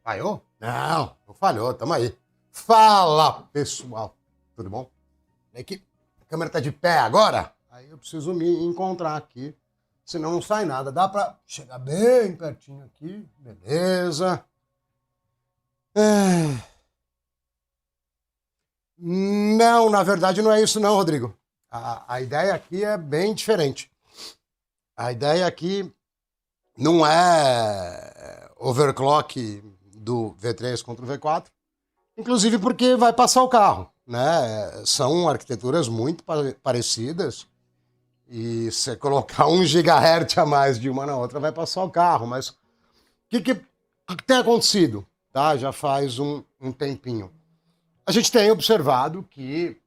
Falhou? Não falhou, tamo aí. Fala, pessoal. Tudo bom? É que a câmera tá de pé agora, aí eu preciso me encontrar aqui, senão não sai nada. Dá pra chegar bem pertinho aqui, beleza. Não, na verdade não é isso não, Rodrigo. A ideia aqui é bem diferente. A ideia aqui não é overclock do V3 contra o V4, inclusive porque vai passar o carro, né? São arquiteturas muito parecidas e se colocar 1 GHz a mais de uma na outra vai passar o carro, mas o que tem acontecido? Tá? Já faz um tempinho. A gente tem observado que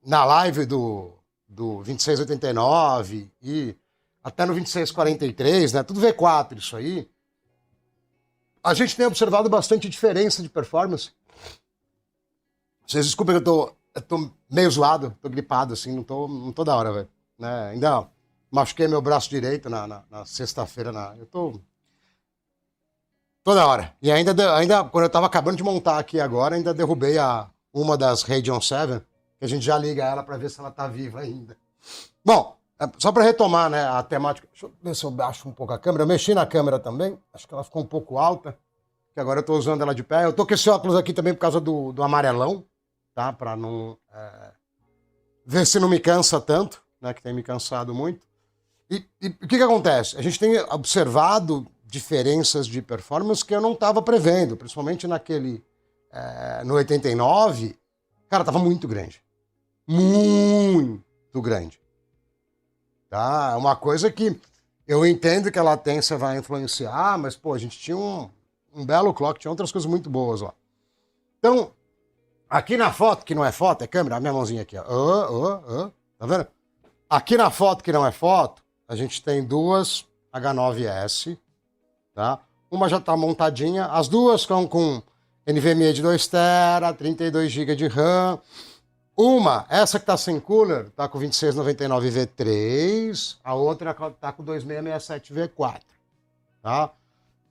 na live do 2689 e até no 2643, né? Tudo V4 isso aí. A gente tem observado bastante diferença de performance. Vocês desculpem que eu tô meio zoado, tô gripado, assim, não tô da hora, velho. Né? Ainda machuquei meu braço direito na sexta-feira. Eu tô da hora. E ainda, quando eu tava acabando de montar aqui agora, ainda derrubei uma das Radeon 7, que a gente já liga ela pra ver se ela tá viva ainda. Bom, só para retomar, né, a temática. Deixa eu ver se eu baixo um pouco a câmera. Eu mexi na câmera também. Acho que ela ficou um pouco alta. Que agora eu tô usando ela de pé. Eu tô com esse óculos aqui também por causa do amarelão, tá? Para não ver se não me cansa tanto, né? Que tem me cansado muito. E o que acontece? A gente tem observado diferenças de performance que eu não estava prevendo, principalmente no 89. Cara, tava muito grande. Muito grande. Tá? É uma coisa que eu entendo que a latência vai influenciar, mas, pô, a gente tinha um belo clock, tinha outras coisas muito boas lá. Então, aqui na foto, que não é foto, é câmera, a minha mãozinha aqui, ó. Tá vendo? Aqui na foto, que não é foto, a gente tem duas H9S, tá? Uma já tá montadinha, as duas estão com NVMe de 2 TB, 32 GB de RAM. Essa que tá sem cooler, tá com 2699 V3, a outra tá com 2667 V4, tá? O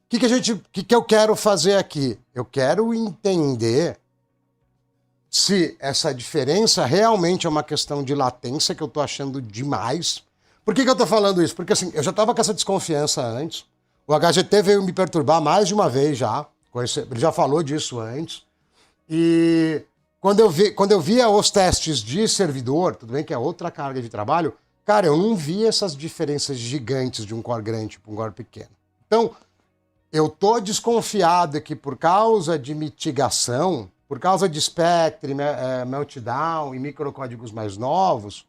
que eu quero fazer aqui? Eu quero entender se essa diferença realmente é uma questão de latência, que eu tô achando demais. Por que eu tô falando isso? Porque assim, eu já tava com essa desconfiança antes, o HGT veio me perturbar mais de uma vez já, ele já falou disso antes, e quando eu via os testes de servidor, tudo bem que é outra carga de trabalho, cara, eu não vi essas diferenças gigantes de um core grande para um core pequeno. Então, eu tô desconfiado que por causa de mitigação, por causa de Spectre, Meltdown e microcódigos mais novos,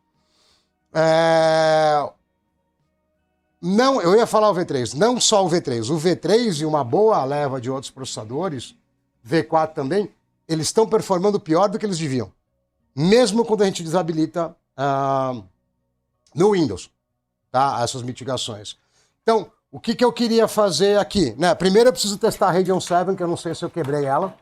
não, eu ia falar o V3, não só o V3 e uma boa leva de outros processadores, V4 também, eles estão performando pior do que eles deviam. Mesmo quando a gente desabilita no Windows, tá? Essas mitigações. Então, o que eu queria fazer aqui? Né? Primeiro eu preciso testar a Radeon 7, que eu não sei se eu quebrei ela.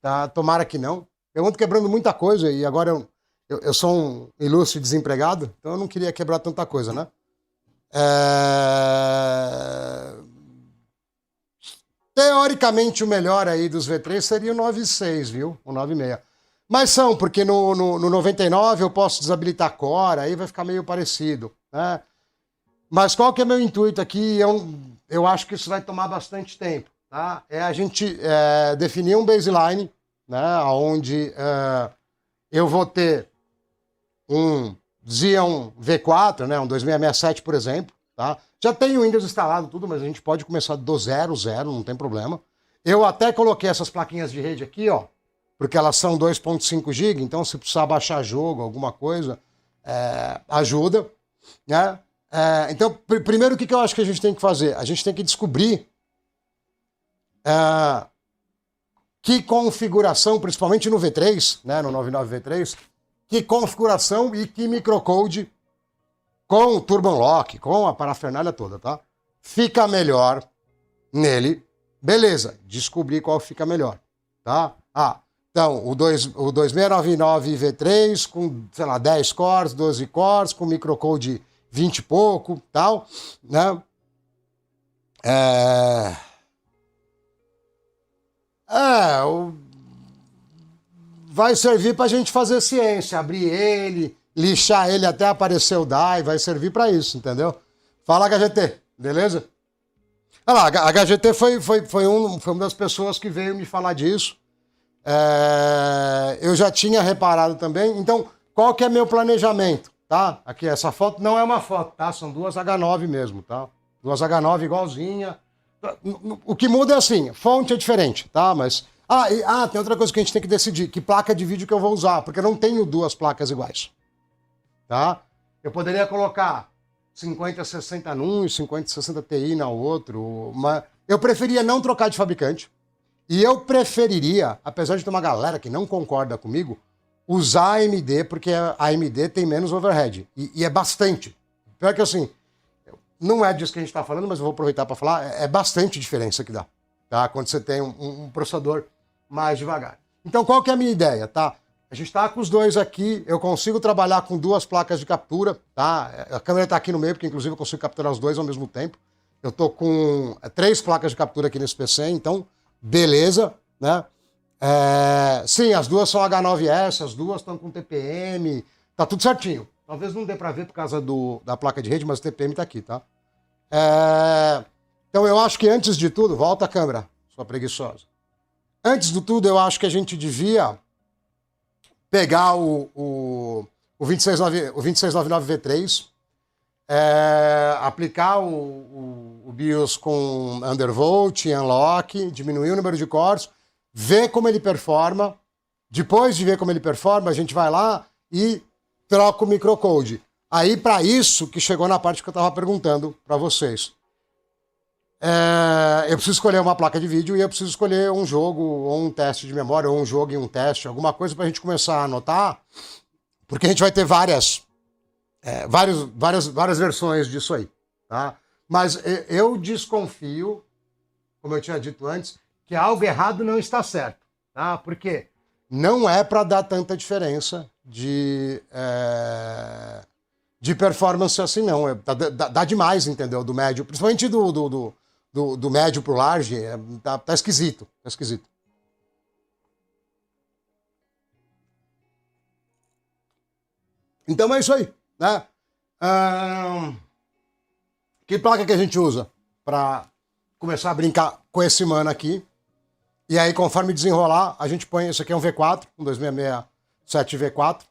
Tá? Tomara que não. Eu ando quebrando muita coisa e agora eu sou um ilustre desempregado, então eu não queria quebrar tanta coisa, né? Teoricamente, o melhor aí dos V3 seria o 9.6, viu? O 9.6. Mas porque no 99 eu posso desabilitar Core, aí vai ficar meio parecido, né? Mas qual que é meu intuito aqui? Eu acho que isso vai tomar bastante tempo, tá? É a gente definir um baseline, né? Onde eu vou ter um Xeon V4, né? Um 2667, por exemplo, tá? Já tem o Windows instalado tudo, mas a gente pode começar do 0, não tem problema. Eu até coloquei essas plaquinhas de rede aqui, ó, porque elas são 2.5 GB, então se precisar baixar jogo, alguma coisa, ajuda, né? Então, primeiro, o que eu acho que a gente tem que fazer? A gente tem que descobrir que configuração, principalmente no V3, né, no 99 V3, que configuração e que microcode com o Turbo Unlock, com a parafernália toda, tá? Fica melhor nele. Beleza, descobri qual fica melhor, tá? Então, o 2699 V3 com, sei lá, 10 cores, 12 cores, com microcode 20 e pouco, tal, né? vai servir para a gente fazer ciência, abrir ele, lixar ele até aparecer o DAI, vai servir para isso, entendeu? Fala, HGT, beleza? Olha lá, a HGT foi uma das pessoas que veio me falar disso. Eu já tinha reparado também. Então, qual que é meu planejamento? Tá? Aqui, essa foto não é uma foto, tá? São duas H9 mesmo, tá? Duas H9 igualzinha. O que muda é assim, fonte é diferente, tá? Mas... tem outra coisa que a gente tem que decidir, que placa de vídeo que eu vou usar, porque eu não tenho duas placas iguais, tá? Eu poderia colocar 5060 num e 5060 Ti na outro, mas eu preferia não trocar de fabricante. E eu preferiria, apesar de ter uma galera que não concorda comigo, usar a AMD, porque a AMD tem menos overhead. E é bastante. Pior que assim, não é disso que a gente está falando, mas eu vou aproveitar para falar, é bastante diferença que dá, tá? Quando você tem um processador mais devagar. Então, qual que é a minha ideia, tá? A gente está com os dois aqui, eu consigo trabalhar com duas placas de captura, tá? A câmera está aqui no meio, porque inclusive eu consigo capturar os dois ao mesmo tempo. Eu tô com 3 placas de captura aqui nesse PC, então, beleza, né? Sim, as duas são H9S, as duas estão com TPM, tá tudo certinho. Talvez não dê para ver por causa da placa de rede, mas o TPM tá aqui, tá? Então eu acho que antes de tudo, volta a câmera, sua preguiçosa. Antes de tudo, eu acho que a gente devia pegar o 2699 V3, aplicar o BIOS com undervolt, unlock, diminuir o número de cores, ver como ele performa. Depois de ver como ele performa, a gente vai lá e troca o microcode. Aí, para isso que chegou na parte que eu estava perguntando para vocês. Eu preciso escolher uma placa de vídeo e eu preciso escolher um jogo ou um teste de memória, ou um jogo e um teste, alguma coisa para a gente começar a anotar, porque a gente vai ter várias versões disso aí, tá? Mas eu desconfio, como eu tinha dito antes, que algo errado não está certo, tá? Porque não é para dar tanta diferença de performance assim, não. Dá demais, entendeu? Do médio, principalmente do médio pro large, tá esquisito, tá esquisito. Então é isso aí, né? Que placa que a gente usa para começar a brincar com esse mano aqui? E aí, conforme desenrolar, a gente põe... Isso aqui é um V4, um 2667 V4.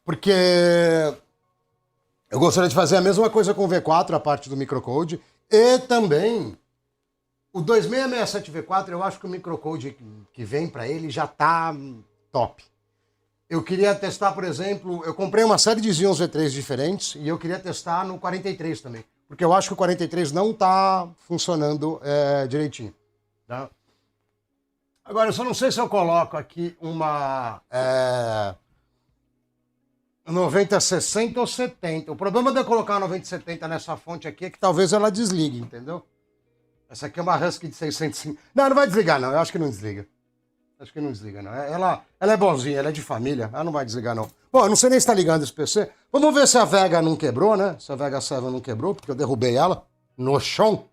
Porque eu gostaria de fazer a mesma coisa com o V4, a parte do microcode. E também, o 2667 V4, eu acho que o microcode que vem para ele já tá top. Eu queria testar, por exemplo, eu comprei uma série de Xeons V3 diferentes e eu queria testar no 43 também. Porque eu acho que o 43 não tá funcionando direitinho. Tá? Agora, eu só não sei se eu coloco aqui uma 9060 ou 70. O problema de eu colocar uma 9070 nessa fonte aqui é que talvez ela desligue, entendeu? Essa aqui é uma Husky de 605. Não, não vai desligar não, eu acho que não desliga. Acho que não desliga não. Ela é bonzinha, ela é de família, ela não vai desligar não. Bom, eu não sei nem se tá ligando esse PC. Vamos ver se a Vega não quebrou, né? Se a Vega 7 não quebrou, porque eu derrubei ela no chão.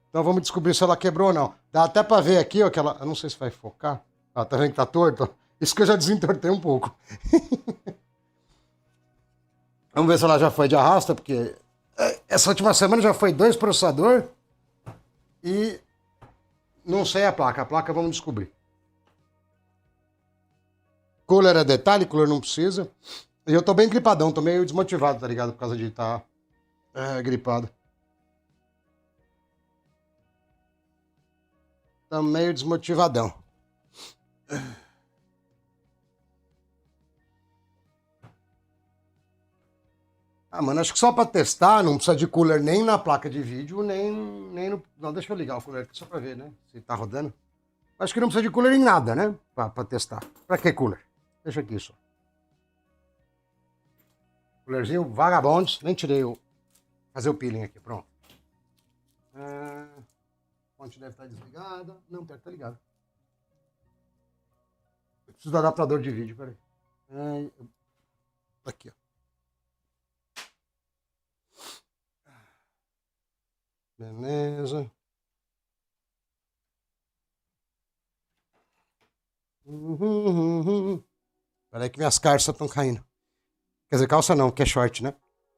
Então vamos descobrir se ela quebrou ou não. Dá até pra ver aqui, ó, que ela... Eu não sei se vai focar. Ah, tá vendo que tá torto? Isso que eu já desentortei um pouco. Vamos ver se ela já foi de arrasta, porque essa última semana já foi 2 processadores e não sei a placa. A placa vamos descobrir. Cooler é detalhe, cooler não precisa. E eu tô bem gripadão, tô meio desmotivado, tá ligado? Por causa de estar gripado. Tô meio desmotivadão. Mano, acho que só pra testar, não precisa de cooler nem na placa de vídeo, nem no... Não, deixa eu ligar o cooler aqui só pra ver, né? Se tá rodando. Acho que não precisa de cooler em nada, né? Pra testar. Pra que cooler? Deixa aqui só. Coolerzinho vagabondos. Nem tirei o... Fazer o peeling aqui, pronto. A fonte deve estar desligada. Não, deve estar ligada. Eu preciso do adaptador de vídeo, peraí. Aqui, ó. Beleza. Peraí que minhas calças estão caindo. Quer dizer, calça não, que é short, né?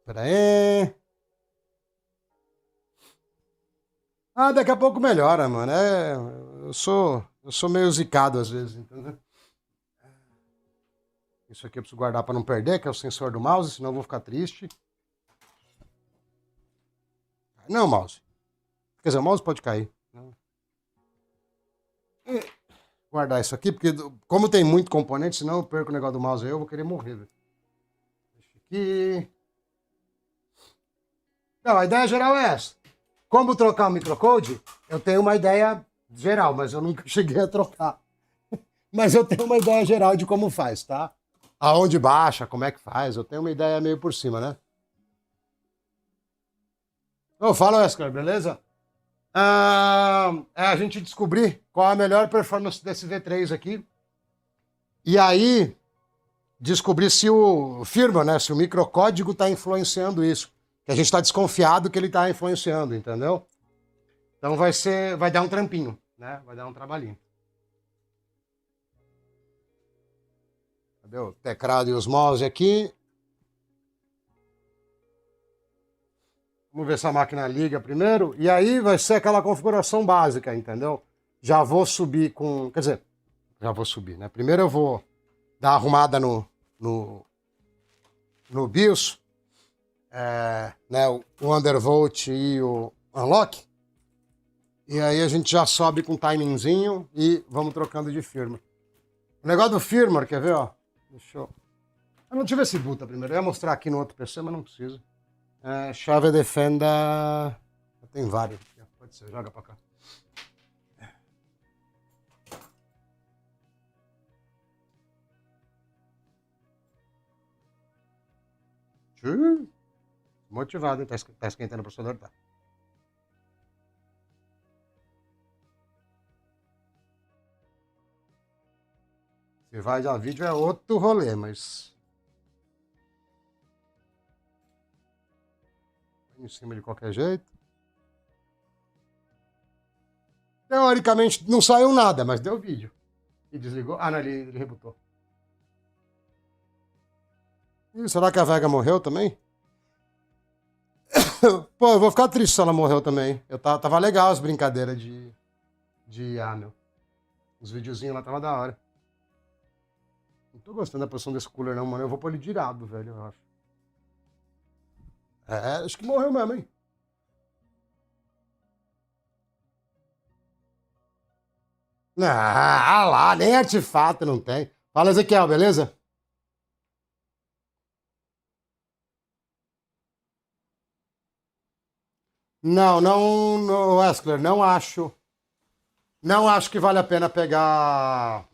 Peraí. Ah, daqui a pouco melhora, mano. Eu sou meio zicado às vezes, entendeu? Isso aqui eu preciso guardar para não perder, que é o sensor do mouse, senão eu vou ficar triste. Não, mouse. Quer dizer, o mouse pode cair. Guardar isso aqui, porque como tem muito componente, senão eu perco o negócio do mouse aí, eu vou querer morrer, velho. Deixa aqui. Não, a ideia geral é essa. Como trocar o microcode, eu tenho uma ideia geral, mas eu nunca cheguei a trocar. Mas eu tenho uma ideia geral de como faz, tá? Aonde baixa, como é que faz, eu tenho uma ideia meio por cima, né? Ô, fala, Wesker, beleza? É a gente descobrir qual a melhor performance desse V3 aqui. E aí, descobrir se o firmware, né? Se o microcódigo está influenciando isso. Que a gente está desconfiado que ele está influenciando, entendeu? Então vai dar um trampinho, né? Vai dar um trabalhinho. Cadê o teclado e os mouse aqui? Vamos ver se a máquina liga primeiro. E aí vai ser aquela configuração básica, entendeu? Já vou subir com... Quer dizer, já vou subir, né? Primeiro eu vou dar uma arrumada no BIOS. Né, o undervolt e o unlock. E aí a gente já sobe com um timingzinho e vamos trocando de firmware. O negócio do firmware, quer ver, ó? Deixa eu ver se boota primeiro. Eu ia mostrar aqui no outro PC, mas não precisa. Chave Defenda... Tem vários. Pode ser, joga pra cá. Motivado, hein? Tá esquentando o processador, tá? Se vai dar vídeo é outro rolê, mas... Em cima de qualquer jeito. Teoricamente não saiu nada, mas deu vídeo. E desligou. Ah, não, ele rebutou. Ih, será que a Vega morreu também? Pô, eu vou ficar triste se ela morreu também. Tava legal as brincadeiras de IA, meu. Os videozinhos lá tava da hora. Não tô gostando da posição desse cooler não, mano. Eu vou pôr ele de irado, velho, eu acho. Acho que morreu mesmo, hein? Ah lá, nem artefato não tem. Fala, Ezequiel, beleza? Não, Wesker, não acho. Não acho que vale a pena pegar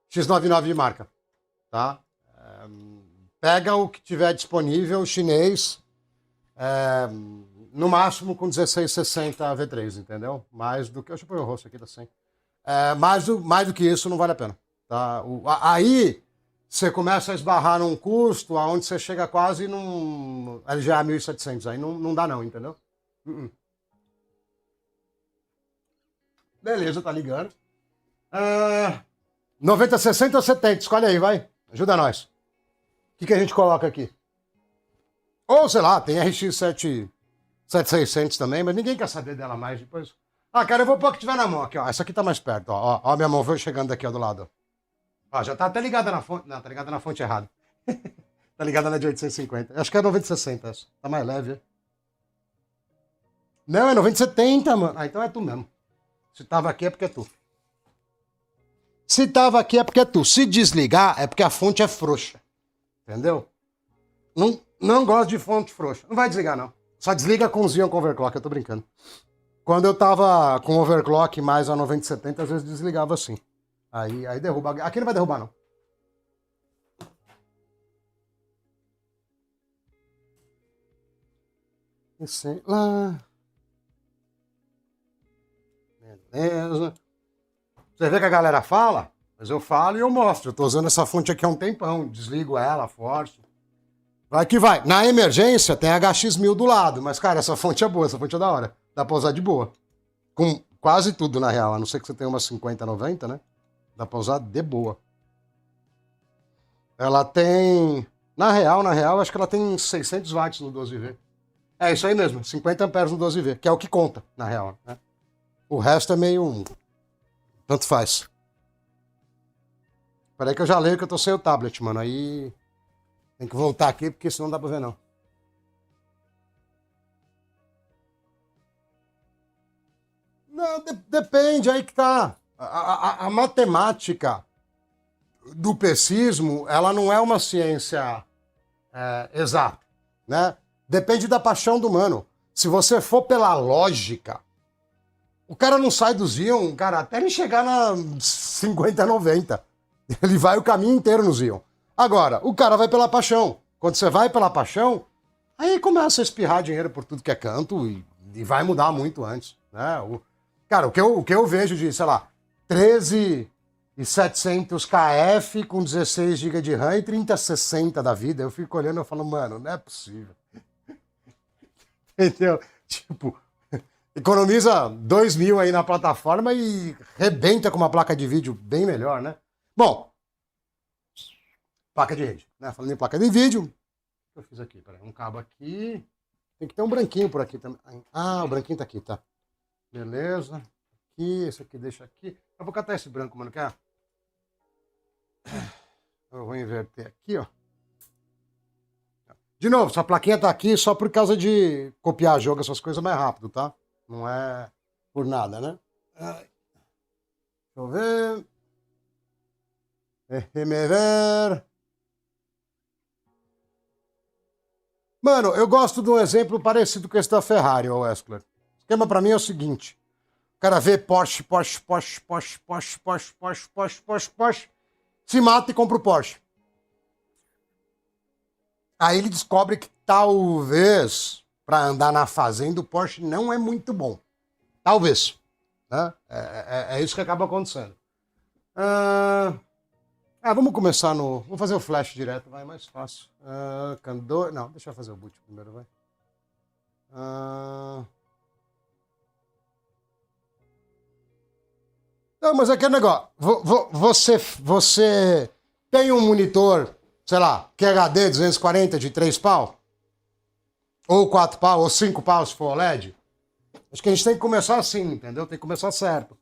X99 de marca, tá? Pega o que tiver disponível, chinês, no máximo com 1660 V3, entendeu? Mais do que... Deixa eu pôr o rosto aqui, tá sem. Mais do que isso não vale a pena, tá? Aí você começa a esbarrar num custo onde você chega quase num LGA 1700, aí não dá não, entendeu? Beleza, tá ligando. 90, 60 ou 70? Escolhe aí, vai. Ajuda nós. O que a gente coloca aqui? Ou, sei lá, tem RX 7600 também, mas ninguém quer saber dela mais depois. Ah, cara, eu vou pôr o que tiver na mão aqui, ó. Essa aqui tá mais perto, ó. Ó, minha mão foi chegando aqui, ó, do lado. Ó, já tá até ligada na fonte. Não, tá ligada na fonte errada. Tá ligada na de 850. Acho que é 9060 essa. Tá mais leve, é? Não, é 9070, mano. Ah, então é tu mesmo. Se tava aqui é porque é tu. Se tava aqui é porque é tu. Se desligar é porque a fonte é frouxa. Entendeu? Não gosto de fonte frouxa. Não vai desligar, não. Só desliga com Xeon com overclock, eu tô brincando. Quando eu tava com overclock mais a 9070, às vezes desligava assim. Aí derruba. Aqui não vai derrubar, não. E sei lá. Beleza. Você vê que a galera fala? Mas eu falo e eu mostro. Eu tô usando essa fonte aqui há um tempão. Desligo ela, forço. Vai que vai. Na emergência tem a HX1000 do lado. Mas, cara, essa fonte é boa. Essa fonte é da hora. Dá pra usar de boa. Quase tudo, na real. A não ser que você tenha umas 50, 90, né? Dá pra usar de boa. Ela tem... Na real, acho que ela tem 600 watts no 12V. É isso aí mesmo, 50 amperes no 12V, que é o que conta, na real, né? O resto é meio... tanto faz. Peraí que eu já leio que eu tô sem o tablet, mano. Aí tem que voltar aqui, porque senão não dá pra ver, não. Não, depende, aí que tá. A matemática do pesismo, ela não é uma ciência exata, né? Depende da paixão do humano. Se você for pela lógica, o cara não sai do Zion, cara, até ele chegar na 50, 90. Ele vai o caminho inteiro no Zion. Agora, o cara vai pela paixão. Quando você vai pela paixão, aí começa a espirrar dinheiro por tudo que é canto e vai mudar muito antes, né? Cara, o que eu vejo de, sei lá, 13.700 KF com 16 GB de RAM e 3060 da vida, eu fico olhando e falo, mano, não é possível. Entendeu? Tipo, economiza 2.000 aí na plataforma e rebenta com uma placa de vídeo bem melhor, né? Bom, placa de rede, né? Falando em placa de vídeo, o que eu fiz aqui? Peraí, um cabo aqui. Tem que ter um branquinho por aqui também. Ah, o branquinho tá aqui, tá. Beleza. Aqui, esse aqui deixa aqui. Eu vou catar esse branco, mano, quer? Eu vou inverter aqui, ó. De novo, essa plaquinha tá aqui só por causa de copiar jogo, essas coisas mais rápido, tá? Não é por nada, né? Deixa eu ver. Déjeme ver. Mano, eu gosto de um exemplo parecido com esse da Ferrari, ô Weskler. O esquema pra mim é o seguinte. O cara vê Porsche, Porsche, Porsche, Porsche, Porsche, Porsche, Porsche, Porsche, Porsche, Porsche, se mata e compra o Porsche. Aí ele descobre que talvez, para andar na fazenda, o Porsche não é muito bom. Talvez. Né? É isso que acaba acontecendo. Vamos começar no... Vamos fazer o flash direto, vai, mais fácil. Candor... Não, deixa eu fazer o boot primeiro, vai. Não, mas é aquele negócio. Você tem um monitor, sei lá, QHD 240 de 3 pau? Ou 4 pau, ou 5 pau se for OLED? Acho que a gente tem que começar assim, entendeu? Tem que começar certo.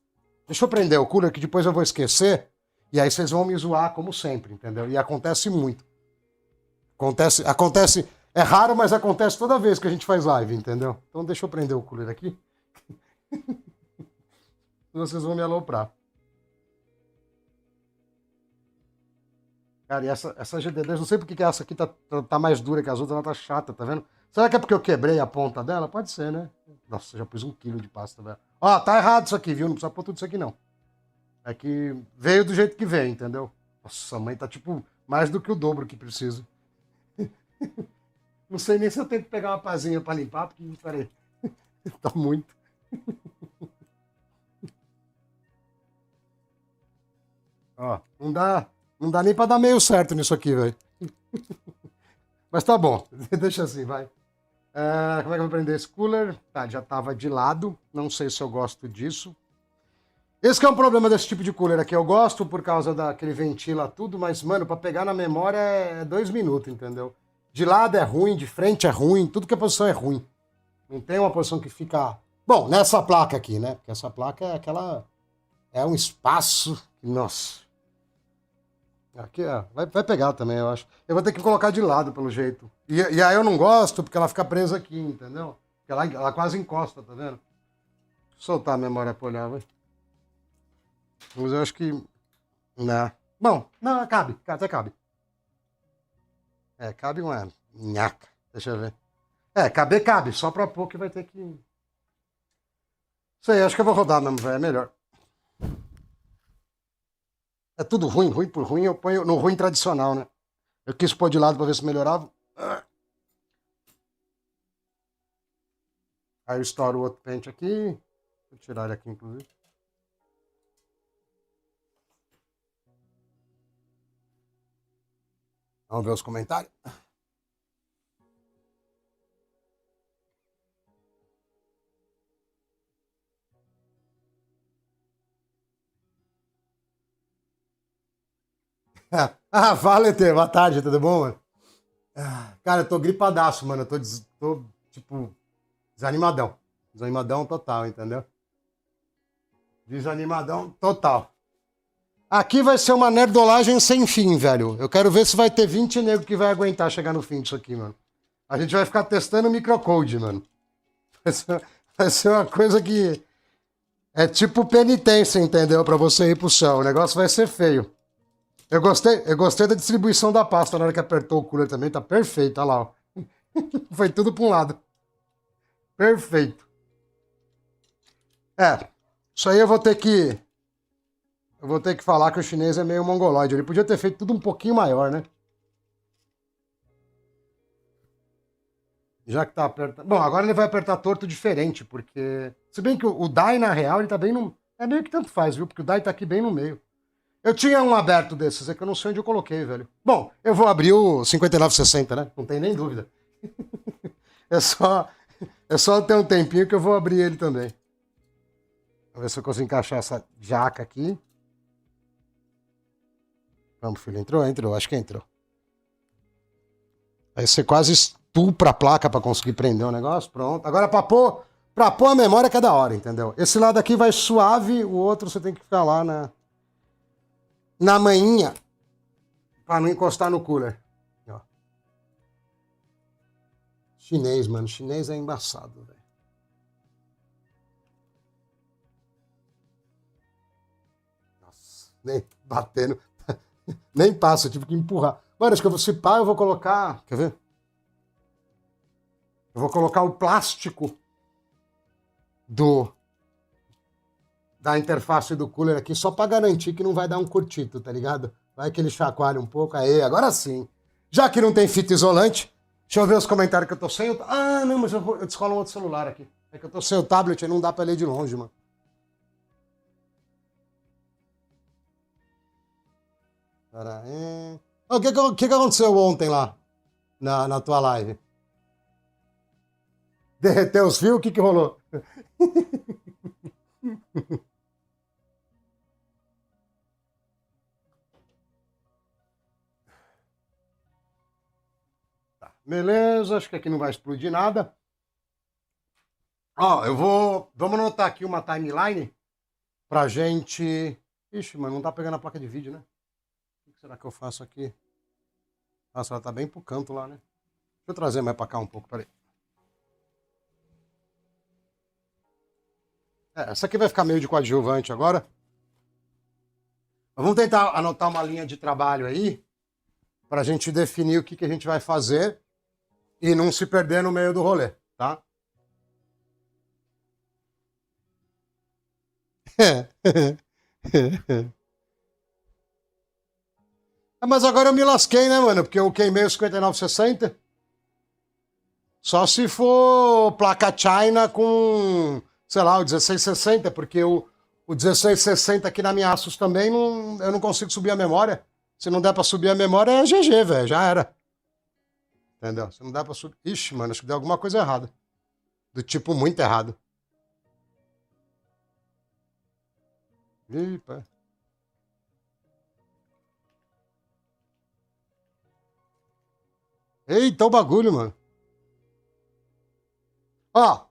Deixa eu prender o cooler que depois eu vou esquecer. E aí vocês vão me zoar como sempre, entendeu? E acontece muito. Acontece. É raro, mas acontece toda vez que a gente faz live, entendeu? Então deixa eu prender o cooler aqui. Vocês vão me aloprar. Cara, e essa GD10, não sei porque que essa aqui tá mais dura que as outras, ela tá chata, tá vendo? Será que é porque eu quebrei a ponta dela? Pode ser, né? Nossa, já pus 1 quilo de pasta, velho. Ó, tá errado isso aqui, viu? Não precisa pôr tudo isso aqui, não. É que veio do jeito que veio, entendeu? Nossa, a mãe tá tipo mais do que o dobro que precisa. Não sei nem se eu tento pegar uma pazinha pra limpar, porque, peraí, tá muito. Ó, não dá nem pra dar meio certo nisso aqui, velho. Mas tá bom, deixa assim, vai. Como é que eu vou prender esse cooler? Tá, já tava de lado, não sei se eu gosto disso. Esse que é um problema desse tipo de cooler aqui. Eu gosto por causa daquele ventila tudo, mas, mano, pra pegar na memória é 2 minutos, entendeu? De lado é ruim, de frente é ruim, tudo que é posição é ruim. Não tem uma posição que fica... Bom, nessa placa aqui, né? Porque essa placa é aquela... É um espaço... Nossa. Aqui, vai pegar também, eu acho. Eu vou ter que colocar de lado, pelo jeito. E aí eu não gosto, porque ela fica presa aqui, entendeu? Porque ela quase encosta, tá vendo? Vou soltar a memória pra olhar, vai. Mas eu acho que... Não. Bom, não, cabe. Até cabe. Cabe uma nhaca. Deixa eu ver. Caber cabe. Só pra pôr que vai ter que... Sei, acho que eu vou rodar mesmo, velho. É melhor. É tudo ruim, ruim por ruim. Eu ponho no ruim tradicional, né? Eu quis pôr de lado pra ver se melhorava. Aí eu estouro o outro pente aqui. Vou tirar ele aqui, inclusive. Vamos ver os comentários. Ah, fala, ET. Boa tarde, tudo bom, mano? Cara, eu tô gripadaço, mano. Tô, tipo, desanimadão. Desanimadão total, entendeu? Desanimadão total. Aqui vai ser uma nerdolagem sem fim, velho. Eu quero ver se vai ter 20 negros que vai aguentar chegar no fim disso aqui, mano. A gente vai ficar testando microcode, mano. Vai ser uma coisa que é tipo penitência, entendeu? Pra você ir pro céu. O negócio vai ser feio. Eu gostei da distribuição da pasta na hora que apertou o cooler também. Tá perfeito, olha lá, ó. Foi tudo pra um lado. Perfeito. É, isso aí eu vou ter que falar que o chinês é meio mongoloide. Ele podia ter feito tudo um pouquinho maior, né? Já que tá apertando. Bom, agora ele vai apertar torto diferente, porque. Se bem que o Dai, na real, ele tá bem no. É meio que tanto faz, viu? Porque o Dai tá aqui bem no meio. Eu tinha um aberto desses, é que eu não sei onde eu coloquei, velho. Bom, eu vou abrir o 5960, né? Não tem nem dúvida. É só, é só ter um tempinho que eu vou abrir ele também. Vamos ver se eu consigo encaixar essa jaca aqui. Vamos, filho. Entrou? Entrou. Acho que entrou. Aí você quase estupra a placa pra conseguir prender o negócio. Pronto. Agora pra pôr a memória cada hora, entendeu? Esse lado aqui vai suave, o outro você tem que ficar lá na manhinha pra não encostar no cooler. Ó. Chinês, mano. Chinês é embaçado, velho. Nossa, nem batendo. Nem passa, eu tive que empurrar. Mano, acho que eu vou cipar, eu vou colocar. Quer ver? Eu vou colocar o plástico do da interface do cooler aqui só pra garantir que não vai dar um curtito, tá ligado? Vai que ele chacoalha um pouco. Aí, agora sim. Já que não tem fita isolante, deixa eu ver os comentários que eu tô sem. Ah, não, mas eu descolo um outro celular aqui. É que eu tô sem o tablet e não dá pra ler de longe, mano. Pera aí. O que aconteceu ontem lá na tua live? Derreteu os fios? O que rolou? Beleza, acho que aqui não vai explodir nada. Ó, vamos anotar aqui uma timeline pra gente. Ixi, mano, não tá pegando a placa de vídeo, né? O que será que eu faço aqui? Nossa, ela tá bem pro canto lá, né? Deixa eu trazer mais pra cá um pouco, peraí. Essa aqui vai ficar meio de coadjuvante agora. Mas vamos tentar anotar uma linha de trabalho aí pra gente definir o que a gente vai fazer e não se perder no meio do rolê, tá? Mas agora eu me lasquei, né, mano? Porque eu queimei o 5960. Só se for placa China com, sei lá, o 1660, porque o 1660 aqui na minha Asus também eu não consigo subir a memória. Se não der pra subir a memória, é GG, velho. Já era. Entendeu? Se não dá pra subir. Ixi, mano, acho que deu alguma coisa errada. Do tipo muito errado. Ih, pá. Eita, o bagulho, mano. Ó,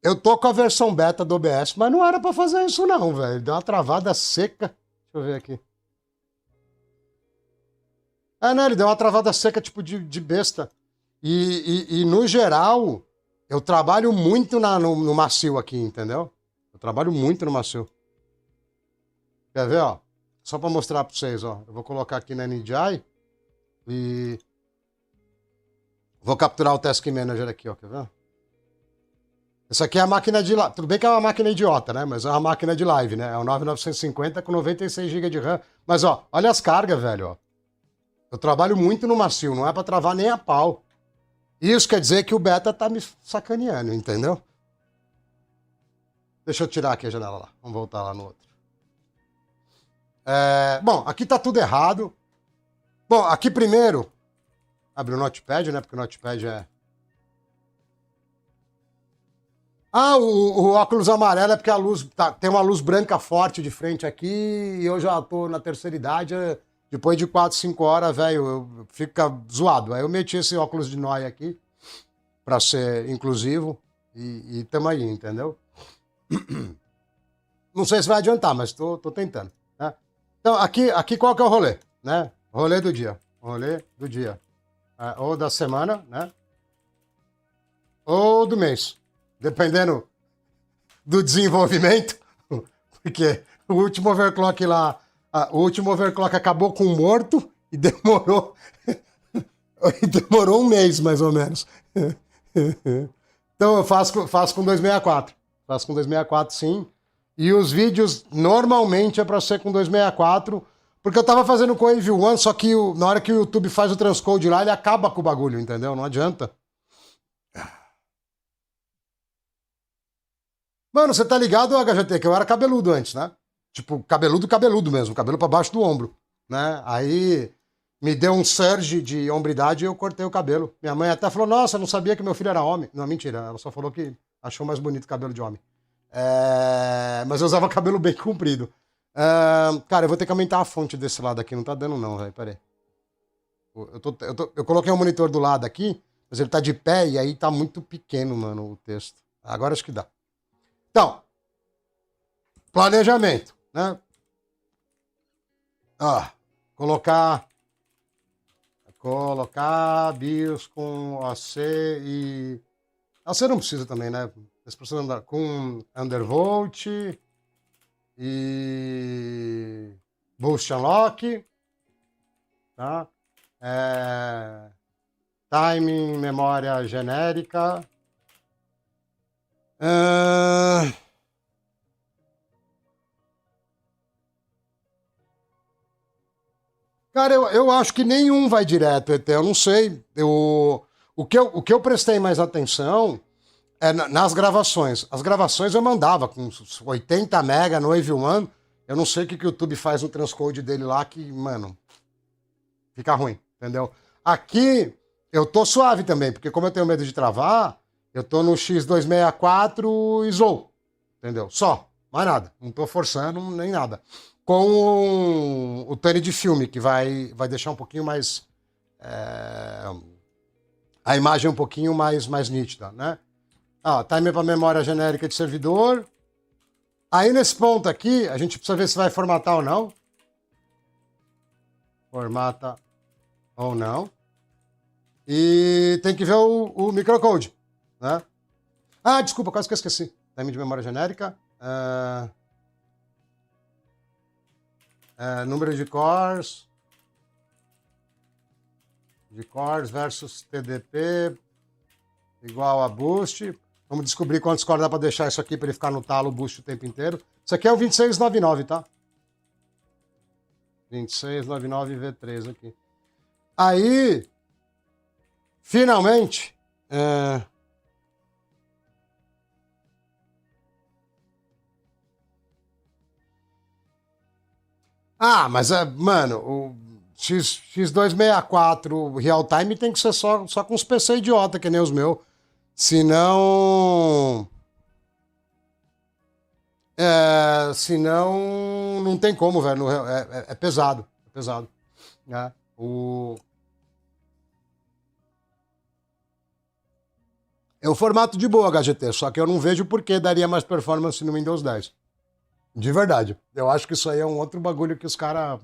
eu tô com a versão beta do OBS, mas não era pra fazer isso não, velho. Deu uma travada seca. Deixa eu ver aqui. Não, ele deu uma travada seca, tipo, de besta. E no geral, eu trabalho muito no macio aqui, entendeu? Eu trabalho muito no macio. Quer ver, ó? Só pra mostrar pra vocês, ó. Eu vou colocar aqui na NDI e vou capturar o Task Manager aqui, ó. Quer ver? Essa aqui é a máquina de live. Tudo bem que é uma máquina idiota, né? Mas é uma máquina de live, né? É um 9950 com 96 GB de RAM. Mas, ó, olha as cargas, velho, ó. Eu trabalho muito no macio, não é pra travar nem a pau. Isso quer dizer que o beta tá me sacaneando, entendeu? Deixa eu tirar aqui a janela lá. Vamos voltar lá no outro. Bom, aqui tá tudo errado. Bom, aqui primeiro... Abre o Notepad, né? Porque o Notepad é... Ah, o óculos amarelo é porque a luz tem uma luz branca forte de frente aqui e eu já tô na terceira idade. Depois de 4, 5 horas, velho, fica zoado. Aí eu meti esse óculos de noia aqui pra ser inclusivo e tamo aí, entendeu? Não sei se vai adiantar, mas tô tentando, né? Então, aqui qual que é o rolê, né? Rolê do dia. Rolê do dia. Ou da semana, né? Ou do mês. Dependendo do desenvolvimento, porque o último overclock lá, o último overclock acabou com um morto e demorou, e demorou um mês, mais ou menos. Então eu faço com 264. Faço com 264, sim. E os vídeos normalmente é para ser com 264, porque eu tava fazendo com Wave One, só que na hora que o YouTube faz o transcode lá, ele acaba com o bagulho, entendeu? Não adianta. Mano, você tá ligado, HGT, que eu era cabeludo antes, né? Tipo, cabeludo, cabeludo mesmo, cabelo pra baixo do ombro, né? Aí me deu um surge de hombridade e eu cortei o cabelo. Minha mãe até falou, nossa, não sabia que meu filho era homem. Não, mentira, ela só falou que achou mais bonito o cabelo de homem. Mas eu usava cabelo bem comprido. Cara, eu vou ter que aumentar a fonte desse lado aqui, não tá dando não, velho, peraí. Eu coloquei um monitor do lado aqui, mas ele tá de pé e aí tá muito pequeno, mano, o texto. Agora acho que dá. Então, planejamento, né? Ah, colocar BIOS com AC e... AC não precisa também, né? Você precisa andar com undervolt e boost unlock, tá? Timing, memória genérica. Cara, eu acho que nenhum vai direto, ET. Eu não sei. O que eu prestei mais atenção é nas gravações. As gravações eu mandava com 80 mega no Wave One. Eu não sei o que o YouTube faz no transcode dele lá que, mano, fica ruim, entendeu? Aqui eu tô suave também, porque como eu tenho medo de travar, eu tô no X264 e Zou, entendeu? Só, mais nada. Não tô forçando nem nada. Com o Tane de filme, que vai deixar um pouquinho mais. A imagem um pouquinho mais nítida, né? Timer para memória genérica de servidor. Aí nesse ponto aqui, a gente precisa ver se vai formatar ou não. Formata ou não. E tem que ver o microcode, né? Desculpa, quase que eu esqueci. Time de memória genérica. Número de cores. De cores versus TDP igual a boost. Vamos descobrir quantos cores dá para deixar isso aqui para ele ficar no talo boost o tempo inteiro. Isso aqui é o 2699, tá? 2699 V3 aqui. Aí, finalmente, mas, mano, o X264 real time tem que ser só com os PC idiota, que nem os meus. Senão. Senão não tem como, velho. É pesado. É pesado. Né? É o formato de boa HGT, só que eu não vejo por que daria mais performance no Windows 10. De verdade. Eu acho que isso aí é um outro bagulho que os caras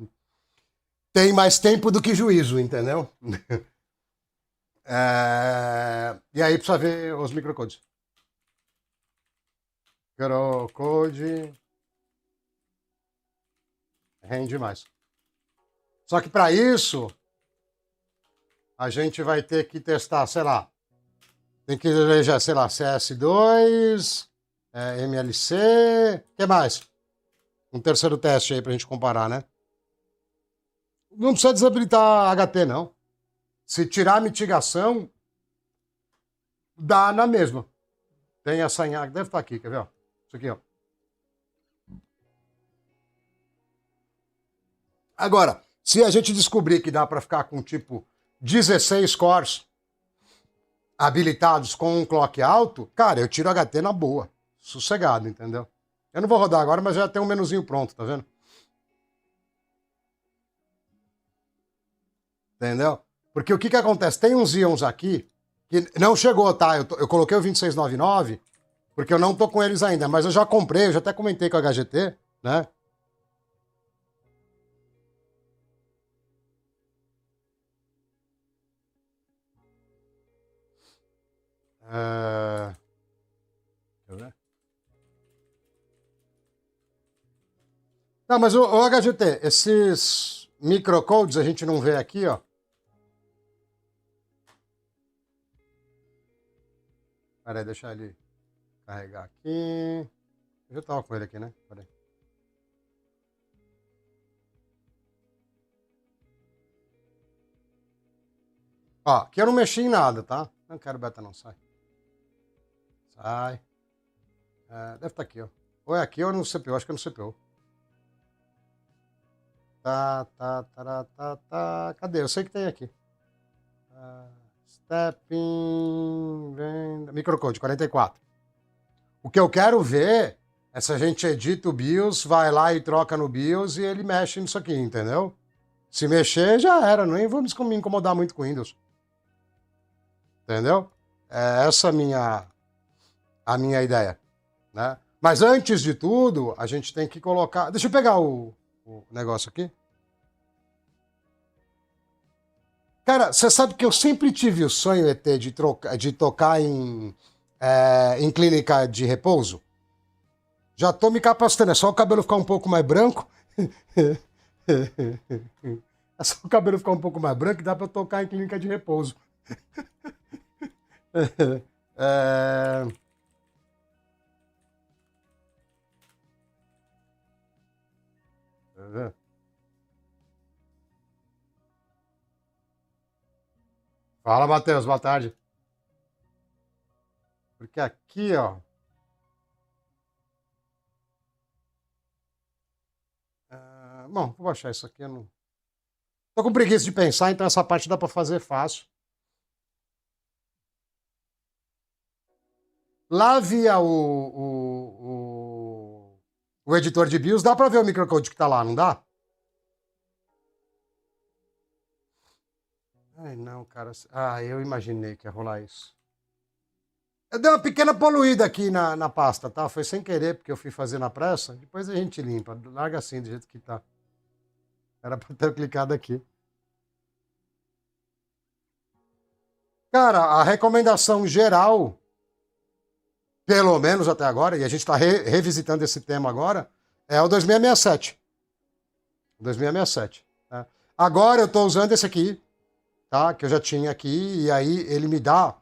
têm mais tempo do que juízo, entendeu? E aí precisa ver os microcodes. Microcode rende mais. Só que para isso, a gente vai ter que testar, sei lá, tem que eleger, sei lá, CS2, MLC, o que mais? Um terceiro teste aí pra gente comparar, né? Não precisa desabilitar HT, não. Se tirar a mitigação, dá na mesma. Tem essa em... Deve estar aqui, quer ver? Ó? Isso aqui, ó. Agora, se a gente descobrir que dá para ficar com tipo 16 cores, habilitados com um clock alto, cara, eu tiro HT na boa. Sossegado, entendeu? Eu não vou rodar agora, mas já tem um menuzinho pronto, tá vendo? Entendeu? Porque o que que acontece? Tem uns íons aqui que não chegou, tá? Eu coloquei o 2699 porque eu não tô com eles ainda, mas eu já comprei, eu já até comentei com a HGT, né? Deixa eu ver. Não, mas o HGT, esses microcodes a gente não vê aqui, ó. Peraí, deixa ele carregar aqui. Eu já tava com ele aqui, né? Peraí. Ó, aqui eu não mexi em nada, tá? Não quero beta, não. Sai. Sai. Deve estar aqui, ó. Ou é aqui ou no CPU. Acho que é no CPU. Tá. Cadê? Eu sei que tem aqui. Stepping. Microcode 44. O que eu quero ver é se a gente edita o BIOS, vai lá e troca no BIOS e ele mexe nisso aqui, entendeu? Se mexer, já era. Nem vamos me incomodar muito com Windows. Entendeu? É essa a minha ideia. Né? Mas antes de tudo, a gente tem que colocar. Deixa eu pegar o negócio aqui. Cara, você sabe que eu sempre tive o sonho, ET, de tocar em clínica de repouso? Já tô me capacitando, é só o cabelo ficar um pouco mais branco. É só o cabelo ficar um pouco mais branco e dá pra eu tocar em clínica de repouso. é... Fala, Matheus, boa tarde. Porque aqui, ó. Bom, vou baixar isso aqui. Eu não... Tô com preguiça de pensar, então essa parte dá pra fazer fácil. Lá via o editor de BIOS, dá pra ver o microcode que tá lá, não dá? Ai, não, cara. Eu imaginei que ia rolar isso. Eu dei uma pequena poluída aqui na pasta, tá? Foi sem querer, porque eu fui fazer na pressa. Depois a gente limpa. Larga assim, do jeito que tá. Era pra ter clicado aqui. Cara, a recomendação geral, pelo menos até agora, e a gente está revisitando esse tema agora, é o 2667. 2667. Tá? Agora eu estou usando esse aqui, tá? Que eu já tinha aqui, e aí ele me dá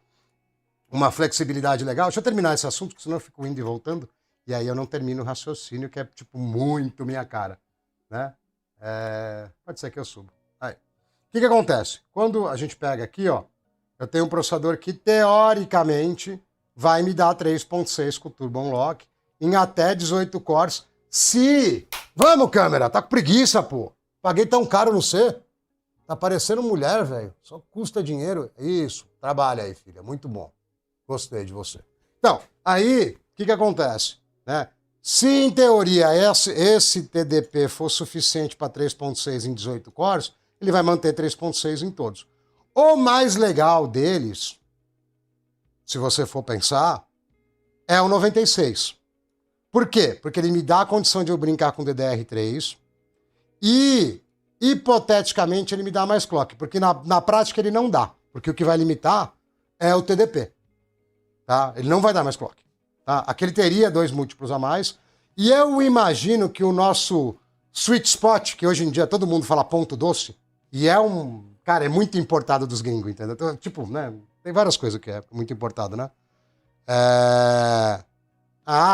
uma flexibilidade legal. Deixa eu terminar esse assunto, porque senão eu fico indo e voltando, e aí eu não termino o raciocínio, que é, tipo, muito minha cara. Né? Pode ser que eu suba. Aí. O que acontece? Quando a gente pega aqui, ó, eu tenho um processador que, teoricamente, vai me dar 3.6 com Turbo Unlock em até 18 cores. Se... Vamos, câmera! Tá com preguiça, pô! Paguei tão caro no C. Tá parecendo mulher, velho. Só custa dinheiro. Isso. Trabalha aí, filha. Muito bom. Gostei de você. Então, aí, o que acontece? Né? Se, em teoria, esse TDP for suficiente para 3.6 em 18 cores, ele vai manter 3.6 em todos. O mais legal deles, se você for pensar, é o 96. Por quê? Porque ele me dá a condição de eu brincar com DDR3 e, hipoteticamente, ele me dá mais clock, porque na prática ele não dá, porque o que vai limitar é o TDP. Tá? Ele não vai dar mais clock. Tá? Aqui ele teria 2 múltiplos a mais, e eu imagino que o nosso sweet spot, que hoje em dia todo mundo fala ponto doce, e é um... Cara, é muito importado dos gringos, entendeu? Então, tipo, né? Tem várias coisas que é muito importado, né?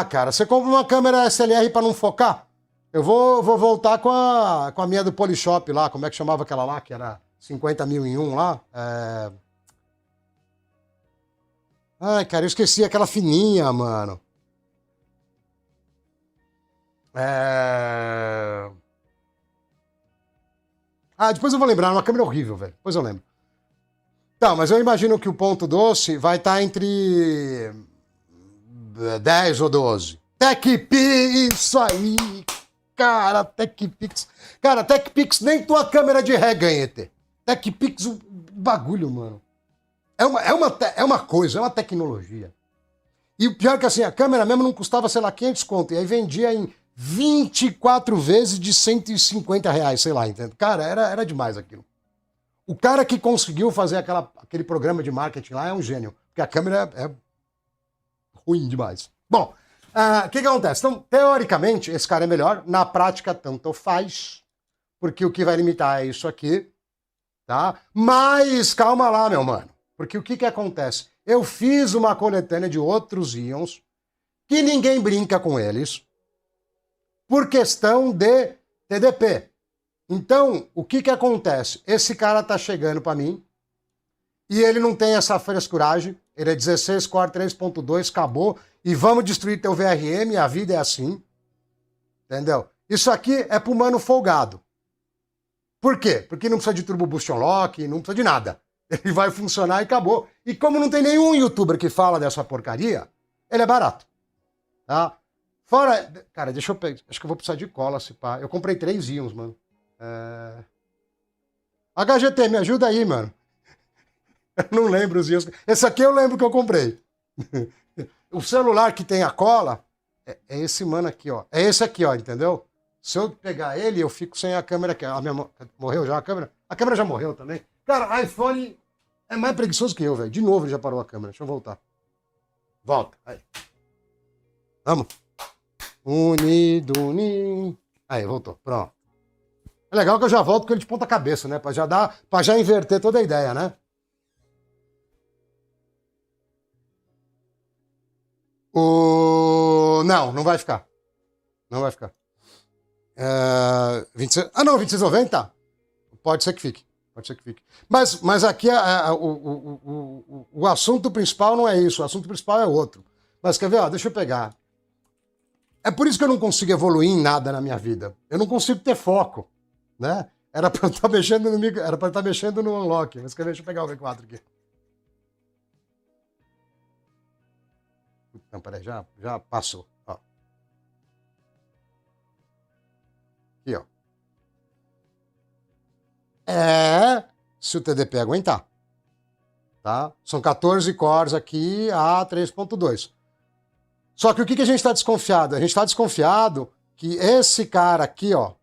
Cara, você compra uma câmera SLR para não focar? Eu vou voltar com a minha do Polishop lá, como é que chamava aquela lá, que era 50 mil em um lá? Ai, cara, eu esqueci aquela fininha, mano. Depois eu vou lembrar, uma câmera horrível, velho. Depois eu lembro. Tá, mas eu imagino que o ponto doce vai estar entre 10 ou 12. TechPix, isso aí! Cara, TechPix. Cara, TechPix nem tua câmera de ré ganha, ET. TechPix, o bagulho, mano. É uma coisa, é uma tecnologia. E o pior é que assim, a câmera mesmo não custava, sei lá, 500 conto. E aí vendia em 24 vezes de 150 reais, sei lá, entende? Cara, era demais aquilo. O cara que conseguiu fazer aquele programa de marketing lá é um gênio. Porque a câmera é ruim demais. Bom, o que acontece? Então, teoricamente, esse cara é melhor. Na prática, tanto faz. Porque o que vai limitar é isso aqui. Tá? Mas calma lá, meu mano. Porque o que acontece? Eu fiz uma coletânea de outros íons que ninguém brinca com eles por questão de TDP. Então, o que acontece? Esse cara tá chegando para mim e ele não tem essa frescuragem. Ele é 16 Core 3.2, acabou. E vamos destruir teu VRM, a vida é assim. Entendeu? Isso aqui é pro mano folgado. Por quê? Porque não precisa de Turbo Boost Unlock, não precisa de nada. Ele vai funcionar e acabou. E como não tem nenhum youtuber que fala dessa porcaria, ele é barato. Tá? Fora... Cara, deixa eu pegar... Acho que eu vou precisar de cola, se pá. Eu comprei 3 íons, mano. HGT, me ajuda aí, mano. Eu não lembro os íons. Esse aqui eu lembro que eu comprei. O celular que tem a cola é esse mano aqui, ó. É esse aqui, ó, entendeu? Se eu pegar ele, eu fico sem a câmera aqui. A minha... Morreu já a câmera? A câmera já morreu também. Cara, iPhone é mais preguiçoso que eu, velho. De novo ele já parou a câmera. Deixa eu voltar. Volta. Aí. Vamos. Unido. Aí, voltou. Pronto. É legal que eu já volto com ele de ponta cabeça, né? Pra já inverter toda a ideia, né? Não vai ficar. Não vai ficar. 26... Ah, não, 2690? Pode ser que fique. Pode ser que fique. Mas aqui o assunto principal não é isso. O assunto principal é outro. Mas quer ver? Ó, deixa eu pegar. É por isso que eu não consigo evoluir em nada na minha vida. Eu não consigo ter foco, né? Era pra eu estar mexendo no micro, era pra eu estar mexendo no unlock. Mas quer ver? Deixa eu pegar o V4 aqui. Não, peraí, já passou. Ó. Aqui, ó. Se o TDP aguentar. Tá? São 14 cores aqui a 3.2. Só que o que a gente está desconfiado? A gente está desconfiado que esse cara aqui, ó,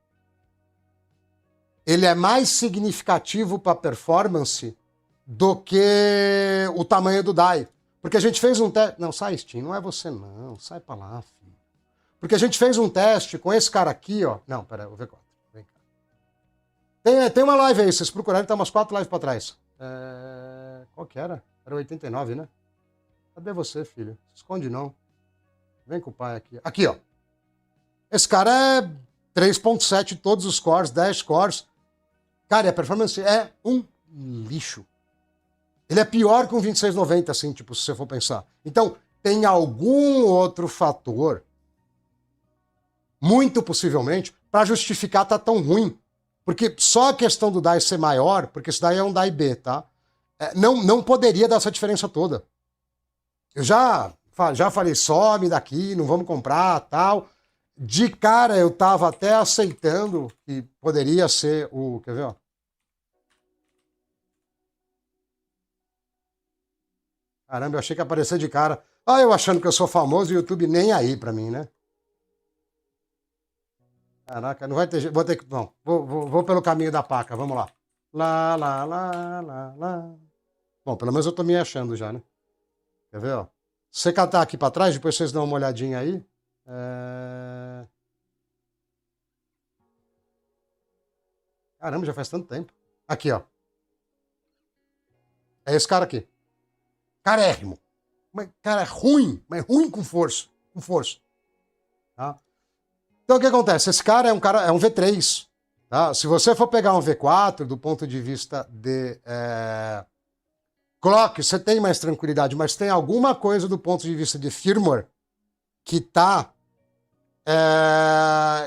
ele é mais significativo para performance do que o tamanho do die. Porque a gente fez um teste... Não, sai, Steam, não é você não. Sai pra lá, filho. Porque a gente fez um teste com esse cara aqui, ó. Não, pera, o V4. Vem cá. Tem uma live aí, vocês procuraram, tá umas 4 lives pra trás. Qual que era? Era 89, né? Cadê você, filho? Se esconde não. Vem com o pai aqui. Aqui, ó. Esse cara é 3.7 todos os cores, 10 cores. Cara, a performance é um lixo. Ele é pior que um 2690, assim, tipo, se você for pensar. Então, tem algum outro fator, muito possivelmente, para justificar tá tão ruim. Porque só a questão do DAI ser maior, porque isso daí é um DAI B, tá? Não poderia dar essa diferença toda. Eu já falei, some daqui, não vamos comprar, tal. De cara, eu tava até aceitando que poderia ser o... Quer ver, ó? Caramba, eu achei que ia aparecer de cara. Eu achando que eu sou famoso e o YouTube nem aí pra mim, né? Caraca, não vai ter jeito. Vou ter que... Não, vou pelo caminho da paca, vamos lá. Lá, lá, lá, lá, lá. Bom, pelo menos eu tô me achando já, né? Quer ver, ó? Se você catar aqui pra trás, depois vocês dão uma olhadinha aí. Caramba, já faz tanto tempo. Aqui, ó. É esse cara aqui. Carérrimo. Cara, é ruim, mas ruim com força. Com força. Tá? Então o que acontece? Esse cara é um V3. Tá? Se você for pegar um V4 do ponto de vista de clock, você tem mais tranquilidade, mas tem alguma coisa do ponto de vista de firmware que tá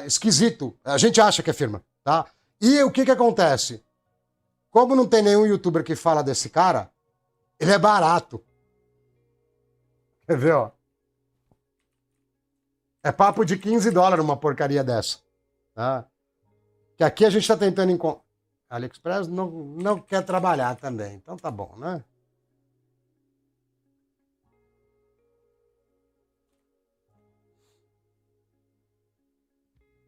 esquisito. A gente acha que é firmware. Tá? E o que acontece? Como não tem nenhum youtuber que fala desse cara, Ele é barato. Quer ver, ó? É papo de $15 uma porcaria dessa. Tá? Que aqui a gente está tentando encontrar. AliExpress não quer trabalhar também. Então tá bom, né?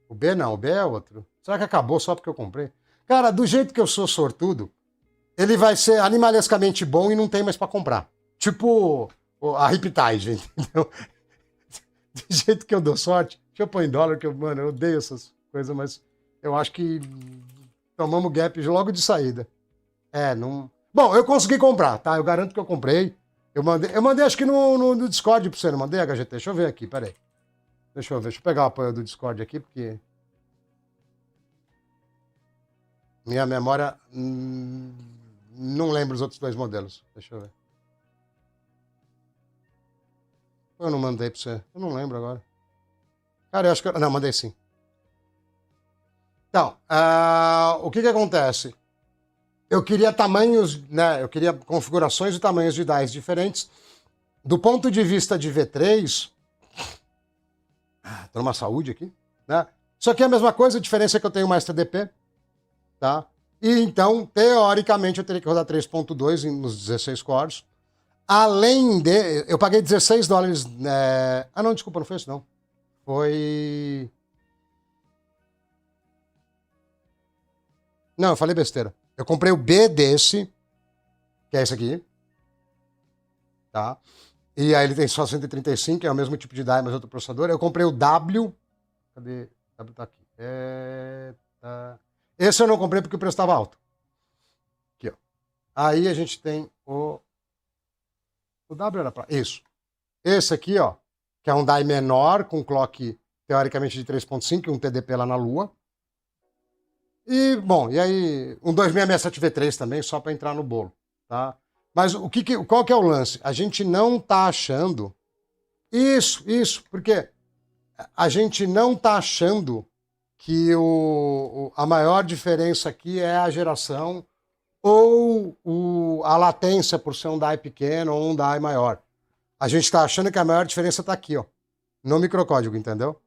O B não, o B é outro. Será que acabou só porque eu comprei? Cara, do jeito que eu sou sortudo, ele vai ser animalescamente bom e não tem mais para comprar. Tipo a Riptide, entendeu? Do jeito que eu dou sorte. Deixa eu pôr em dólar, que eu, mano, eu odeio essas coisas, mas eu acho que tomamos gap logo de saída. É, não. Bom, eu consegui comprar, tá? Eu garanto que eu comprei. Eu mandei acho que no Discord pra você, não mandei, HGT? Deixa eu ver aqui, peraí. Deixa eu ver, deixa eu pegar o apoio do Discord aqui, porque minha memória não lembra os outros dois modelos. Deixa eu ver. Eu não mandei pra você. Eu não lembro agora. Cara, eu acho que. Não, mandei sim. Então, o que acontece? Eu queria tamanhos, né? Eu queria configurações e tamanhos de dies diferentes. Do ponto de vista de V3, tô numa saúde aqui, né? Isso aqui é a mesma coisa, a diferença é que eu tenho mais TDP, tá? E então, teoricamente, eu teria que rodar 3.2 nos 16 cores. Além de. Eu paguei $16. Ah, não, desculpa, não foi isso, não. Foi. Não, eu falei besteira. Eu comprei o B desse, que é esse aqui, tá? E aí ele tem só 135, é o mesmo tipo de die, mas outro processador. Eu comprei o W. Cadê? O W tá aqui. Tá. Esse eu não comprei porque o preço estava alto. Aqui, ó. Aí a gente tem o. O W era pra. Isso. Esse aqui, ó, que é um die menor, com clock teoricamente de 3.5 e um TDP lá na Lua. E, bom, e aí um 2667V3 também, só para entrar no bolo, tá? Mas qual que é o lance? A gente não tá achando... Isso, porque a gente não tá achando que a maior diferença aqui é a geração ou a latência por ser um die pequeno ou um die maior. A gente está achando que a maior diferença está aqui, ó, no microcódigo, entendeu?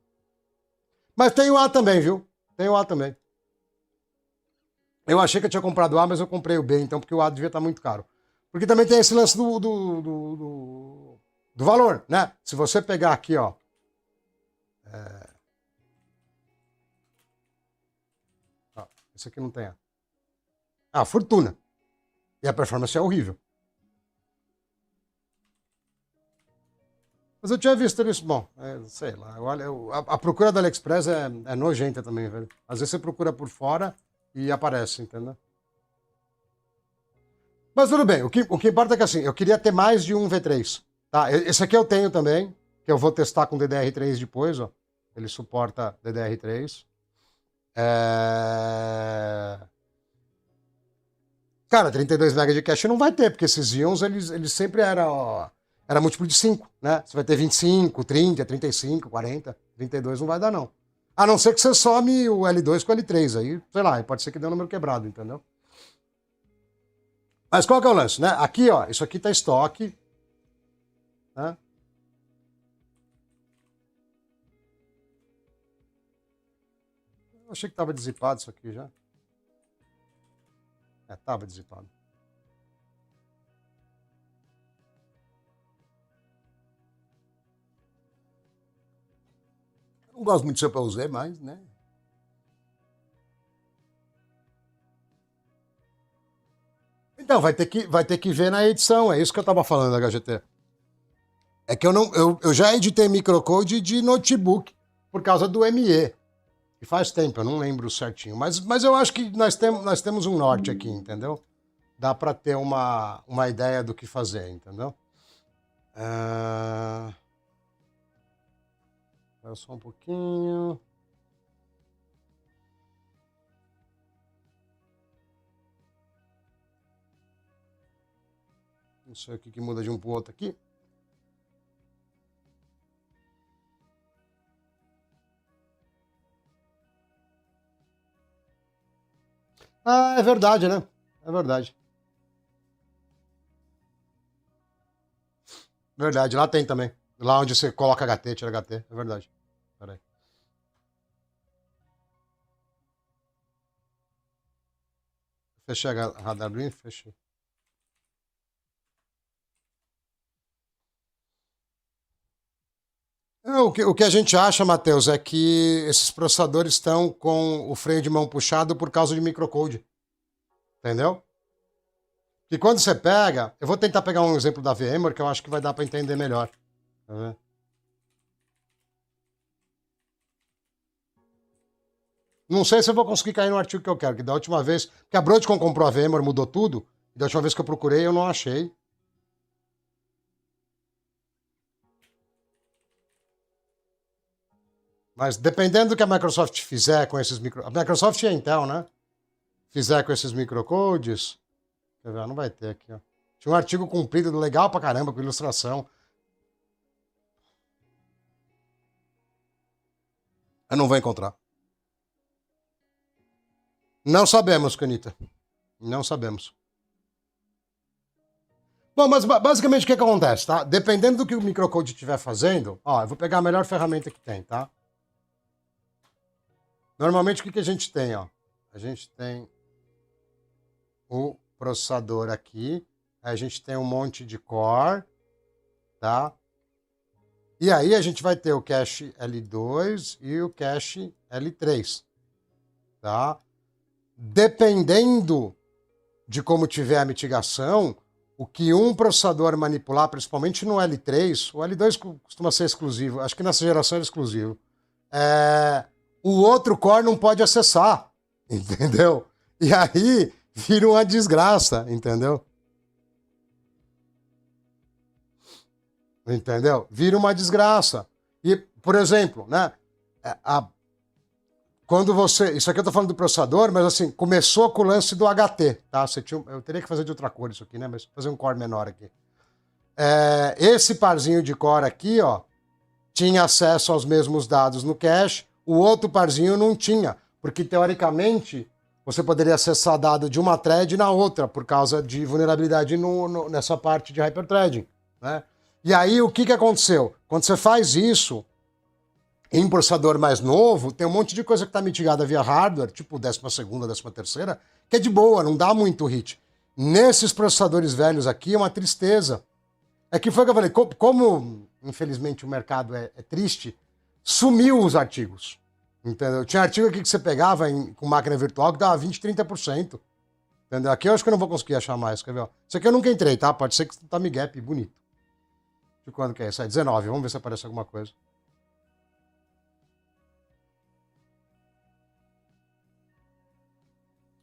Mas tem o A também, viu? Tem o A também. Eu achei que eu tinha comprado o A, mas eu comprei o B, então, porque o A devia estar muito caro. Porque também tem esse lance do valor, né? Se você pegar aqui, ó. Ó, esse aqui não tem A. Ah, fortuna. E a performance é horrível. Mas eu tinha visto isso. Bom, sei lá. A procura do AliExpress é nojenta também, velho. Às vezes você procura por fora e aparece, entendeu? Mas tudo bem, o que importa é que assim, eu queria ter mais de um V3. Tá? Esse aqui eu tenho também, que eu vou testar com DDR3 depois, ó. Ele suporta DDR3. Cara, 32 MB de cache não vai ter, porque esses Ions, eles sempre era múltiplo de 5, né? Você vai ter 25, 30, 35, 40, 32 não vai dar, não. A não ser que você some o L2 com o L3, aí, sei lá, pode ser que dê um número quebrado, entendeu? Mas qual que é o lance, né? Aqui, ó, isso aqui tá estoque, né? Eu achei que tava dissipado isso aqui já. Tava dissipado. Eu não gosto muito do CPU Z, mas, né? Então, vai ter que ver na edição, é isso que eu tava falando, HGT. É que eu já editei microcode de notebook por causa do ME. E faz tempo, eu não lembro certinho. Mas eu acho que nós temos um norte aqui, entendeu? Dá para ter uma ideia do que fazer, entendeu? Só um pouquinho. Não sei o que muda de um para o outro aqui. Ah, é verdade, né? É verdade. Verdade, lá tem também. Lá onde você coloca HT, tira HT, é verdade. Peraí. Fechei a HW, fechei. O que a gente acha, Matheus, é que esses processadores estão com o freio de mão puxado por causa de microcode. Entendeu? E quando você pega, eu vou tentar pegar um exemplo da VMware que eu acho que vai dar para entender melhor. Tá vendo? Não sei se eu vou conseguir cair no artigo que eu quero, que da última vez, porque a Broadcom comprou a VMware, mudou tudo, e da última vez que eu procurei eu não achei. Mas dependendo do que a Microsoft fizer com esses micro... A Microsoft e a Intel, né? Fizer com esses microcodes... Quer ver? Não vai ter aqui, ó. Tinha um artigo comprido, legal pra caramba, com ilustração. Eu não vou encontrar. Não sabemos, Canita. Não sabemos. Bom, mas basicamente o que acontece, tá? Dependendo do que o microcode estiver fazendo, ó, eu vou pegar a melhor ferramenta que tem, tá? Normalmente o que a gente tem, ó? A gente tem o processador aqui, aí a gente tem um monte de core, tá? E aí a gente vai ter o cache L2 e o cache L3, tá? Dependendo de como tiver a mitigação, o que um processador manipular, principalmente no L3, o L2 costuma ser exclusivo, acho que nessa geração é exclusivo, o outro core não pode acessar, entendeu? E aí vira uma desgraça, entendeu? Entendeu? Vira uma desgraça. E, por exemplo, né? Quando você. Isso aqui eu tô falando do processador, mas assim, começou com o lance do HT, tá? Eu teria que fazer de outra cor isso aqui, né? Mas fazer um core menor aqui. Esse parzinho de core aqui, ó, tinha acesso aos mesmos dados no cache, o outro parzinho não tinha, porque teoricamente você poderia acessar dado de uma thread na outra, por causa de vulnerabilidade nessa parte de hyperthreading, né? E aí, o que aconteceu? Quando você faz isso em processador mais novo, tem um monte de coisa que está mitigada via hardware, tipo 12ª, 13ª, que é de boa, não dá muito hit. Nesses processadores velhos aqui é uma tristeza. É que foi o que eu falei, como infelizmente o mercado é triste, sumiu os artigos. Entendeu? Tinha artigo aqui que você pegava com máquina virtual que dava 20, 30%. Entendeu? Aqui eu acho que eu não vou conseguir achar mais. Quer ver? Isso aqui eu nunca entrei, tá? Pode ser que tá me gap bonito. De quando que é isso? É 19. Vamos ver se aparece alguma coisa.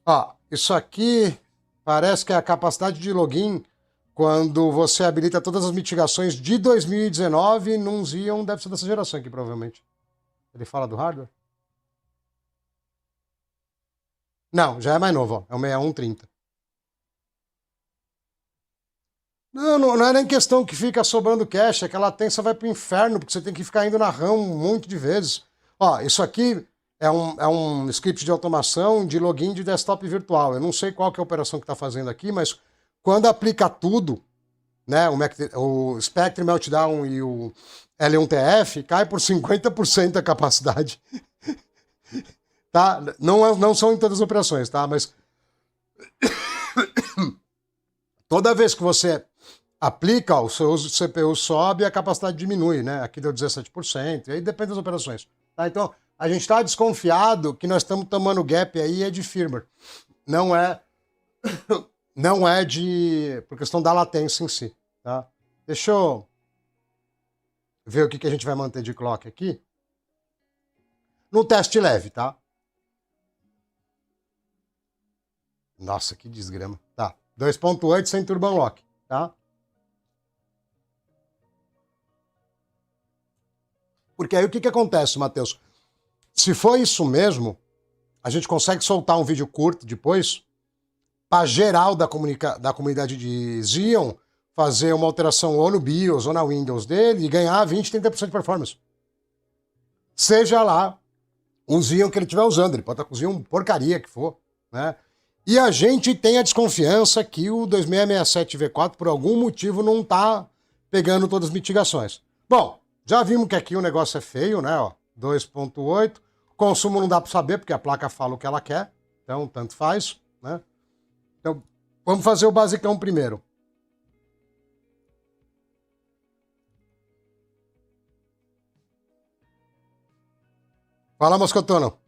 Ó, isso aqui parece que é a capacidade de login quando você habilita todas as mitigações de 2019 num Xeon, deve ser dessa geração aqui, provavelmente. Ele fala do hardware? Não, já é mais novo, ó. É o 6130. Não é nem questão que fica sobrando cache, é que a latência vai pro inferno, porque você tem que ficar indo na RAM um monte de vezes. Ó, isso aqui é um script de automação de login de desktop virtual. Eu não sei qual que é a operação que está fazendo aqui, mas quando aplica tudo, né, o Spectre Meltdown e o L1TF, cai por 50% a capacidade. Tá? Não são em todas as operações, tá? Mas toda vez que você aplica, o seu uso de CPU sobe e a capacidade diminui, né? Aqui deu 17%, e aí depende das operações. Tá? Então, a gente está desconfiado que nós estamos tomando gap aí é de firmware. Não é por questão da latência em si, tá? Deixa eu ver o que a gente vai manter de clock aqui. No teste leve, tá? Nossa, que desgrama. Tá. 2.8 sem turbo unlock, tá? Porque aí o que acontece, Matheus? Se for isso mesmo, a gente consegue soltar um vídeo curto depois para geral da comunidade de Xeon fazer uma alteração ou no BIOS ou na Windows dele e ganhar 20, 30% de performance. Seja lá o Xeon que ele estiver usando, ele pode estar com o Xeon porcaria que for, né? E a gente tem a desconfiança que o 2667 V4 por algum motivo não está pegando todas as mitigações. Bom, já vimos que aqui o negócio é feio, né? Ó, 2.8. Consumo não dá para saber, porque a placa fala o que ela quer. Então, tanto faz, né? Então, vamos fazer o basicão primeiro. Fala, Moscotono.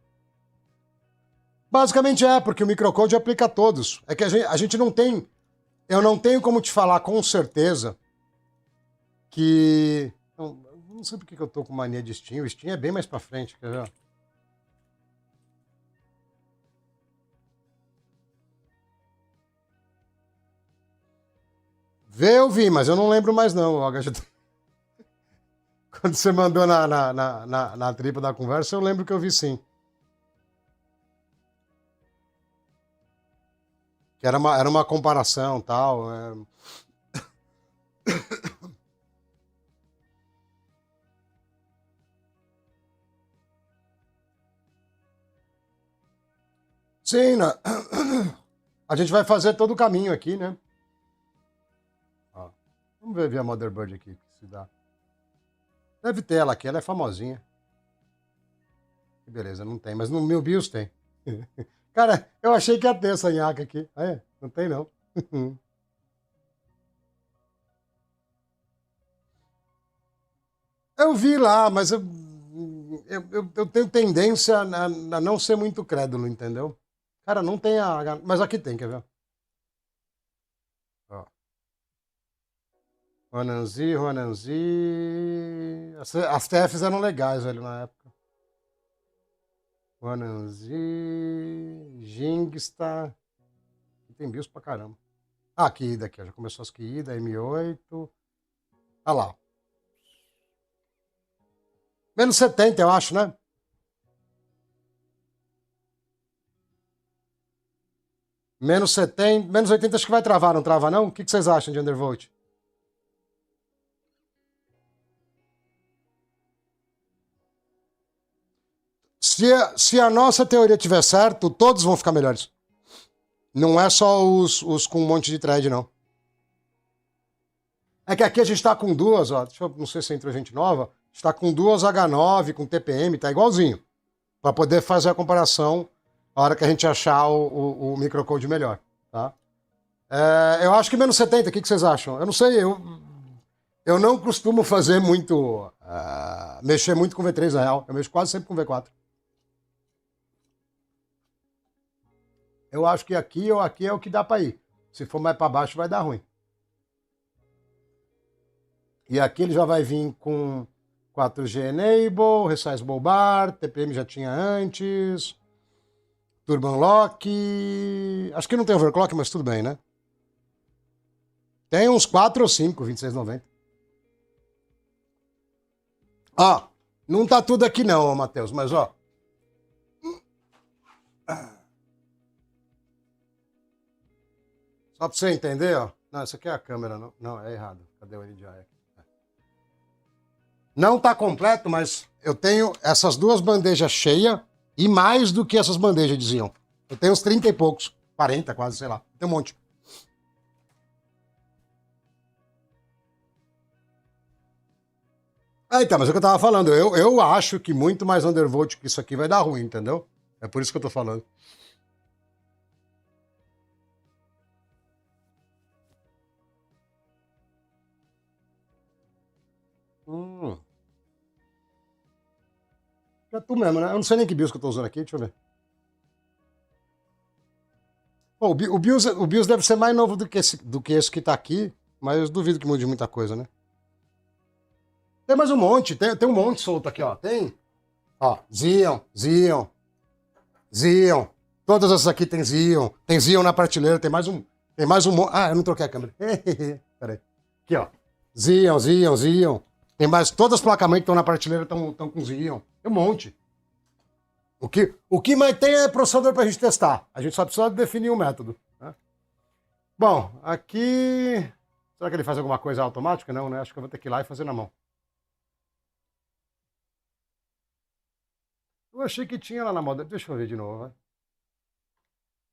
Basicamente porque o microcode aplica a todos. É que a gente não tem... Eu não tenho como te falar com certeza que... Não sei por que eu tô com mania de Steam. O Steam é bem mais pra frente, quer ver? Vê, eu vi, mas eu não lembro mais não, o HGT. Quando você mandou na tripa da conversa, eu lembro que eu vi sim. Que era uma comparação e tal. Sim, né? A gente vai fazer todo o caminho aqui, né? Ó, vamos ver a Motherboard aqui, se dá. Deve ter ela aqui, ela é famosinha. Que beleza, não tem, mas no meu BIOS tem. Cara, eu achei que ia ter essa nhaca aqui. Não tem não. Eu vi lá, mas eu tenho tendência a não ser muito crédulo, entendeu? Cara, não tem a. Mas aqui tem, quer ver? Ó. Ronanzi, Ronanzi. As TFs eram legais, velho, na época. Ronanzi. Jingsta. Tem BIOS pra caramba. Ah, Kida aqui, ó. Já começou as Kida, M8. Ah lá. Menos 70, eu acho, né? Menos 70, menos 80 acho que vai travar, não trava não? O que vocês acham de undervolt? Se a nossa teoria tiver certo, todos vão ficar melhores. Não é só os com um monte de thread, não. É que aqui a gente está com duas, ó. Não sei se entrou gente nova. Está com duas H9, com TPM, tá igualzinho. Para poder fazer a comparação na hora que a gente achar o microcode melhor, tá? Eu acho que menos 70, o que vocês acham? Eu não sei, eu não costumo fazer muito. Mexer muito com V3 na real. Eu mexo quase sempre com V4. Eu acho que aqui ou aqui é o que dá para ir. Se for mais para baixo, vai dar ruim. E aqui ele já vai vir com 4G Enable, Resizable Bar, TPM já tinha antes, Turbo Unlock. Acho que não tem overclock, mas tudo bem, né? Tem uns 4 ou 5, 2690. Ó, não tá tudo aqui não, Matheus, mas ó. Só pra você entender, ó. Não, essa aqui é a câmera, não. Não, é errado. Cadê o NDI aqui? Não tá completo, mas eu tenho essas duas bandejas cheias e mais do que essas bandejas diziam. Eu tenho uns 30 e poucos, 40 quase, sei lá. Tem um monte. Então, mas é o que eu tava falando. Eu acho que muito mais undervolt que isso aqui vai dar ruim, entendeu? É por isso que eu tô falando. É tu mesmo, né? Eu não sei nem que BIOS que eu tô usando aqui, deixa eu ver. Bom, o BIOS deve ser mais novo do que esse que tá aqui, mas eu duvido que mude muita coisa, né? Tem mais um monte, tem um monte solto aqui, ó. Tem, ó, Xeon. Todas essas aqui tem Xeon na prateleira, tem mais um monte. Ah, eu não troquei a câmera. Peraí. Aqui, ó. Xeon. Tem mais, todas as placas-mãe que estão na prateleira estão com Xeon. Tem um monte. O que mais tem é processador pra gente testar. A gente só precisa definir o método, né? Bom, aqui... Será que ele faz alguma coisa automática? Não, né? Acho que eu vou ter que ir lá e fazer na mão. Eu achei que tinha lá na moda. Deixa eu ver de novo, vai.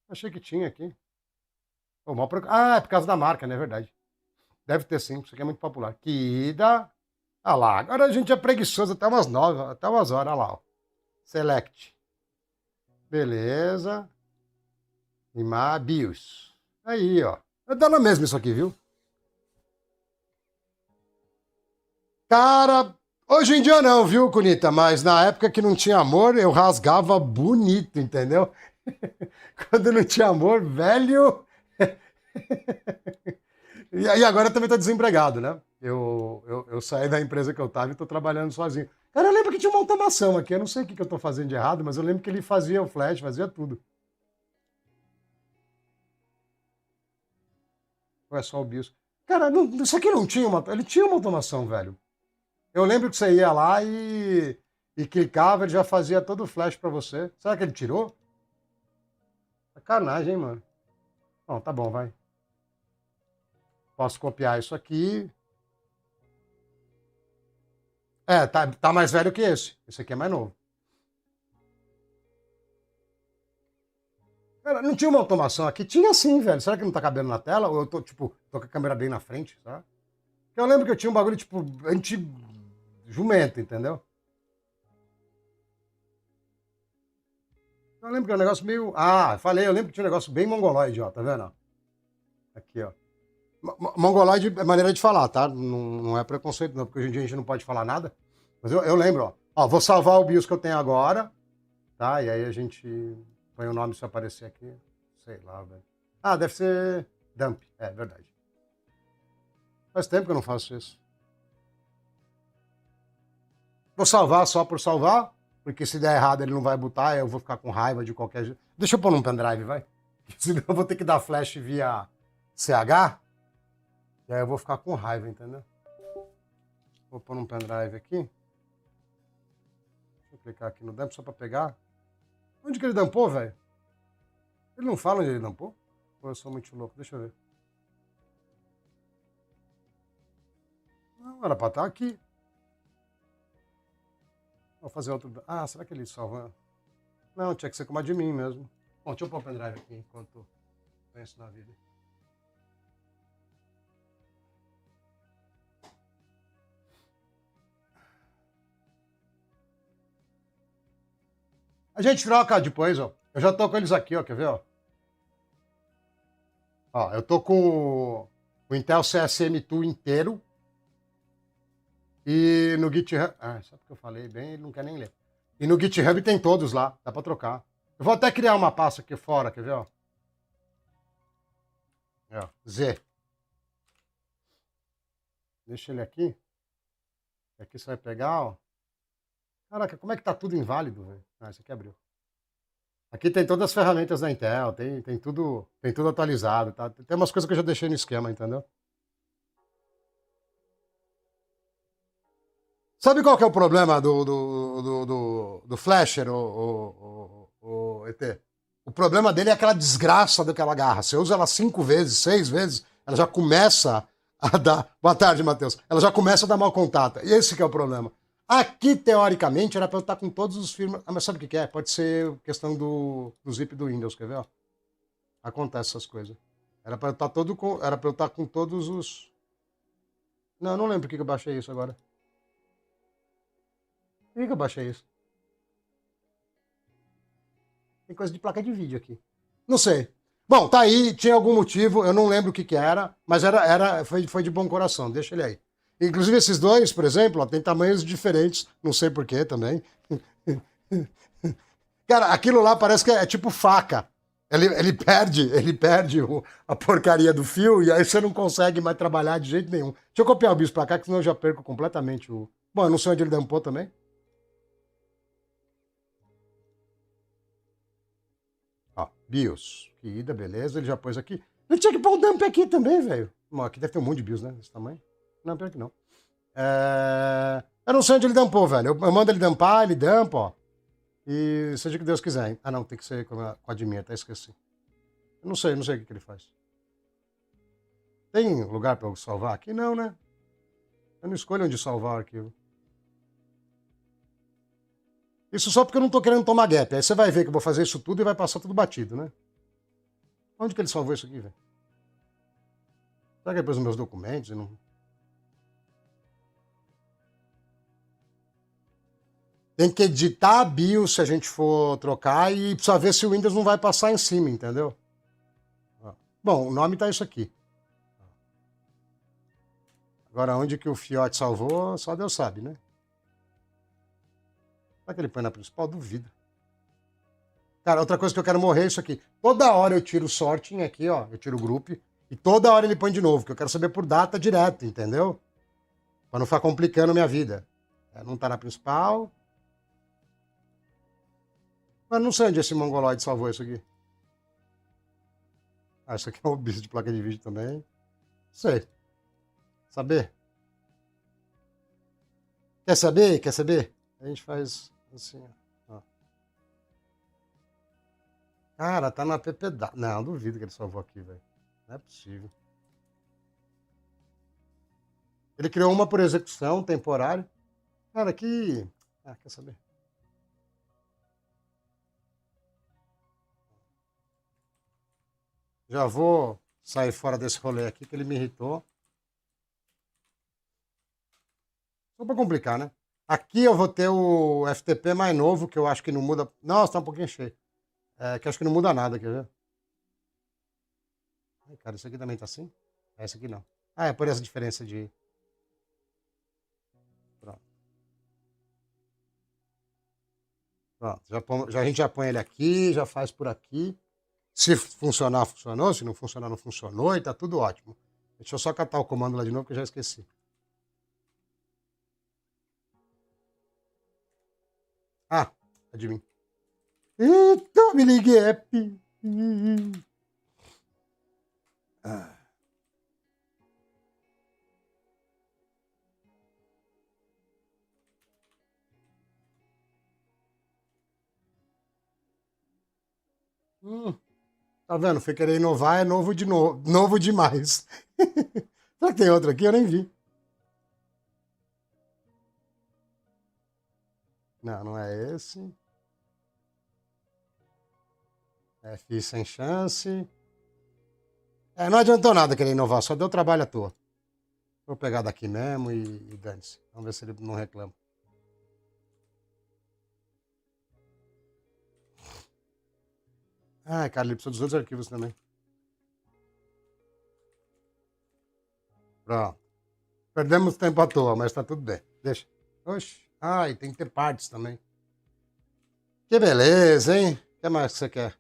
Achei que tinha aqui. É por causa da marca, né? É verdade. Deve ter sim, isso aqui é muito popular. Kida. Ah lá, agora a gente é preguiçoso até umas 9, até umas horas, olha lá, ó. Select. Beleza. BIOS. Aí, ó. É dela mesmo isso aqui, viu? Cara, hoje em dia não, viu, Cunita? Mas na época que não tinha amor, eu rasgava bonito, entendeu? Quando não tinha amor, velho. E agora eu também tô desempregado, né? Eu saí da empresa que eu tava e tô trabalhando sozinho. Cara, eu lembro que tinha uma automação aqui. Eu não sei o que eu tô fazendo de errado, mas eu lembro que ele fazia o flash, fazia tudo. Ou é só o BIOS? Cara, isso aqui não tinha uma. Ele tinha uma automação, velho. Eu lembro que você ia lá e clicava, ele já fazia todo o flash pra você. Será que ele tirou? Sacanagem, hein, mano? Bom, tá bom, vai. Posso copiar isso aqui. É, tá mais velho que esse. Esse aqui é mais novo. Cara, não tinha uma automação aqui? Tinha sim, velho. Será que não tá cabendo na tela? Ou eu tô, tipo, tô com a câmera bem na frente, sabe? Porque eu lembro que eu tinha um bagulho, tipo, anti-jumento, entendeu? Eu lembro que era um negócio meio. Ah, falei, eu lembro que tinha um negócio bem mongoloide, ó, tá vendo? Aqui, ó. Mongoloide é maneira de falar, tá? Não é preconceito, não, porque hoje em dia a gente não pode falar nada. Mas eu lembro, ó. Ó, vou salvar o BIOS que eu tenho agora, tá? E aí a gente põe o nome se aparecer aqui. Sei lá, velho. Ah, deve ser dump. É verdade. Faz tempo que eu não faço isso. Vou salvar só por salvar, porque se der errado ele não vai botar, eu vou ficar com raiva de qualquer jeito. Deixa eu pôr num pendrive, vai. Senão eu vou ter que dar flash via CH, e aí eu vou ficar com raiva, entendeu? Vou pôr num pendrive aqui. Deixa eu clicar aqui no dump só pra pegar. Onde que ele dampou, velho? Ele não fala onde ele dampou? Ou eu sou muito louco? Deixa eu ver. Não, era pra estar aqui. Vou fazer outro. Ah, será que ele salva? Não, tinha que ser como a de mim mesmo. Bom, deixa eu pôr o pendrive aqui enquanto penso na vida. A gente troca depois, ó. Eu já tô com eles aqui, ó. Quer ver, ó? Ó, eu tô com o Intel CSM2 inteiro. E no GitHub. Ah, só porque eu falei bem, ele não quer nem ler. E no GitHub tem todos lá, dá pra trocar. Eu vou até criar uma pasta aqui fora, quer ver, ó? É, ó, Z. Deixa ele aqui. Aqui você vai pegar, ó. Caraca, como é que tá tudo inválido, velho? Ah, esse aqui abriu. Aqui tem todas as ferramentas da Intel, tem tudo atualizado, tá? Tem umas coisas que eu já deixei no esquema, entendeu? Sabe qual que é o problema do Flasher, o ET? O problema dele é aquela desgraça daquela garra. Você usa ela 5 vezes, 6 vezes, ela já começa a dar. Boa tarde, Matheus. Ela já começa a dar mau contato. E esse que é o problema. Aqui, teoricamente, era para eu estar com todos os firmware. Ah, mas sabe o que é? Pode ser questão do zip do Windows, quer ver? Ó? Acontece essas coisas. Era para eu estar todo com. Era para eu estar com todos os. Não, eu não lembro por que eu baixei isso agora. Por que eu baixei isso? Tem coisa de placa de vídeo aqui. Não sei. Bom, tá aí, tinha algum motivo, eu não lembro o que que era, mas foi de bom coração, deixa ele aí. Inclusive esses dois, por exemplo, ó, tem tamanhos diferentes, não sei porquê também. Cara, aquilo lá parece que é tipo faca. Ele perde a porcaria do fio e aí você não consegue mais trabalhar de jeito nenhum. Deixa eu copiar o BIOS pra cá, que senão eu já perco completamente o... Bom, eu não sei onde ele dampou também. Ó, BIOS. Que ida, beleza, ele já pôs aqui. Ele tinha que pôr o dump aqui também, velho. Bom, aqui deve ter um monte de BIOS, né? Desse tamanho. Não, pior que não. Eu não sei onde ele dampou, velho. Eu mando ele dampar, ele dampa, ó. E seja o que Deus quiser, hein? Ah, não, tem que ser com a admin, até esqueci. Eu não sei o que ele faz. Tem lugar pra eu salvar aqui? Não, né? Eu não escolho onde salvar o arquivo. Isso só porque eu não tô querendo tomar gap. Aí você vai ver que eu vou fazer isso tudo e vai passar tudo batido, né? Onde que ele salvou isso aqui, velho? Será que depois os meus documentos? Não... Tem que editar a BIOS se a gente for trocar e precisa ver se o Windows não vai passar em cima, entendeu? Bom, o nome tá isso aqui. Agora, onde que o Fiote salvou, só Deus sabe, né? Será que ele põe na principal? Duvido. Cara, outra coisa que eu quero morrer é isso aqui. Toda hora eu tiro o sorting aqui, ó. Eu tiro o group. E toda hora ele põe de novo, que eu quero saber por data direto, entendeu? Pra não ficar complicando a minha vida. Não tá na principal. Mas não sei onde esse mongoloide salvou isso aqui. Ah, isso aqui é um bicho de placa de vídeo também. Sei. Saber? Quer saber? Quer saber? A gente faz assim, ó. Cara, tá na PPW. Não, duvido que ele salvou aqui, velho. Não é possível. Ele criou uma por execução temporária. Cara, que... Ah, quer saber? Já vou sair fora desse rolê aqui, que ele me irritou. Só pra complicar, né? Aqui eu vou ter o FTP mais novo, que eu acho que não muda... Nossa, tá um pouquinho cheio. Que eu acho que não muda nada, quer ver? Ai, cara, isso aqui também tá assim? Esse aqui não. Ah, é por essa diferença de... Pronto. Pronto. A gente já põe ele aqui, já faz por aqui. Se funcionar, funcionou. Se não funcionar, não funcionou. E tá tudo ótimo. Deixa eu só catar o comando lá de novo, que eu já esqueci. Ah, adivinha. Eita, me liguei. Ah. Tá vendo? Fui querer inovar, é novo de novo. Novo demais. Será que tem outro aqui? Eu nem vi. Não, não é esse. F sem chance. Não adiantou nada querer inovar, só deu trabalho à toa. Vou pegar daqui mesmo e dane-se. Vamos ver se ele não reclama. Ah, cara, ele precisa dos outros arquivos também. Pronto. Perdemos tempo à toa, mas tá tudo bem. Deixa. Oxe. Ai, tem que ter partes também. Que beleza, hein? O que mais que você quer?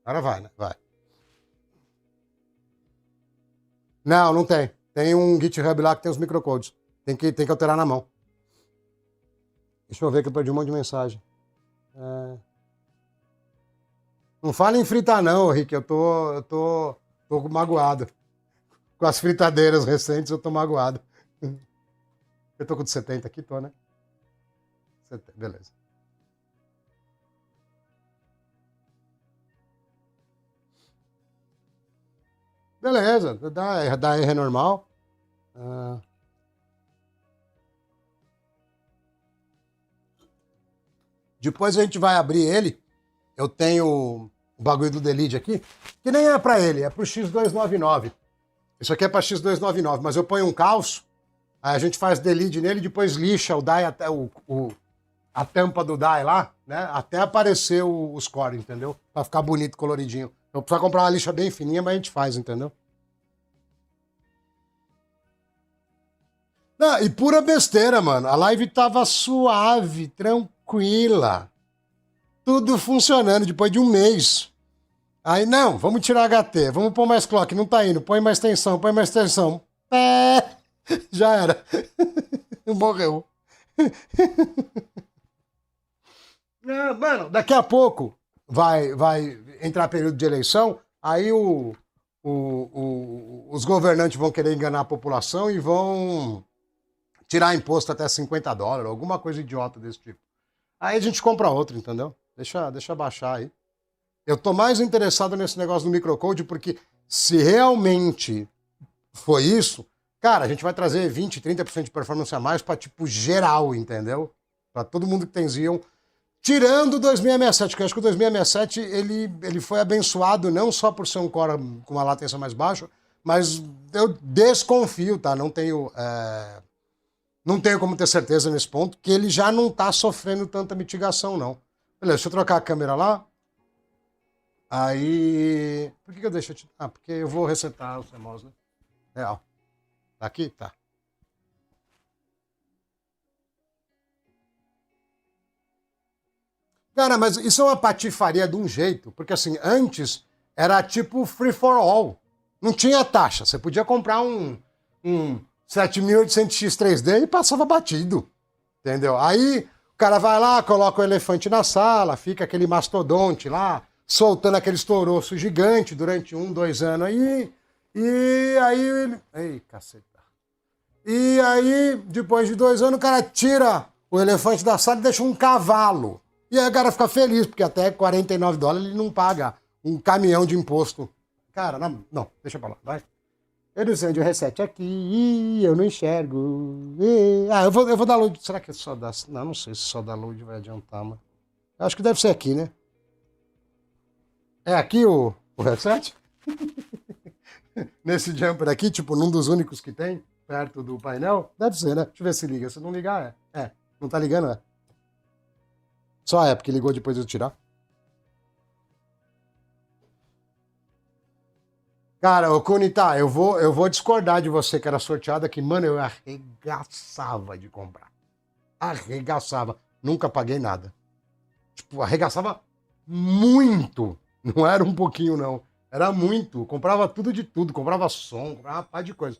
Agora vai, né? Vai. Não, não tem. Tem um GitHub lá que tem os microcodes. Tem que alterar na mão. Deixa eu ver que eu perdi um monte de mensagem. Não fala em fritar não, Rick. Eu tô magoado. Com as fritadeiras recentes eu tô magoado. Eu tô com de 70 aqui, tô, né? 70, beleza. Beleza, dá R normal. Depois a gente vai abrir ele. Eu tenho o bagulho do delete aqui, que nem é para ele, é pro X299. Isso aqui é para X299, mas eu ponho um calço, aí a gente faz delete nele e depois lixa o die até a tampa do die lá, né? Até aparecer os core, entendeu? Pra ficar bonito, coloridinho. Eu preciso comprar uma lixa bem fininha, mas a gente faz, entendeu? Não, e pura besteira, mano. A live tava suave, tranquila. Tudo funcionando depois de um mês. Aí, não, vamos tirar HT, vamos pôr mais clock, não tá indo, põe mais tensão, põe mais tensão. Já era. Morreu. Mano, daqui a pouco vai entrar período de eleição, aí os governantes vão querer enganar a população e vão tirar imposto até $50, alguma coisa idiota desse tipo. Aí a gente compra outro, entendeu? Deixa baixar aí. Eu tô mais interessado nesse negócio do microcode porque se realmente foi isso, cara, a gente vai trazer 20, 30% de performance a mais pra, tipo, geral, entendeu? Pra todo mundo que tem Xeon. Tirando o 2667, que eu acho que o 2667 ele foi abençoado não só por ser um core com uma latência mais baixa, mas eu desconfio, tá? Não tenho como ter certeza nesse ponto, que ele já não tá sofrendo tanta mitigação, não. Beleza, deixa eu trocar a câmera lá. Aí. Por que eu deixo? Ah, porque eu vou resetar os CMOS, né? Real. Tá aqui? Tá. Cara, mas isso é uma patifaria de um jeito, porque assim, antes era tipo free for all. Não tinha taxa. Você podia comprar um 7800X3D e passava batido. Entendeu? Aí o cara vai lá, coloca o elefante na sala, fica aquele mastodonte lá, soltando aquele estoroço gigante durante 1, 2 anos aí. E aí. Ei, caceta. E aí, depois de 2 anos, o cara tira o elefante da sala e deixa um cavalo. E aí o cara fica feliz, porque até $49 ele não paga um caminhão de imposto. Cara, não, deixa pra lá, vai. Eu não sei onde o reset aqui, eu não enxergo. Eu vou dar load. Será que é só dá? Não sei se só dar load vai adiantar, mas. Acho que deve ser aqui, né? É aqui o reset? Nesse jumper aqui, tipo, num dos únicos que tem, perto do painel? Deve ser, né? Deixa eu ver se liga. Se não ligar, é. Não tá ligando, é. Só é, porque ligou depois de eu tirar. Cara, ô Kunita, eu vou discordar de você que era sorteado aqui. Mano, eu arregaçava de comprar. Arregaçava. Nunca paguei nada. Tipo, arregaçava muito. Não era um pouquinho, não. Era muito. Comprava tudo de tudo. Comprava som, comprava uma par de coisa.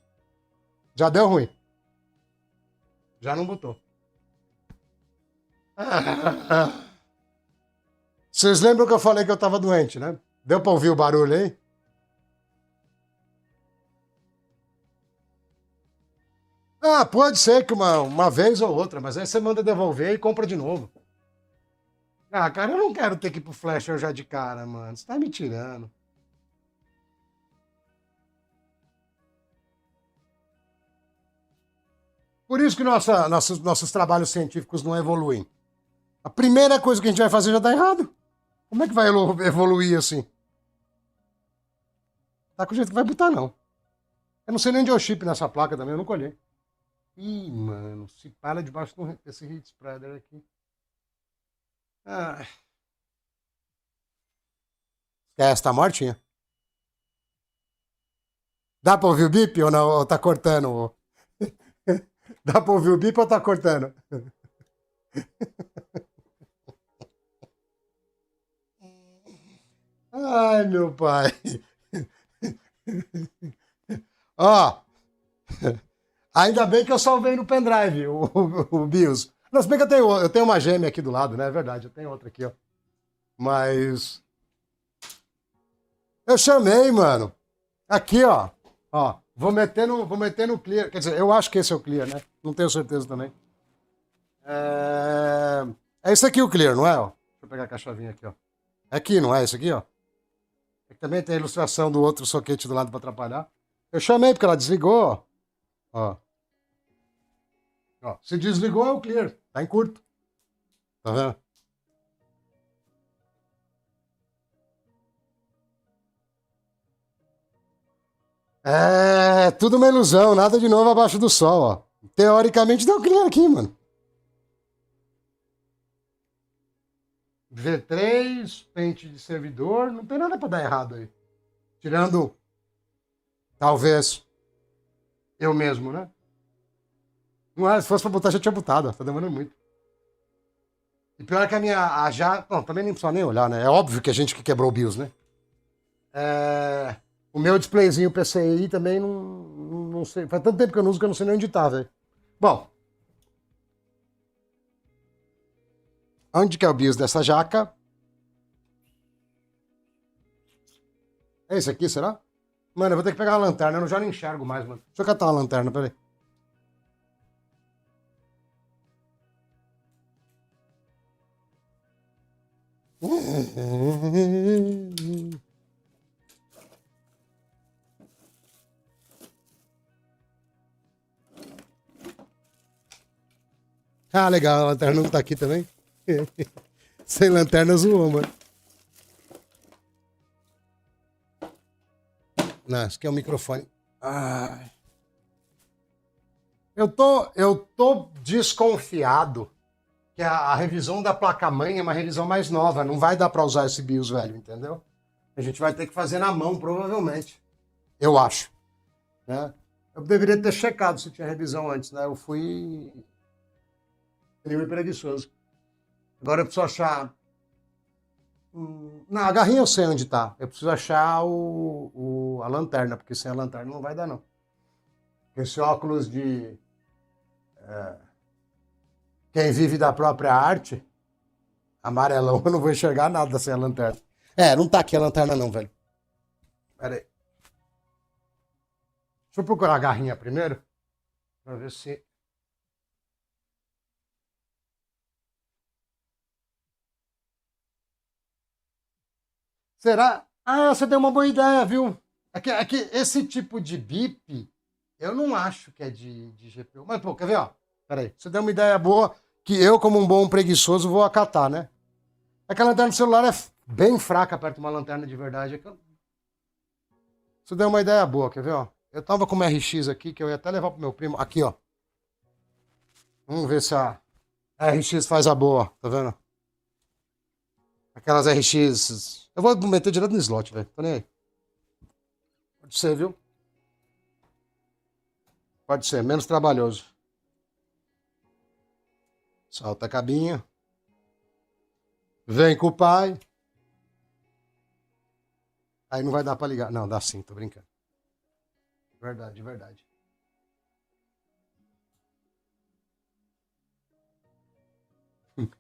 Já deu ruim. Já não botou. Vocês lembram que eu falei que eu tava doente, né? Deu pra ouvir o barulho aí? Ah, pode ser que uma vez ou outra, mas aí você manda devolver e compra de novo. Ah, cara, eu não quero ter que ir pro Flasher já de cara, mano. Você tá me tirando. Por isso que nossos trabalhos científicos não evoluem. A primeira coisa que a gente vai fazer já tá errado. Como é que vai evoluir assim? Tá com o jeito que vai botar, não. Eu não sei nem onde é o chip nessa placa também, eu nunca olhei. Ih, mano, se para debaixo desse heat spreader aqui. Ah, esquece, tá mortinha. Dá pra ouvir o bip ou não? Ou tá cortando? Dá pra ouvir o bip ou tá cortando? Ai, meu pai. Ó, ainda bem que eu salvei no pendrive o BIOS. Não, se bem que eu tenho uma gêmea aqui do lado, né? É verdade, eu tenho outra aqui, ó. Mas eu chamei, mano. Aqui, ó. Ó, vou meter no clear. Quer dizer, eu acho que esse é o clear, né? Não tenho certeza também. É esse aqui o clear, não é? Ó? Deixa eu pegar a chavinha aqui, ó. É aqui, não é esse aqui, ó? É que também tem a ilustração do outro soquete do lado para atrapalhar. Eu chamei porque ela desligou, ó. Ó. Se desligou é o clear. Tá em curto. Tá vendo? É tudo uma ilusão, nada de novo abaixo do sol, ó. Teoricamente deu clear aqui, mano. V3, pente de servidor, não tem nada para dar errado aí. Tirando, talvez, eu mesmo, né? Não é, se fosse pra botar, já tinha botado, ó. Tá demorando muito. E pior é que a minha. Já. Não, também nem precisa nem olhar, né? É óbvio que a gente que quebrou o BIOS, né? O meu displayzinho PCI também não sei. Faz tanto tempo que eu não uso que eu não sei nem onde tá, velho. Bom, onde que é o BIOS dessa jaca? É esse aqui, será? Mano, eu vou ter que pegar uma lanterna, eu já não enxergo mais, mano. Deixa eu catar uma lanterna, peraí. Ah, legal, a lanterna não tá aqui também. Sem lanterna zoou, mano. Não, esse aqui é o microfone. Ai. Eu tô desconfiado que a revisão da placa-mãe é uma revisão mais nova. Não vai dar para usar esse BIOS velho, entendeu? A gente vai ter que fazer na mão, provavelmente. Eu acho. Né? Eu deveria ter checado se tinha revisão antes, né? Eu fui meio preguiçoso. Agora eu preciso achar... Não, a garrinha eu sei onde tá. Eu preciso achar a lanterna, porque sem a lanterna não vai dar, não. Esse óculos de... quem vive da própria arte, amarelão, eu não vou enxergar nada sem a lanterna. Não tá aqui a lanterna não, velho. Pera aí. Deixa eu procurar a garrinha primeiro, pra ver se... Será? Ah, você deu uma boa ideia, viu? É que esse tipo de bip, eu não acho que é de GPU. Mas, pô, quer ver, ó? Pera aí. Você deu uma ideia boa que eu, como um bom preguiçoso, vou acatar, né? É que a lanterna do celular é bem fraca perto de uma lanterna de verdade. Você deu uma ideia boa, quer ver, ó? Eu tava com uma RX aqui, que eu ia até levar pro meu primo. Aqui, ó. Vamos ver se a RX faz a boa, tá vendo? Aquelas RX... Eu vou meter direto no slot, velho. Tô nem aí. Pode ser, viu? Pode ser, menos trabalhoso. Solta a cabinha. Vem com o pai. Aí não vai dar pra ligar. Não, dá sim, tô brincando. Verdade, verdade.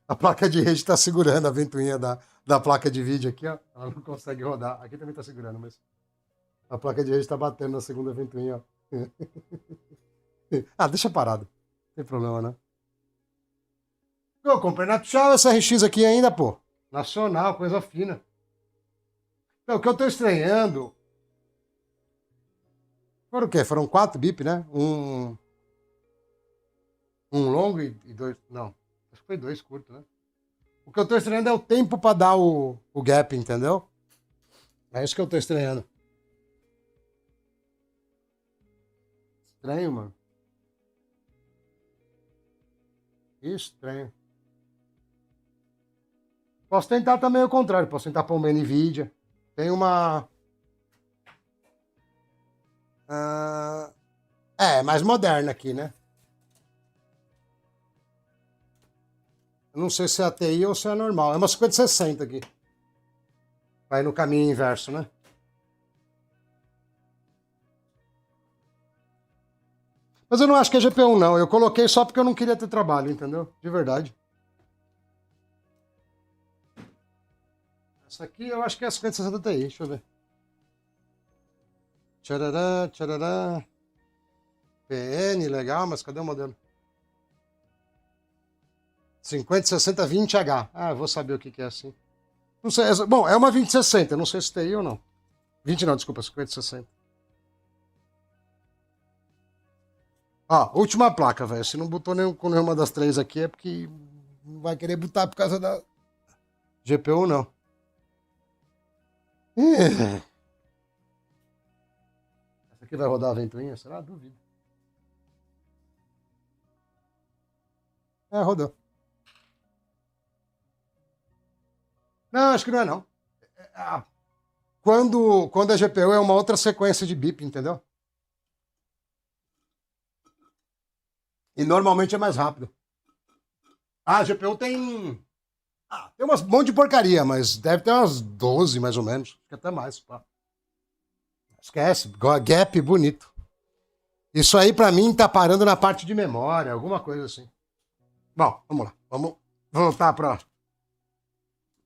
A placa de rede tá segurando a ventoinha da placa de vídeo aqui, ó. Ela não consegue rodar. Aqui também tá segurando, mas... A placa de rede tá batendo na segunda ventoinha, ó. Ah, deixa parado. Não tem problema, né? Eu comprei na Tchau essa RX aqui ainda, pô. Nacional, coisa fina. Então, o que eu tô estranhando... Foram o quê? Foram 4 bip, né? Um longo e 2... Não, acho que foi 2 curtos, né? O que eu tô estranhando é o tempo pra dar o gap, entendeu? É isso que eu tô estranhando. Estranho, mano. Estranho. Posso tentar também o contrário. Posso tentar pôr uma NVIDIA. Tem uma... mais moderna aqui, né? Eu não sei se é a TI ou se é normal. É uma 5060 aqui. Vai no caminho inverso, né? Mas eu não acho que é GP1, não. Eu coloquei só porque eu não queria ter trabalho, entendeu? De verdade. Essa aqui eu acho que é a 5060 Ti. Deixa eu ver. Tcharará, tcharará. PN, legal, mas cadê o modelo? 5060 20H. Ah, eu vou saber o que é assim. Não sei. Bom, é uma 2060. Não sei se TI ou não. 20 não, desculpa, 5060. Ó, última placa, velho. Se não botou com nenhuma das três aqui é porque não vai querer botar por causa da GPU, não. Essa aqui vai rodar a ventoinha? Será? Duvido. Rodou. Não, acho que não é não. Quando a GPU é uma outra sequência de bip, entendeu? E normalmente é mais rápido. A GPU tem... tem um monte de porcaria, mas deve ter umas 12 mais ou menos. Acho que até mais. Pá. Esquece, gap bonito. Isso aí pra mim tá parando na parte de memória, alguma coisa assim. Bom, vamos lá. Vamos voltar pra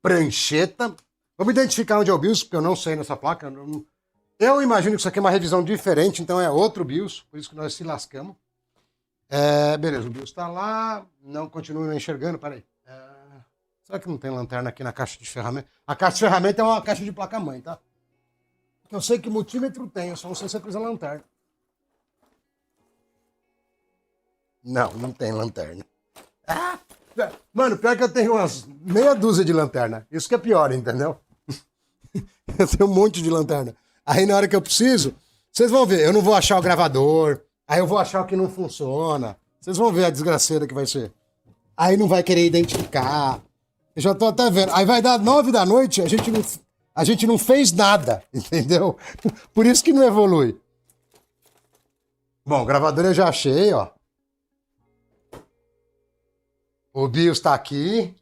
prancheta. Vamos identificar onde é o BIOS, porque eu não sei nessa placa. Eu imagino que isso aqui é uma revisão diferente, então é outro BIOS, por isso que nós se lascamos. Beleza, o BIOS tá lá. Não continuo enxergando, peraí. Será que não tem lanterna aqui na caixa de ferramenta? A caixa de ferramenta é uma caixa de placa-mãe, tá? Eu sei que multímetro tem, eu só não sei se é precisa lanterna. Não, não tem lanterna. Mano, pior que eu tenho umas meia dúzia de lanterna. Isso que é pior, entendeu? Eu tenho um monte de lanterna. Aí na hora que eu preciso, vocês vão ver, eu não vou achar o gravador, aí eu vou achar o que não funciona. Vocês vão ver a desgraceira que vai ser. Aí não vai querer identificar. Eu já tô até vendo. Aí vai dar 9 da noite, a gente não fez nada, entendeu? Por isso que não evolui. Bom, o gravador eu já achei, ó. O BIOS tá aqui.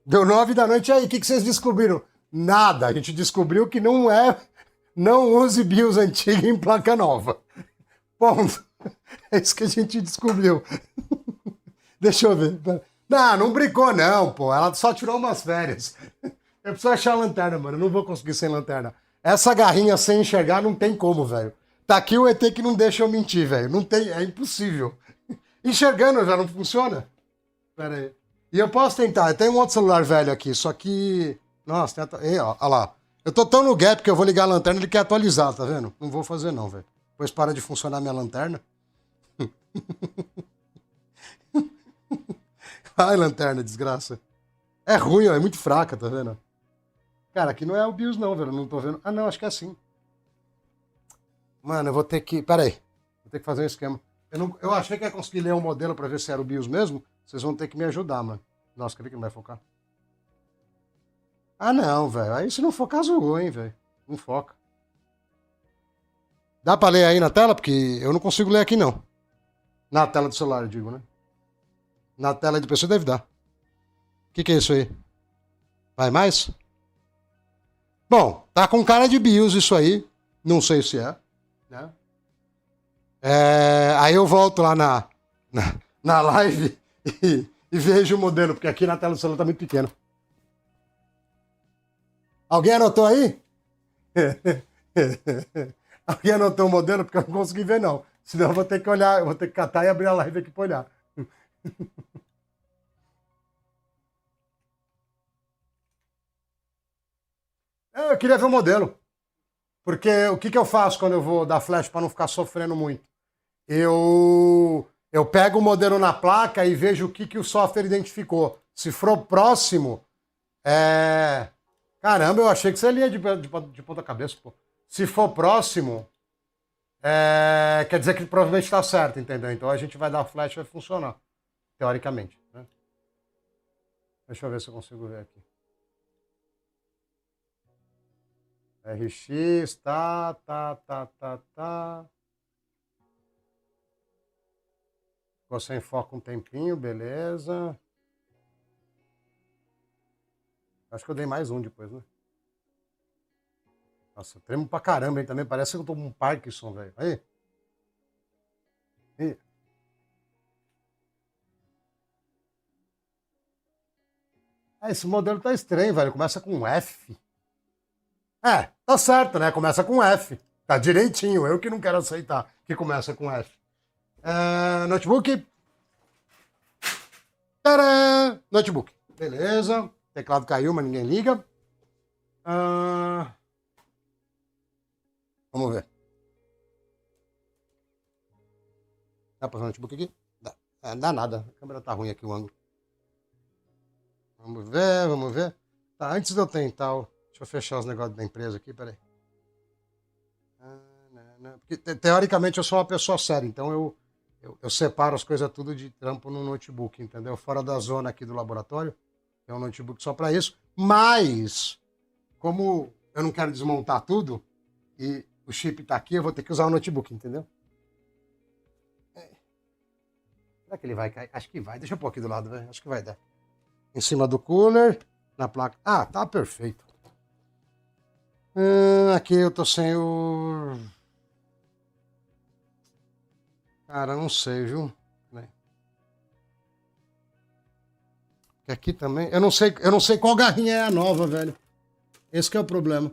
Deu 9 da noite aí. O que vocês descobriram? Nada. A gente descobriu que não é. Não use BIOS antiga em placa nova. Ponto. É isso que a gente descobriu. Deixa eu ver. Não brincou, não, pô. Ela só tirou umas férias. Eu preciso achar a lanterna, mano. Eu não vou conseguir sem lanterna. Essa garrinha sem enxergar não tem como, velho. Tá aqui o ET que não deixa eu mentir, velho. Não tem. É impossível. Enxergando já não funciona? Pera aí. E eu posso tentar. Eu tenho um outro celular velho aqui, só que. Nossa, tem ó, olha lá. Eu tô tão no gap que eu vou ligar a lanterna e ele quer atualizar, tá vendo? Não vou fazer, não, velho. Depois para de funcionar minha lanterna. Ai, lanterna, desgraça. É ruim, ó, é muito fraca, tá vendo? Cara, aqui não é o BIOS, não, velho. Não tô vendo. Ah, não, acho que é assim. Mano, eu vou ter que. Pera aí. Vou ter que fazer um esquema. Eu achei que ia conseguir ler um modelo pra ver se era o BIOS mesmo. Vocês vão ter que me ajudar, mano. Nossa, quer ver que não vai focar? Ah, não, velho. Aí se não focar, zoou, hein, velho. Não foca. Dá pra ler aí na tela? Porque eu não consigo ler aqui, não. Na tela do celular, eu digo, né? Na tela de pessoa deve dar. O que é isso aí? Vai mais? Bom, tá com cara de BIOS isso aí. Não sei se é. Né? Aí eu volto lá na live e vejo o modelo, porque aqui na tela do celular tá muito pequeno. Alguém anotou aí? Alguém anotou o modelo? Porque eu não consegui ver, não. Senão eu vou ter que olhar, eu vou ter que catar e abrir a live aqui pra olhar. Eu queria ver o modelo. Porque o que eu faço quando eu vou dar flash para não ficar sofrendo muito? Eu pego o modelo na placa e vejo o que o software identificou. Se for próximo, Caramba, eu achei que você lia de ponta cabeça, pô. Se for próximo, quer dizer que provavelmente está certo, entendeu? Então a gente vai dar flash e vai funcionar, teoricamente. Né? Deixa eu ver se eu consigo ver aqui. RX, tá. Ficou sem foco um tempinho, beleza. Acho que eu dei mais um depois, né? Nossa, eu tremo pra caramba, hein? Também parece que eu tô com um Parkinson, velho. Aí. Esse modelo tá estranho, velho. Começa com F. Tá certo, né? Começa com F. Tá direitinho. Eu que não quero aceitar que começa com F. Notebook. Tcharam! Notebook. Beleza. Teclado caiu, mas ninguém liga. Vamos ver. Dá pra fazer notebook aqui? Dá. Não dá nada. A câmera tá ruim aqui, o ângulo. Vamos ver. Tá, antes de eu tentar. Deixa eu fechar os negócios da empresa aqui, peraí. Porque, teoricamente eu sou uma pessoa séria, então eu separo as coisas tudo de trampo no notebook, entendeu? Fora da zona aqui do laboratório. É um notebook só para isso. Mas, como eu não quero desmontar tudo e o chip tá aqui, eu vou ter que usar o notebook, entendeu? Será que ele vai cair? Acho que vai. Deixa eu pôr aqui do lado, velho. Acho que vai dar. Em cima do cooler, na placa. Ah, tá perfeito. Aqui eu tô sem o... Cara, não sei, viu? Aqui também. Eu não sei qual garrinha é a nova, velho. Esse que é o problema.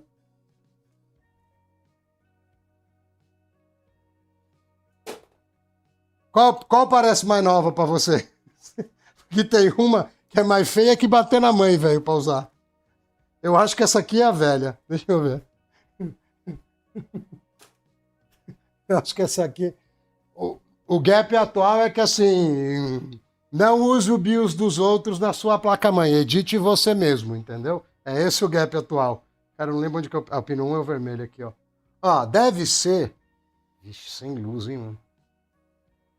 Qual parece mais nova pra você? Porque tem uma que é mais feia que bater na mãe, velho, pra usar. Eu acho que essa aqui é a velha. Deixa eu ver. Eu acho que essa aqui... O gap atual é que assim, não use o BIOS dos outros na sua placa-mãe, edite você mesmo, entendeu? É esse o gap atual. Cara, eu não lembro onde que eu... Ah, o pino 1 é o vermelho aqui, ó. Ó, deve ser... Vixe, sem luz, hein, mano?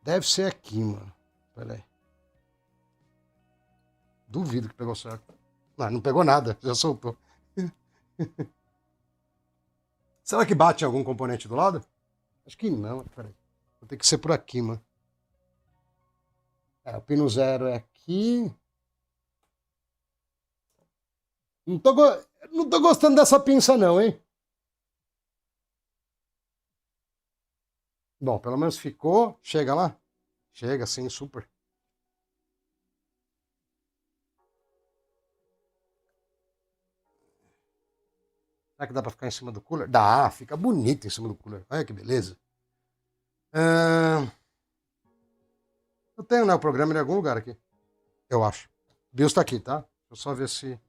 Deve ser aqui, mano. Pera aí. Duvido que pegou certo. Não, não pegou nada, já soltou. Será que bate em algum componente do lado? Acho que não, peraí. Vou ter que ser por aqui, mano. É, o pino 0 é aqui. Não tô, não tô gostando dessa pinça, não, hein? Bom, pelo menos ficou. Chega lá. Chega, sim, super. Será que dá pra ficar em cima do cooler? Dá, fica bonito em cima do cooler. Olha que beleza. Eu tenho, né, o programa em algum lugar aqui. Eu acho. O BIOS tá aqui, tá? Deixa eu só ver se...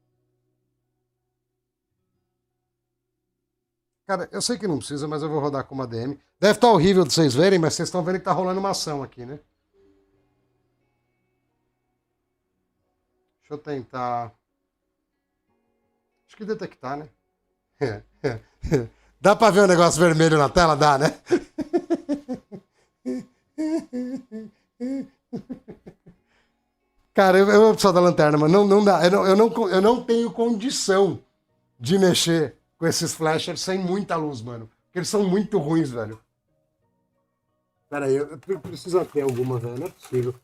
Cara, eu sei que não precisa, mas eu vou rodar com uma DM. Deve estar horrível de vocês verem, mas vocês estão vendo que tá rolando uma ação aqui, né? Deixa eu tentar... Acho que detectar, né? Dá pra ver o negócio vermelho na tela? Dá, né? Cara, eu vou precisar da lanterna, mas não, não dá. Eu não tenho condição de mexer com esses flashers sem muita luz, mano. Porque eles são muito ruins, velho. Pera aí, eu preciso ter alguma, velho. Não é possível.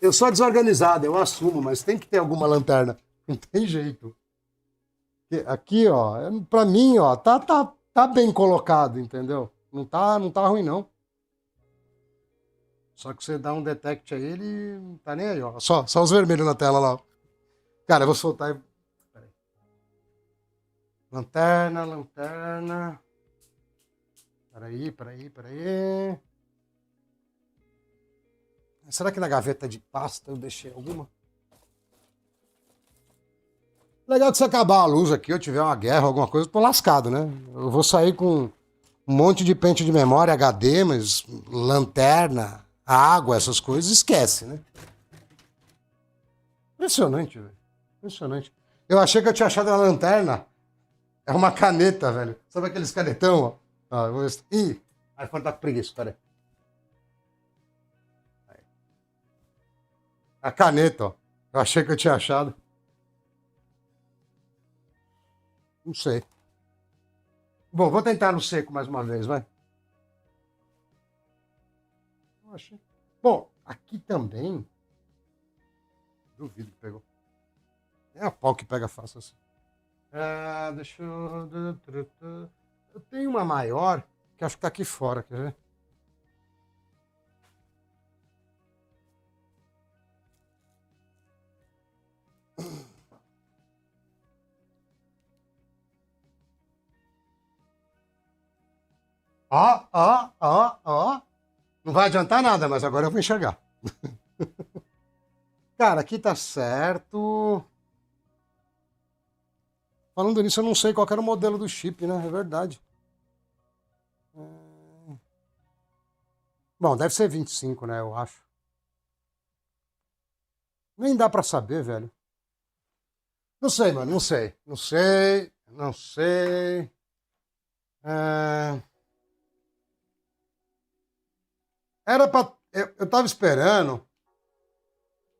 Eu sou desorganizado, eu assumo, mas tem que ter alguma lanterna. Não tem jeito. Aqui, ó, pra mim, ó, tá bem colocado, entendeu? Não tá ruim, não. Só que você dá um detect aí, ele não tá nem aí, ó. Só os vermelhos na tela lá, ó. Cara, eu vou soltar e... Peraí. Lanterna, lanterna. Peraí. Será que na gaveta de pasta eu deixei alguma? Legal que se acabar a luz aqui, eu tiver uma guerra, alguma coisa, eu tô lascado, né? Eu vou sair com um monte de pente de memória, HD, mas lanterna, água, essas coisas, esquece, né? Impressionante, velho. Impressionante. Eu achei que eu tinha achado uma lanterna. É uma caneta, velho. Sabe aqueles canetão, ó? Ó, eu vou ver se... Ih, iPhone tá com preguiça, peraí. A caneta, ó. Eu achei que eu tinha achado. Não sei. Bom, vou tentar no seco mais uma vez, vai. Eu achei. Bom, aqui também. Duvido que pegou. É a pau que pega fácil assim. Ah, deixa eu. Eu tenho uma maior que acho que tá aqui fora, quer ver? Ó. Não vai adiantar nada, mas agora eu vou enxergar. Cara, aqui tá certo. Falando nisso, eu não sei qual era o modelo do chip, né? É verdade. Bom, deve ser 25, né? Eu acho. Nem dá pra saber, velho. Não sei, mano. Não sei. Não sei. É, Era pra. Eu tava esperando.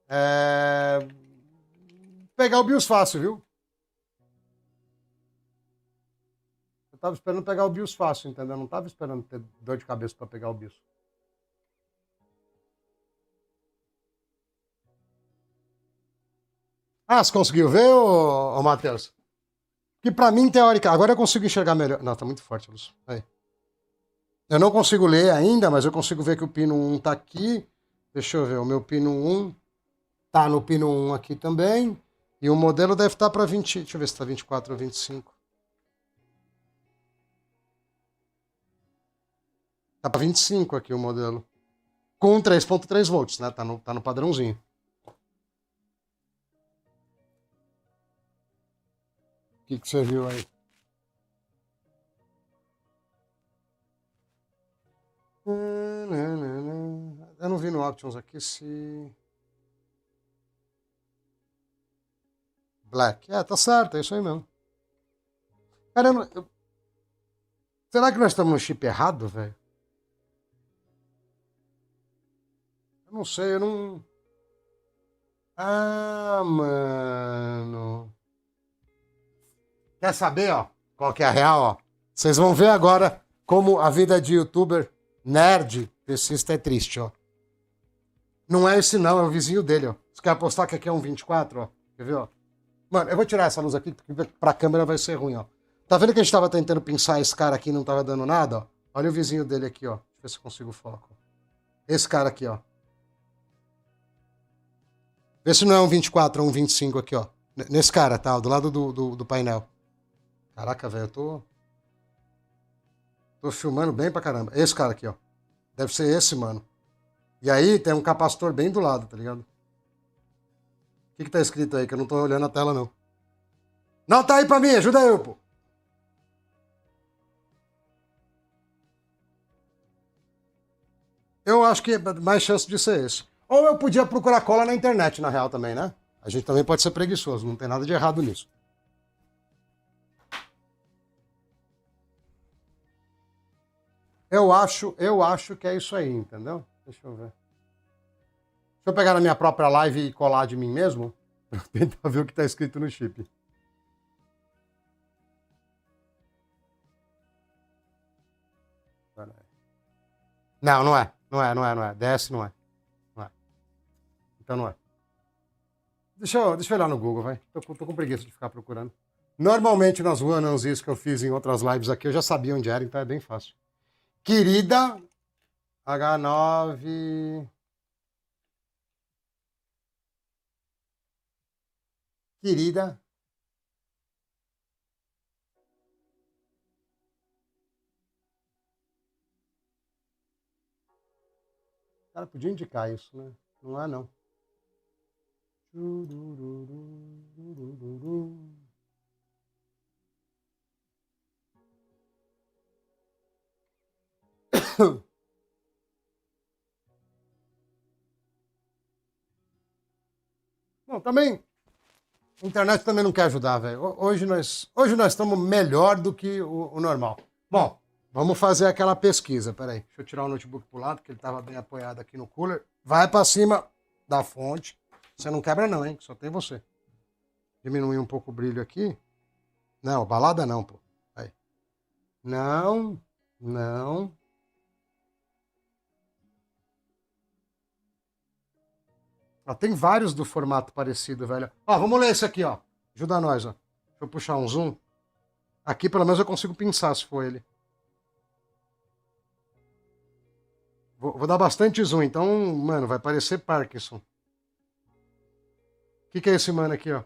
é, Pegar o BIOS fácil, viu? Eu tava esperando pegar o BIOS fácil, entendeu? Eu não tava esperando ter dor de cabeça pra pegar o BIOS. Ah, você conseguiu ver, ô Matheus? Que pra mim, teórica, agora eu consigo enxergar melhor. Não, tá muito forte a luz. Aí. Eu não consigo ler ainda, mas eu consigo ver que o pino 1 tá aqui. Deixa eu ver, o meu pino 1 tá no pino 1 aqui também. E o modelo deve estar para 20. Deixa eu ver se tá 24 ou 25. Tá para 25 aqui o modelo. Com 3,3 volts, né? Tá no padrãozinho. O que você viu aí? Eu não vi no Options aqui se... Black. Tá certo, é isso aí mesmo. Cara, será que nós estamos no chip errado, velho? Eu não sei, eu não... Ah, mano. Quer saber, ó? Qual que é a real, ó? Vocês vão ver agora como a vida de youtuber nerd pessimista é triste, ó. Não é esse não, é o vizinho dele, ó. Você quer apostar que aqui é um 24, ó? Quer ver, ó? Mano, eu vou tirar essa luz aqui, porque pra câmera vai ser ruim, ó. Tá vendo que a gente tava tentando pensar esse cara aqui e não tava dando nada, ó? Olha o vizinho dele aqui, ó. Deixa eu ver se eu consigo o foco. Esse cara aqui, ó. Vê se não é um 24 ou um 25 aqui, ó. Nesse cara, tá? Do lado do painel. Caraca, velho, eu tô filmando bem pra caramba. Esse cara aqui, ó. Deve ser esse, mano. E aí tem um capacitor bem do lado, tá ligado? O que tá escrito aí? Que eu não tô olhando a tela, não. Não, tá aí pra mim, ajuda eu, pô. Eu acho que é mais chance de ser esse. Ou eu podia procurar cola na internet, na real, também, né? A gente também pode ser preguiçoso, não tem nada de errado nisso. Eu acho que é isso aí, entendeu? Deixa eu ver. Deixa eu pegar na minha própria live e colar de mim mesmo, pra tentar ver o que tá escrito no chip. Não, não é. Não é, não é, não é. DS não é. Não é. Então não é. Deixa eu olhar no Google, vai. Tô com preguiça de ficar procurando. Normalmente nas one-on-ones que eu fiz em outras lives aqui, eu já sabia onde era, então é bem fácil. Querida H9. Querida. Cara, podia indicar isso, né? Não é, não. Não, também. A internet também não quer ajudar, velho. Hoje nós estamos melhor do que o normal. Bom, vamos fazer aquela pesquisa. Peraí, deixa eu tirar o notebook pro lado, que ele estava bem apoiado aqui no cooler. Vai para cima da fonte. Você não quebra não, hein? Só tem você. Diminuir um pouco o brilho aqui. Não, balada não, pô. Aí. Não, não. Ó, tem vários do formato parecido, velho. Ó, vamos ler esse aqui, ó. Ajuda nós, ó. Deixa eu puxar um zoom. Aqui pelo menos eu consigo pensar se for ele. Vou dar bastante zoom, então, mano, vai parecer Parkinson. O que é esse mano aqui, ó?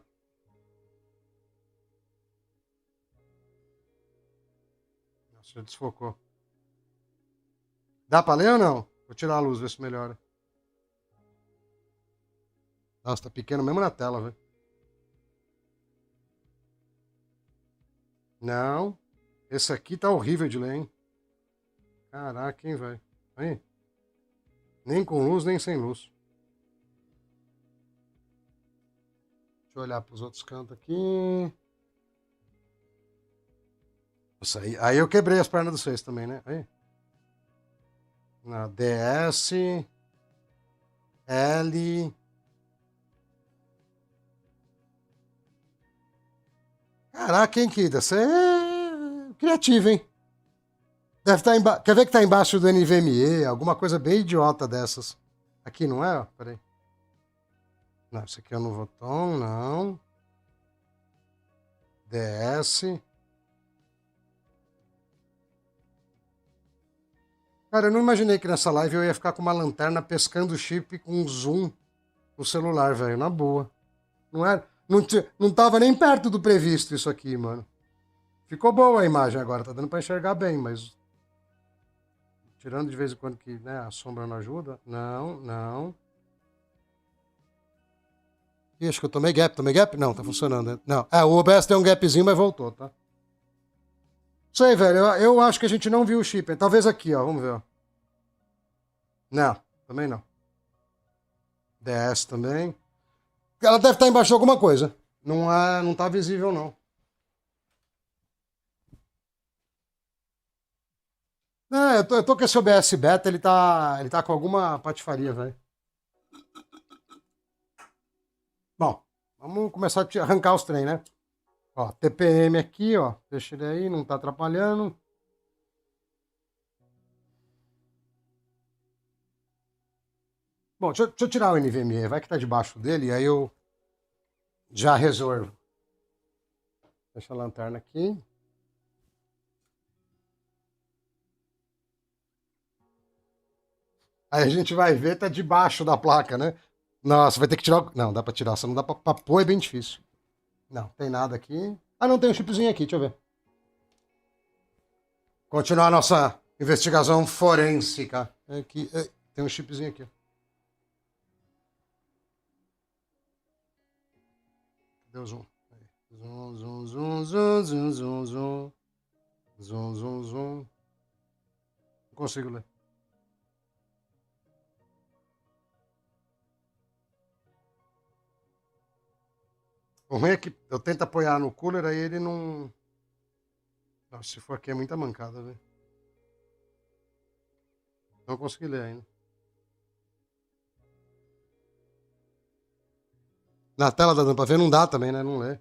Nossa, já desfocou. Dá pra ler ou não? Vou tirar a luz, ver se melhora. Nossa, tá pequeno mesmo na tela, velho. Não. Esse aqui tá horrível de ler, hein? Caraca, hein, velho. Aí. Nem com luz, nem sem luz. Deixa eu olhar pros outros cantos aqui. Nossa, aí eu quebrei as pernas dos seis também, né? Aí. Na DS. L. Caraca, hein, Kida? Você é criativo, hein? Deve estar Quer ver que tá embaixo do NVMe? Alguma coisa bem idiota dessas. Aqui não é? Ó, peraí. Não, esse aqui é o novo tom, não. DS. Cara, eu não imaginei que nessa live eu ia ficar com uma lanterna pescando chip com zoom no celular, velho. Na boa. Não era. Não tava nem perto do previsto isso aqui, mano. Ficou boa a imagem agora, tá dando pra enxergar bem, mas. Tirando de vez em quando que né, a sombra não ajuda. Não, não. Ih, acho que eu tomei gap. Tomei gap? Não, tá funcionando. Né? Não. O OBS deu um gapzinho, mas voltou, tá? Isso aí, velho. Eu acho que a gente não viu o chip. Talvez aqui, ó. Vamos ver, ó. Não. também não. DS também. Ela deve estar embaixo de alguma coisa. Não tá visível, não. Eu tô com esse OBS beta, ele tá com alguma patifaria, velho. Bom, vamos começar a arrancar os trem, né? Ó, TPM aqui, ó. Deixa ele aí, não tá atrapalhando. Bom, deixa eu tirar o NVMe, vai que tá debaixo dele, e aí eu já resolvo. Deixa a lanterna aqui. Aí a gente vai ver, tá debaixo da placa, né? Nossa, vai ter que tirar. Não, dá pra tirar, só não dá pra pôr, é bem difícil. Não, tem nada aqui. Ah, não, tem um chipzinho aqui, deixa eu ver. Continuar a nossa investigação forensica. Aqui, tem um chipzinho aqui. Cadê o zoom? Zoom, zoom, zoom, zoom, zoom, zoom, zoom. Zoom, zoom, zoom. Não consigo ler. O ruim é que eu tento apoiar no cooler, aí ele não. Nossa, se for aqui é muita mancada, velho. Não consegui ler ainda. Na tela da dando pra ver, não dá também, né? Não lê.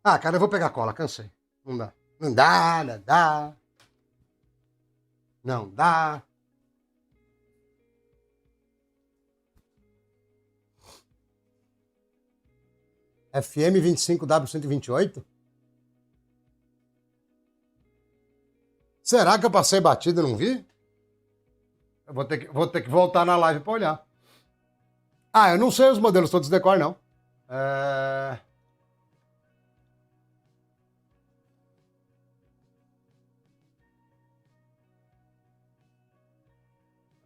Ah, cara, eu vou pegar cola, cansei. Não dá. Não dá, não dá. Não dá. FM 25W128? Será que eu passei batido e não vi? Eu vou ter que voltar na live pra olhar. Ah, eu não sei os modelos todos de cor, não. É...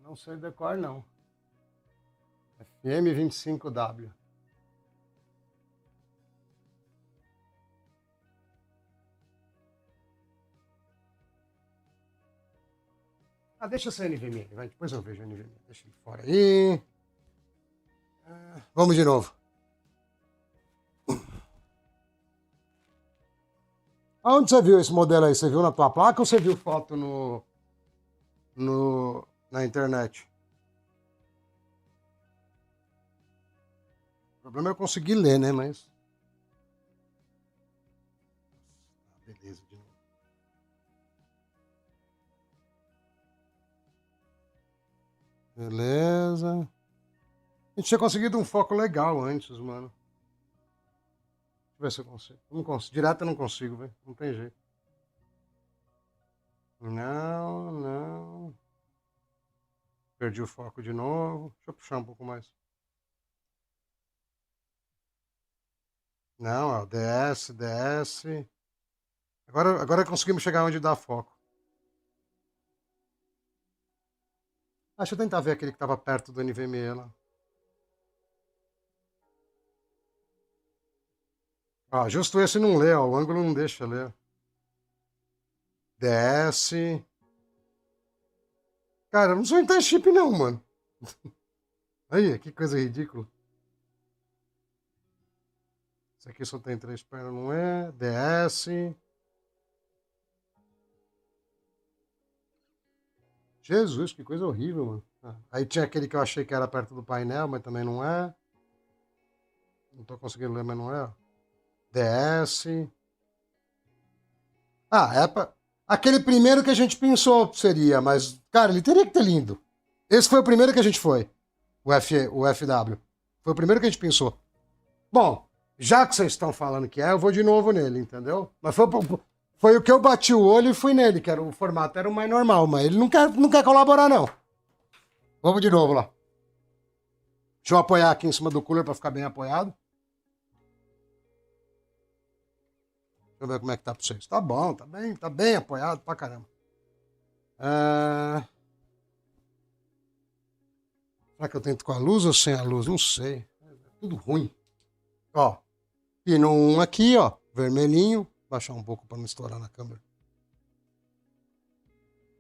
Não sei de cor, não. FM 25W. Ah, deixa ser NVMe, vai. Depois eu vejo o NVMe. Deixa ele fora aí. Vamos de novo. Aonde você viu esse modelo aí? Você viu na tua placa ou você viu foto na internet? O problema é eu conseguir ler, né? Mas. Beleza, de novo. Beleza. A gente tinha conseguido um foco legal antes, mano. Deixa eu ver se eu consigo. Não consigo. Direto eu não consigo, velho. Não tem jeito. Não, não. Perdi o foco de novo. Deixa eu puxar um pouco mais. Não, ó. DS, DS. Agora conseguimos chegar onde dá foco. Ah, deixa eu tentar ver aquele que estava perto do NVMe lá. Ah, justo esse não lê, ó. O ângulo não deixa ler. DS. Cara, eu não sou em chip não, mano. Aí, que coisa ridícula. Esse aqui só tem 3 pernas, não é? DS. Jesus, que coisa horrível, mano. Aí tinha aquele que eu achei que era perto do painel, mas também não é. Não tô conseguindo ler, mas não é. DS. Ah, aquele primeiro que a gente pensou seria, mas, cara, ele teria que ter lindo. Esse foi o primeiro que a gente foi. O FW. Foi o primeiro que a gente pensou. Bom, já que vocês estão falando que eu vou de novo nele, entendeu? Mas foi o que eu bati o olho e fui nele, que era o formato era o mais normal, mas ele não quer colaborar, não. Vamos de novo lá. Deixa eu apoiar aqui em cima do cooler para ficar bem apoiado. Deixa eu ver como é que tá pra vocês. Tá bom, tá bem apoiado pra caramba. Será que eu tento com a luz ou sem a luz? Não sei. É tudo ruim. Ó, pino 1 aqui, ó, vermelhinho. Baixar um pouco para não estourar na câmera.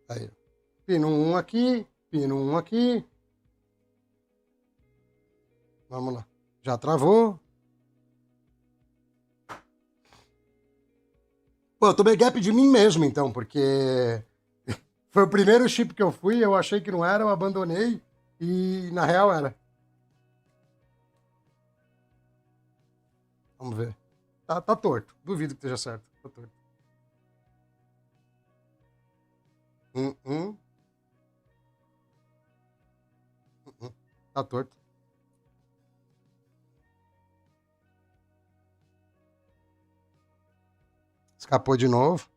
Aí, Pino 1 aqui, pino 1 aqui. Vamos lá. Já travou. Pô, eu tomei gap de mim mesmo, então, porque foi o primeiro chip que eu fui, eu achei que não era, eu abandonei e na real era. Vamos ver. Tá torto. Duvido que esteja certo. Tá torto. Hum, hum. Tá torto. Escapou de novo.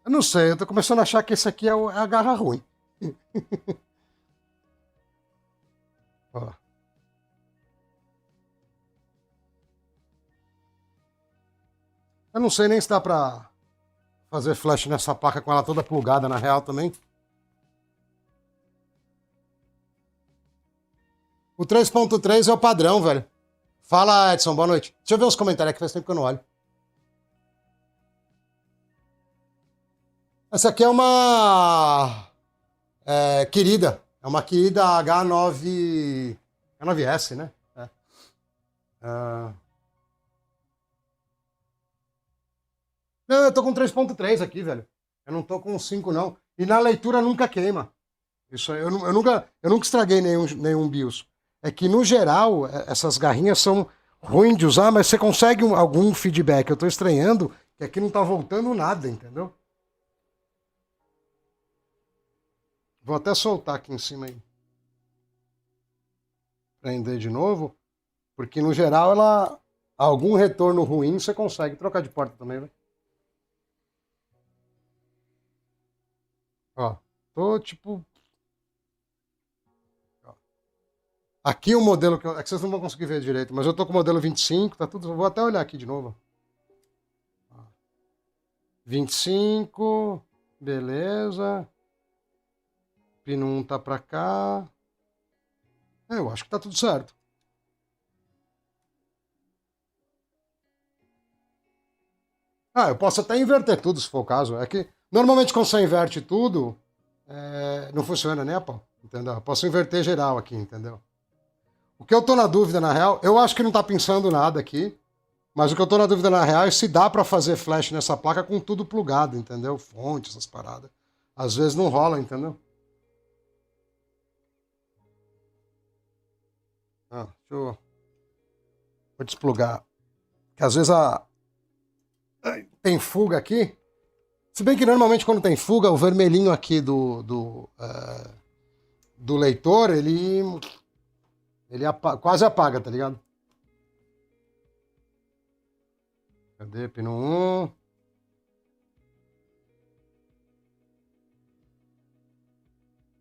Eu não sei, eu tô começando a achar que esse aqui é a garra ruim. Ó. Eu não sei nem se dá pra fazer flash nessa placa com ela toda plugada na real também. O 3.3 é o padrão, velho. Fala, Edson, boa noite. Deixa eu ver os comentários aqui, faz tempo que eu não olho. Essa aqui é uma querida. É uma querida H9... H9S, né? É. Não, eu tô com 3.3 aqui, velho. Eu não tô com 5, não. E na leitura nunca queima. Isso aí, eu nunca estraguei nenhum BIOS. É que, no geral, essas garrinhas são ruins de usar, mas você consegue algum feedback. Eu tô estranhando que aqui não tá voltando nada, entendeu? Vou até soltar aqui em cima aí. Prender de novo. Porque, no geral, algum retorno ruim você consegue trocar de porta também, né? Ó, tô tipo... Aqui o modelo que é que vocês não vão conseguir ver direito, mas eu tô com o modelo 25, tá tudo. Vou até olhar aqui de novo. 25, beleza. Pino 1 tá pra cá. Eu acho que tá tudo certo. Ah, eu posso até inverter tudo, se for o caso. É que normalmente quando você inverte tudo, não funciona nem a pau, entendeu? Eu posso inverter geral aqui, entendeu? O que eu tô na dúvida, na real, eu acho que não tá pensando nada aqui, mas o que eu tô na dúvida, na real, é se dá pra fazer flash nessa placa com tudo plugado, entendeu? Fonte, essas paradas. Às vezes não rola, entendeu? Deixa eu... Vou desplugar. Que às vezes tem fuga aqui. Se bem que normalmente quando tem fuga, o vermelhinho aqui do leitor, ele quase apaga, tá ligado? Cadê? Pino 1.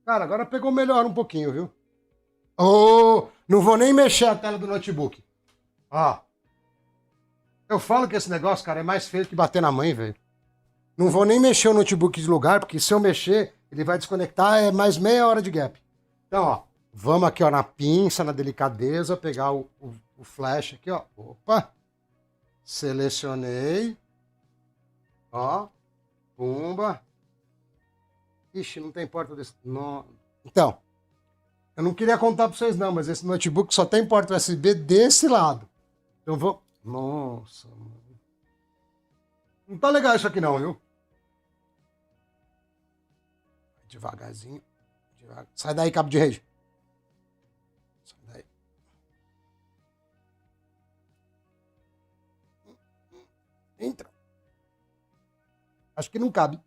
Cara, agora pegou melhor um pouquinho, viu? Oh, não vou nem mexer a tela do notebook. Ó. Eu falo que esse negócio, cara, é mais feio que bater na mãe, velho. Não vou nem mexer o notebook de lugar, porque se eu mexer, ele vai desconectar, é mais meia hora de gap. Então, ó, vamos aqui, ó, na pinça, na delicadeza, pegar o flash aqui, ó. Opa! Selecionei. Ó. Pumba. Ixi, não tem porta desse... Não. Então, eu não queria contar pra vocês não, mas esse notebook só tem porta USB desse lado. Então eu vou... Nossa, mano. Não tá legal isso aqui não, viu? Devagarzinho. Devagar. Sai daí, cabo de rede. Sai daí. Entra. Acho que não cabe.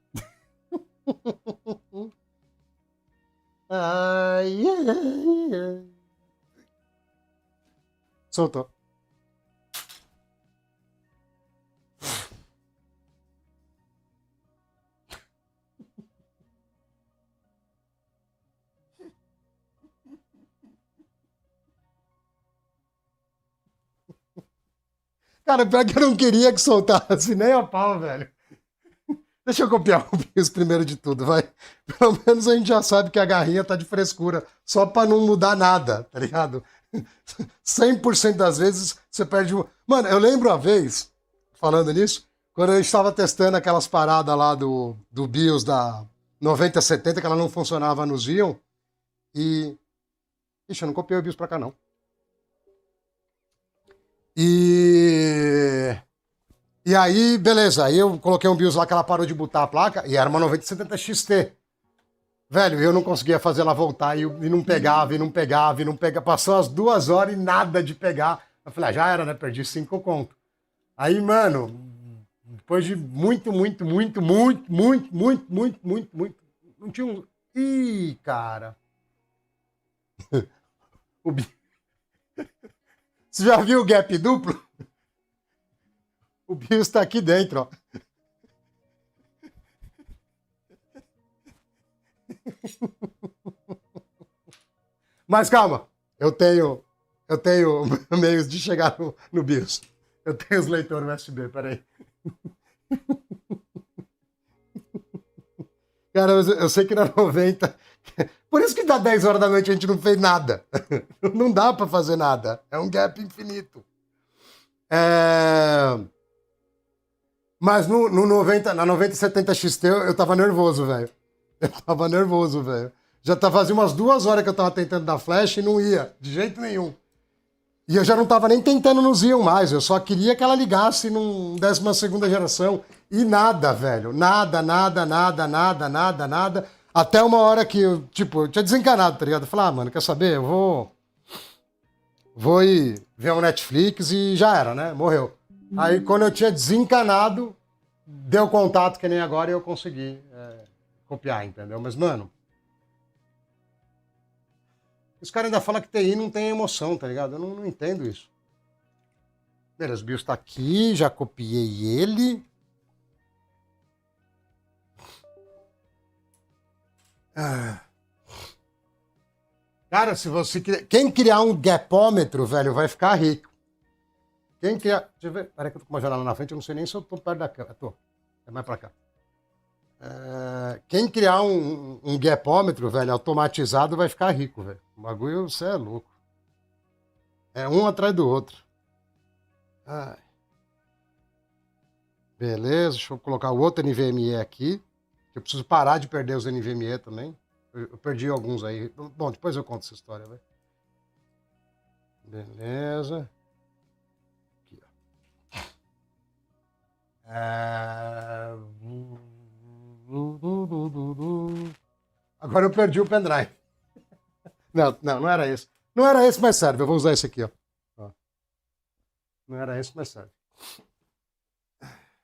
Ai, ai, ai. Soltou. Cara, pior que eu não queria que soltasse nem a pau, velho. Deixa eu copiar o BIOS primeiro de tudo, vai. Pelo menos a gente já sabe que a garrinha tá de frescura, só pra não mudar nada, tá ligado? 100% das vezes você perde um... Mano, eu lembro uma vez, falando nisso, Quando a gente estava testando aquelas paradas lá do BIOS da 9070, que ela não funcionava no Xeon, e... Ixi, eu não copiei o BIOS pra cá, não. E aí, beleza. Aí eu coloquei um BIOS lá que ela parou de botar a placa, e era uma 9070 XT. Velho, eu não conseguia fazer ela voltar, e não pegava, e não pegava, e não pegava. Passou as 2 horas e nada de pegar. Eu falei, já era, né? Perdi 5 conto. Aí, mano, depois de muito, não tinha um... Ih, cara. O... Você já viu o gap duplo? O BIOS tá aqui dentro, ó. Mas calma, eu tenho meios de chegar no BIOS. Eu tenho os leitores USB, peraí. Cara, eu sei que na 90. Por isso que dá 10 horas da noite a gente não fez nada. Não dá pra fazer nada. É um gap infinito. Mas no 90, na 9070 XT eu tava nervoso, velho. Eu tava nervoso, velho. Já fazia umas 2 horas que eu tava tentando dar flash e não ia, de jeito nenhum. E eu já não tava nem tentando no Xeon mais, eu só queria que ela ligasse num 12ª geração. E nada, velho. Nada. Até uma hora que eu, tipo, eu tinha desencanado, tá ligado? Eu falei, mano, quer saber? Eu vou ir ver um Netflix e já era, né? Morreu. Aí quando eu tinha desencanado, deu contato que nem agora e eu consegui copiar, entendeu? Mas, mano, os caras ainda falam que TI não tem emoção, tá ligado? Eu não entendo isso. Beleza, o BIOS tá aqui, já copiei ele. Cara, se você quem criar um gapômetro, velho, vai ficar rico. Quem criar... Deixa eu ver. Peraí que eu tô com uma janela na frente, eu não sei nem se eu tô perto da câmera. Tô. É mais pra cá. Quem criar um gapômetro, velho, automatizado, vai ficar rico, velho. O bagulho, você é louco. É um atrás do outro. Ai. Beleza, deixa eu colocar o outro NVMe aqui. Eu preciso parar de perder os NVMe também. Eu perdi alguns aí. Bom, depois eu conto essa história, velho. Beleza. Aqui, ó. Agora eu perdi o pendrive. Não era esse. Não era esse, mas serve. Eu vou usar esse aqui, ó. Não era esse, mas serve.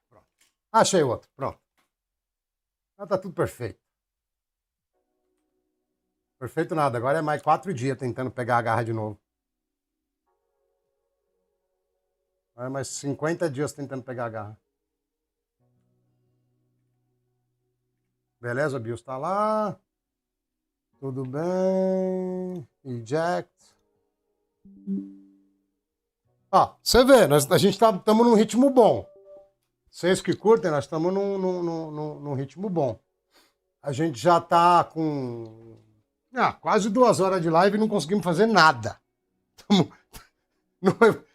Pronto. Achei outro. Pronto. Tá tudo perfeito. Perfeito nada. Agora é mais 4 dias tentando pegar a garra de novo. Agora é mais 50 dias tentando pegar a garra. Beleza, o BIOS tá lá. Tudo bem. Eject. Ó, você vê, a gente estamos num ritmo bom. Vocês que curtem, nós estamos num ritmo bom. A gente já tá com quase 2 horas de live e não conseguimos fazer nada. O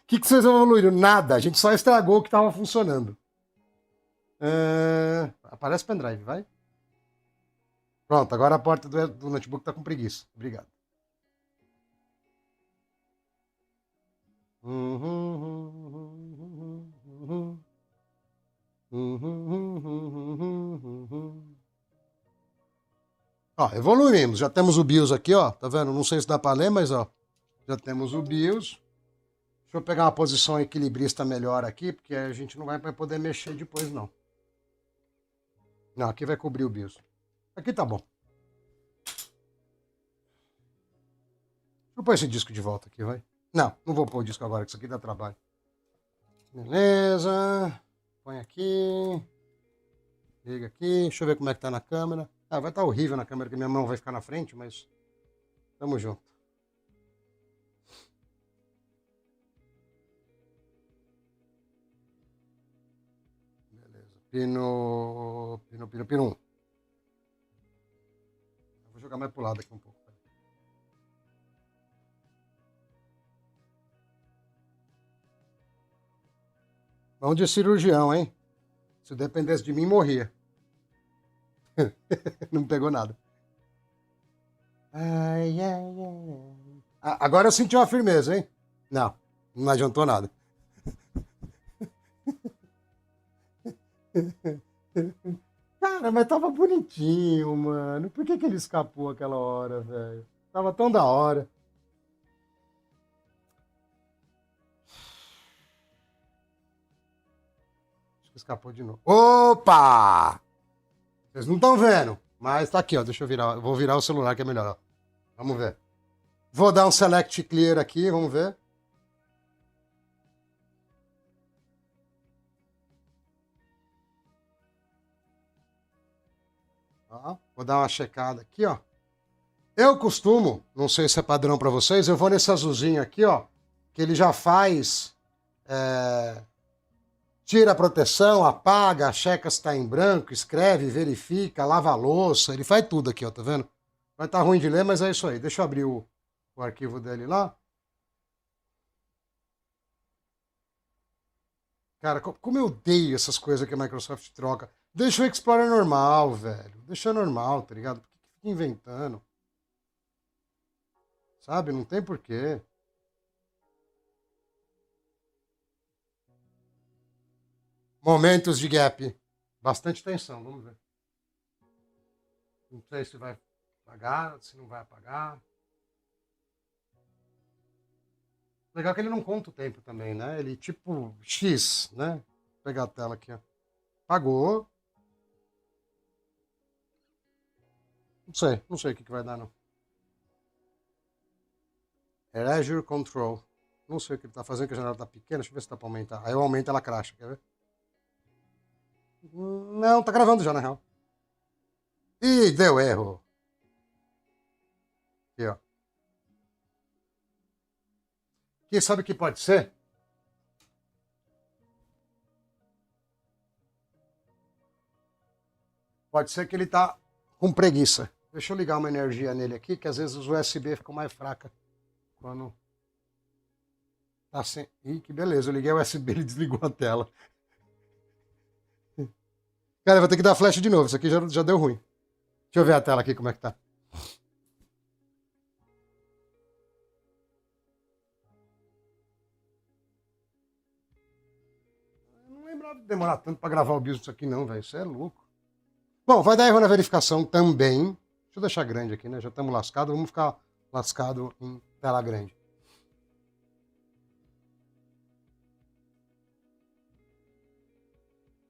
que vocês evoluíram? Nada. A gente só estragou o que estava funcionando. Aparece o pendrive, vai. Pronto, agora a porta do notebook tá com preguiça. Obrigado. Ó, evoluímos. Já temos o BIOS aqui, ó. Tá vendo? Não sei se dá para ler, mas ó, já temos o BIOS. Deixa eu pegar uma posição equilibrista melhor aqui, porque a gente não vai poder mexer depois, não. Não, aqui vai cobrir o BIOS. Aqui tá bom. Deixa eu pôr esse disco de volta aqui, vai. Não vou pôr o disco agora, que isso aqui dá trabalho. Beleza. Põe aqui. Liga aqui. Deixa eu ver como é que tá na câmera. Vai estar horrível na câmera, que minha mão vai ficar na frente, mas tamo junto. Beleza. Pino 1. Vou jogar mais pro lado aqui um pouco. Mão de cirurgião, hein? Se dependesse de mim, morria. Não pegou nada. Ai, ai, ai. Agora eu senti uma firmeza, hein? Não, não adiantou nada. Cara, mas tava bonitinho, mano. Por que ele escapou aquela hora, velho? Tava tão da hora. Acho que escapou de novo. Opa! Vocês não estão vendo, mas tá aqui, ó. Deixa eu virar. Eu vou virar o celular que é melhor, ó. Vamos ver. Vou dar um select clear aqui, vamos ver. Ó, vou dar uma checada aqui, ó. Eu costumo, não sei se é padrão para vocês, eu vou nesse azulzinho aqui, ó, que ele já faz, tira a proteção, apaga, checa se está em branco, escreve, verifica, lava a louça, ele faz tudo aqui, ó, tá vendo? Vai estar ruim de ler, mas é isso aí. Deixa eu abrir o arquivo dele lá. Cara, como eu odeio essas coisas que a Microsoft troca. Deixa o Explorer normal, velho. Deixa normal, tá ligado? Por que fica inventando? Sabe? Não tem porquê. Momentos de gap. Bastante tensão, vamos ver. Não sei se vai apagar, se não vai apagar. Legal que ele não conta o tempo também, né? Ele tipo X, né? Vou pegar a tela aqui, ó. Apagou. Não sei o que vai dar, não. Erasure Control. Não sei o que ele tá fazendo, que a janela tá pequena. Deixa eu ver se dá pra aumentar. Aí eu aumento, ela cracha, quer ver? Não, tá gravando já, na real. Ih, deu erro. Aqui, ó. Quem sabe o que pode ser? Pode ser que ele tá com preguiça. Deixa eu ligar uma energia nele aqui, que às vezes os USB ficam mais fracas quando tá sem. Ih, que beleza, eu liguei o USB e ele desligou a tela. Cara, eu vou ter que dar flash de novo, isso aqui já deu ruim. Deixa eu ver a tela aqui como é que tá. Eu não lembrava de demorar tanto pra gravar o BIOS disso aqui não, velho, isso é louco. Bom, vai dar erro na verificação também. Deixa eu deixar grande aqui, né? Já estamos lascados, vamos ficar lascado em tela grande.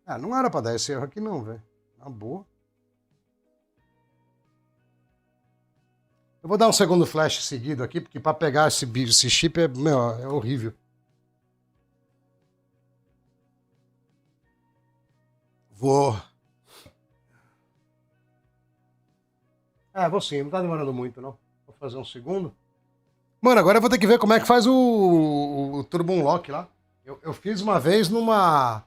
Ah, não era pra dar esse erro aqui não, velho. Na boa. Eu vou dar um segundo flash seguido aqui, porque para pegar esse chip é horrível. Vou. Vou sim, não tá demorando muito, não. Vou fazer um segundo. Mano, agora eu vou ter que ver como é que faz o Turbo Unlock lá. Eu fiz uma vez numa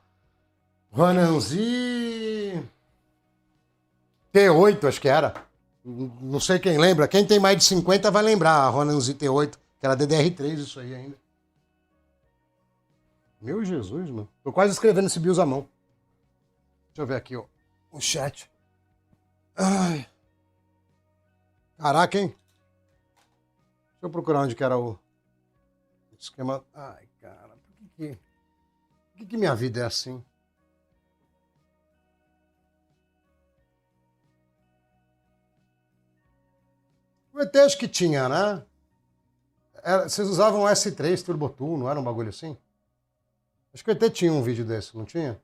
Ronanzi T8, acho que era. Não sei quem lembra. Quem tem mais de 50 vai lembrar a Ronanzi T8, que era DDR3 isso aí ainda. Meu Jesus, mano. Tô quase escrevendo esse BIOS à mão. Deixa eu ver aqui, ó. O chat. Ai. Caraca, hein? Deixa eu procurar onde que era o esquema. Ai, cara, por que minha vida é assim? O ET acho que tinha, né? Vocês usavam o S3 Turbo Tool, não era um bagulho assim? Acho que o ET tinha um vídeo desse, não tinha?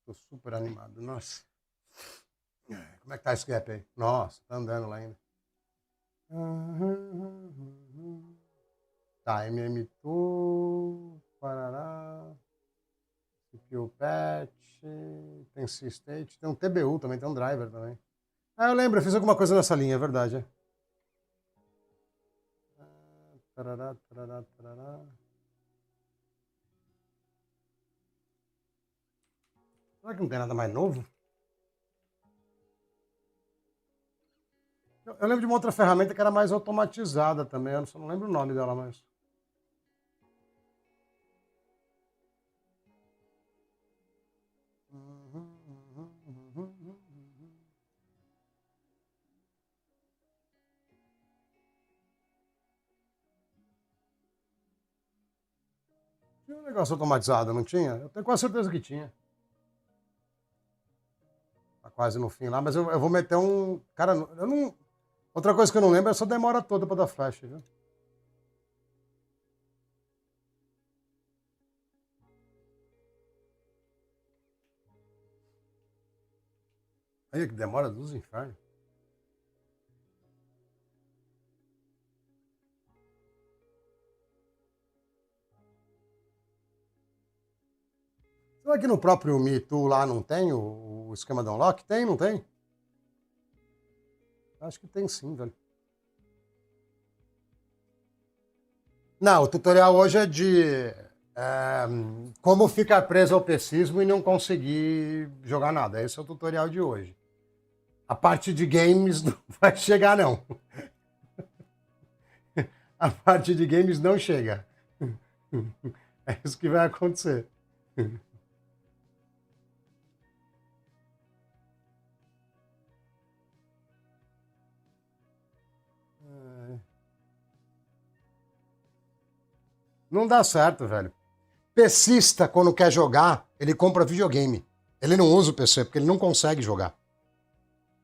Tô super animado, nossa. Como é que tá esse gap aí? Nossa, tá andando lá ainda. Tá, MM2, parará, CPU patch, tem C-State, tem um TBU também, tem um driver também. Ah, eu lembro, eu fiz alguma coisa nessa linha, é verdade. Tarará, tarará, tarará. Será que não tem nada mais novo? Eu lembro de uma outra ferramenta que era mais automatizada também, eu só não lembro o nome dela mais. Tinha um negócio automatizado, não tinha? Eu tenho quase certeza que tinha. Tá quase no fim lá, mas eu vou meter um. Cara, eu não. Outra coisa que eu não lembro é essa demora toda pra dar flash, viu? Aí que demora dos infernos. Será que no próprio Me Too lá não tem o esquema de unlock? Tem, não tem? Acho que tem sim, velho. Não, o tutorial hoje é de é, como ficar preso ao pecismo e não conseguir jogar nada. Esse é o tutorial de hoje. A parte de games não vai chegar, não. A parte de games não chega. É isso que vai acontecer. Não dá certo, velho. PCista, quando quer jogar, ele compra videogame. Ele não usa o PC porque ele não consegue jogar.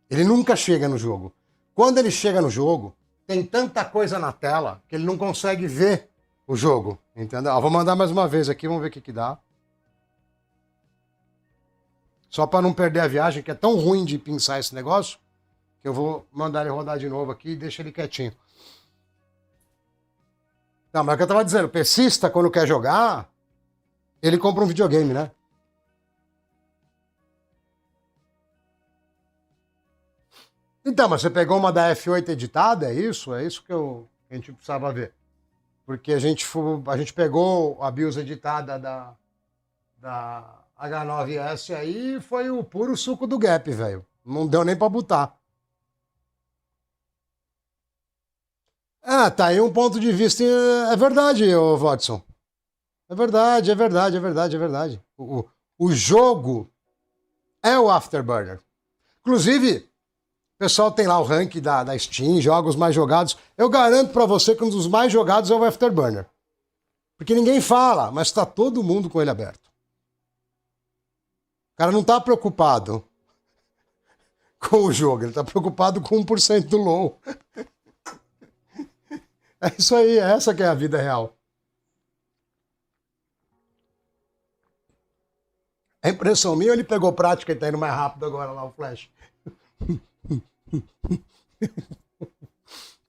Ele nunca chega no jogo. Quando ele chega no jogo, tem tanta coisa na tela que ele não consegue ver o jogo. Entendeu? Vou mandar mais uma vez aqui, vamos ver o que dá. Só para não perder a viagem, que é tão ruim de pensar esse negócio, que eu vou mandar ele rodar de novo aqui e deixa ele quietinho. Não, mas é o que eu tava dizendo, o PCista, quando quer jogar, ele compra um videogame, né? Então, mas você pegou uma da F8 editada, é isso? É isso que a gente precisava ver. Porque a gente pegou a BIOS editada da H9S aí e foi o puro suco do Gap, velho. Não deu nem pra botar. Ah, tá aí um ponto de vista. É verdade, ô Watson. É verdade, é verdade, é verdade, é verdade. O jogo é o Afterburner. Inclusive, o pessoal tem lá o ranking da Steam, jogos mais jogados. Eu garanto pra você que um dos mais jogados é o Afterburner. Porque ninguém fala, mas tá todo mundo com ele aberto. O cara não tá preocupado com o jogo, ele tá preocupado com 1% do low. É isso aí, é essa que é a vida real. É impressão minha ou ele pegou prática e tá indo mais rápido agora lá o Flash?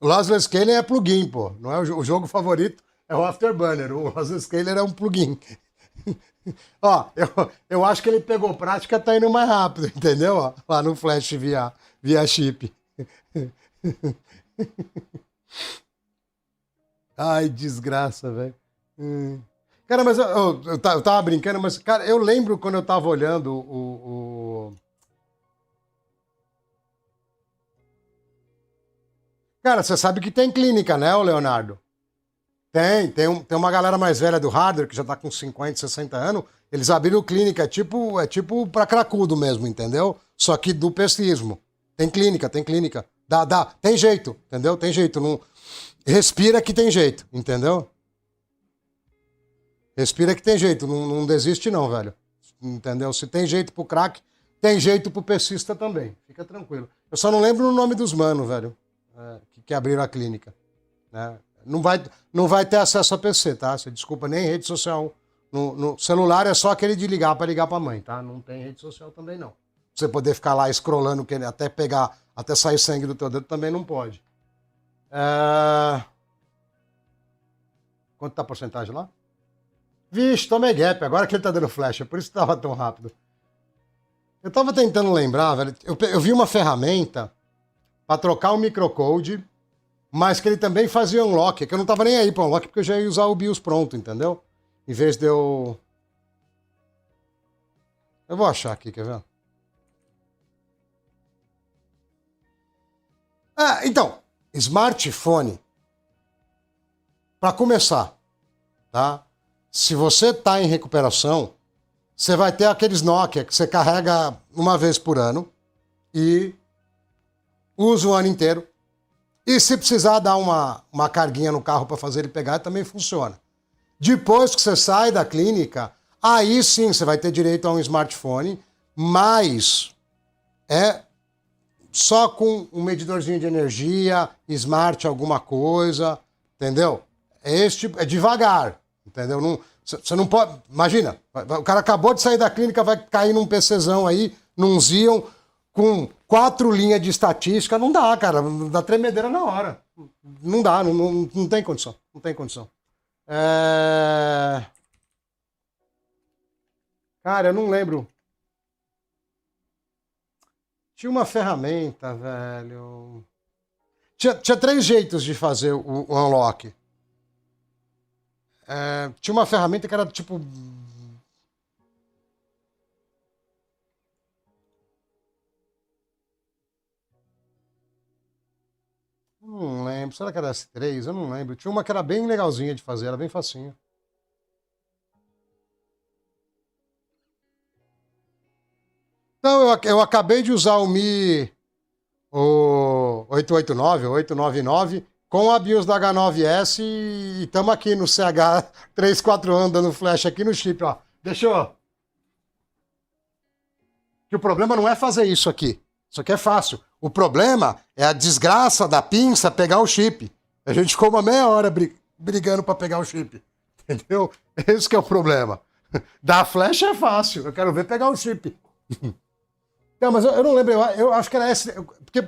O Lossless Scaler é plugin, pô. Não é o jogo favorito, é o Afterburner. O Lossless Scaler é um plugin. Ó, eu acho que ele pegou prática e tá indo mais rápido, entendeu? Ó, lá no Flash via chip. Ai, desgraça, velho. Cara, mas eu tava brincando, mas, cara, eu lembro quando eu tava olhando Cara, você sabe que tem clínica, né, ô Leonardo? Tem uma galera mais velha do hardware, que já tá com 50, 60 anos, eles abriram clínica, é tipo pra cracudo mesmo, entendeu? Só que do pesquismo. Tem clínica, tem clínica. Tem jeito, entendeu? Tem jeito. Não... Respira que tem jeito, entendeu? Respira que tem jeito, não desiste não, velho. Entendeu? Se tem jeito pro crack, tem jeito pro pesquista também. Fica tranquilo. Eu só não lembro o nome dos manos, velho, que abriram a clínica, né? Não vai ter acesso a PC, tá? Você desculpa, nem rede social. No celular é só aquele de ligar para ligar para mãe, tá? Não tem rede social também, não. Pra você poder ficar lá scrollando, até pegar, até sair sangue do teu dedo, também não pode. Quanto tá a porcentagem lá? Vixe, tomei gap, agora que ele tá dando flash, é por isso que tava tão rápido. Eu tava tentando lembrar, velho, eu vi uma ferramenta para trocar o microcode, mas que ele também fazia unlock, que eu não tava nem aí pra unlock, porque eu já ia usar o BIOS pronto, entendeu? Em vez de eu... Eu vou achar aqui, quer ver? Então, smartphone, para começar, tá? Se você está em recuperação, você vai ter aqueles Nokia que você carrega uma vez por ano e usa o ano inteiro. E se precisar dar uma carguinha no carro para fazer ele pegar, também funciona. Depois que você sai da clínica, aí sim você vai ter direito a um smartphone, mas é só com um medidorzinho de energia, smart alguma coisa, entendeu? É devagar, entendeu? Você não pode... Imagina, o cara acabou de sair da clínica, vai cair num PCzão aí, num Xeon, com 4 linhas de estatística, não dá, cara, dá tremedeira na hora. Não dá, não tem condição, não tem condição. Cara, eu não lembro. Tinha uma ferramenta, velho. Tinha 3 jeitos de fazer o unlock. Tinha uma ferramenta que era tipo. Não lembro. Será que era S3? Eu não lembro. Tinha uma que era bem legalzinha de fazer, era bem facinho. Então, eu acabei de usar o 889, o 899, com a BIOS da H9S e estamos aqui no CH34 dando flash aqui no chip, ó. Deixa eu... Que o problema não é fazer isso aqui. Isso aqui é fácil. O problema é a desgraça da pinça pegar o chip. A gente ficou uma meia hora brigando para pegar o chip. Entendeu? Esse que é o problema. Dar flash é fácil. Eu quero ver pegar o chip. Não, mas eu não lembro. Eu acho que era esse. Porque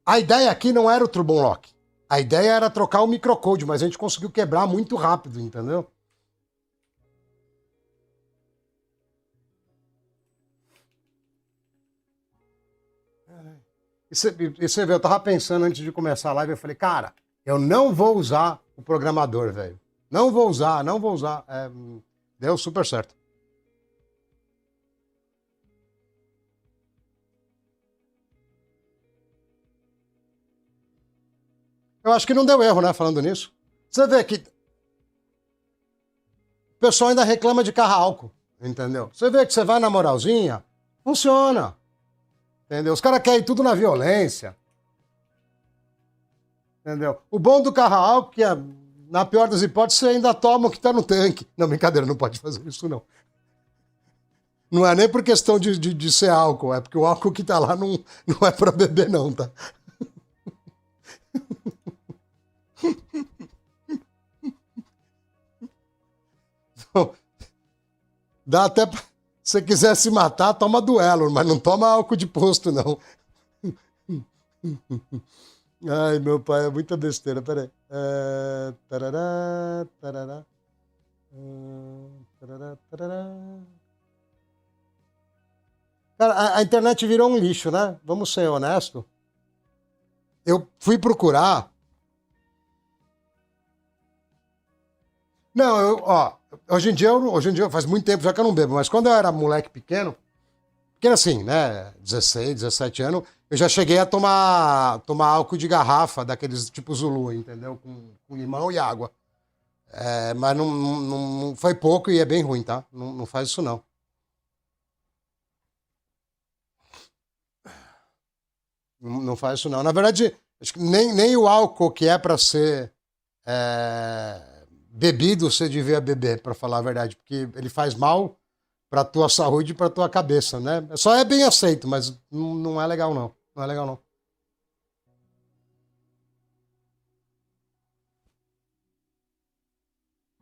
a ideia aqui não era o Turbo Unlock. A ideia era trocar o microcode, mas a gente conseguiu quebrar muito rápido, entendeu? E você vê, eu tava pensando antes de começar a live, eu falei, cara, eu não vou usar o programador, velho. Não vou usar, não vou usar. Deu super certo. Eu acho que não deu erro, né, falando nisso. Você vê que o pessoal ainda reclama de carro a álcool, entendeu? Você vê que você vai na moralzinha, funciona. Entendeu? Os caras querem tudo na violência. Entendeu? O bom do carro a álcool é que, na pior das hipóteses, você ainda toma o que tá no tanque. Não, brincadeira, não pode fazer isso, não. Não é nem por questão de ser álcool, é porque o álcool que tá lá não é pra beber, não, tá? Então, dá até pra... Se você quiser se matar, toma duelo, mas não toma álcool de posto, não. Ai, meu pai, é muita besteira. Peraí. Tarará, tarará. Tarará, tarará. Cara, a internet virou um lixo, né? Vamos ser honestos. Eu fui procurar. Não, hoje em dia faz muito tempo já que eu não bebo, mas quando eu era moleque pequeno assim, né, 16, 17 anos, eu já cheguei a tomar álcool de garrafa, daqueles tipo Zulu, entendeu? Com limão e água. Mas não foi pouco e é bem ruim, tá? Não faz isso não. Não faz isso não. Na verdade, acho que nem o álcool que é para ser bebido você devia beber, para falar a verdade, porque ele faz mal para tua saúde e para tua cabeça, né? Só é bem aceito, mas não é legal não. Não é legal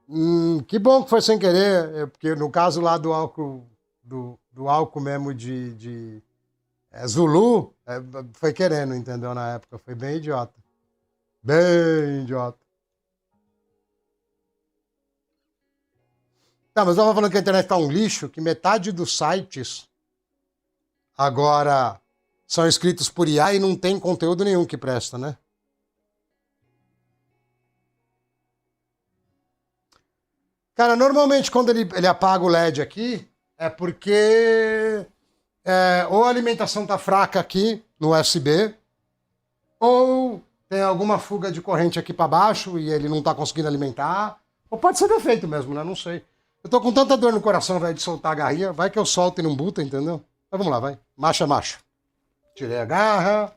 não. Que bom que foi sem querer, porque no caso lá do álcool, do álcool mesmo de Zulu, foi querendo, entendeu? Na época, foi bem idiota. Bem idiota. Tá, mas eu tava falando que a internet tá um lixo, que metade dos sites agora são escritos por IA e não tem conteúdo nenhum que presta, né? Cara, normalmente quando ele apaga o LED aqui, é porque ou a alimentação tá fraca aqui no USB, ou tem alguma fuga de corrente aqui para baixo e ele não tá conseguindo alimentar, ou pode ser defeito mesmo, né? Não sei. Eu tô com tanta dor no coração, velho, de soltar a garrinha, vai que eu solto e não buta, entendeu? Mas vamos lá, vai. Marcha, marcha. Tirei a garra,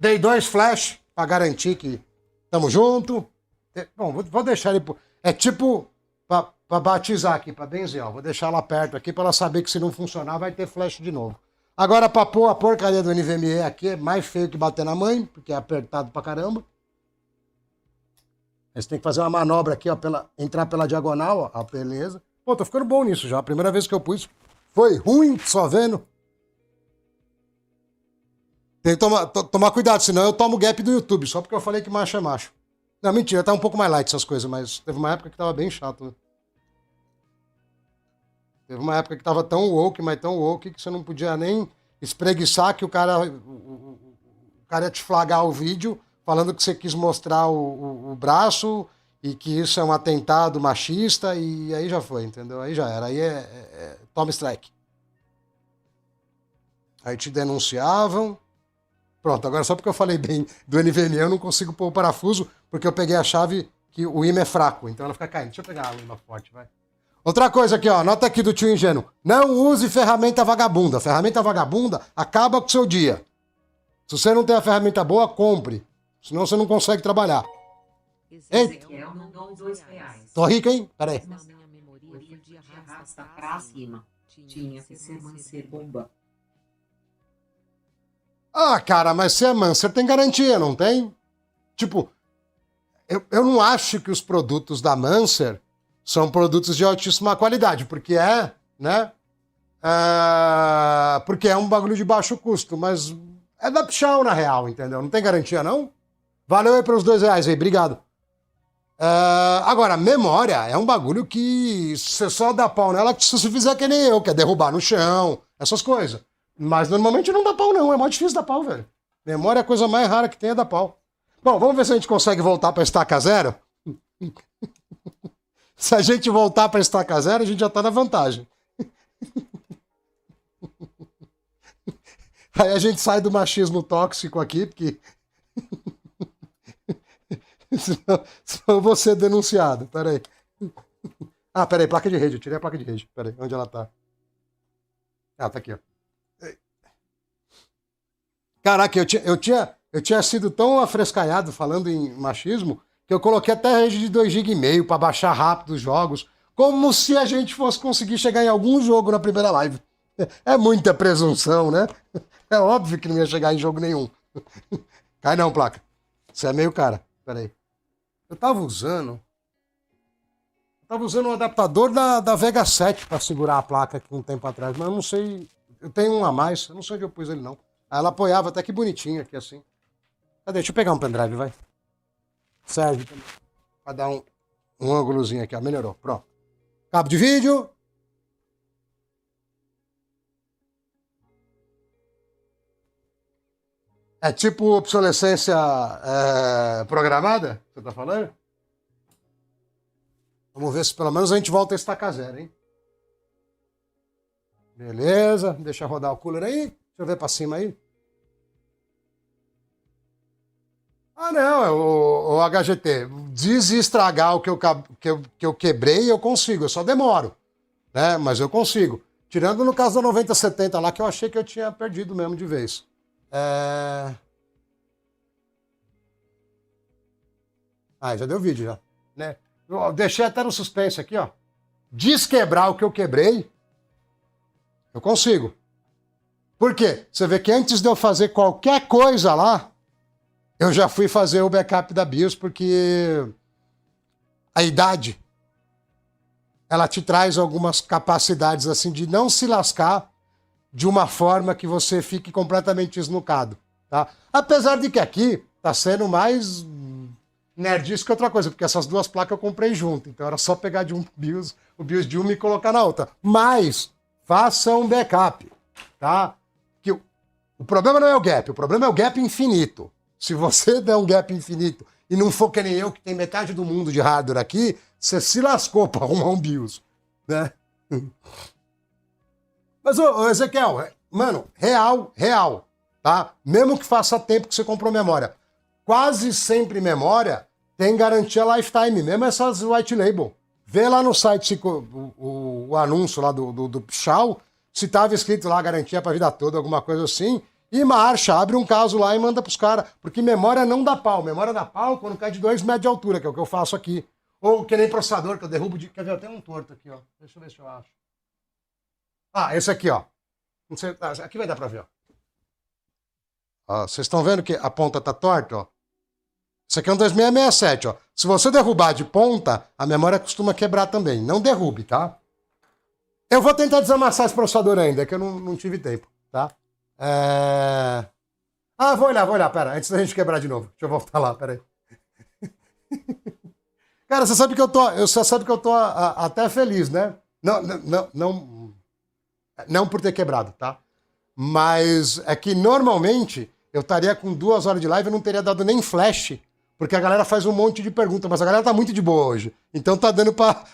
dei 2 flash para garantir que tamo junto. Bom, vou deixar ele... É tipo para batizar aqui, para benzer, ó. Vou deixar ela perto aqui para ela saber que se não funcionar vai ter flash de novo. Agora para pôr a porcaria do NVMe aqui é mais feio que bater na mãe, porque é apertado pra caramba. Aí você tem que fazer uma manobra aqui, ó, entrar pela diagonal, ó, beleza. Pô, tô ficando bom nisso já. A primeira vez que eu pus foi ruim, só vendo. Tem que tomar cuidado, senão eu tomo gap do YouTube, só porque eu falei que macho é macho. Não, mentira, tá um pouco mais light essas coisas, mas teve uma época que tava bem chato, né? Teve uma época que tava tão woke, mas tão woke, que você não podia nem espreguiçar que o cara ia te flagrar o vídeo falando que você quis mostrar o braço e que isso é um atentado machista, e aí já foi, entendeu? Aí já era, aí toma strike. Aí te denunciavam. Pronto, agora só porque eu falei bem do NVMe eu não consigo pôr o parafuso, porque eu peguei a chave que o imã é fraco, então ela fica caindo. Deixa eu pegar o imã forte, vai. Outra coisa aqui, ó, nota aqui do tio ingênuo. Não use ferramenta vagabunda. Ferramenta vagabunda acaba com o seu dia. Se você não tem a ferramenta boa, compre. Senão você não consegue trabalhar. Eita. Tô rico, hein? Pera aí. Pra cima. Tinha que ser Mancer bomba. Ah, cara, mas se é Mancer tem garantia, não tem? Tipo, eu não acho que os produtos da Mancer são produtos de altíssima qualidade, porque né? Porque é um bagulho de baixo custo, mas é da Pichau, na real, entendeu? Não tem garantia, não? Valeu aí pelos R$2 aí, obrigado. Agora, memória é um bagulho que você só dá pau nela se você fizer que nem eu, que é derrubar no chão, essas coisas. Mas normalmente não dá pau, não. É mais difícil dar pau, velho. Memória é a coisa mais rara que tem, é dar pau. Bom, vamos ver se a gente consegue voltar pra estaca zero. Se a gente voltar pra estaca zero, a gente já tá na vantagem. Aí a gente sai do machismo tóxico aqui, porque... senão eu vou ser denunciado. Peraí. Ah, peraí, placa de rede. Eu tirei a placa de rede. Peraí, onde ela tá? Ah, tá aqui, ó. Caraca, eu tinha sido tão afrescalhado falando em machismo que eu coloquei até rede de 2,5 GB para baixar rápido os jogos, como se a gente fosse conseguir chegar em algum jogo na primeira live. É muita presunção, né? É óbvio que não ia chegar em jogo nenhum. Cai não, placa. Você é meio cara. Peraí. Eu tava usando um adaptador da Vega 7 para segurar a placa aqui um tempo atrás, mas eu não sei. Eu tenho um a mais, eu não sei onde eu pus ele não. Aí ela apoiava até que bonitinho aqui assim. Cadê? Deixa eu pegar um pendrive, vai. Serve também. Pra dar um ângulozinho aqui, ó. Melhorou. Pronto. Cabo de vídeo. É tipo obsolescência programada? Você tá falando? Vamos ver se pelo menos a gente volta a estacar zero, hein? Beleza. Deixa rodar o cooler aí. Deixa eu ver pra cima aí. Ah, não, o HGT. Desestragar o que eu quebrei, eu consigo. Eu só demoro. Né? Mas eu consigo. Tirando no caso da 9070 lá, que eu achei que eu tinha perdido mesmo de vez. Ah, já deu vídeo já. Né? Eu deixei até no suspense aqui, ó. Desquebrar o que eu quebrei, eu consigo. Por quê? Você vê que antes de eu fazer qualquer coisa lá, eu já fui fazer o backup da BIOS, porque a idade, ela te traz algumas capacidades assim de não se lascar de uma forma que você fique completamente esnucado, tá? Apesar de que aqui tá sendo mais nerdice que outra coisa, porque essas duas placas eu comprei junto, então era só pegar de um BIOS, o BIOS de uma e colocar na outra. Mas faça um backup, tá? Que o problema não é o gap, o problema é o gap infinito. Se você der um gap infinito e não for que nem eu, que tem metade do mundo de hardware aqui, você se lascou para arrumar um BIOS, né? Mas, ô Ezequiel, mano, real, tá? Mesmo que faça tempo que você comprou memória, quase sempre memória tem garantia lifetime, mesmo essas white label. Vê lá no site o anúncio lá do Pichau, se tava escrito lá garantia pra vida toda, alguma coisa assim, e marcha, abre um caso lá e manda pros caras. Porque memória não dá pau. Memória dá pau quando cai de 2 metros de altura, que é o que eu faço aqui. Ou que nem processador, que eu derrubo de... Quer ver, eu tenho um torto aqui, ó. Deixa eu ver se eu acho. Ah, esse aqui, ó. Não sei, aqui vai dar pra ver, ó. Ó, vocês estão vendo que a ponta tá torta, ó? Isso aqui é um 2667, ó. Se você derrubar de ponta, a memória costuma quebrar também. Não derrube, tá? Eu vou tentar desamassar esse processador ainda, que eu não tive tempo, tá? Ah, vou olhar, pera. Antes da gente quebrar de novo. Deixa eu voltar lá, pera aí. Cara, você sabe que você sabe que eu tô até feliz, né? Não por ter quebrado, tá? Mas é que normalmente eu estaria com 2 horas de live e não teria dado nem flash, porque a galera faz um monte de perguntas, mas a galera tá muito de boa hoje. Então tá dando pra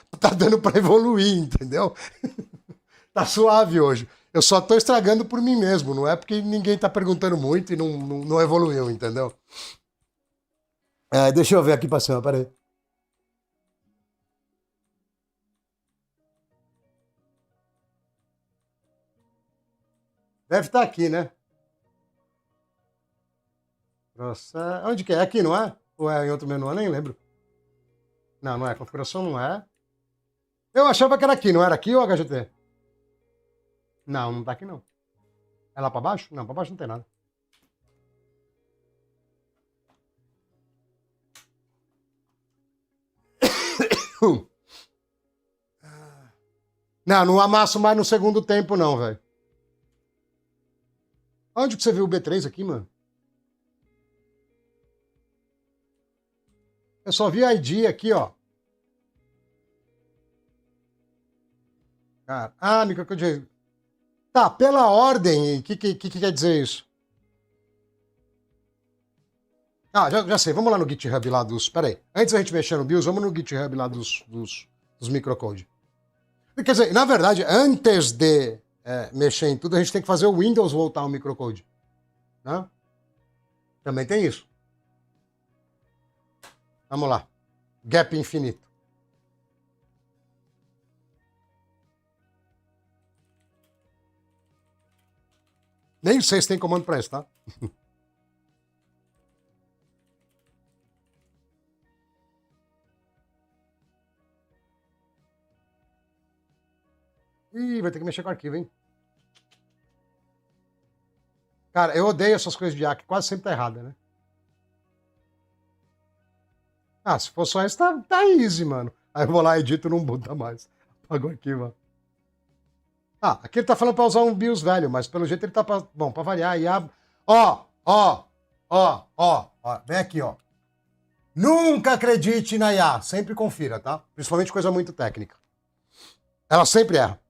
evoluir, entendeu? Tá suave hoje. Eu só tô estragando por mim mesmo, não é porque ninguém tá perguntando muito e não evoluiu, entendeu? Deixa eu ver aqui pra cima, peraí. Deve estar aqui, né? Nossa, onde que é? Aqui, não é? Ou é em outro menu? Eu nem lembro. Não é. Configuração não é. Eu achava que era aqui, não era aqui ou HGT? Não tá aqui não. É lá pra baixo? Não, pra baixo não tem nada. Não amasso mais no segundo tempo não, velho. Onde que você viu o B3 aqui, mano? Eu só vi a ID aqui, ó. Cara, microcode. Tá, pela ordem, o que quer dizer isso? Ah, já sei, vamos lá no GitHub lá dos... Pera aí, antes da gente mexer no BIOS, vamos no GitHub lá dos microcode. Quer dizer, na verdade, antes de mexer em tudo, a gente tem que fazer o Windows voltar ao microcode. Né? Também tem isso. Vamos lá. Gap infinito. Nem sei se tem comando para isso, tá? Ih, vai ter que mexer com o arquivo, hein? Cara, eu odeio essas coisas de hack, quase sempre tá errada, né? Ah, se for só isso, tá easy, mano. Aí eu vou lá, edito e não muda mais. Apaga o arquivo, ó. Ah, aqui ele tá falando pra usar um BIOS velho, mas pelo jeito ele tá pra... Bom, pra variar, IA... Ó. Vem aqui, ó. Nunca acredite na IA. Sempre confira, tá? Principalmente coisa muito técnica. Ela sempre erra.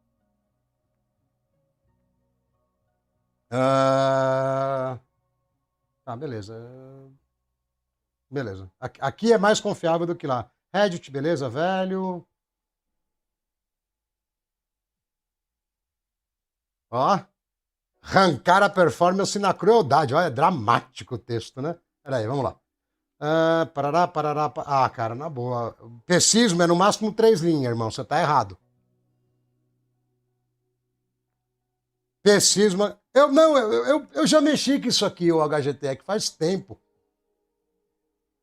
Tá, beleza. Beleza. Aqui é mais confiável do que lá. Reddit, beleza, velho. Ó. Arrancar a performance na crueldade. Olha, é dramático o texto, né? Peraí, vamos lá. Parará. Ah, cara, na boa. Pesismo é no máximo 3 linhas, irmão. Você tá errado. Pesismo. Eu já mexi com isso aqui, o HGTech, faz tempo.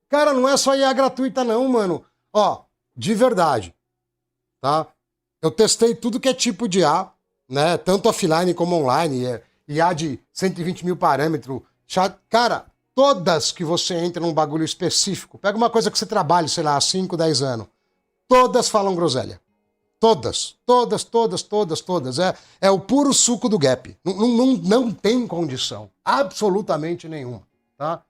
Cara, não é só IA gratuita, não, mano. Ó, de verdade. Tá? Eu testei tudo que é tipo de IA, né? Tanto offline como online. IA de 120 mil parâmetros. Cara, todas que você entra num bagulho específico, pega uma coisa que você trabalha, sei lá, há 5, 10 anos. Todas falam groselha. Todas. É o puro suco do gap. Não tem condição. Absolutamente nenhuma. Tá?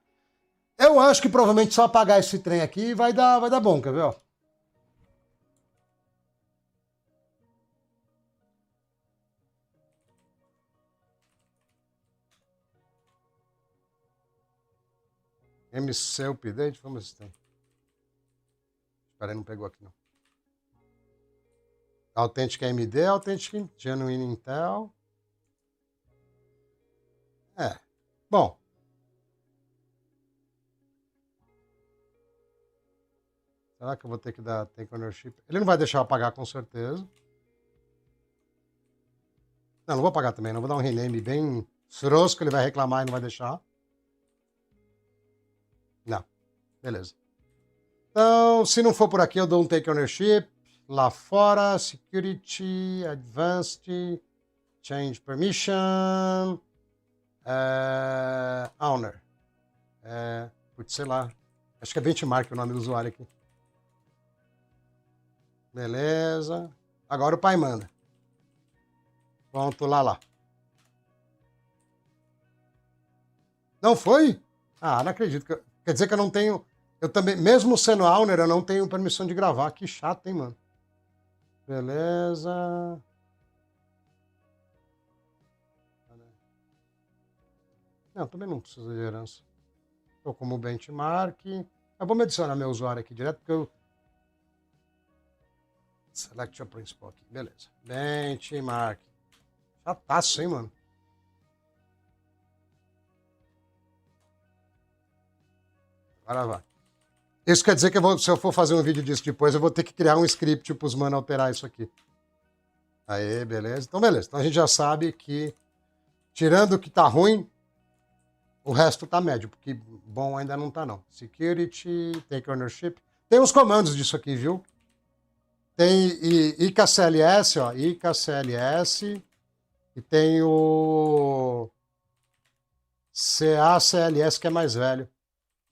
Eu acho que provavelmente só apagar esse trem aqui vai dar bom, quer ver? Ó? MC Update, vamos ver se tem. Espera aí, não pegou aqui não. Authentic AMD, Authentic Genuine Intel. Bom. Será que eu vou ter que dar take ownership? Ele não vai deixar eu pagar com certeza. Não vou pagar também, não. Vou dar um rename bem frosco, ele vai reclamar e não vai deixar. Não. Beleza. Então, se não for por aqui, eu dou um take ownership. Lá fora, security, advanced, change permission, owner. Putz, sei lá. Acho que é benchmark o nome do usuário aqui. Beleza. Agora o pai manda. Pronto, lá. Não foi? Ah, não acredito. Quer dizer que eu não tenho... Eu também, mesmo sendo owner, eu não tenho permissão de gravar. Que chato, hein, mano? Beleza. Não, também não preciso de herança. Estou como benchmark. Eu vou me adicionar meu usuário aqui direto, porque eu... Select your principal aqui. Beleza. Benchmark. Chataço, hein, mano? Agora vai. Isso quer dizer que se eu for fazer um vídeo disso depois, eu vou ter que criar um script para os manos alterar isso aqui. Aí, beleza. Então, beleza. Então a gente já sabe que, tirando o que tá ruim, o resto tá médio, porque bom ainda não tá, não. Security, take ownership. Tem uns comandos disso aqui, viu? Tem IKCLS, ó. IKCLS. E tem o CACLS, que é mais velho.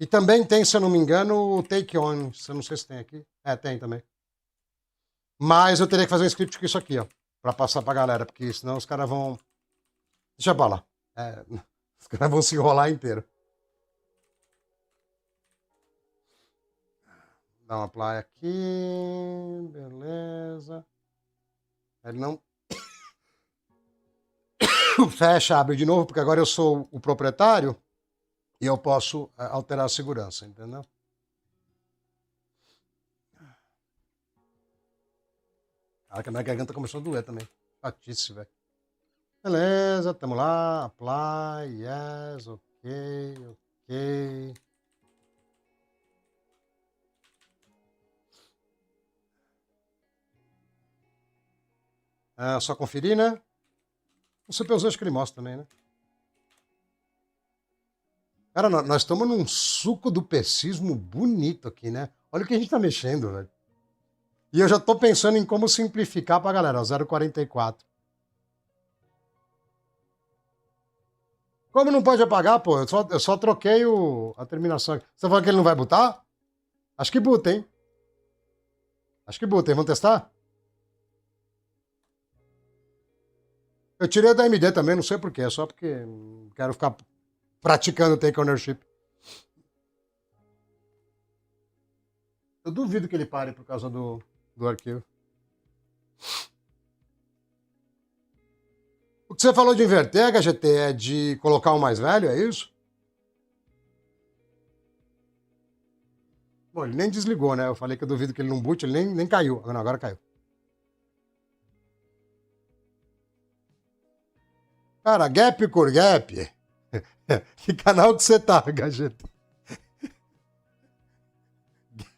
E também tem, se eu não me engano, o take on. Eu não sei se tem aqui. Tem também. Mas eu teria que fazer um script com isso aqui, ó. Pra passar pra galera, porque senão os caras vão... Deixa pra lá. Os caras vão se enrolar inteiro. Dá um apply aqui. Beleza. Ele não... Fecha, abre de novo, porque agora eu sou o proprietário e eu posso alterar a segurança, entendeu? Cara, que a minha garganta começou a doer também. Chatice, velho. Beleza, tamo lá. Apply, yes, ok. Só conferir, né? O CPUzinho acho que ele mostra também, né? Cara, nós estamos num suco do pesismo bonito aqui, né? Olha o que a gente tá mexendo, velho. E eu já tô pensando em como simplificar pra galera, ó, 044. Como não pode apagar, pô? Eu só troquei a terminação. Você tá falando que ele não vai botar? Acho que buta, hein? Vamos testar? Eu tirei da AMD também, não sei porquê, só porque quero ficar praticando take ownership. Eu duvido que ele pare por causa do arquivo. O que você falou de inverter, HGT, é de colocar um mais velho, é isso? Bom, ele nem desligou, né? Eu falei que eu duvido que ele não boot, ele nem caiu. Não, agora caiu. Cara, gap por gap. Que canal que você tá, HGT?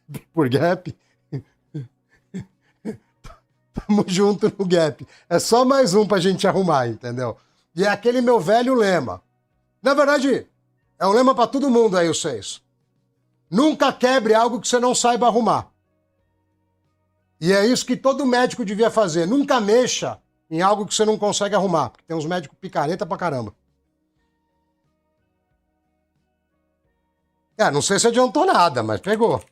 Gap por gap? Tamo junto no gap. É só mais um pra gente arrumar, entendeu? E é aquele meu velho lema. Na verdade, é um lema pra todo mundo aí, vocês. Nunca quebre algo que você não saiba arrumar. E é isso que todo médico devia fazer. Nunca mexa em algo que você não consegue arrumar. Porque tem uns médicos picareta pra caramba. Não sei se adiantou nada, mas pegou.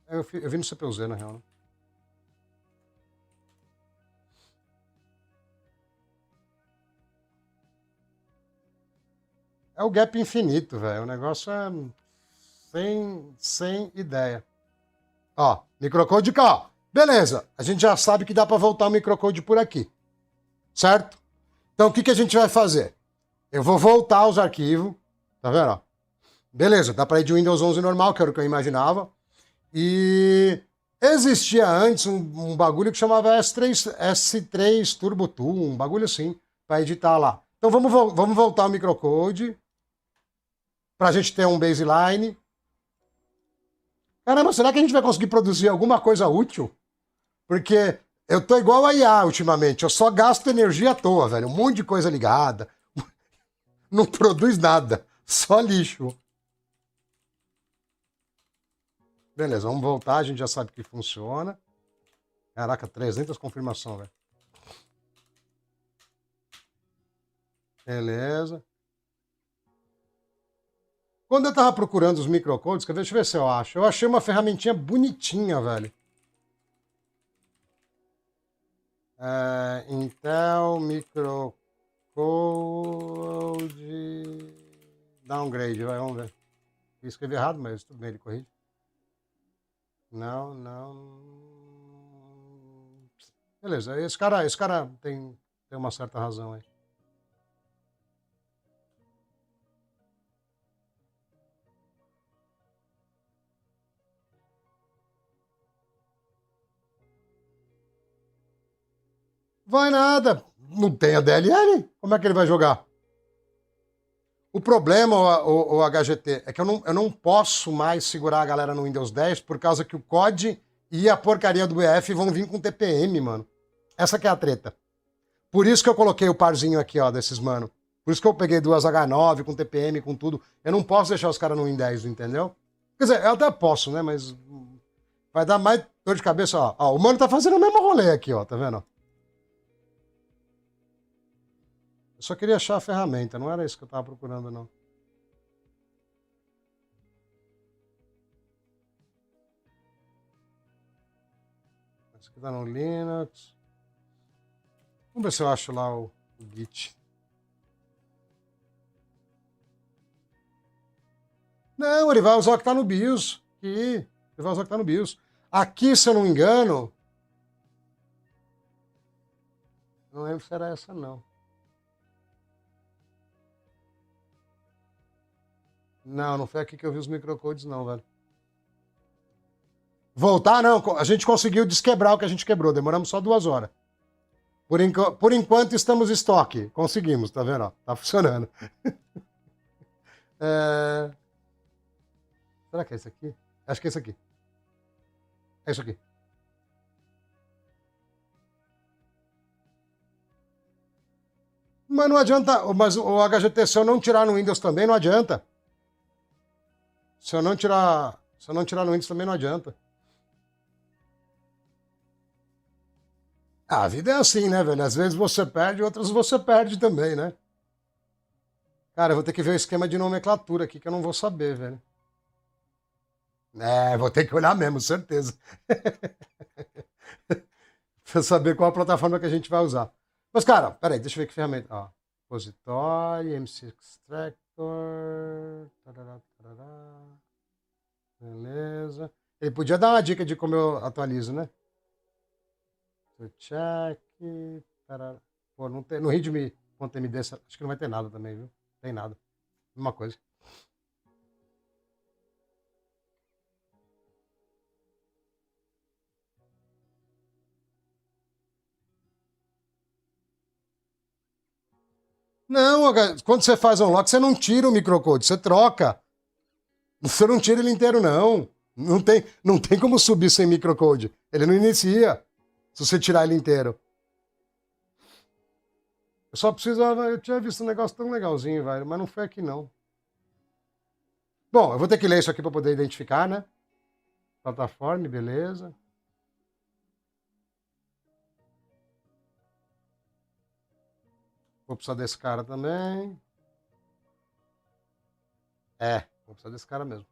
Eu vi no CPUZ, na real, né? É o gap infinito, velho. O negócio é sem ideia. Ó, microcode cá. Beleza. A gente já sabe que dá para voltar o microcode por aqui. Certo? Então, o que a gente vai fazer? Eu vou voltar os arquivos. Tá vendo? Ó? Beleza, dá para ir de Windows 11 normal, que era o que eu imaginava. E existia antes um bagulho que chamava S3 Turbo Tool, um bagulho assim, para editar lá. Então vamos voltar o microcode. pra gente ter um baseline. Caramba, será que a gente vai conseguir produzir alguma coisa útil? Porque eu tô igual a IA ultimamente, eu só gasto energia à toa, velho. Um monte de coisa ligada. Não produz nada, só lixo. Beleza, vamos voltar, a gente já sabe que funciona. Caraca, 300 confirmação, velho. Beleza. Quando eu tava procurando os microcodes, deixa eu ver se eu acho. Eu achei uma ferramentinha bonitinha, velho. Intel Microcode Downgrade, vamos ver. Escrevi errado, mas tudo bem, ele corrige. Não. Beleza, esse cara tem uma certa razão aí. Vai nada. Não tem a DLL. Como é que ele vai jogar? O problema, o HGT, é que eu não posso mais segurar a galera no Windows 10 por causa que o COD e a porcaria do EF vão vir com TPM, mano. Essa que é a treta. Por isso que eu coloquei o parzinho aqui, ó, desses, mano. Por isso que eu peguei duas H9 com TPM, com tudo. Eu não posso deixar os caras no Windows 10, entendeu? Quer dizer, eu até posso, né? Mas vai dar mais dor de cabeça, ó. Ó, o mano tá fazendo o mesmo rolê aqui, ó. Tá vendo? Eu só queria achar a ferramenta, não era isso que eu tava procurando, não. Esse aqui tá no Linux. Vamos ver se eu acho lá o Git. Não, ele vai usar o que tá no BIOS. Aqui. Ele vai usar o que tá no BIOS. Aqui, se eu não me engano... Não lembro se era essa, não. Não foi aqui que eu vi os microcodes, não, velho. Voltar, não. A gente conseguiu desquebrar o que a gente quebrou. Demoramos só 2 horas. Por enquanto, estamos em estoque. Conseguimos, tá vendo? Ó, tá funcionando. Será que é esse aqui? Acho que é esse aqui. É isso aqui. Mas não adianta. Mas o HGT, se eu não tirar no Windows também, não adianta. Se eu não tirar no Windows também não adianta. A vida é assim, né, velho? Às vezes você perde, outras você perde também, né? Cara, eu vou ter que ver o esquema de nomenclatura aqui que eu não vou saber, velho. Vou ter que olhar mesmo, certeza. Pra saber qual a plataforma que a gente vai usar. Mas, cara, peraí, deixa eu ver que ferramenta. Ó, repository, MC Extractor. Tarará, tarará. Beleza. Ele podia dar uma dica de como eu atualizo, né? Check. Tarará. Pô, não tem, no readme.md, acho que não vai ter nada também, viu? Não tem nada. Uma coisa. Não, quando você faz unlock, você não tira o microcode, você troca. Você não tira ele inteiro, não. Não tem como subir sem microcode. Ele não inicia se você tirar ele inteiro. Eu só precisava. Eu tinha visto um negócio tão legalzinho, velho, mas não foi aqui, não. Bom, eu vou ter que ler isso aqui para poder identificar, né? Plataforma, beleza. Vou precisar desse cara também. Vou precisar desse cara mesmo.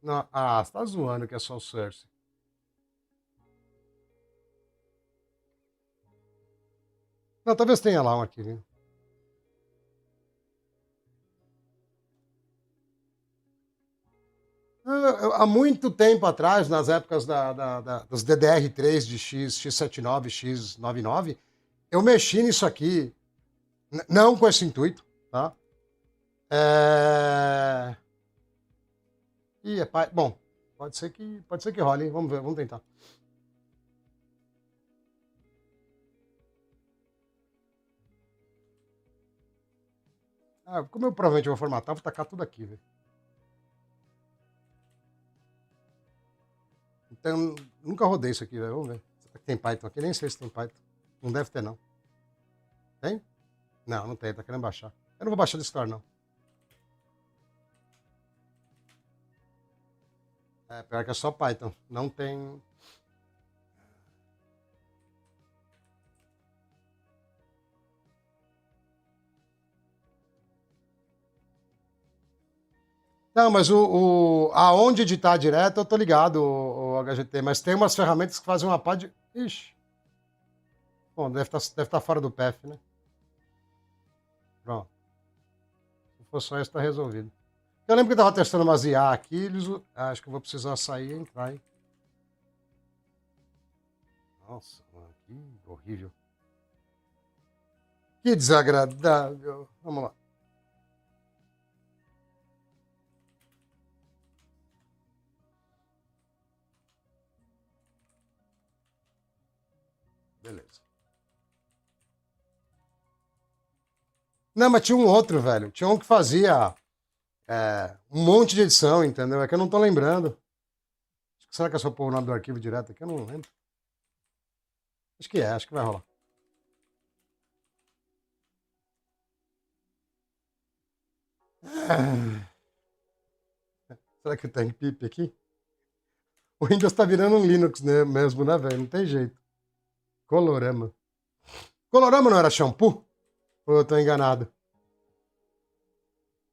Não, você tá zoando que é só o Cersei. Não, talvez tenha lá um aqui, viu? Há muito tempo atrás, nas épocas dos DDR3 de X79, X99, eu mexi nisso aqui, não com esse intuito, tá? Bom, pode ser que role, hein? Vamos ver, vamos tentar. Ah, como eu provavelmente vou formatar, vou tacar tudo aqui, velho. Então, nunca rodei isso aqui, velho. Vamos ver. Será que tem Python aqui? Nem sei se tem Python. Não deve ter, não. Tem? Não, não tem. Tá querendo baixar. Eu não vou baixar do Store, não. É, pior que é só Python. Não tem... Não, mas aonde editar direto, eu tô ligado, o HGT. Mas tem umas ferramentas que fazem uma pá de... Ixi. Bom, deve tá fora do path, né? Pronto. Se for só isso, tá resolvido. Eu lembro que eu tava testando umas IA aqui, acho que eu vou precisar sair e entrar, hein? Nossa, mano, que horrível. Que desagradável. Vamos lá. Beleza. Não, mas tinha um outro, velho. Tinha um que fazia um monte de edição, entendeu? É que eu não tô lembrando. Será que é só pôr o nome do arquivo direto aqui? Eu não lembro. Acho que vai rolar. Será que tem pip aqui? O Windows tá virando um Linux, né, mesmo, né, velho? Não tem jeito. Colorama. Colorama não era shampoo? Ou eu tô enganado?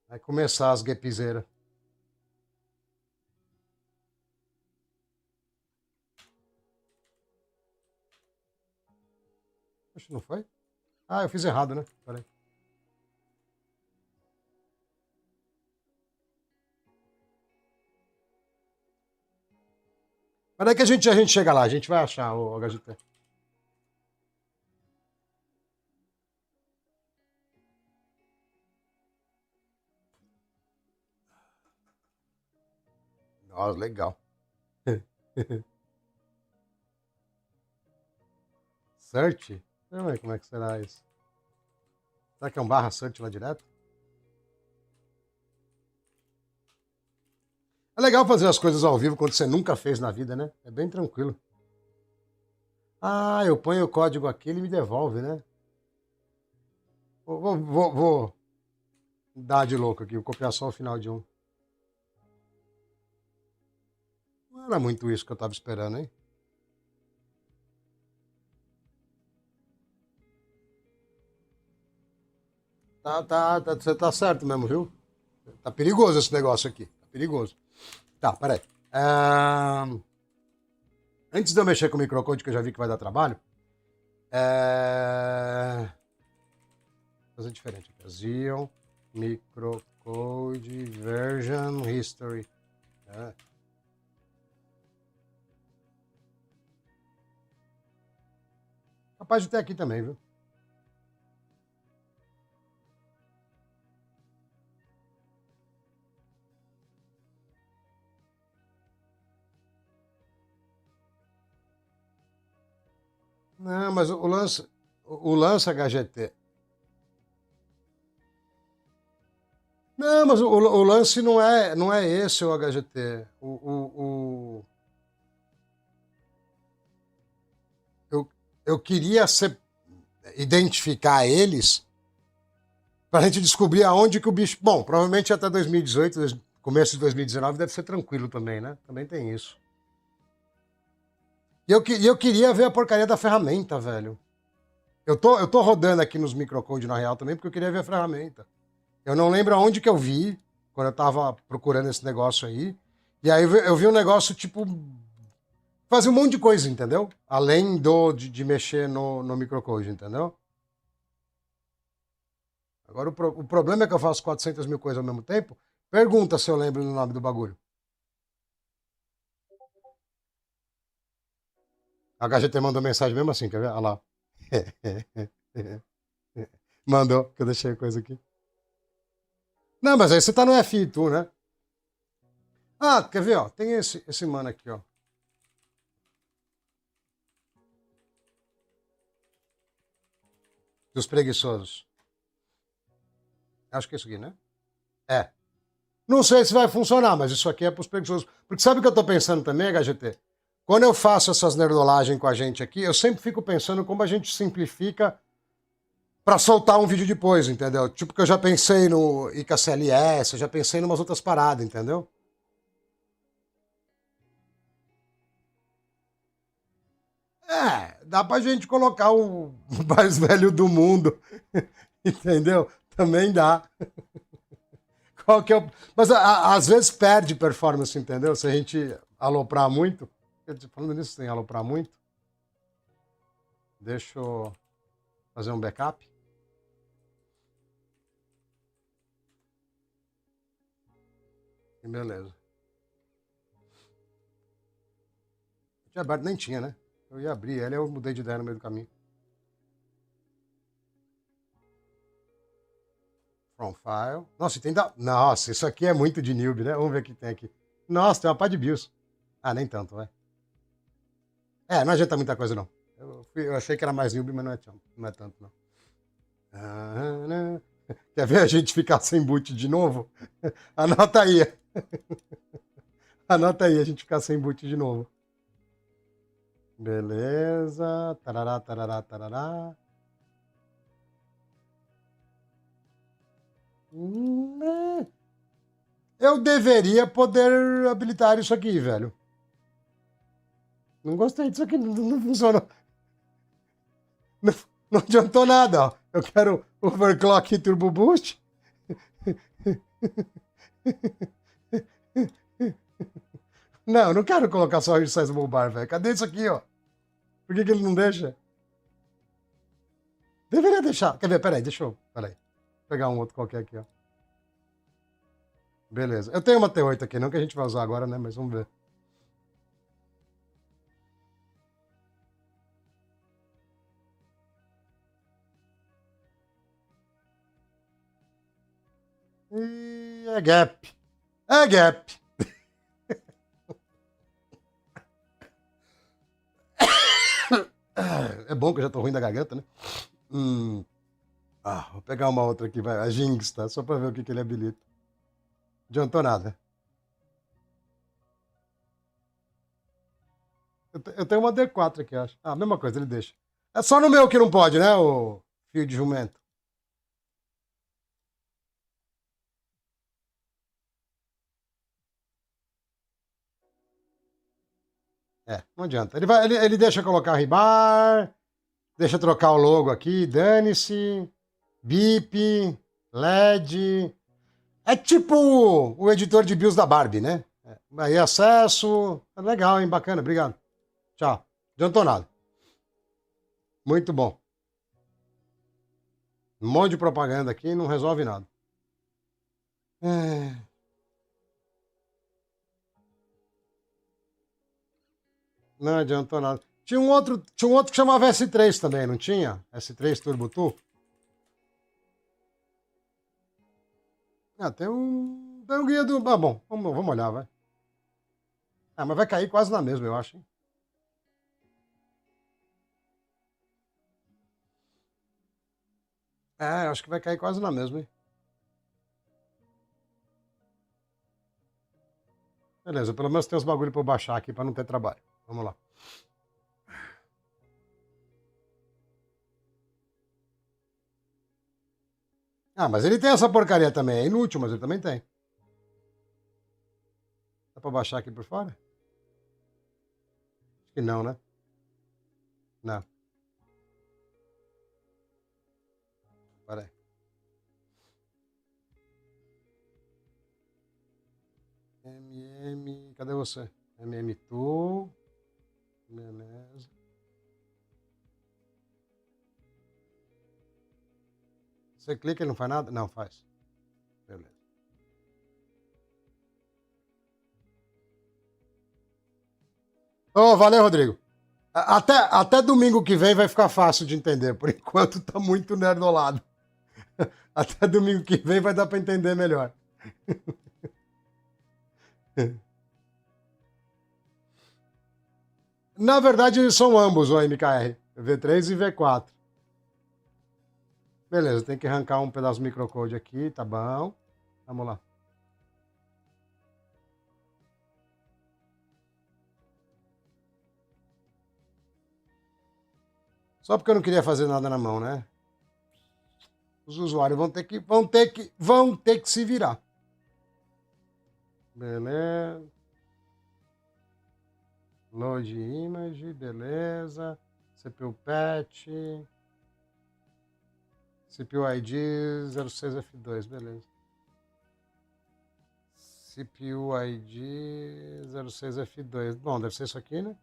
Vai começar as gapzeiras. Acho que não foi? Ah, eu fiz errado, né? Peraí. Peraí que a gente chega lá, a gente vai achar o HGT. Nossa, legal. Search? Não sei como é que será isso. Será que é um barra search lá direto? É legal fazer as coisas ao vivo quando você nunca fez na vida, né? É bem tranquilo. Ah, eu ponho o código aqui, ele me devolve, né? Vou dar de louco aqui, vou copiar só o final de um. Não era muito isso que eu tava esperando, hein? Você tá certo mesmo, viu? Tá perigoso esse negócio aqui. Tá perigoso. Tá, peraí. Antes de eu mexer com o microcode, que eu já vi que vai dar trabalho, fazer diferente aqui. Xeon Microcode Version History. Capaz de ter aqui também, viu? Não, mas o lance HGT. Não, mas o lance não é esse o HGT. Eu queria identificar eles para a gente descobrir aonde que o bicho. Bom, provavelmente até 2018, começo de 2019, deve ser tranquilo também, né? Também tem isso. E eu queria ver a porcaria da ferramenta, velho. Eu tô rodando aqui nos microcode na real também, porque eu queria ver a ferramenta. Eu não lembro aonde que eu vi, quando eu tava procurando esse negócio aí. E aí eu vi um negócio, tipo, fazer um monte de coisa, entendeu? Além de mexer no microcode, entendeu? Agora o problema é que eu faço 400 mil coisas ao mesmo tempo. Pergunta se eu lembro do nome do bagulho. A HGT mandou mensagem mesmo assim, quer ver? Olha lá. Mandou, que eu deixei a coisa aqui. Não, mas aí você tá no FI, tu, né? Ah, quer ver, ó? Tem esse mano aqui, ó. Dos preguiçosos. Acho que é isso aqui, né? É. Não sei se vai funcionar, mas isso aqui é para os preguiçosos. Porque sabe o que eu estou pensando também, HGT? Quando eu faço essas nerdolagens com a gente aqui, eu sempre fico pensando como a gente simplifica para soltar um vídeo depois, entendeu? Tipo que eu já pensei no IKCLS, eu já pensei em umas outras paradas, entendeu? É, dá pra gente colocar o mais velho do mundo, entendeu? Também dá. Qual que é o... Mas às vezes perde performance, entendeu? Se a gente aloprar muito. Falando nisso, tem aloprar muito. Deixa eu fazer um backup. Beleza. Tinha aberto, nem tinha, né? Eu ia abrir ele, eu mudei de ideia no meio do caminho. From file. Nossa, tem da... Nossa, isso aqui é muito de newbie, né? Vamos ver o que tem aqui. Nossa, tem uma pá de BIOS. Ah, nem tanto, vai. É, não adianta muita coisa, não. Eu achei que era mais newbie, mas não é tanto, não. Quer ver a gente ficar sem boot de novo? Anota aí. Anota aí, a gente ficar sem boot de novo. Beleza. Tarará, tarará, tarará. Eu deveria poder habilitar isso aqui, velho. Não gostei disso aqui, não funcionou. Não adiantou nada, ó. Eu quero overclock e turbo boost. Não, eu não quero colocar só resizable bar, velho. Cadê isso aqui, ó? Por que ele não deixa? Deveria deixar. Quer ver? Peraí, deixa eu... Peraí. Vou pegar um outro qualquer aqui, ó. Beleza. Eu tenho uma T8 aqui, não que a gente vai usar agora, né? Mas vamos ver. E é gap. É gap. É bom que eu já tô ruim da garganta, né? Vou pegar uma outra aqui, vai. A Jinx, tá? Só pra ver o que ele habilita. Adiantou nada. Eu tenho uma D4 aqui, acho. Ah, a mesma coisa, ele deixa. É só no meu que não pode, né, o fio de jumento? É, não adianta. Ele deixa colocar ribar, deixa trocar o logo aqui, dane-se, bip, LED. É tipo o editor de BIOS da Barbie, né? Aí acesso. É legal, hein? Bacana, obrigado. Tchau. Adiantou nada. Muito bom. Um monte de propaganda aqui não resolve nada. É... Não adiantou nada. Tinha um outro que chamava S3 também, não tinha? S3 Turbo Tu? Ah, tem um guia do. Ah, bom, vamos olhar, vai. Ah, mas vai cair quase na mesma, eu acho, hein? É, eu acho que vai cair quase na mesma, hein? Beleza, pelo menos tem uns bagulho pra eu baixar aqui pra não ter trabalho. Vamos lá. Ah, mas ele tem essa porcaria também. É inútil, mas ele também tem. Dá pra baixar aqui por fora? Acho que não, né? Não. Pera aí. Cadê você? Tool. Beleza. Você clica e não faz nada? Não, faz. Beleza. Oh, valeu, Rodrigo. Até domingo que vem vai ficar fácil de entender. Por enquanto tá muito nerdolado. Até domingo que vem vai dar para entender melhor. Na verdade, são ambos o MKR. V3 e V4. Beleza, tem que arrancar um pedaço do microcode aqui, tá bom. Vamos lá. Só porque eu não queria fazer nada na mão, né? Os usuários vão ter que se virar. Beleza. Load image, beleza. CPU patch. CPU ID 06F2, beleza. CPU ID 06F2. Bom, deve ser isso aqui, né?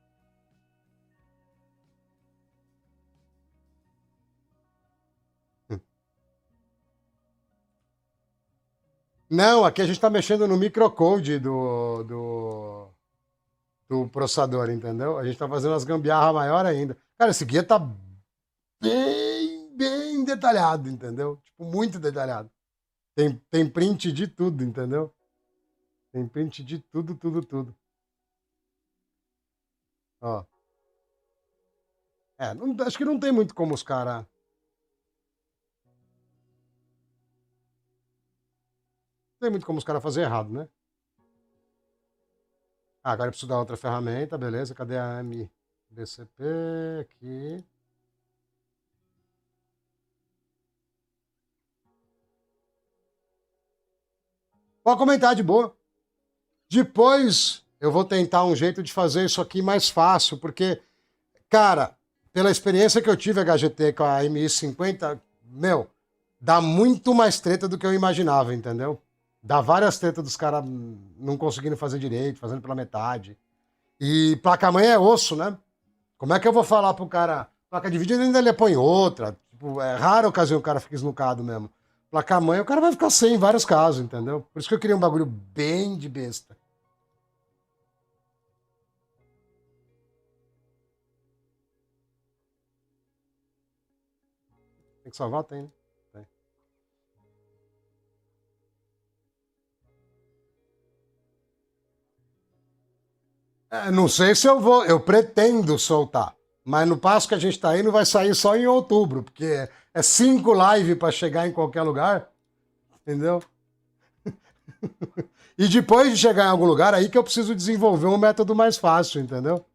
Não, aqui a gente está mexendo no microcode do processador, entendeu? A gente está fazendo as gambiarra maior ainda. Cara, esse guia tá bem detalhado, entendeu? Tipo, muito detalhado. Tem print de tudo, entendeu? Tem print de tudo. Ó. Acho que não tem muito como os caras... Tem muito como os caras fazer errado, né? Ah, agora eu preciso dar outra ferramenta, beleza. Cadê a MBCP? Aqui. Pode comentar de boa. Depois eu vou tentar um jeito de fazer isso aqui mais fácil, porque, cara, pela experiência que eu tive HGT com a MI50, meu, dá muito mais treta do que eu imaginava, entendeu? Dá várias tretas dos caras não conseguindo fazer direito, fazendo pela metade. E placa-mãe é osso, né? Como é que eu vou falar pro cara? Placa de vídeo ainda ele põe outra. Tipo, é rara a ocasião que o cara fica esnucado mesmo. Placa-mãe, o cara vai ficar sem em vários casos, entendeu? Por isso que eu queria um bagulho bem de besta. Tem que salvar? Tem, né? Tem. Não sei se eu vou, eu pretendo soltar. Mas no passo que a gente tá indo, vai sair só em outubro, porque é 5 lives para chegar em qualquer lugar, entendeu? E depois de chegar em algum lugar, aí que eu preciso desenvolver um método mais fácil, entendeu?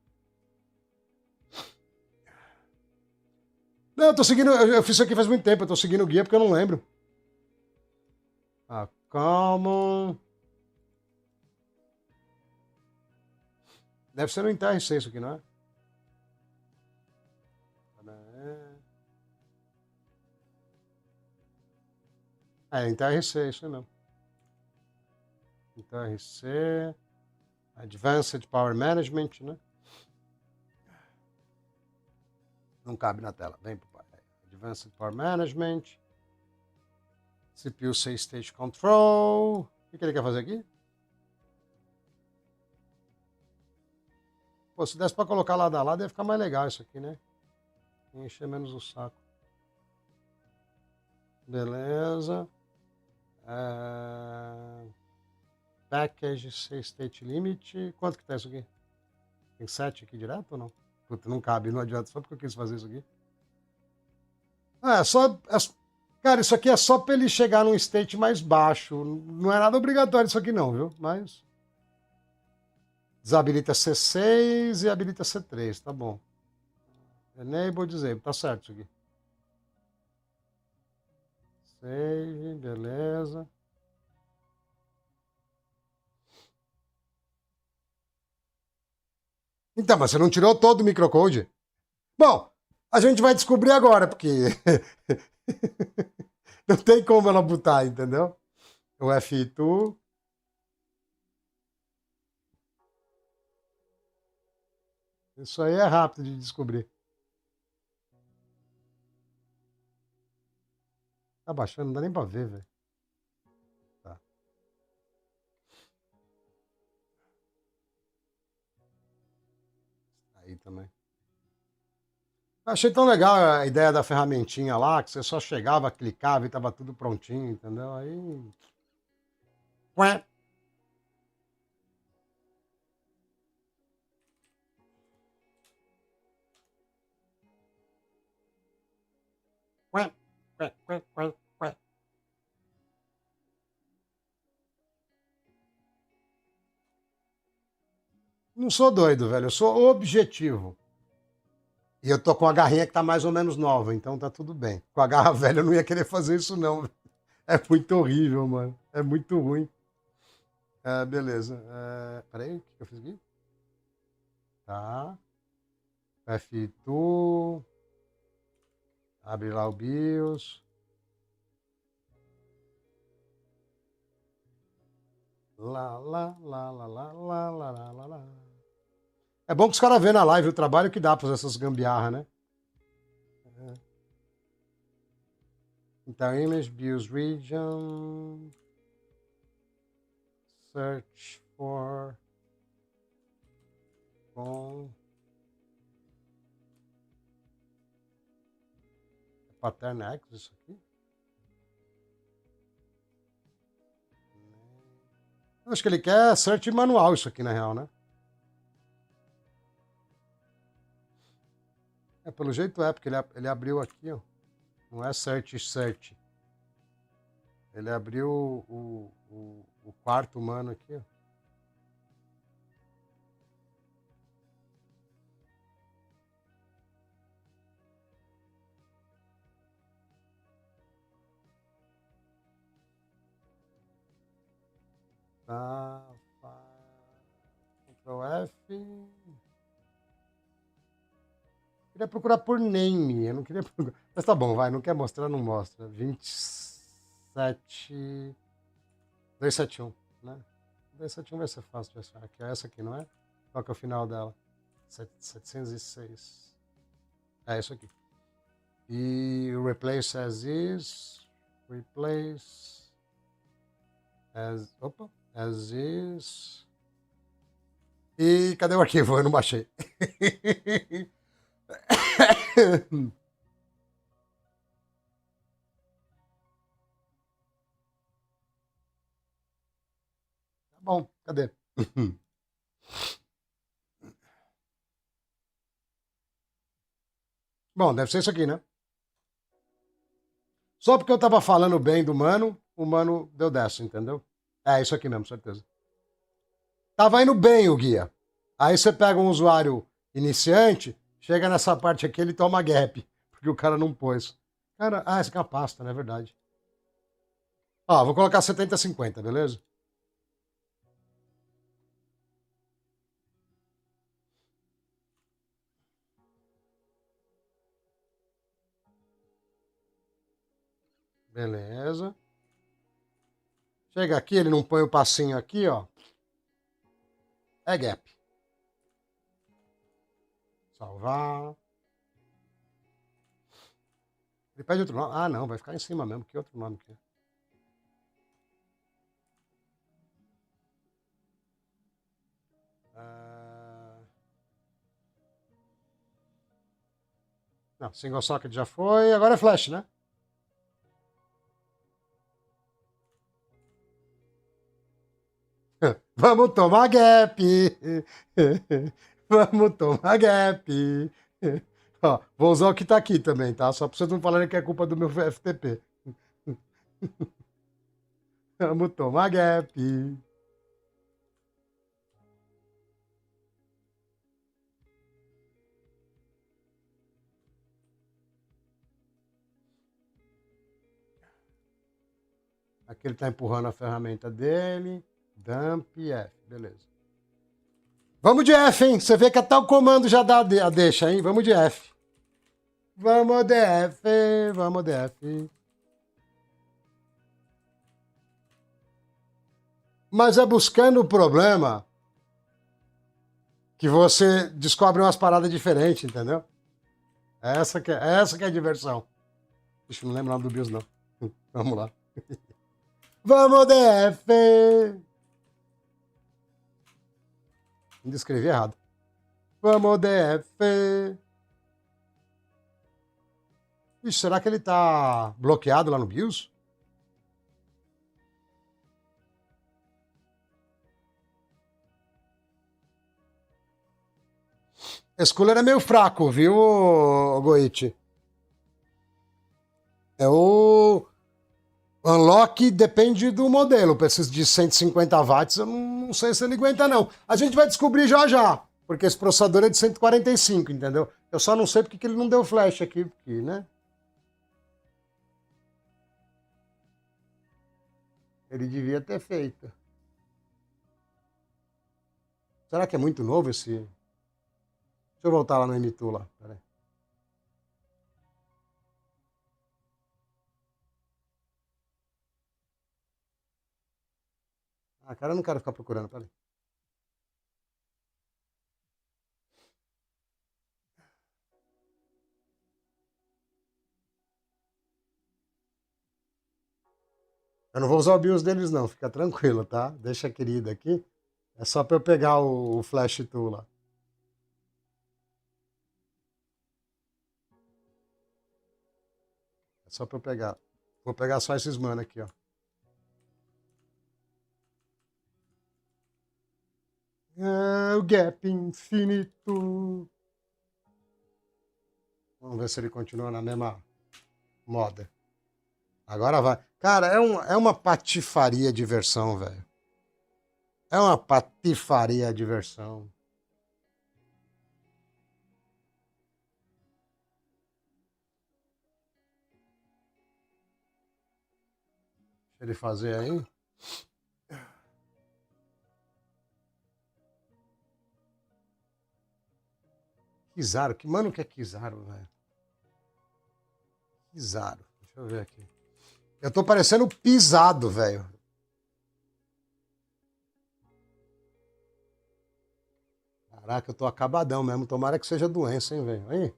Não, eu tô seguindo, eu fiz isso aqui faz muito tempo, eu tô seguindo o guia porque eu não lembro. Ah, calma. Deve ser no IntelliC isso aqui, não é? IntelliC, isso mesmo. IntelliC, Advanced Power Management, né? Não cabe na tela, vem pro pai. Advanced Power Management, CPU 6 Stage Control. O que ele quer fazer aqui? Pô, se desse pra colocar lado a lado, ia ficar mais legal isso aqui, né? Encher menos o saco. Beleza. Package 6 State Limit. Quanto que tá isso aqui? Tem 7 aqui direto ou não? Puta, não cabe, não adianta, só porque eu quis fazer isso aqui. Cara, isso aqui é só pra ele chegar num state mais baixo. Não é nada obrigatório isso aqui não, viu? Mas... Desabilita C6 e habilita C3, tá bom. Enable, disable, tá certo isso aqui. Save, beleza. Então, mas você não tirou todo o microcode? Bom, a gente vai descobrir agora, porque não tem como ela botar, entendeu? O F2. Isso aí é rápido de descobrir. Tá baixando, não dá nem pra ver, velho. Tá. Aí também. Achei tão legal a ideia da ferramentinha lá, que você só chegava, clicava e tava tudo prontinho, entendeu? Aí. Ué. Ué. Não sou doido, velho. Eu sou objetivo. E eu tô com a garrinha que tá mais ou menos nova, então tá tudo bem. Com a garra velha eu não ia querer fazer isso, não. É muito horrível, mano. É muito ruim. Beleza. Peraí, o que eu fiz aqui? Tá. F2. Abre lá o BIOS. Lá, lá, lá, lá, lá, lá, lá, lá, lá, lá. É bom que os caras vêem na live o trabalho que dá pra fazer essas gambiarra, né? Então, image, BIOS region. Search for. Com. Pattern X, isso aqui? Eu acho que ele quer search manual isso aqui, na real, né? Pelo jeito porque ele abriu aqui, ó. Não é search. Ele abriu o quarto humano aqui, ó. Tá. Ctrl F. Queria procurar por name, eu não queria procurar. Mas tá bom, vai, não quer mostrar, não mostra. 27. 271, né? 271 vai ser fácil de achar. Aqui, é essa aqui, não é? Qual que é o final dela? 706. É isso aqui. E o replace as is. Replace as. Opa! As is. E cadê o arquivo? Eu não baixei. Tá bom, cadê? Bom, deve ser isso aqui, né? Só porque eu tava falando bem do mano, o mano deu dessa, entendeu? É isso aqui mesmo, certeza. Tava indo bem o guia. Aí você pega um usuário iniciante, chega nessa parte aqui, ele toma gap, porque o cara não pôs. Cara, essa aqui é uma pasta, não é verdade? Ó, vou colocar 70/50, beleza? Beleza. Chega aqui, ele não põe o passinho aqui, ó. É gap. Salvar. Ele pede outro nome. Ah, não, vai ficar em cima mesmo. Que outro nome que é? Não, single socket já foi. Agora é flash, né? Vamos tomar gap. Vamos tomar gap. Ó, vou usar o que tá aqui também, tá? Só pra vocês não falarem que é culpa do meu FTP. Vamos tomar gap. Aqui ele tá empurrando a ferramenta dele. Dump F, beleza. Vamos de F, hein? Você vê que até o comando já dá a deixa, hein? Vamos de F. Vamos de F, vamos de F. Mas é buscando o problema que você descobre umas paradas diferentes, entendeu? Essa que é a diversão. Deixa eu não lembrar o nome do BIOS, não. Vamos lá. Vamos DF! Ainda escrevi errado. Vamos DF! Ixi, será que ele tá bloqueado lá no BIOS? Esse cooler é meio fraco, viu, Goichi? É o Unlock, depende do modelo. Para esses de 150 watts, eu não sei se ele aguenta, não. A gente vai descobrir já já, porque esse processador é de 145, entendeu? Eu só não sei porque que ele não deu flash aqui, né? Ele devia ter feito. Será que é muito novo esse? Deixa eu voltar lá no M2 lá. Peraí. Ah, cara, eu não quero ficar procurando, peraí. Eu não vou usar o BIOS deles, não, fica tranquilo, tá? Deixa a querida aqui. É só pra eu pegar o Flash Tool lá. É só pra eu pegar. Vou pegar só esses mano aqui, ó. Ah, o gap infinito. Vamos ver se ele continua na mesma moda. Agora vai. Cara, é uma patifaria de versão, velho. É uma patifaria de versão. Deixa ele fazer aí. Kizaru. Que mano que é Kizaru, velho? Kizaru. Deixa eu ver aqui. Eu tô parecendo pisado, velho. Caraca, eu tô acabadão mesmo. Tomara que seja doença, hein, velho? Aí.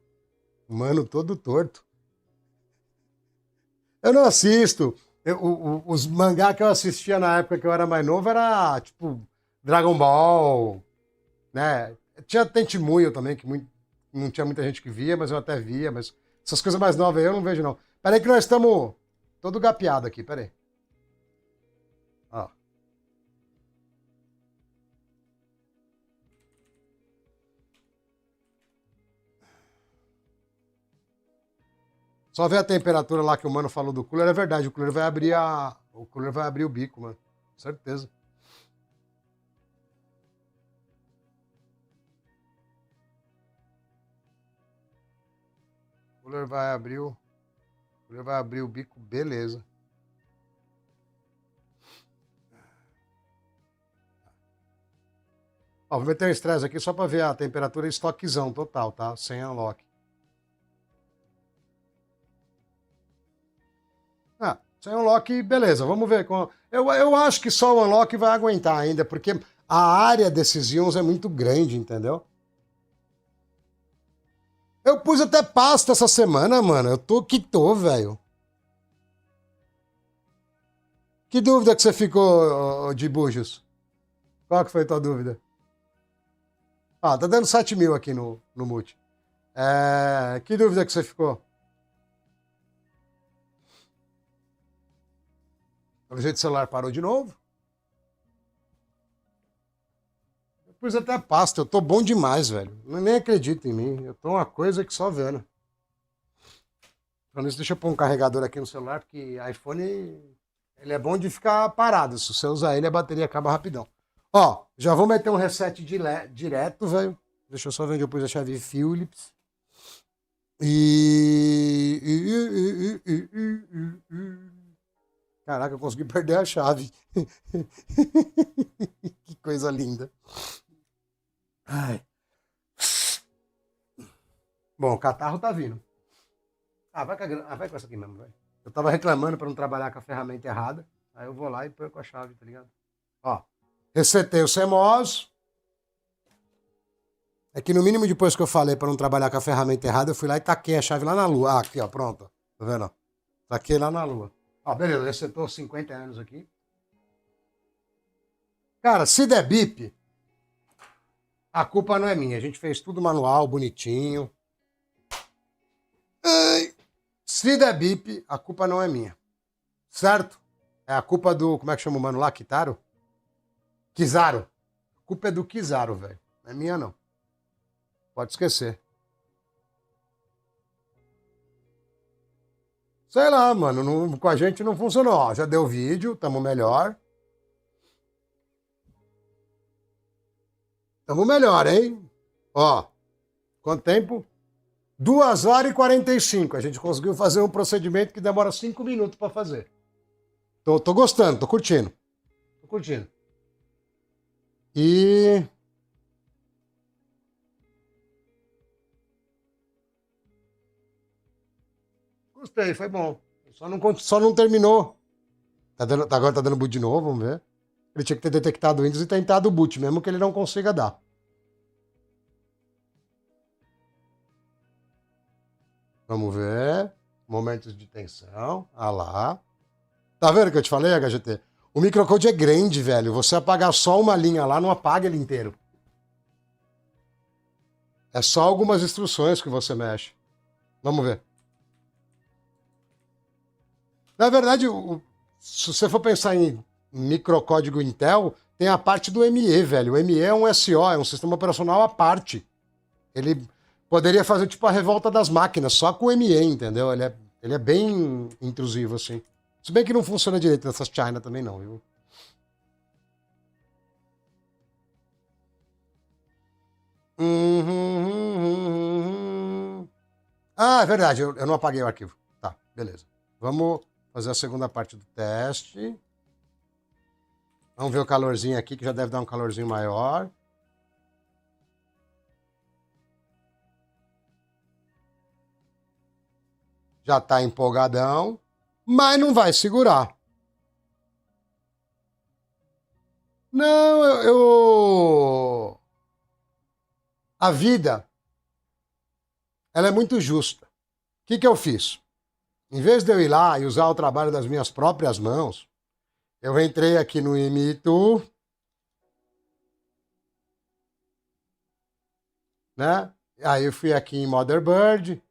Mano, todo torto. Eu não assisto. Os mangá que eu assistia na época que eu era mais novo era tipo Dragon Ball, né? Tinha Tentimuyo também, que não tinha muita gente que via, mas eu até via, mas essas coisas mais novas aí eu não vejo, não. Peraí que nós estamos todo gapeado aqui, peraí. Ó. Só ver a temperatura lá que o mano falou do cooler, é verdade, o cooler vai abrir o cooler vai abrir o bico, mano. Certeza. O cooler vai abrir o cooler vai abrir o bico, beleza. Ó, vou meter um estresse aqui só para ver a temperatura e estoquezão total, tá? Sem unlock. Ah, sem unlock, beleza, vamos ver. Eu acho que só o unlock vai aguentar ainda, porque a área desses íons é muito grande, entendeu? Eu pus até pasta essa semana, mano. Eu tô que tô, velho. Que dúvida que você ficou de Bujos? Qual que foi a tua dúvida? Ah, tá dando 7 mil aqui no Mute. Que dúvida que você ficou? Pelo jeito o celular parou de novo? Eu pus até pasta, eu tô bom demais, velho. Eu nem acredito em mim. Eu tô uma coisa que só vendo. Falando isso, deixa eu pôr um carregador aqui no celular, porque iPhone ele é bom de ficar parado. Se você usar ele, a bateria acaba rapidão. Ó, já vou meter um reset direto, velho. Deixa eu só ver onde eu pus a chave Philips. Caraca, eu consegui perder a chave. Que coisa linda. Ai. Bom, o catarro tá vindo. Vai com essa aqui mesmo, vai. Eu tava reclamando para não trabalhar com a ferramenta errada. Aí eu vou lá e perco a chave, tá ligado? Ó, resetei o CMOS. É que no mínimo depois que eu falei para não trabalhar com a ferramenta errada, eu fui lá e taquei a chave lá na lua. Ah, aqui, ó, pronto. Tá vendo? Taquei lá na lua. Ó, beleza, resetou 50 anos aqui. Cara, se der bip, a culpa não é minha. A gente fez tudo manual, bonitinho. Ai. Se der bip, a culpa não é minha. Certo? É a culpa do. Como é que chama o mano lá? Kitaro? Kizaru. A culpa é do Kizaru, velho. Não é minha, não. Pode esquecer. Sei lá, mano, com a gente não funcionou. Ó, já deu vídeo, tamo melhor. Tamo melhor, hein? Ó, quanto tempo? 2 horas e 45. A gente conseguiu fazer um procedimento que demora 5 minutos pra fazer. Tô gostando, tô curtindo. Tô curtindo. E... Gostei, foi bom. Só não terminou. Agora tá dando boot de novo, vamos ver. Ele tinha que ter detectado o Windows e tentado o boot, mesmo que ele não consiga dar. Vamos ver. Momentos de tensão. Ah lá. Tá vendo o que eu te falei, HGT? O microcode é grande, velho. Você apagar só uma linha lá, não apaga ele inteiro. É só algumas instruções que você mexe. Vamos ver. Na verdade, se você for pensar em microcódigo Intel, tem a parte do ME, velho. O ME é um SO, é um sistema operacional à parte. Ele poderia fazer tipo a revolta das máquinas, só com o ME, entendeu? Ele é bem intrusivo, assim. Se bem que não funciona direito nessas China também não, viu? Ah, é verdade, eu não apaguei o arquivo. Tá, beleza. Vamos fazer a segunda parte do teste. Vamos ver o calorzinho aqui, que já deve dar um calorzinho maior. Já tá empolgadão, mas não vai segurar. Não, A vida, ela é muito justa. O que eu fiz? Em vez de eu ir lá e usar o trabalho das minhas próprias mãos, eu entrei aqui no Imitu, né? Aí eu fui aqui em Motherbird,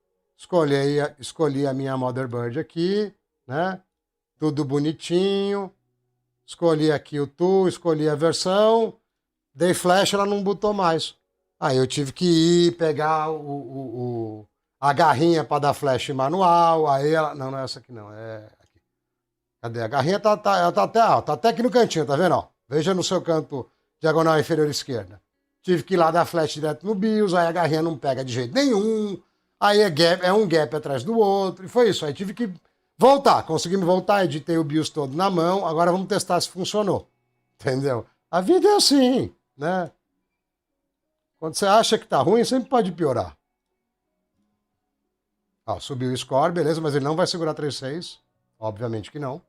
escolhi a minha Motherbird aqui, né? Tudo bonitinho. Escolhi aqui o tool, escolhi a versão, dei flash, ela não botou mais. Aí eu tive que ir pegar a garrinha para dar flash manual, aí ela... Não, não é essa aqui não, é aqui. Cadê? A garrinha ela tá até aqui no cantinho, tá vendo? Ó? Veja no seu canto diagonal inferior esquerda. Tive que ir lá dar flash direto no BIOS, aí a garrinha não pega de jeito nenhum, aí é um gap atrás do outro, e foi isso. Aí tive que voltar, conseguimos voltar, editei o BIOS todo na mão, agora vamos testar se funcionou. Entendeu? A vida é assim, né? Quando você acha que tá ruim, sempre pode piorar. Ó, subiu o score, beleza, mas ele não vai segurar 3.6. Obviamente que não.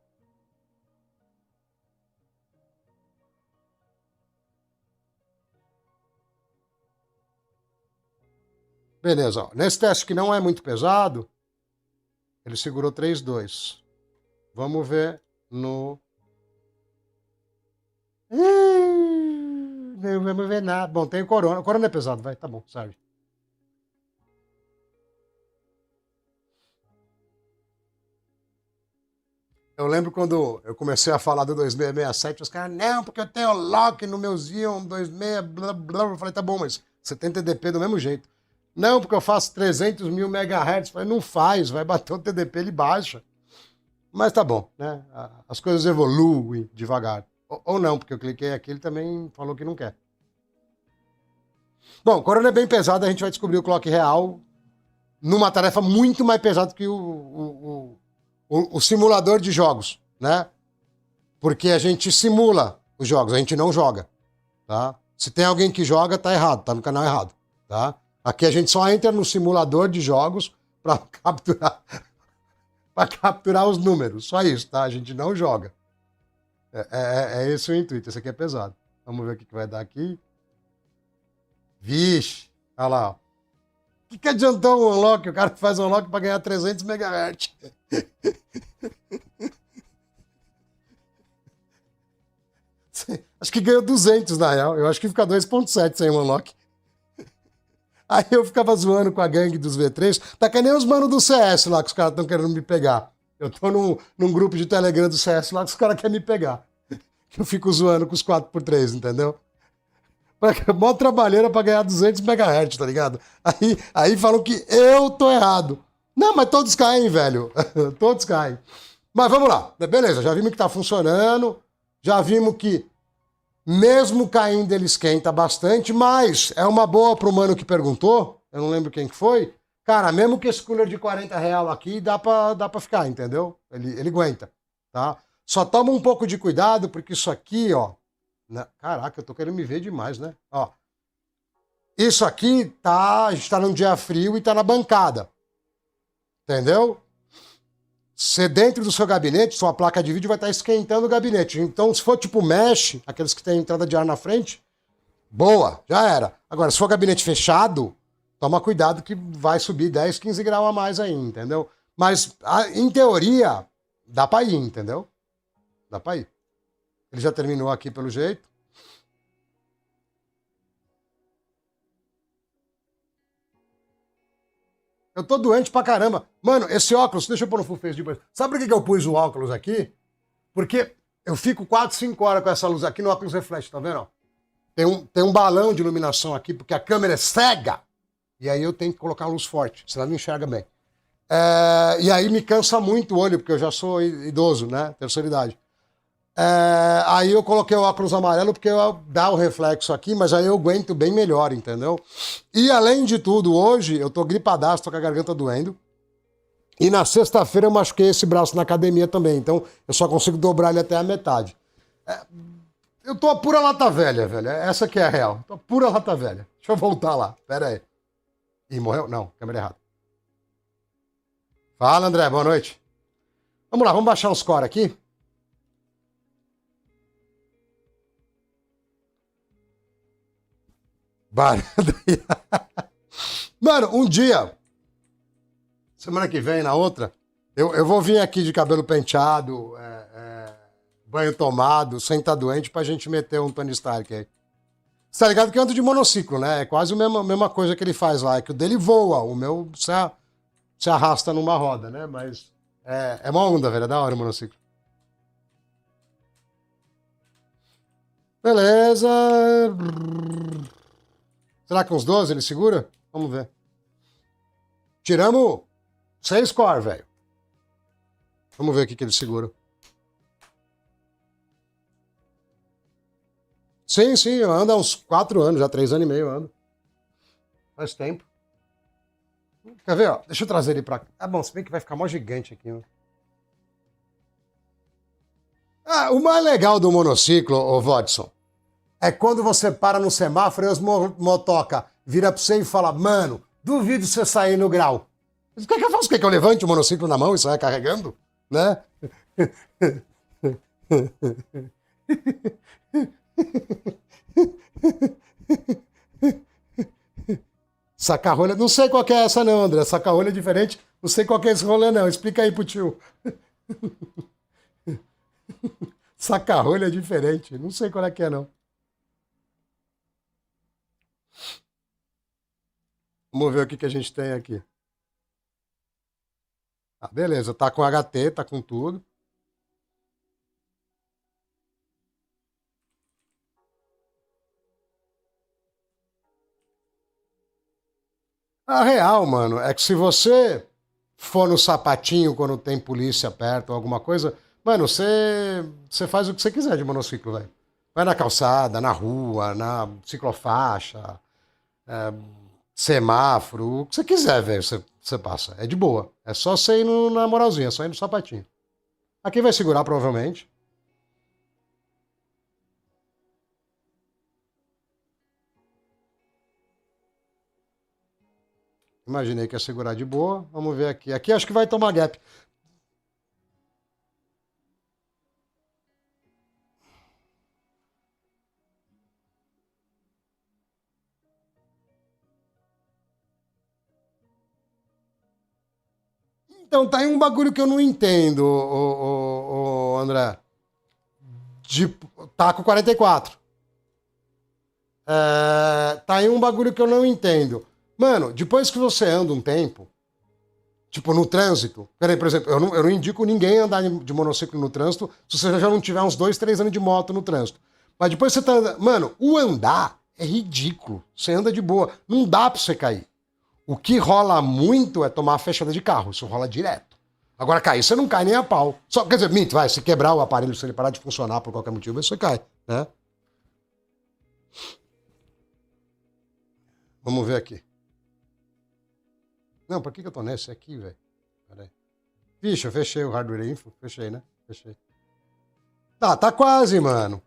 Beleza, ó. Nesse teste que não é muito pesado, ele segurou 3.2. Vamos ver no... Não vamos ver nada. Bom, tem o Corona. O Corona é pesado, vai. Tá bom, serve. Eu lembro quando eu comecei a falar do 2667, os caras, não, porque eu tenho lock no meu Xeon 26, blá, blá. Eu falei, tá bom, mas você tem TDP do mesmo jeito. Não, porque eu faço 300 mil MHz. Eu falei, não faz, vai bater o TDP, ele baixa. Mas tá bom, né? As coisas evoluem devagar. Ou não, porque eu cliquei aqui, ele também falou que não quer. Bom, Corona é bem pesado, a gente vai descobrir o clock real numa tarefa muito mais pesada que o simulador de jogos, né? Porque a gente simula os jogos, a gente não joga, tá? Se tem alguém que joga, tá errado, tá no canal errado, tá? Aqui a gente só entra no simulador de jogos para capturar os números, só isso, tá? A gente não joga. É esse o intuito, esse aqui é pesado. Vamos ver o que vai dar aqui. Vixe, olha lá, ó. O que adiantou um unlock? O cara que faz um unlock para ganhar 300 MHz. Acho que ganhou 200 na real. Eu acho que fica 2.7 sem um unlock. Aí eu ficava zoando com a gangue dos V3. Tá que nem os manos do CS lá, que os caras estão querendo me pegar. Eu tô num grupo de Telegram do CS lá que os caras querem me pegar. Eu fico zoando com os 4x3, entendeu? Mó trabalheira pra ganhar 200 MHz, tá ligado? Aí falam que eu tô errado. Não, mas todos caem, velho. Todos caem. Mas vamos lá. Beleza, já vimos que tá funcionando. Já vimos que, mesmo caindo, ele esquenta bastante. Mas é uma boa pro mano que perguntou. Eu não lembro quem que foi. Cara, mesmo que esse cooler de R$ 40 aqui, dá pra ficar, entendeu? Ele aguenta, tá? Só toma um pouco de cuidado, porque isso aqui, ó... Caraca, eu tô querendo me ver demais, né? Ó. Isso aqui tá... A gente tá num dia frio e tá na bancada. Entendeu? Você dentro do seu gabinete, sua placa de vídeo vai estar esquentando o gabinete. Então, se for tipo mesh, aqueles que tem entrada de ar na frente, boa, já era. Agora, se for gabinete fechado, toma cuidado que vai subir 10, 15 graus a mais aí, entendeu? Mas, em teoria, dá pra ir, entendeu? Dá pra ir. Ele já terminou aqui pelo jeito. Eu tô doente pra caramba. Mano, esse óculos, deixa eu pôr no full face depois. Sabe por que eu pus o óculos aqui? Porque eu fico 4, 5 horas com essa luz aqui no óculos reflete, tá vendo? Tem um balão de iluminação aqui, porque a câmera é cega. E aí eu tenho que colocar a luz forte, senão não enxerga bem. E aí me cansa muito o olho, porque eu já sou idoso, né? Terceira idade. Aí eu coloquei o óculos amarelo porque dá o reflexo aqui, mas aí eu aguento bem melhor, entendeu? E além de tudo, hoje eu tô gripadaço, tô com a garganta doendo. E na sexta-feira eu machuquei esse braço na academia também, então eu só consigo dobrar ele até a metade. Eu tô a pura lata velha, velho. Essa que é a real. Tô a pura lata velha. Deixa eu voltar lá. Pera aí. Ih, morreu? Não, câmera errada. Fala, André. Boa noite. Vamos lá, vamos baixar uns score aqui. Mano, um dia, semana que vem, na outra, eu vou vir aqui de cabelo penteado, banho tomado, sem estar doente, pra gente meter um Tony Stark aí. Você tá ligado que eu ando de monociclo, né? É quase a mesma coisa que ele faz lá, é que o dele voa, o meu se arrasta numa roda, né? Mas é uma onda, velho, é da hora o monociclo. Beleza. Será que uns 12 ele segura? Vamos ver. Tiramos 6 core, velho. Vamos ver o que ele segura. Sim, eu ando há uns 4 anos, já 3 anos e meio eu ando. Faz tempo. Quer ver, ó? Deixa eu trazer ele pra cá. Ah, bom, se bem que vai ficar mó gigante aqui, né? O mais legal do monociclo, ô Vodson, é quando você para no semáforo e os motoca vira pra você e fala, mano, duvido você sair no grau. O que eu faço? Quer que eu levante o monociclo na mão e saia carregando? Né? Saca-rolha, não sei qual que é essa não, André. Saca-rolha é diferente, não sei qual que é esse rolê não. Explica aí pro tio. Saca-rolha é diferente, não sei qual é que é não. Vamos ver o que a gente tem aqui. Beleza, tá com HT, tá com tudo. A real, mano, é que se você for no sapatinho quando tem polícia perto ou alguma coisa, mano, você faz o que você quiser de monociclo, velho. Vai na calçada, na rua, na ciclofaixa, semáforo, o que você quiser, velho, você passa. É de boa. É só você ir na moralzinha, é só ir no sapatinho. Aqui vai segurar, provavelmente. Imaginei que ia segurar de boa. Vamos ver aqui. Aqui acho que vai tomar gap. Então, tá aí um bagulho que eu não entendo, André. Tá com 44. Tá aí um bagulho que eu não entendo. Mano, depois que você anda um tempo, tipo no trânsito, peraí, por exemplo, eu não indico ninguém andar de monociclo no trânsito se você já não tiver uns 2, 3 anos de moto no trânsito. Mas depois você tá andando. Mano, o andar é ridículo. Você anda de boa. Não dá pra você cair. O que rola muito é tomar a fechada de carro. Isso rola direto. Agora, cair, você não cai nem a pau. Só, quer dizer, minto, vai, se quebrar o aparelho, se ele parar de funcionar por qualquer motivo, você cai, né? Vamos ver aqui. Não, por que eu tô nesse aqui, velho? Peraí. Vixe, eu fechei o Hardware Info. Fechei, né? Fechei. Tá quase, mano.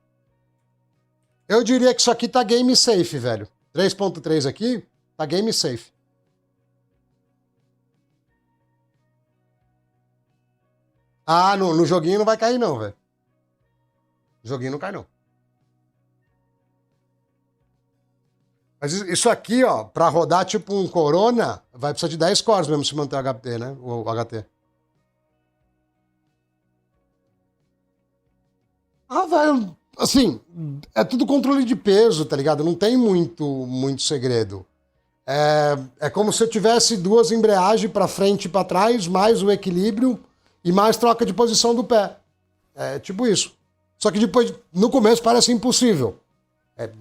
Eu diria que isso aqui tá game safe, velho. 3.3 aqui, tá game safe. Ah, no joguinho não vai cair não, velho. O joguinho não cai não. Mas isso aqui, ó, pra rodar tipo um Corona, vai precisar de 10 cores mesmo se manter o HP, né? O HT. Ah, velho, assim, é tudo controle de peso, tá ligado? Não tem muito segredo. É como se eu tivesse duas embreagens pra frente e pra trás, mais o equilíbrio e mais troca de posição do pé. É tipo isso. Só que depois, no começo parece impossível.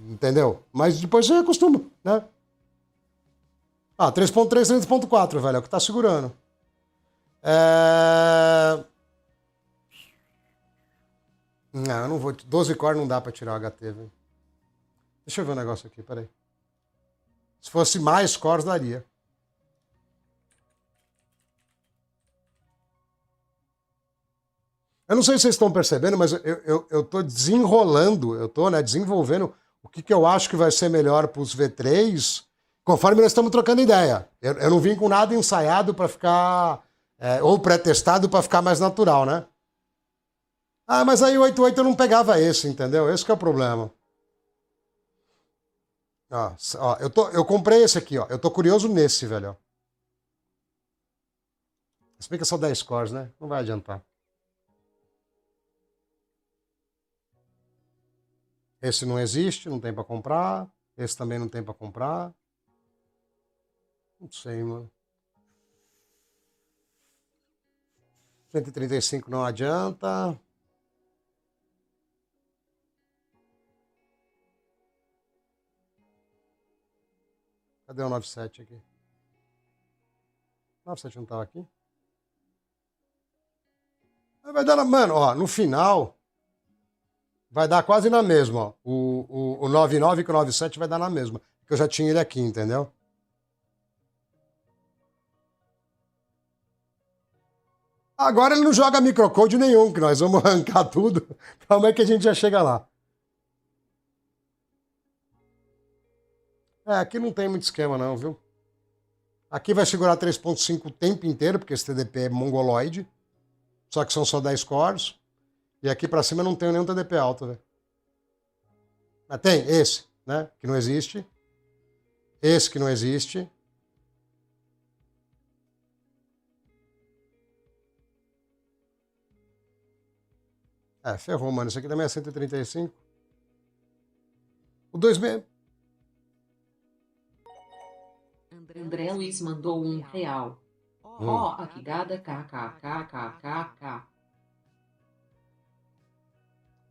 Entendeu? Mas depois você acostuma, né? Ah, 3.3, 3.4, velho, é o que tá segurando. Não, eu não vou. 12 core não dá pra tirar o HT, velho. Deixa eu ver um negócio aqui, peraí. Se fosse mais cores, daria. Eu não sei se vocês estão percebendo, mas eu tô desenrolando, eu tô, né, desenvolvendo o que eu acho que vai ser melhor pros V3, conforme nós estamos trocando ideia. Eu não vim com nada ensaiado pra ficar, ou pré-testado pra ficar mais natural, né? Ah, mas aí o 88 eu não pegava esse, entendeu? Esse que é o problema. Ó, eu comprei esse aqui, ó. Eu tô curioso nesse, velho. Se bem que é só 10 cores, né? Não vai adiantar. Esse não existe, não tem pra comprar. Esse também não tem pra comprar. Não sei, mano. 135 não adianta. Cadê o 97 aqui? 97 não tava aqui? Vai dar, mano, ó, no final vai dar quase na mesma, ó. O 99 com o 97 vai dar na mesma. Porque eu já tinha ele aqui, entendeu? Agora ele não joga microcode nenhum, que nós vamos arrancar tudo. Calma aí que a gente já chega lá. Aqui não tem muito esquema não, viu? Aqui vai segurar 3.5 o tempo inteiro, porque esse TDP é mongoloide. Só que são só 10 cores. E aqui pra cima eu não tenho nenhum TDP alto, velho. Mas tem esse, né? Que não existe. Esse que não existe. Ferrou, mano. Isso aqui também é 135. O 26... André Luiz mandou R$1. Ó, Akigada kkkkkk.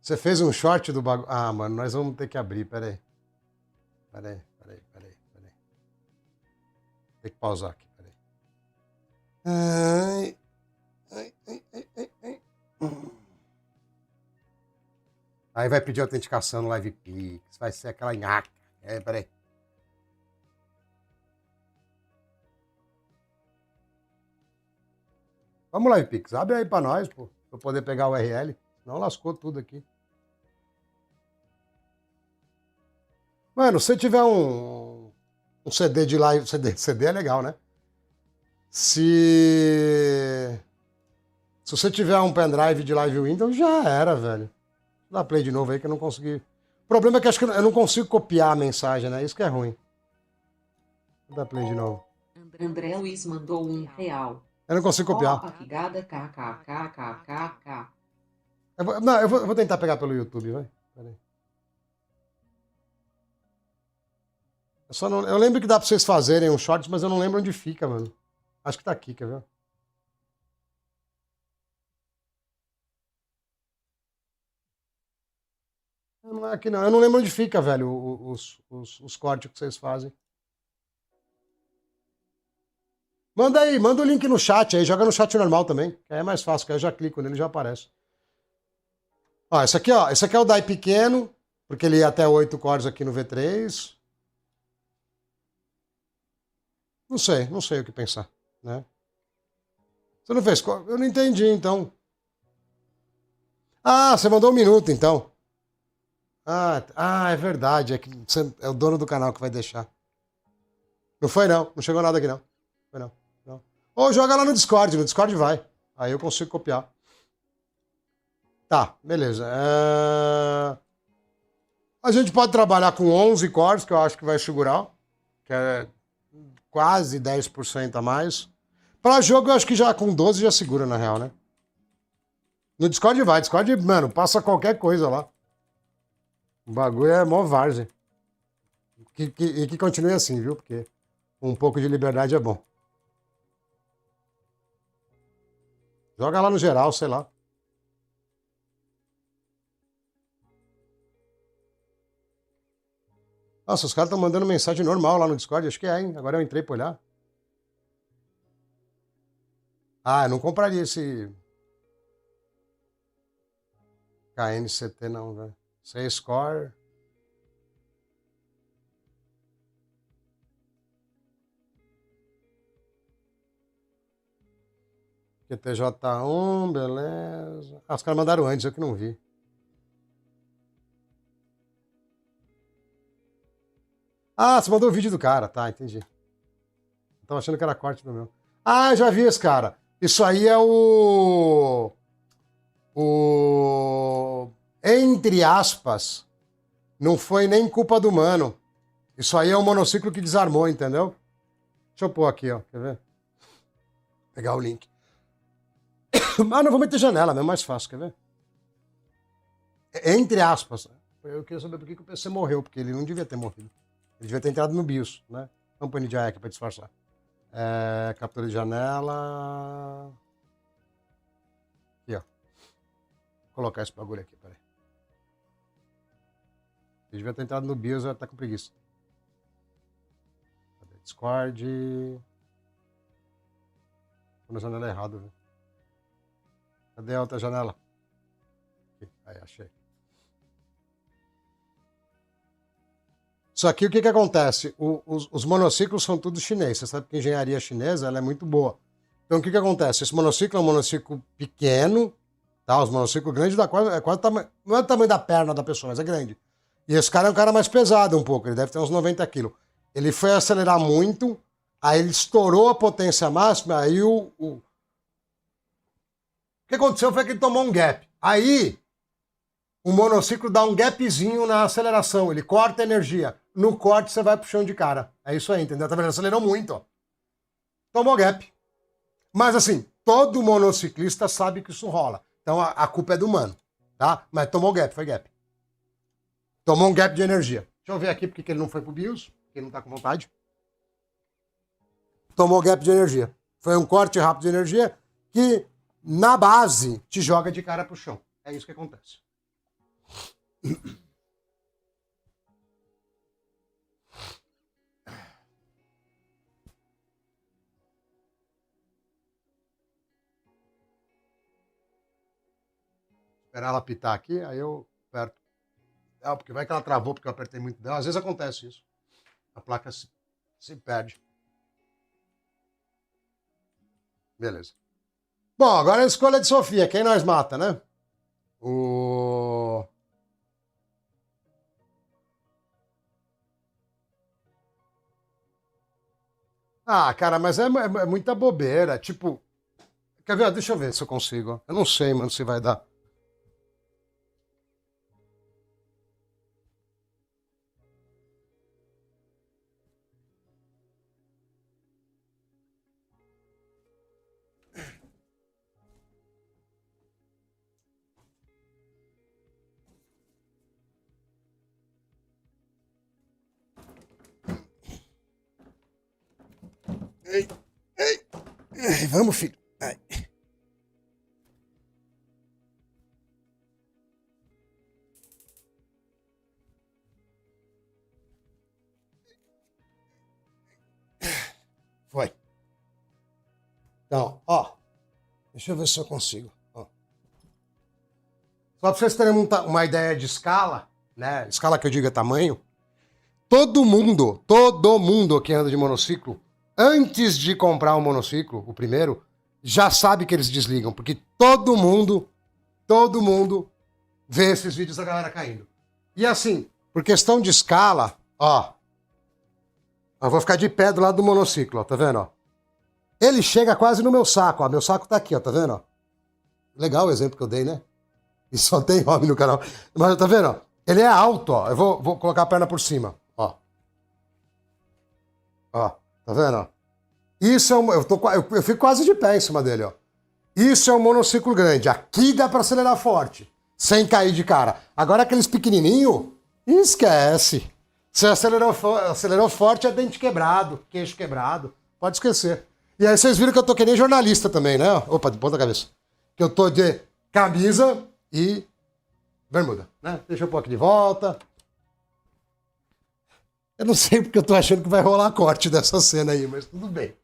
Você fez um short do bagulho. Ah, mano, nós vamos ter que abrir, peraí. Peraí. Tem que pausar aqui, peraí. Ai. Aí vai pedir autenticação no LivePix. Vai ser aquela nhaca. Peraí. Vamos, LivePix. Abre aí pra nós, pô. Pra eu poder pegar o URL. Senão lascou tudo aqui. Mano, se tiver um CD de live. CD é legal, né? Se você tiver um pendrive de live Windows, já era, velho. Dá play de novo aí que eu não consegui. O problema é que acho que eu não consigo copiar a mensagem, né? Isso que é ruim. Vou dar play de novo. André Luiz mandou R$1. Eu não consigo copiar. Ó, Akigada kkkkkk. Eu vou tentar pegar pelo YouTube, vai. Peraí. Eu lembro que dá pra vocês fazerem um shorts, mas eu não lembro onde fica, mano. Acho que tá aqui, quer ver? Não é aqui não. Eu não lembro onde fica, velho, os cortes que vocês fazem. Manda aí, manda o link no chat aí, joga no chat normal também. Que aí é mais fácil, que aí eu já clico nele e já aparece. Ó, esse aqui é o DAI pequeno, porque ele ia até 8 cores aqui no V3. Não sei o que pensar, né? Você não fez? Eu não entendi, então. Ah, você mandou 1 minuto, então. É verdade. É, que é o dono do canal que vai deixar. Não foi, não. Não chegou nada aqui, não. Foi, não. Não. Ou joga lá no Discord. No Discord vai. Aí eu consigo copiar. Tá, beleza. A gente pode trabalhar com 11 cores, que eu acho que vai segurar. Que é quase 10% a mais. Pra jogo, eu acho que já com 12 já segura, na real, né? No Discord vai. Discord, mano, passa qualquer coisa lá. O bagulho é mó várzea. E que continue assim, viu? Porque um pouco de liberdade é bom. Joga lá no geral, sei lá. Nossa, os caras estão mandando mensagem normal lá no Discord. Acho que é, hein? Agora eu entrei pra olhar. Ah, eu não compraria esse KNCT, não, velho. Sem score. QTJ1, beleza. Ah, os caras mandaram antes, eu que não vi. Ah, você mandou o vídeo do cara. Tá, entendi. Eu tava achando que era corte do meu. Ah, já vi esse cara. Isso aí é o. O. Entre aspas, não foi nem culpa do mano. Isso aí é o monociclo que desarmou, entendeu? Deixa eu pôr aqui, ó. Quer ver? Pegar o link. Ah, não vou meter janela, é mais fácil, quer ver? Entre aspas. Eu queria saber por que o PC morreu, porque ele não devia ter morrido. Ele devia ter entrado no BIOS, né? Vamos pôr NDI aqui pra disfarçar. Captura de janela. Aqui, ó. Vou colocar esse bagulho aqui, peraí. Ele devia ter entrado no BIOS, eu tá com preguiça. Cadê? Discord. Tô na janela errada, viu? Cadê a outra janela? Aqui. Aí, achei. Só que o que acontece? Os monociclos são tudo chinês. Você sabe que a engenharia chinesa ela é muito boa. Então o que acontece? Esse monociclo é um monociclo pequeno, tá? Os monociclos grandes é quase o tamanho. Não é o tamanho da perna da pessoa, mas é grande. E esse cara é um cara mais pesado um pouco, ele deve ter uns 90 quilos. Ele foi acelerar muito, aí ele estourou a potência máxima, aí o que aconteceu foi que ele tomou um gap. Aí o monociclo dá um gapzinho na aceleração, ele corta a energia. No corte você vai pro chão de cara. É isso aí, entendeu? Tá vendo? Acelerou muito, ó. Tomou gap. Mas assim, todo monociclista sabe que isso rola. Então a culpa é do mano, tá? Mas tomou gap, foi gap. Tomou um gap de energia. Deixa eu ver aqui porque ele não foi pro BIOS, porque ele não tá com vontade. Tomou gap de energia. Foi um corte rápido de energia que, na base, te joga de cara pro chão. É isso que acontece. Esperar ela apitar aqui, aí eu aperto. Porque vai que ela travou porque eu apertei muito dela. Às vezes acontece isso. A placa se perde. Beleza. Bom, agora é a escolha de Sofia. Quem nós mata, né? O... Ah, cara, mas é muita bobeira. Tipo, quer ver? Deixa eu ver se eu consigo. Eu não sei, mano, se vai dar. Ei, ei, ei, vamos, filho. Ai. Foi. Então, ó, deixa eu ver se eu consigo. Ó. Só para vocês terem uma ideia de escala, né? Escala que eu digo é tamanho. Todo mundo que anda de monociclo, antes de comprar um monociclo, o primeiro, já sabe que eles desligam, porque todo mundo vê esses vídeos da galera caindo. E assim, por questão de escala, ó, eu vou ficar de pé do lado do monociclo, ó, tá vendo, ó? Ele chega quase no meu saco, ó, meu saco tá aqui, ó, tá vendo, ó? Legal o exemplo que eu dei, né? E só tem homem no canal. Mas tá vendo, ó? Ele é alto, ó, eu vou colocar a perna por cima, ó. Ó, tá vendo, ó? Isso é um, eu fico quase de pé em cima dele, ó. Isso é um monociclo grande. Aqui dá pra acelerar forte, sem cair de cara. Agora aqueles pequenininho, esquece. Você acelerou forte, é dente quebrado, queixo quebrado. Pode esquecer. E aí vocês viram que eu tô que nem jornalista também, né? Opa, de ponta cabeça. Que eu tô de camisa e bermuda, né? Deixa eu pôr aqui de volta. Eu não sei porque eu tô achando que vai rolar corte dessa cena aí, mas tudo bem.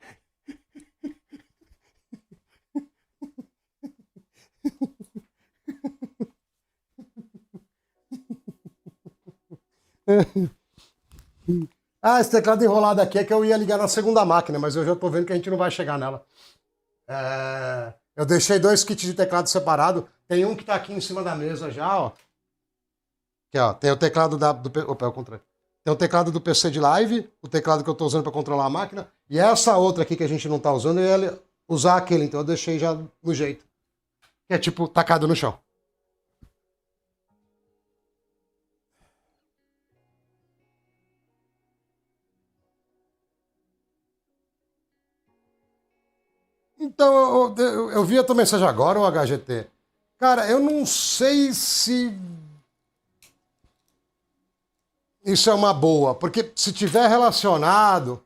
Ah, esse teclado enrolado aqui é que eu ia ligar na segunda máquina, mas eu já tô vendo que a gente não vai chegar nela. Eu deixei 2 kits de teclado separado. Tem um que tá aqui em cima da mesa já, ó. Aqui, ó. Tem o teclado opa, é o contrário. Tem o teclado do PC de live, o teclado que eu tô usando para controlar a máquina, e essa outra aqui que a gente não tá usando, eu ia usar aquele, então eu deixei já no jeito. Que é tipo tacado no chão. Então, eu vi a tua mensagem agora, o HGT. Cara, eu não sei se isso é uma boa, porque se tiver relacionado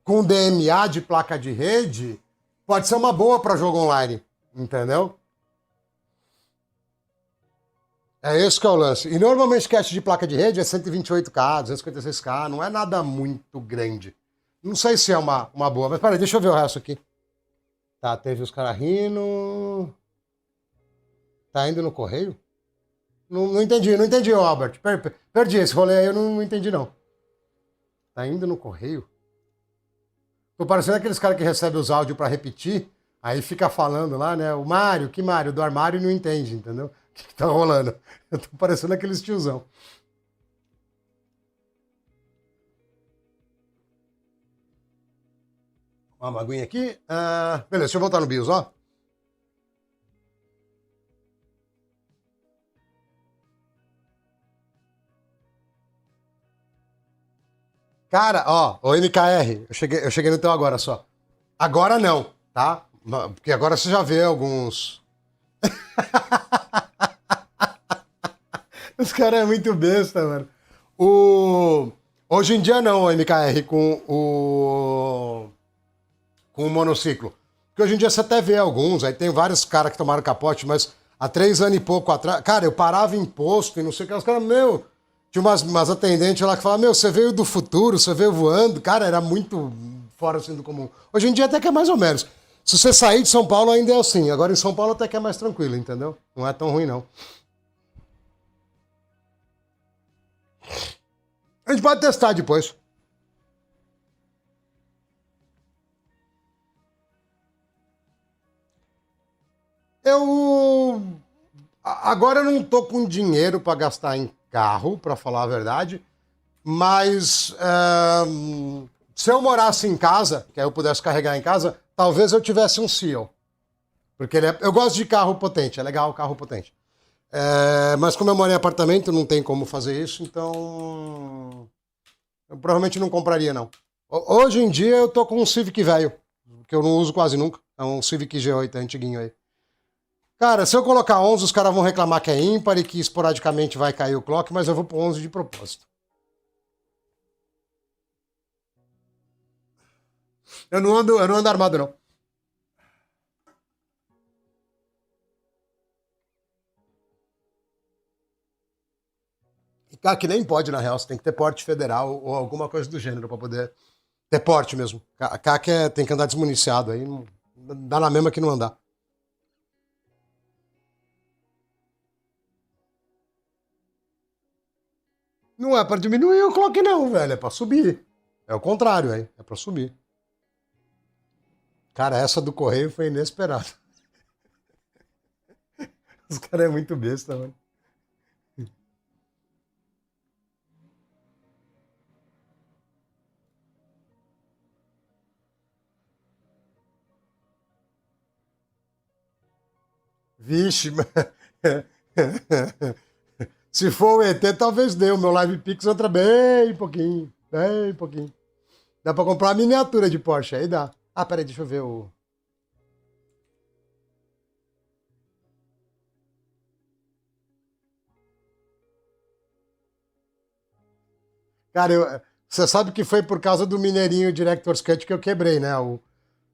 com DMA de placa de rede, pode ser uma boa para jogo online, entendeu? É esse que é o lance. E normalmente cache de placa de rede é 128K, 256K, não é nada muito grande. Não sei se é uma boa, mas peraí, deixa eu ver o resto aqui. Tá, teve os caras rindo. Tá indo no correio? Não entendi, Albert. Perdi esse rolê aí, eu não entendi, não. Tá indo no correio? Tô parecendo aqueles caras que recebem os áudios pra repetir, aí fica falando lá, né? O Mário, que Mário? Do armário e não entende, entendeu? O que tá rolando? Eu tô parecendo aqueles tiozão. Uma aguinha aqui. Beleza, deixa eu voltar no BIOS, ó. Cara, ó, o MKR, eu cheguei no teu agora só. Agora não, tá? Porque agora você já vê alguns. Os caras é muito besta, mano. Hoje em dia não, o MKR com o monociclo. Porque hoje em dia você até vê alguns, aí tem vários caras que tomaram capote, mas há 3 anos e pouco atrás. Cara, eu parava em posto e não sei o que. Os caras, meu. Tinha umas atendentes lá que falavam, meu, você veio do futuro, você veio voando. Cara, era muito fora assim do comum. Hoje em dia até que é mais ou menos. Se você sair de São Paulo ainda é assim. Agora em São Paulo até que é mais tranquilo, entendeu? Não é tão ruim, não. A gente pode testar depois. Eu. Agora eu não tô com dinheiro para gastar em carro, para falar a verdade. Mas se eu morasse em casa, que aí eu pudesse carregar em casa, talvez eu tivesse um Seal. Porque eu gosto de carro potente, é legal o carro potente. Mas como eu moro em apartamento, não tem como fazer isso, então eu provavelmente não compraria, não. Hoje em dia eu tô com um Civic velho, que eu não uso quase nunca. É um Civic G8, é antiguinho aí. Cara, se eu colocar 11, os caras vão reclamar que é ímpar e que esporadicamente vai cair o clock, mas eu vou pro 11 de propósito. Eu não ando armado, não. Cara, que nem pode, na real. Você tem que ter porte federal ou alguma coisa do gênero pra poder Deporte mesmo. CAC tem que andar desmuniciado aí. Dá na mesma que não andar. Não é pra diminuir o clock, não, velho. É pra subir. É o contrário, aí. É pra subir. Cara, essa do correio foi inesperada. Os caras é muito besta, mano. Vixe, se for o ET, talvez dê. O meu Live Pix entra bem pouquinho. Bem pouquinho. Dá pra comprar uma miniatura de Porsche, aí dá. Ah, peraí, deixa eu ver o. Cara, você sabe que foi por causa do Mineirinho Director's Cut que eu quebrei, né?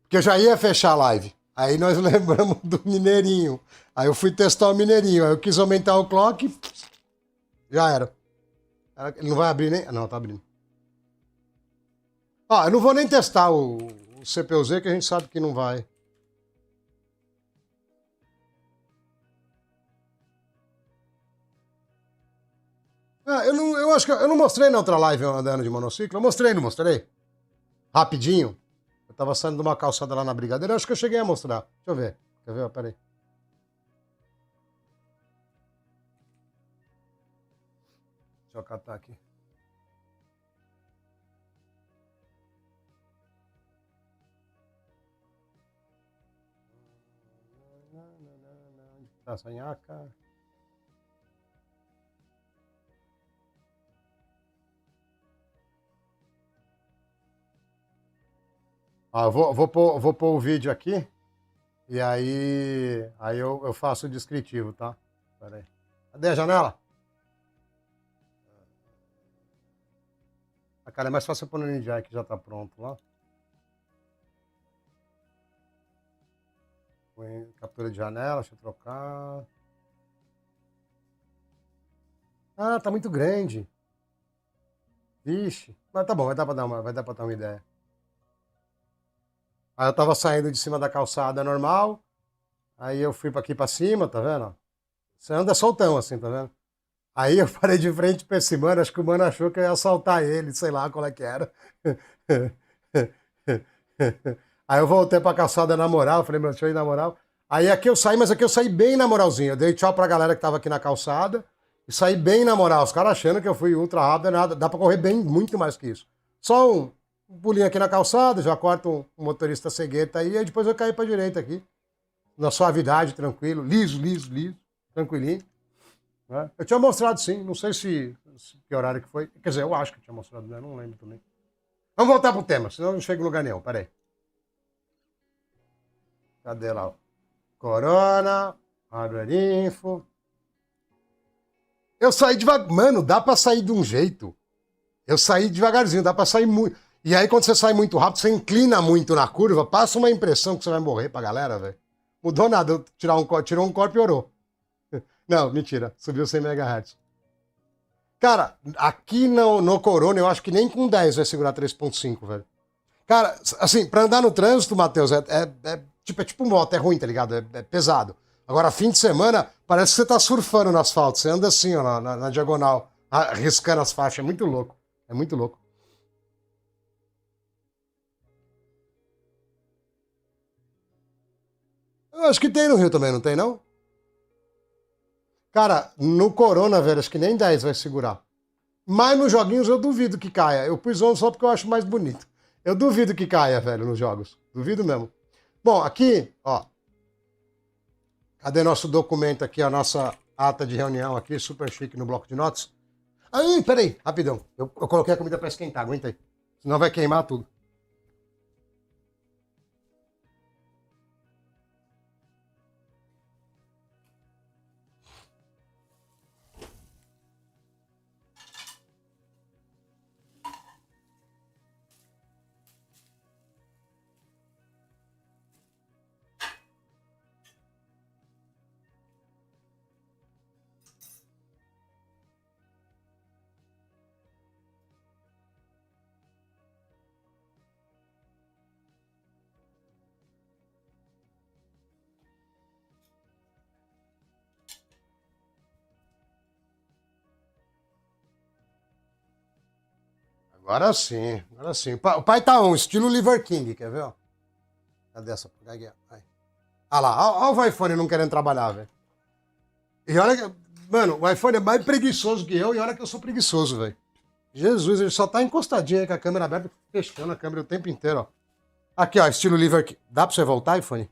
Porque eu já ia fechar a live. Aí nós lembramos do Mineirinho. Aí eu fui testar o Mineirinho. Aí eu quis aumentar o clock. Já era. Ele não vai abrir nem. Não, tá abrindo. Ó, eu não vou nem testar o CPU-Z, que a gente sabe que não vai. Ah, eu acho que eu não mostrei na outra live eu andando de monociclo. Eu mostrei, não mostrei? Rapidinho. Eu tava saindo de uma calçada lá na Brigadeira. Eu acho que eu cheguei a mostrar. Deixa eu ver. Quer ver? Peraí. Deixa eu catar aqui. Tá, Sanhaca. Ah, vou pôr o vídeo aqui. E aí eu faço o descritivo, tá? Pera aí. Cadê a janela? Ah, cara, é mais fácil eu pôr no Ninja que já tá pronto lá. Põe captura de janela, deixa eu trocar. Ah, tá muito grande. Vixe. Mas tá bom, vai dar pra dar uma ideia. Aí eu tava saindo de cima da calçada normal. Aí eu fui pra aqui pra cima, tá vendo? Você anda soltão assim, tá vendo? Aí eu parei de frente pra esse mano, acho que o mano achou que eu ia assaltar ele, sei lá qual é que era. Aí eu voltei pra calçada na moral, falei, meu, deixa eu ir na moral. Aí aqui eu saí, mas aqui eu saí bem na moralzinha. Eu dei tchau pra galera que tava aqui na calçada e saí bem na moral. Os caras achando que eu fui ultra rápido, nada. Dá pra correr bem, muito mais que isso. Só um pulinho aqui na calçada, já corto um motorista cegueta aí, aí depois eu caí pra direita aqui. Na suavidade, tranquilo, liso, tranquilinho. Né? Eu tinha mostrado sim, não sei se que horário que foi. Quer dizer, eu acho que eu tinha mostrado, né? Não lembro também. Vamos voltar pro tema, senão eu não chego em lugar nenhum. Peraí. Cadê lá? Corona, hardware info. Eu saí devagar. Mano, dá pra sair de um jeito. Eu saí devagarzinho, dá pra sair muito. E aí, quando você sai muito rápido, você inclina muito na curva, passa uma impressão que você vai morrer pra galera, velho. Mudou nada, eu tirou um corpo e piorou. Não, mentira, subiu 100 MHz. Cara, aqui no Corona, eu acho que nem com 10 vai segurar 3.5, velho. Cara, assim, pra andar no trânsito, Matheus, é tipo moto, é ruim, tá ligado? É pesado. Agora, fim de semana, parece que você tá surfando no asfalto. Você anda assim, ó, na diagonal, riscando as faixas. É muito louco. É muito louco. Eu acho que tem no Rio também, não tem, não? Cara, no Corona, velho, acho que nem 10 vai segurar. Mas nos joguinhos eu duvido que caia. Eu pus 11 só porque eu acho mais bonito. Eu duvido que caia, velho, nos jogos. Duvido mesmo. Bom, aqui, ó. Cadê nosso documento aqui, a nossa ata de reunião aqui, super chique no bloco de notas? Aí, peraí, rapidão. Eu coloquei a comida para esquentar, aguenta aí. Senão vai queimar tudo. Agora sim, agora sim. O pai tá um, estilo Liver King, quer ver? Ó? Cadê essa? Aqui, ó. Aí. Ah lá, olha o iPhone não querendo trabalhar, velho. E olha que, mano, o iPhone é mais preguiçoso que eu e olha que eu sou preguiçoso, velho. Jesus, ele só tá encostadinho aí com a câmera aberta, fechando a câmera o tempo inteiro, ó. Aqui, ó, estilo Liver King. Dá pra você voltar, iPhone?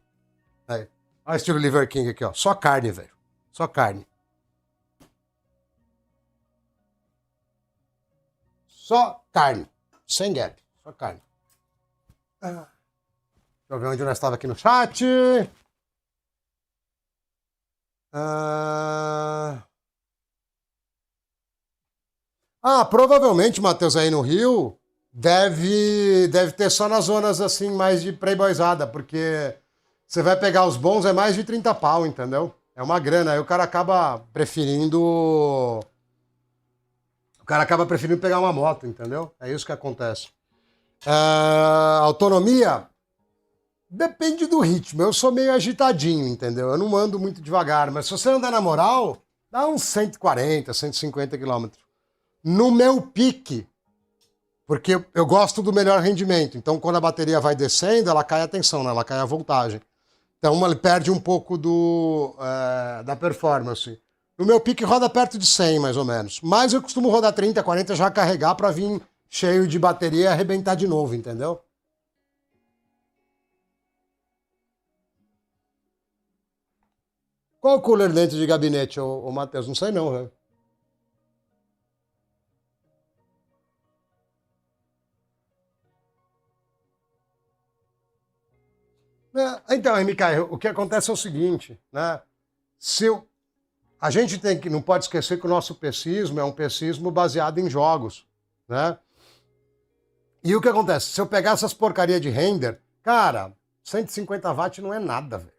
Aí. Olha o estilo Liver King aqui, ó. Só carne, velho. Só carne. Só carne. Sem gap. Só carne. Deixa eu ver onde nós estávamos aqui no chat. Provavelmente, Matheus, aí no Rio, deve ter só nas zonas assim, mais de playboyzada, porque você vai pegar os bons, é mais de 30 pau, entendeu? É uma grana, aí o cara acaba preferindo. O cara acaba preferindo pegar uma moto, entendeu? É isso que acontece. Autonomia depende do ritmo. Eu sou meio agitadinho, entendeu? Eu não ando muito devagar, mas se você andar na moral, dá uns 140, 150 quilômetros. No meu pique, porque eu gosto do melhor rendimento. Então, quando a bateria vai descendo, ela cai a tensão, né? Ela cai a voltagem. Então, ele perde um pouco da performance. No meu pique roda perto de 100, mais ou menos. Mas eu costumo rodar 30, 40, já carregar para vir cheio de bateria e arrebentar de novo, entendeu? Qual o cooler dentro de gabinete, ô Matheus? Não sei não, velho. Então, MK, o que acontece é o seguinte, né? Se eu, a gente não pode esquecer que o nosso PCismo é um PCismo baseado em jogos, né? E o que acontece? Se eu pegar essas porcaria de render, cara, 150 watts não é nada, velho.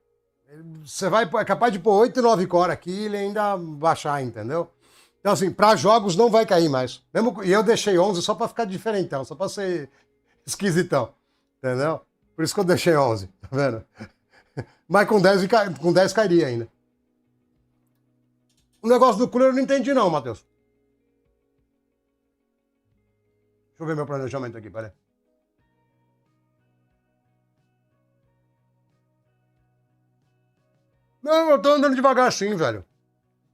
Você é capaz de pôr 8 e 9 core aqui e ele ainda baixar, entendeu? Então, assim, para jogos não vai cair mais. E eu deixei 11 só para ficar diferentão, só para ser esquisitão, entendeu? Por isso que eu deixei 11, tá vendo? Mas com 10 cairia ainda. O negócio do cooler eu não entendi não, Matheus. Deixa eu ver meu planejamento aqui, peraí. Não, eu tô andando devagar sim, velho.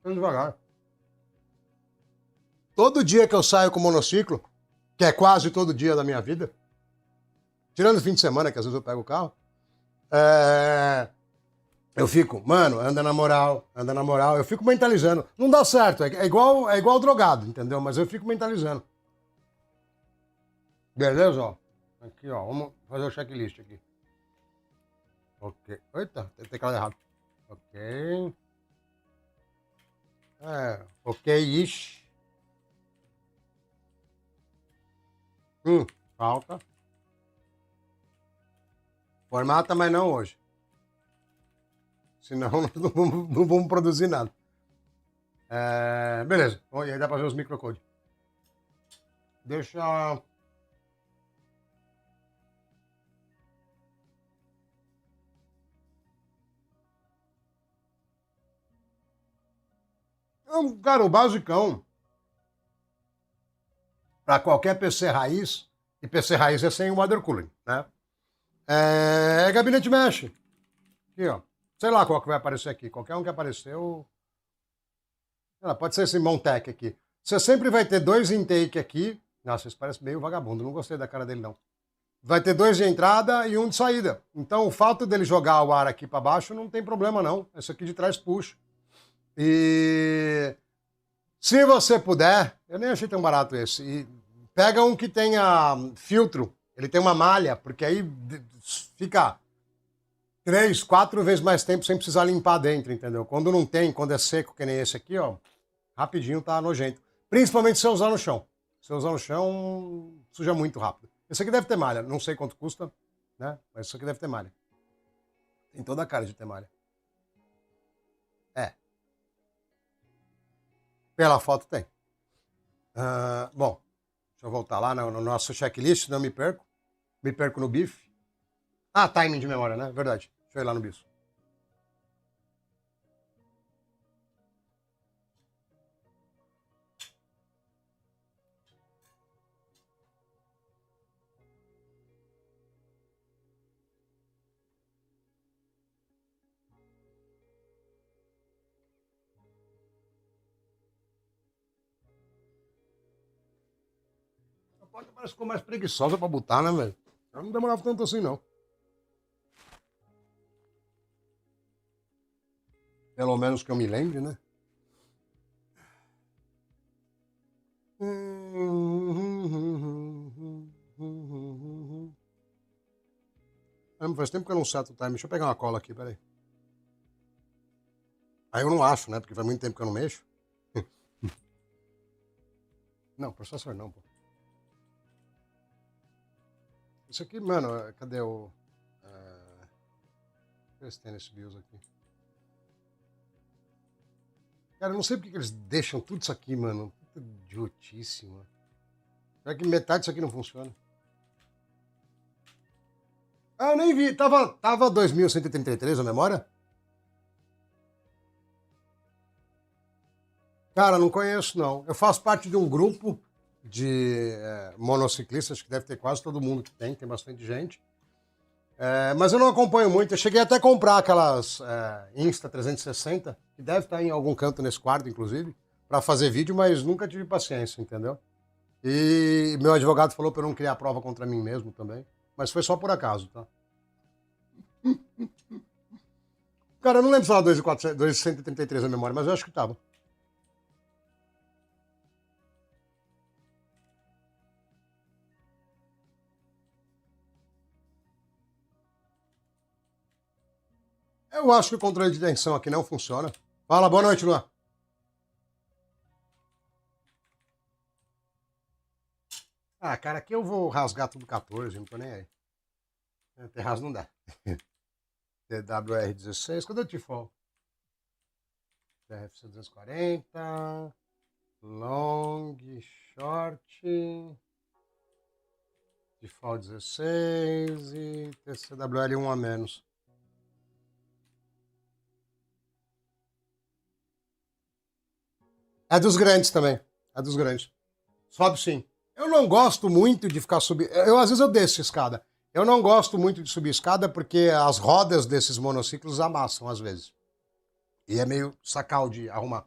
Tô andando devagar. Todo dia que eu saio com monociclo, que é quase todo dia da minha vida, tirando o fim de semana, que às vezes eu pego o carro, eu fico, mano, anda na moral, eu fico mentalizando. Não dá certo, é igual drogado, entendeu? Mas eu fico mentalizando. Beleza, ó? Aqui, ó, vamos fazer o checklist aqui. Ok. Eita, tem teclado errado. Ok. Ok-ish. Falta. Formata, mas não hoje. Senão não vamos produzir nada. Beleza. E aí dá pra ver os microcodes. Deixa. Cara, o basicão para qualquer PC raiz, e PC raiz é sem o water cooling, né? Gabinete mesh. Aqui, ó. Sei lá qual que vai aparecer aqui. Qualquer um que apareceu. Pode ser esse Montec aqui. Você sempre vai ter dois intake aqui. Nossa, isso parece meio vagabundo. Não gostei da cara dele, não. Vai ter dois de entrada e um de saída. Então, o fato dele jogar o ar aqui para baixo não tem problema, não. Esse aqui de trás puxa. E se você puder, eu nem achei tão barato esse. E pega um que tenha filtro. Ele tem uma malha, porque aí fica 3, 4 vezes mais tempo sem precisar limpar dentro, entendeu? Quando não tem, quando é seco, que nem esse aqui, ó, rapidinho tá nojento. Principalmente se você usar no chão. Se você usar no chão, suja muito rápido. Esse aqui deve ter malha, não sei quanto custa, né? Mas isso aqui deve ter malha. Tem toda a cara de ter malha. Pela foto tem. Bom, deixa eu voltar lá no nosso checklist, não me perco. Me perco no bife. Timing de memória, né? Verdade. Deixa eu ir lá no bife. porta parece que ficou mais preguiçosa pra botar, né, velho? Ela não demorava tanto assim, não. Pelo menos que eu me lembre, né? Faz tempo que eu não seto o time. Deixa eu pegar uma cola aqui, peraí. Aí eu não acho, né? Porque faz muito tempo que eu não mexo. Não, processor não, pô. Isso aqui, mano, cadê o... Deixa eu ver se tem nesse BIOS aqui. Cara, eu não sei porque que eles deixam tudo isso aqui, mano. Puta idiotice, mano. Será que metade disso aqui não funciona? Ah, eu nem vi. Tava 2133 a memória? Cara, não conheço, não. Eu faço parte de um grupo de monociclistas, que deve ter quase todo mundo que tem bastante gente. Mas eu não acompanho muito. Eu cheguei até a comprar aquelas Insta 360, que deve estar em algum canto nesse quarto, inclusive, para fazer vídeo, mas nunca tive paciência, entendeu? E meu advogado falou para eu não criar prova contra mim mesmo também. Mas foi só por acaso, tá? Cara, eu não lembro se era 2.133 a memória, mas eu acho que tava. Eu acho que o controle de tensão aqui não funciona. Fala, boa noite, Luan. Ah, cara, aqui eu vou rasgar tudo 14, não tô nem aí. Terras não dá. TWR16, cadê o Tifol? TRFC 240, long, short, Tifol 16 e TCWL 1 a menos. É dos grandes também. É dos grandes. Sobe sim. Eu não gosto muito de ficar subindo. Às vezes eu desço escada. Eu não gosto muito de subir escada porque as rodas desses monociclos amassam às vezes. E é meio sacal de arrumar.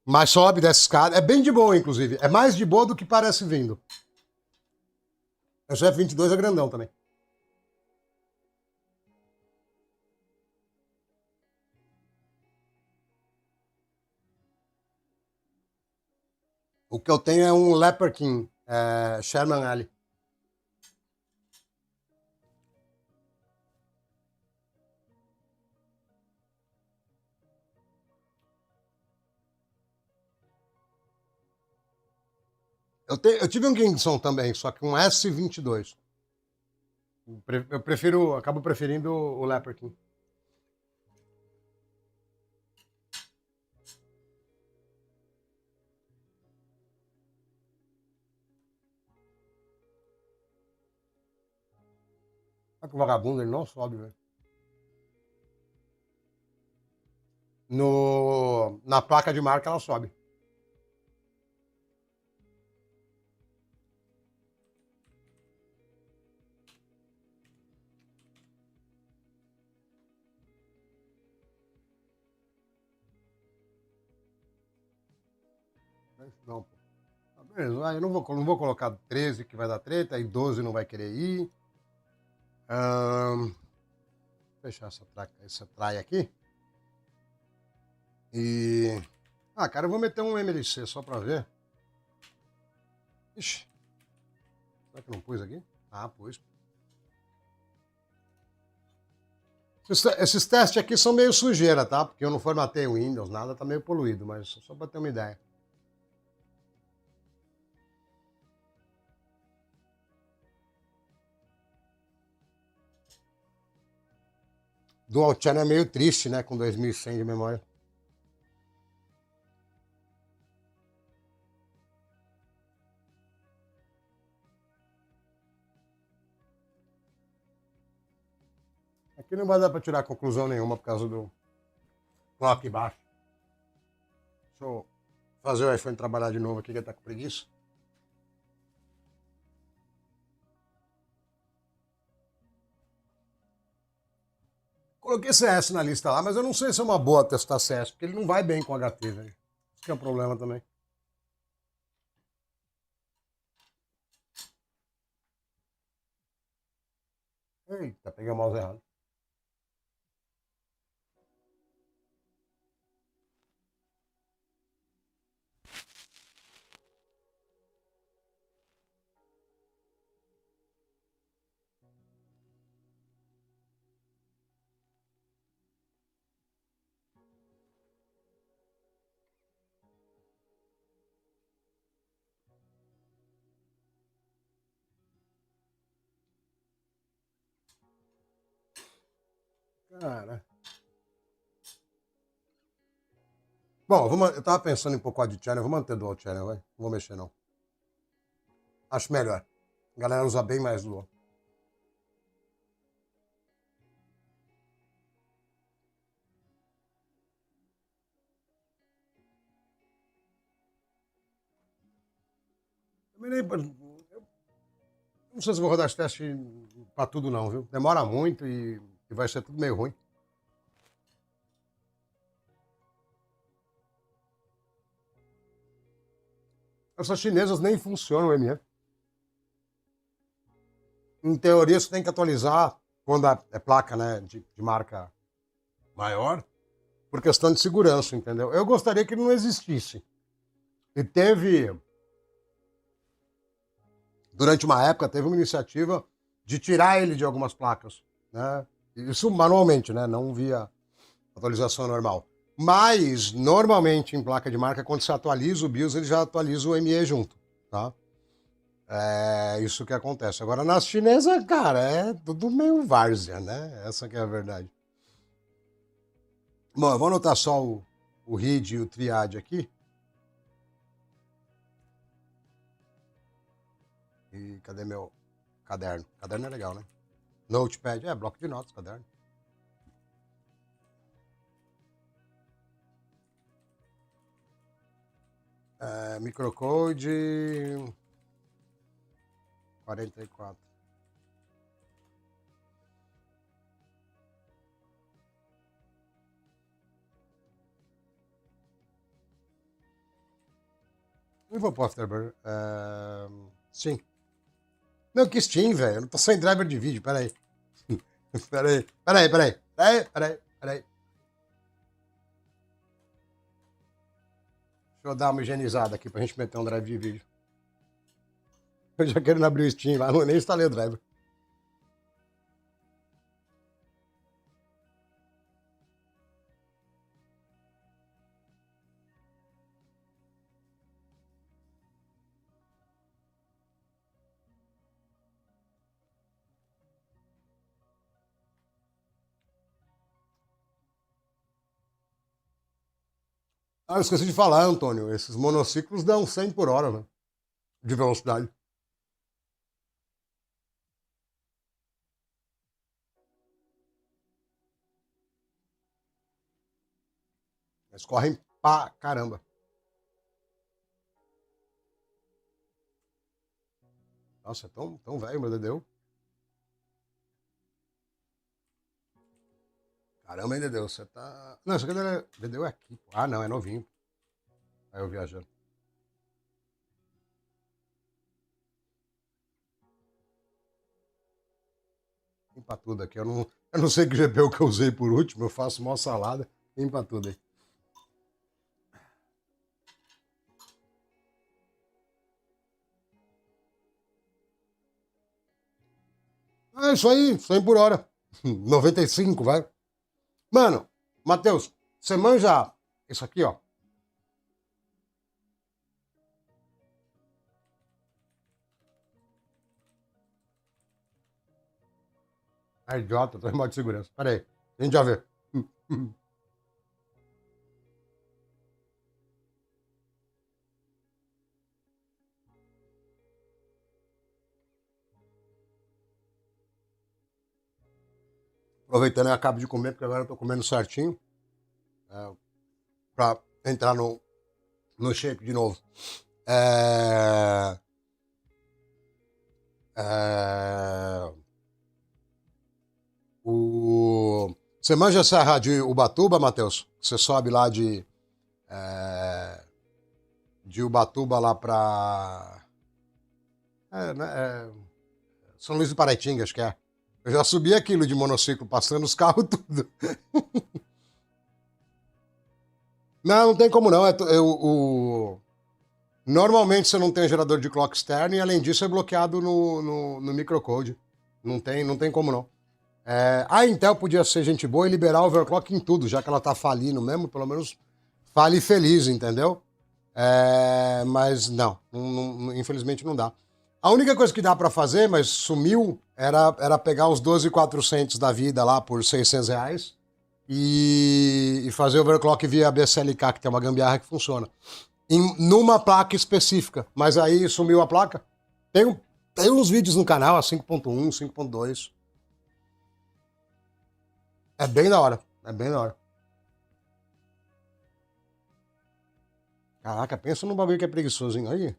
Mas sobe dessa escada. É bem de boa, inclusive. É mais de boa do que parece vindo. O F22 é grandão também. O que eu tenho é um Leopard King, Sherman Alley. Eu tive um Kingston também, só que um S22. Acabo preferindo o Leopard King. Olha que vagabundo, ele não sobe, velho. Na placa de marca ela sobe. Não, pô. Tá, beleza, eu não vou colocar 13 que vai dar treta, e 12 não vai querer ir. Fechar essa traia aqui. E... Ah, cara, eu vou meter um MLC só pra ver. Ixi. Será que eu não pus aqui? Ah, pus. Esses testes aqui são meio sujeira, tá? Porque eu não formatei o Windows, nada, tá meio poluído, mas só pra ter uma ideia. Dual Channel é meio triste, né? Com 2100 de memória. Aqui não vai dar pra tirar conclusão nenhuma por causa do clock baixo. Deixa eu fazer o iPhone trabalhar de novo aqui, que ele tá com preguiça. Coloquei CS na lista lá, mas eu não sei se é uma boa testar CS, porque ele não vai bem com HT, velho. Isso que é um problema também. Eita, peguei o mouse errado. Cara. Bom, eu tava pensando em pôr quad channel, vou manter dual channel, vai. Não vou mexer, não. Acho melhor. A galera usa bem mais dual. Não sei se vou rodar esse teste pra tudo, não, viu? Demora muito e vai ser tudo meio ruim. Essas chinesas nem funcionam o ME. Em teoria, você tem que atualizar quando é placa, né, de marca maior, por questão de segurança, entendeu? Eu gostaria que ele não existisse. E durante uma época, teve uma iniciativa de tirar ele de algumas placas, né? Isso manualmente, né? Não via atualização normal. Mas, normalmente, em placa de marca, quando se atualiza o BIOS, ele já atualiza o ME junto, tá? É isso que acontece. Agora, nas chinesas, cara, é tudo meio várzea, né? Essa que é a verdade. Bom, eu vou anotar só o RID e o triad aqui. E cadê meu caderno? Caderno é legal, né? Notepad, bloco de notas, caderno. Microcode 44. Não vou pro Afterburner. Sim. Não, que Steam, velho. Eu não tô sem driver de vídeo, peraí. Peraí. Deixa eu dar uma higienizada aqui pra gente meter um drive de vídeo. Eu já quero abrir o Steam lá, nem instalei o driver. Ah, eu esqueci de falar, Antônio. Esses monociclos dão 100 por hora, né? De velocidade. Eles correm pra caramba. Nossa, é tão velho, meu Dedeu. Caramba, hein, Dedeu? Você tá. Não, isso aqui é. Dedeu é aqui. Pô. Ah, não, é novinho. Aí eu viajando. Limpa tudo aqui. Eu não sei que GPU que eu usei por último. Eu faço mó salada. Limpa tudo aí. É isso aí, 100 por hora. 95, vai. Mano, Matheus, você manja isso aqui, ó. É idiota, tô em modo de segurança. Pera aí, a gente já vê. Aproveitando, eu acabo de comer, porque agora eu tô comendo certinho. Pra entrar no shape de novo. É... É... Você manja a Serra de Ubatuba, Matheus? Você sobe lá de Ubatuba lá pra. Né, São Luís do Paraitinga, acho que é. Eu já subi aquilo de monociclo, passando os carros tudo. Não, não tem como não. Normalmente você não tem gerador de clock externo e, além disso, é bloqueado no microcode. Não tem como não. A Intel podia ser gente boa e liberar overclock em tudo, já que ela tá falindo mesmo, pelo menos fale feliz, entendeu? Mas não, infelizmente não dá. A única coisa que dá para fazer, mas sumiu, era pegar os 12.400 da vida lá por R$ 600 e fazer overclock via BSLK, que tem uma gambiarra que funciona. Numa placa específica, mas aí sumiu a placa. Tem uns vídeos no canal, a 5.1, 5.2. É bem da hora, é bem da hora. Caraca, pensa num bagulho que é preguiçoso, hein? Aí.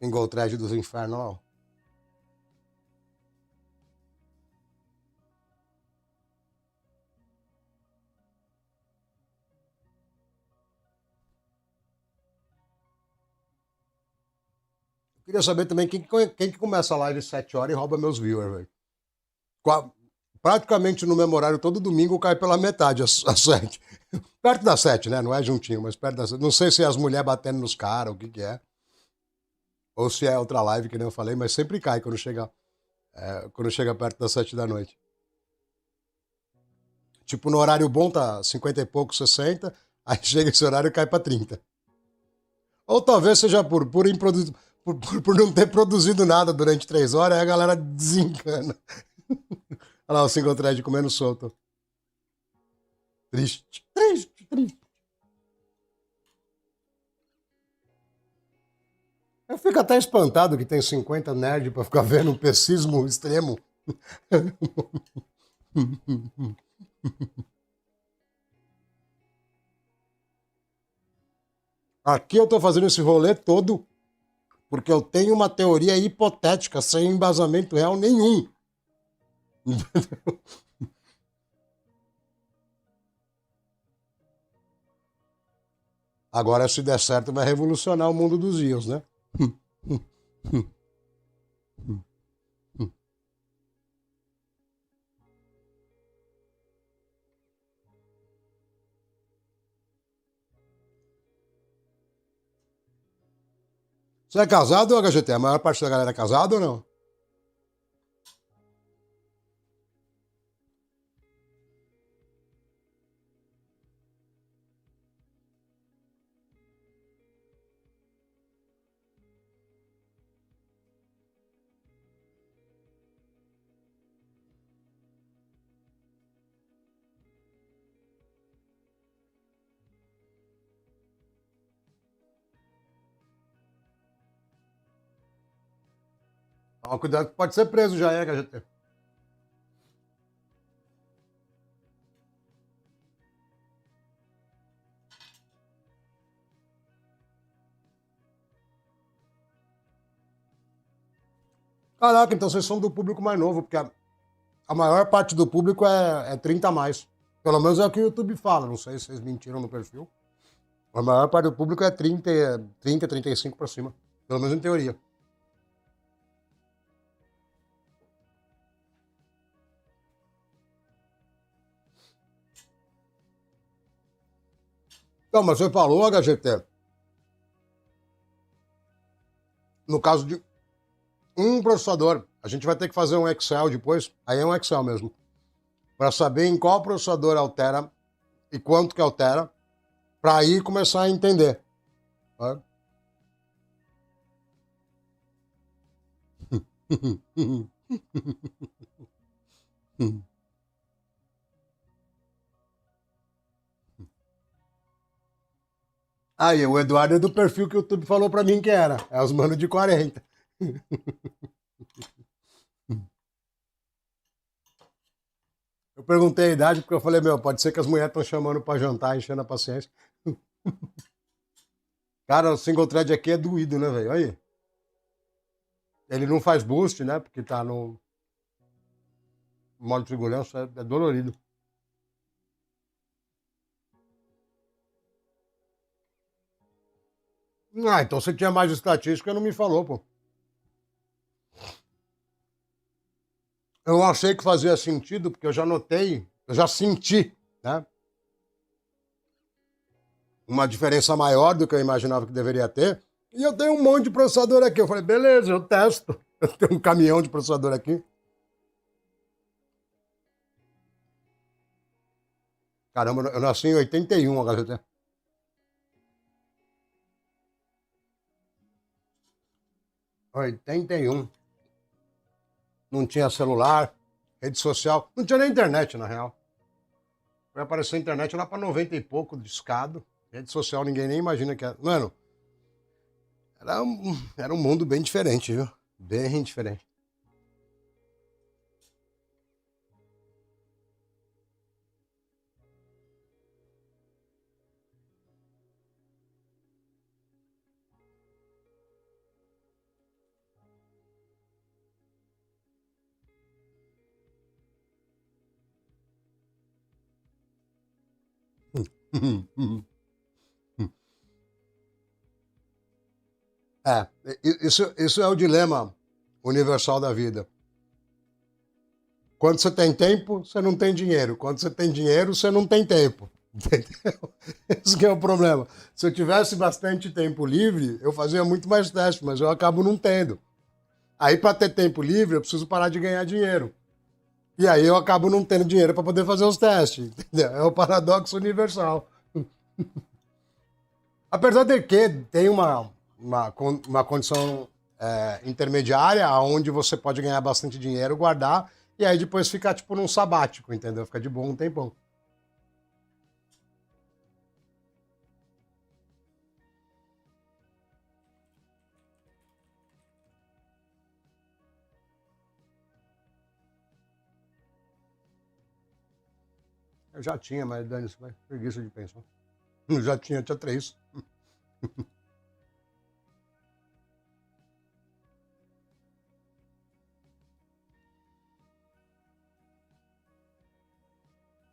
Single thread dos infernos, ó. Eu queria saber também quem que começa a live às 7 horas e rouba meus viewers, velho. Praticamente no mesmo horário, todo domingo cai pela metade, às 7. Perto das 7, né? Não é juntinho, mas perto das 7. Não sei se é as mulheres batendo nos caras, o que que é. Ou se é outra live, que nem eu falei, mas sempre cai quando chega perto das 7 da noite. Tipo, no horário bom tá 50 e pouco, 60, aí chega esse horário e cai pra 30. Ou talvez seja por não ter produzido nada durante 3 horas, aí a galera desencana. Olha lá o single thread comendo solto. Triste, triste, triste. Eu fico até espantado que tem 50 nerds pra ficar vendo um pessismo extremo. Aqui eu tô fazendo esse rolê todo porque eu tenho uma teoria hipotética sem embasamento real nenhum. Agora, se der certo, vai revolucionar o mundo dos rios, né? Você é casado, HGT? A maior parte da galera é casada ou não? Cuidado que pode ser preso já, HGT. Caraca, então vocês são do público mais novo, porque a maior parte do público é 30 a mais. Pelo menos é o que o YouTube fala, não sei se vocês mentiram no perfil. A maior parte do público é 30, 35 pra cima. Pelo menos em teoria. Então, mas você falou, HGT, no caso de um processador, a gente vai ter que fazer um Excel depois, aí é um Excel mesmo, para saber em qual processador altera e quanto que altera, para aí começar a entender. Tá? Aí, o Eduardo é do perfil que o YouTube falou para mim que era. É os manos de 40. Eu perguntei a idade porque eu falei, meu, pode ser que as mulheres estão chamando para jantar, enchendo a paciência. Cara, o single thread aqui é doído, né, velho? Aí. Ele não faz boost, né? Porque tá no modo de segurança, é dolorido. Ah, então você tinha mais estatística e não me falou, pô. Eu achei que fazia sentido, porque eu já notei, eu já senti, né? Uma diferença maior do que eu imaginava que deveria ter. E eu tenho um monte de processador aqui. Eu falei, beleza, eu testo. Eu tenho um caminhão de processador aqui. Caramba, eu nasci em 81, HGT. 81. Não tinha celular, rede social. Não tinha nem internet, na real. Vai aparecer a internet lá para 90 e pouco, discado. Rede social ninguém nem imagina que era. Mano, era um mundo bem diferente, viu? Bem diferente. É, isso é o dilema universal da vida. Quando você tem tempo, você não tem dinheiro. Quando você tem dinheiro, você não tem tempo. Entendeu? Esse que é o problema. Se eu tivesse bastante tempo livre, eu fazia muito mais testes, mas eu acabo não tendo. Aí, para ter tempo livre, eu preciso parar de ganhar dinheiro. E aí eu acabo não tendo dinheiro para poder fazer os testes. Entendeu? É o paradoxo universal. Apesar de que tem uma condição intermediária onde você pode ganhar bastante dinheiro, guardar, e aí depois ficar tipo num sabático, entendeu? Fica de bom um tempão. Eu já tinha, mas dane-se, vai. Preguiça de pensar. Eu já tinha 3.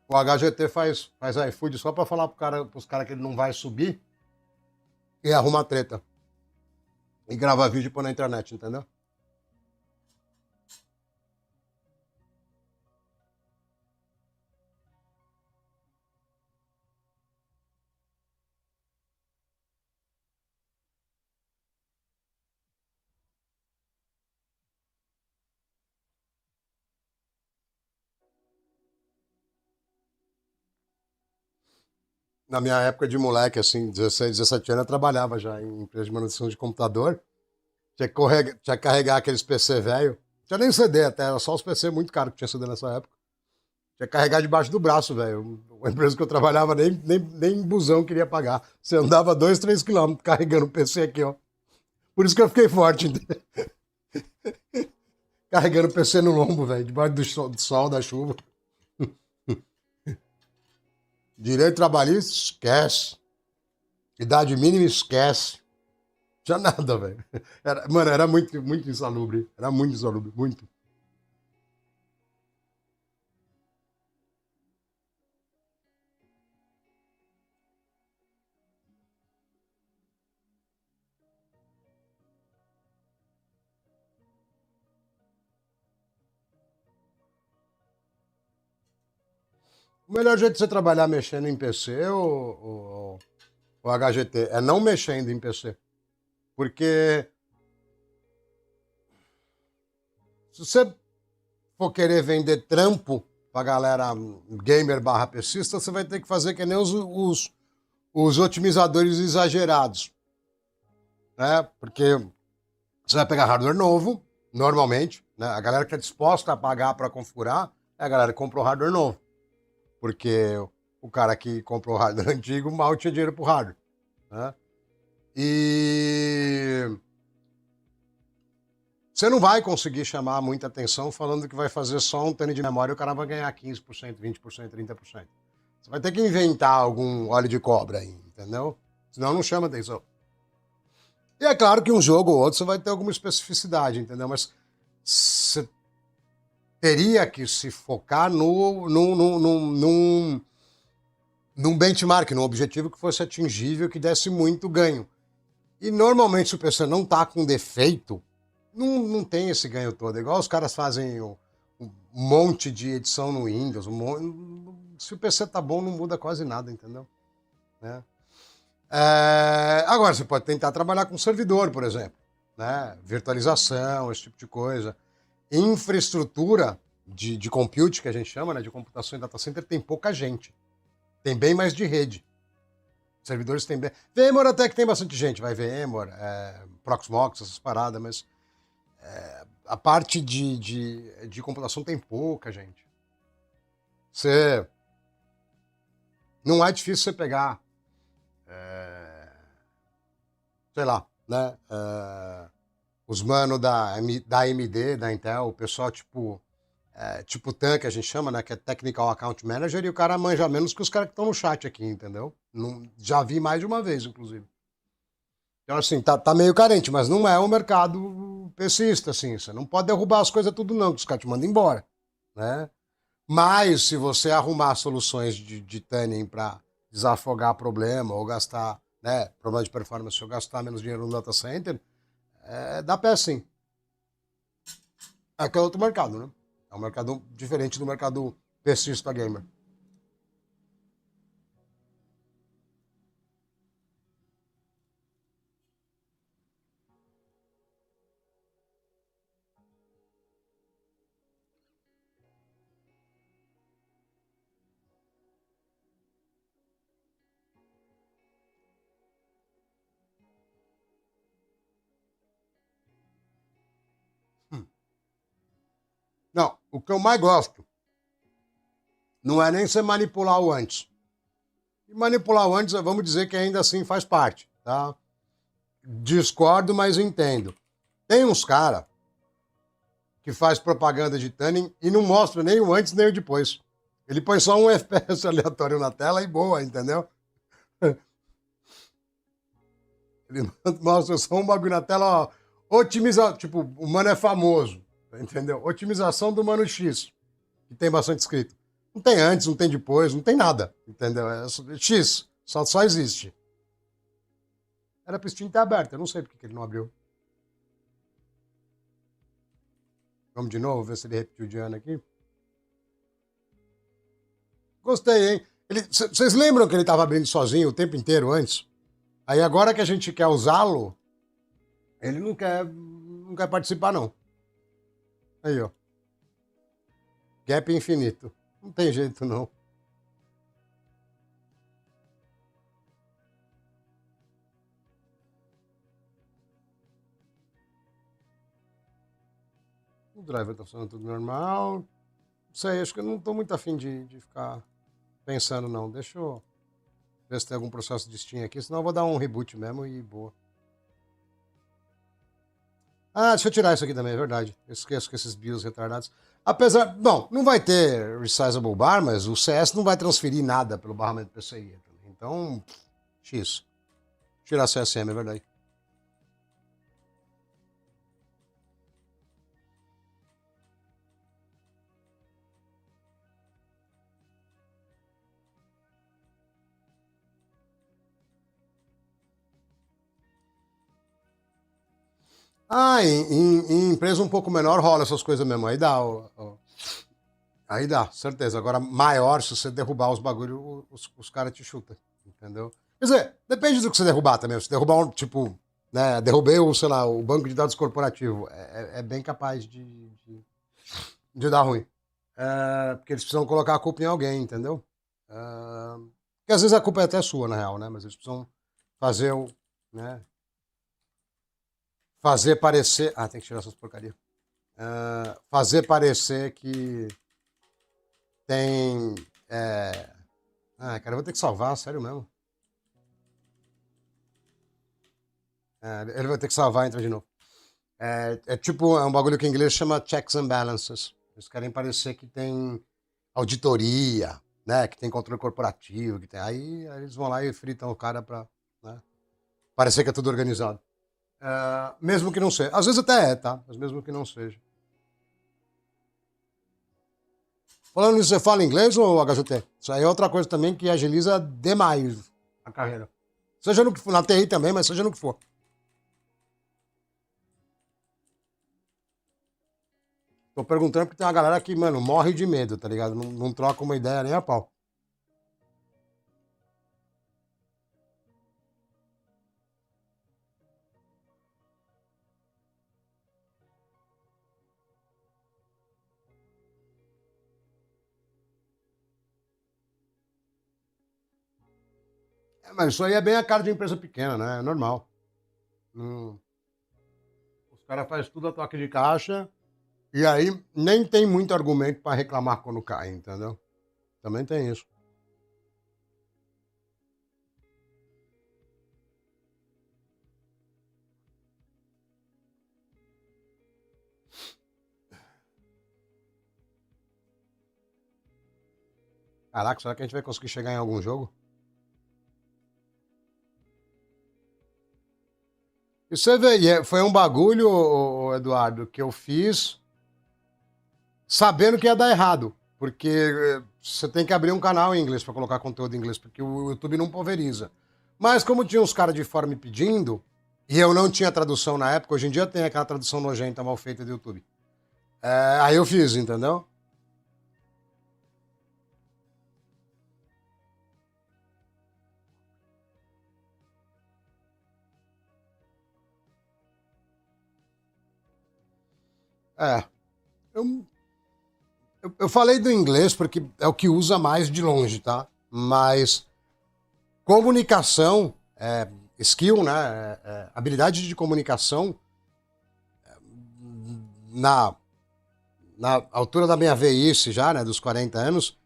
O HGT faz iFood só pra falar pros cara que ele não vai subir e arruma treta. E grava vídeo e põe na internet, entendeu? Na minha época de moleque, assim, 16, 17 anos, eu trabalhava já em empresa de manutenção de computador. Tinha que carregar aqueles PC velho. Tinha nem CD até, era só os PC muito caros que tinha CD nessa época. Tinha que carregar debaixo do braço, velho. A empresa que eu trabalhava nem busão queria pagar. Você andava 2, 3 quilômetros carregando o PC aqui, ó. Por isso que eu fiquei forte, entendeu? Carregando o PC no lombo, velho, debaixo do sol, da chuva. Direito trabalhista, esquece. Idade mínima, esquece. Tinha nada, velho. Mano, era muito, muito insalubre. Era muito insalubre, muito. O melhor jeito de você trabalhar mexendo em PC, o HGT, é não mexendo em PC. Porque se você for querer vender trampo pra galera gamer barra PCista, você vai ter que fazer que nem os otimizadores exagerados. Né? Porque você vai pegar hardware novo, normalmente, né? A galera que é disposta a pagar para configurar é a galera que comprou hardware novo. Porque o cara que comprou hardware antigo mal tinha dinheiro pro hardware. Né? E você não vai conseguir chamar muita atenção falando que vai fazer só um tane de memória e o cara vai ganhar 15%, 20%, 30%. Você vai ter que inventar algum óleo de cobra aí, entendeu? Senão não chama atenção. E é claro que um jogo ou outro você vai ter alguma especificidade, entendeu? Mas você teria que se focar num benchmark, num objetivo que fosse atingível, que desse muito ganho. E normalmente se o PC não tá com defeito, não tem esse ganho todo. É igual os caras fazem um monte de edição no Windows. Se o PC tá bom, não muda quase nada, entendeu? Né? Agora, você pode tentar trabalhar com servidor, por exemplo. Né? Virtualização, esse tipo de coisa. Infraestrutura de compute, que a gente chama, né? De computação em data center, tem pouca gente. Tem bem mais de rede. Servidores tem bem... VMware até que tem bastante gente, vai VMware, Proxmox, essas paradas, mas a parte de computação tem pouca gente. Não é difícil você pegar, sei lá, né? Os manos da AMD, da Intel, o pessoal tipo TAN, que a gente chama, né? Que é Technical Account Manager, e o cara manja menos que os caras que estão no chat aqui, entendeu? Já vi mais de uma vez, inclusive. Então, assim, tá meio carente, mas não é um mercado pessimista, assim. Você não pode derrubar as coisas tudo, não, que os caras te mandam embora, né? Mas, se você arrumar soluções de tuning para desafogar problema ou gastar, né, problema de performance, ou gastar menos dinheiro no data center, dá pé sim. É que é outro mercado, né? É um mercado diferente do mercado pessimista gamer. Não, o que eu mais gosto não é nem você manipular o antes. E manipular o antes, vamos dizer que ainda assim faz parte, tá? Discordo, mas entendo. Tem uns caras que faz propaganda de tuning e não mostra nem o antes nem o depois. Ele põe só um FPS aleatório na tela e boa, entendeu? Ele mostra só um bagulho na tela, ó, otimiza, tipo, o mano é famoso, entendeu? Otimização do mano X, que tem bastante escrito. Não tem antes, não tem depois, não tem nada, entendeu? É X, só existe. Era pro Steam estar aberto, eu não sei porque ele não abriu. Vamos de novo, ver se ele repetiu de ano aqui. Gostei, hein? Vocês lembram que ele estava abrindo sozinho o tempo inteiro antes? Aí agora que a gente quer usá-lo, ele não quer participar, não. Aí, ó. Gap infinito. Não tem jeito, não. O driver tá funcionando tudo normal. Não sei, acho que eu não tô muito afim de ficar pensando, não. Deixa eu ver se tem algum processo de Steam aqui, senão eu vou dar um reboot mesmo e boa. Ah, deixa eu tirar isso aqui também, é verdade. Eu esqueço que esses BIOS retardados. Apesar. Bom, não vai ter resizable bar, mas o CS não vai transferir nada pelo barramento PCI. Então, X. Tirar CSM, é verdade. Ah, em empresa um pouco menor rola essas coisas mesmo. Aí dá. Aí dá, certeza. Agora, maior, se você derrubar os bagulhos, os caras te chutam. Entendeu? Quer dizer, depende do que você derrubar também. Se derrubar um, tipo, né, derrubei o, sei lá, o banco de dados corporativo, é bem capaz de dar ruim. Porque eles precisam colocar a culpa em alguém, entendeu? Porque às vezes a culpa é até sua, na real, né? Mas eles precisam fazer o. Né? Fazer parecer. Ah, tem que tirar essas porcarias. Fazer parecer que tem. Cara, eu vou ter que salvar, sério mesmo. Ele vai ter que salvar, entra de novo. Tipo, é um bagulho que em inglês chama checks and balances. Eles querem parecer que tem auditoria, né? Que tem controle corporativo, que tem. Aí eles vão lá e fritam o cara pra, né, parecer que é tudo organizado. Mesmo que não seja. Às vezes até tá? Mas mesmo que não seja. Falando nisso, você fala inglês ou HJT? Isso aí é outra coisa também que agiliza demais a carreira. Seja no que for, na TI também, mas seja no que for. Tô perguntando porque tem uma galera que, mano, morre de medo, tá ligado? Não troca uma ideia nem a pau. Mas isso aí é bem a cara de empresa pequena, né? É normal. Hum, Os caras fazem tudo a toque de caixa e aí nem tem muito argumento pra reclamar quando cai, entendeu? Também tem isso. Caraca, será que a gente vai conseguir chegar em algum jogo? E você vê, foi um bagulho, Eduardo, que eu fiz sabendo que ia dar errado. Porque você tem que abrir um canal em inglês para colocar conteúdo em inglês, porque o YouTube não pulveriza. Mas como tinha uns caras de fora me pedindo, e eu não tinha tradução na época, hoje em dia tem aquela tradução nojenta, mal feita do YouTube. Aí eu fiz, entendeu? É. Eu, eu falei do inglês porque é o que usa mais de longe, tá? Mas comunicação, skill, né? Habilidade de comunicação na, na altura da minha velhice já, né? Dos 40 anos,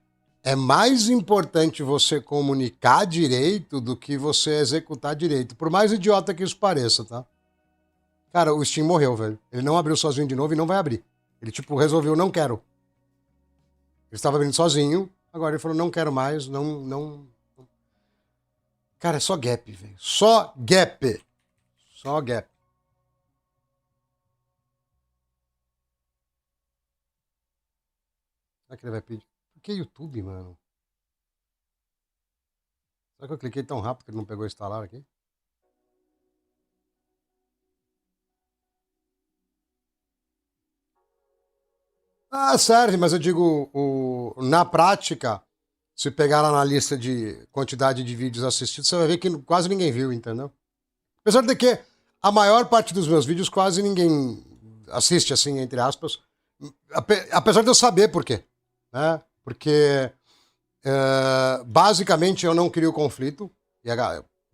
é mais importante você comunicar direito do que você executar direito. Por mais idiota que isso pareça, tá? Cara, o Steam morreu, velho. Ele não abriu sozinho de novo e não vai abrir. Ele, tipo, resolveu, não quero. Ele estava abrindo sozinho, agora ele falou, não quero mais, não. Cara, é só gap, velho. Só gap. Só gap. Será que ele vai pedir? Por que YouTube, mano? Será que eu cliquei tão rápido que ele não pegou instalar aqui? Ah, serve, mas eu digo, na prática, se pegar lá na lista de quantidade de vídeos assistidos, você vai ver que quase ninguém viu, entendeu? Apesar de que a maior parte dos meus vídeos quase ninguém assiste, assim, entre aspas. Apesar de eu saber por quê. Né? Porque, basicamente, eu não crio conflito.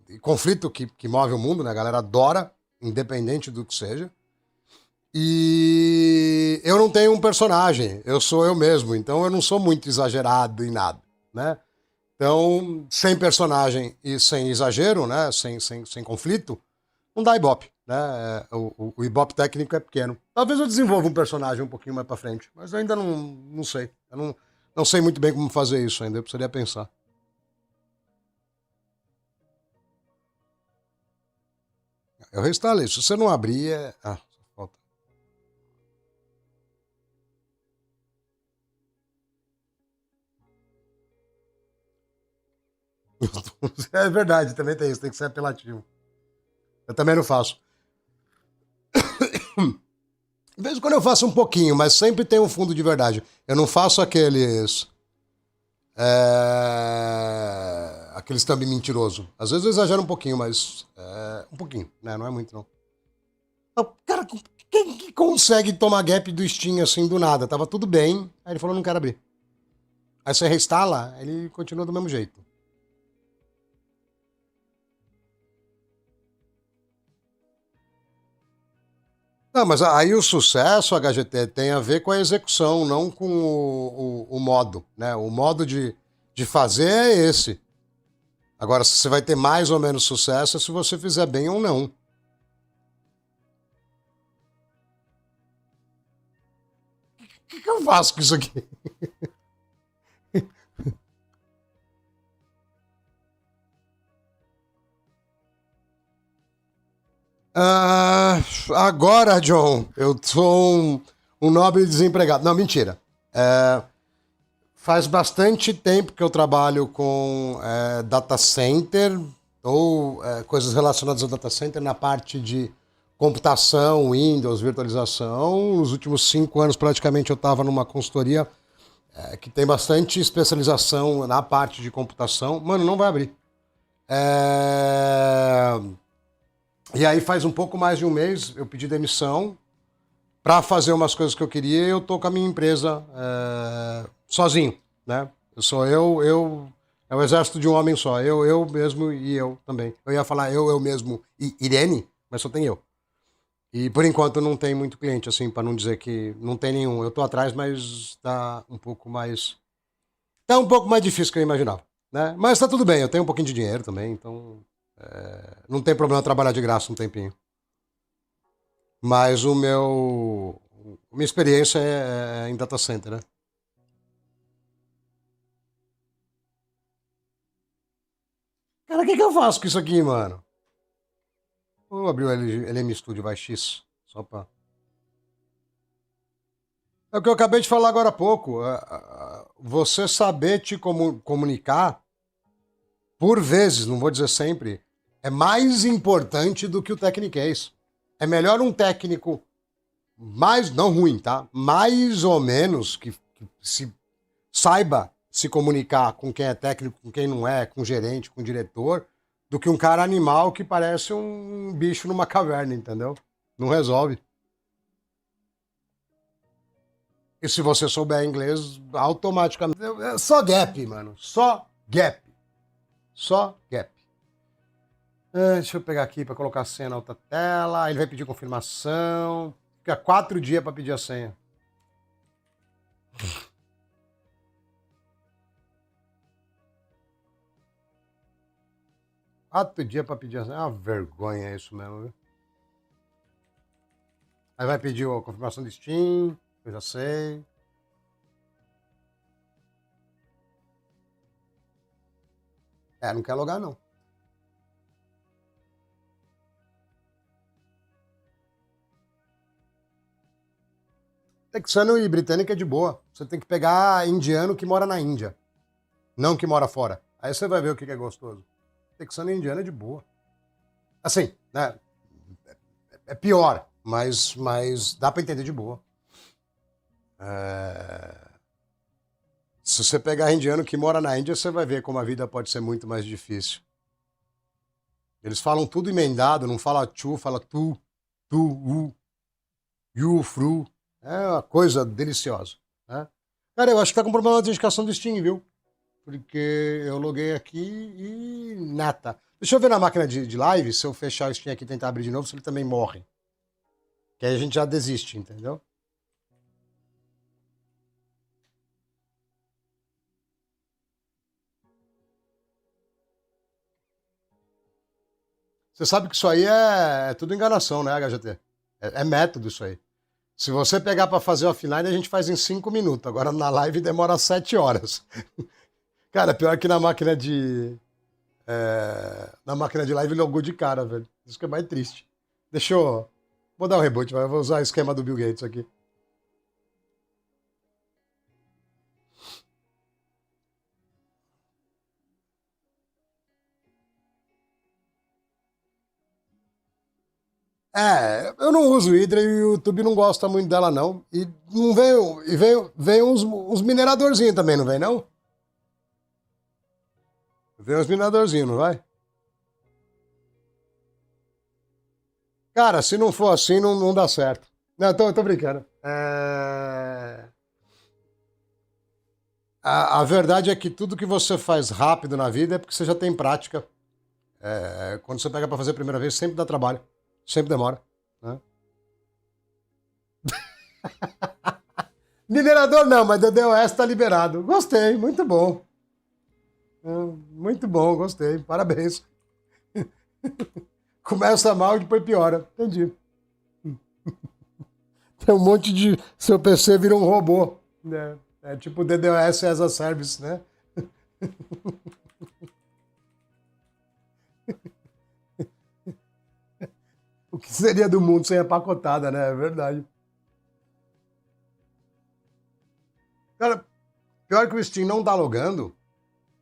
E conflito que move o mundo, né? A galera adora, independente do que seja. E eu não tenho um personagem, eu sou eu mesmo, então eu não sou muito exagerado em nada, né? Então, sem personagem e sem exagero, né? Sem conflito, não dá ibope, né? O ibope técnico é pequeno. Talvez eu desenvolva um personagem um pouquinho mais pra frente, mas eu ainda não sei. Eu não sei muito bem como fazer isso ainda, eu precisaria pensar. Eu reinstalei, se você não abrir, só falta. É verdade, também tem isso, tem que ser apelativo. Eu também não faço. De vez em quando eu faço um pouquinho, mas sempre tem um fundo de verdade. Eu não faço aqueles. Aqueles thumb mentiroso. Às vezes eu exagero um pouquinho, mas. Um pouquinho, né? Não é muito, não. Cara, quem que consegue tomar gap do Steam assim do nada? Tava tudo bem. Aí ele falou, não quero abrir. Aí você reinstala, ele continua do mesmo jeito. Não, mas aí o sucesso, HGT, tem a ver com a execução, não com o modo, né? O modo de fazer é esse. Agora, se você vai ter mais ou menos sucesso é se você fizer bem ou não. O que eu faço com isso aqui? Agora, John, eu sou um nobre desempregado. Não, mentira. Faz bastante tempo que eu trabalho com data center ou coisas relacionadas ao data center na parte de computação, Windows, virtualização. Nos últimos 5 anos, praticamente, eu estava numa consultoria que tem bastante especialização na parte de computação. Mano, não vai abrir. E aí faz um pouco mais de um mês eu pedi demissão para fazer umas coisas que eu queria e eu tô com a minha empresa sozinho, né? É o exército de um homem só, eu mesmo e eu também. Eu ia falar eu mesmo e Irene, mas só tem eu. E por enquanto não tem muito cliente, assim, para não dizer que não tem nenhum. Eu tô atrás, mas tá um pouco mais. Tá um pouco mais difícil que eu imaginava, né? Mas tá tudo bem, eu tenho um pouquinho de dinheiro também, então. Não tem problema trabalhar de graça um tempinho. Mas minha experiência é em data center, né? Cara, o que eu faço com isso aqui, mano? Vou abrir o LM Studio VX, só pra... É o que eu acabei de falar agora há pouco. Você saber te comunicar, por vezes, não vou dizer sempre, é mais importante do que o techniquez. É melhor um técnico mais, não ruim, tá? Mais ou menos que se saiba se comunicar com quem é técnico, com quem não é, com gerente, com diretor, do que um cara animal que parece um bicho numa caverna, entendeu? Não resolve. E se você souber inglês, automaticamente. É só gap, mano. Só gap. Só gap. Deixa eu pegar aqui para colocar a senha na outra tela. Ele vai pedir confirmação. Fica 4 dias para pedir a senha. Quatro dias para pedir a senha. É uma vergonha isso mesmo, viu? Aí vai pedir a confirmação de Steam. Eu já sei. Não quer logar, não. Texano e britânica é de boa. Você tem que pegar indiano que mora na Índia. Não que mora fora. Aí você vai ver o que é gostoso. Texano e indiano é de boa. Assim, né? É pior, mas dá pra entender de boa. Se você pegar indiano que mora na Índia, você vai ver como a vida pode ser muito mais difícil. Eles falam tudo emendado, não fala tu, fala tu, you, fru. É uma coisa deliciosa, né? Cara, eu acho que tá com problema na autenticação do Steam, viu? Porque eu loguei aqui e nada. Deixa eu ver na máquina de live, se eu fechar o Steam aqui e tentar abrir de novo, se ele também morre. Que aí a gente já desiste, entendeu? Você sabe que isso aí é tudo enganação, né, HGT? É método isso aí. Se você pegar para fazer offline, a gente faz em 5 minutos. Agora na live demora 7 horas. Cara, pior que na máquina de. Na máquina de live logou de cara, velho. Isso que é mais triste. Deixa eu. Vou dar um reboot, mas eu vou usar o esquema do Bill Gates aqui. Eu não uso Hydra e o YouTube não gosta muito dela, não. E não veio. E veio uns mineradorzinhos também, não vem, não? Vem uns mineradorzinhos, não vai? Cara, se não for assim, não dá certo. Não, tô brincando. A verdade é que tudo que você faz rápido na vida é porque você já tem prática. Quando você pega para fazer a primeira vez, sempre dá trabalho. Sempre demora. Né? Minerador não, mas DDoS tá liberado. Gostei, muito bom. Muito bom, gostei. Parabéns. Começa mal e depois piora. Entendi. Tem um monte de. Seu PC vira um robô. Né? É tipo DDoS as a service, né? O que seria do mundo sem a pacotada, né? É verdade. Cara, pior que o Steam não tá logando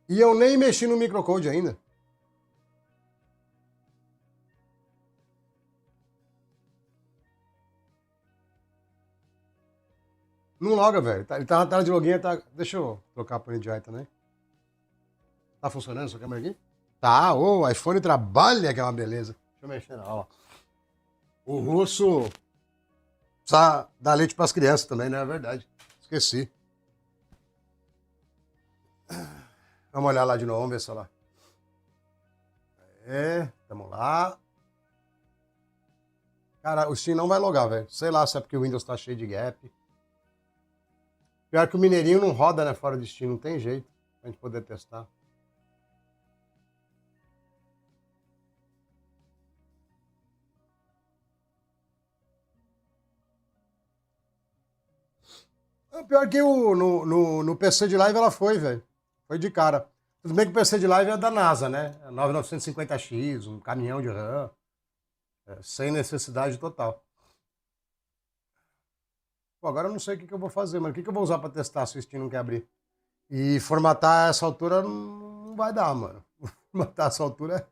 e eu nem mexi no microcode ainda. Não loga, velho. Ele tá na tela de login. Tá... Deixa eu trocar por NDI também. Tá funcionando essa câmera aqui? Tá, o iPhone trabalha, que é uma beleza. Deixa eu mexer na aula. O russo precisa dar leite pras crianças também, né? É verdade. Esqueci. Vamos olhar lá de novo, vamos ver se lá. Tamo lá. Cara, o Steam não vai logar, velho. Sei lá se é porque o Windows tá cheio de gap. Pior que o Mineirinho não roda, né, fora de Steam, não tem jeito pra gente poder testar. Pior que no PC de live ela foi, velho. Foi de cara. Tudo bem que o PC de live é da NASA, né? 9950X, um caminhão de RAM. Sem necessidade total. Pô, agora eu não sei o que eu vou fazer, mano. O que eu vou usar pra testar se o Steam não quer abrir? E formatar essa altura não vai dar, mano. Formatar essa altura.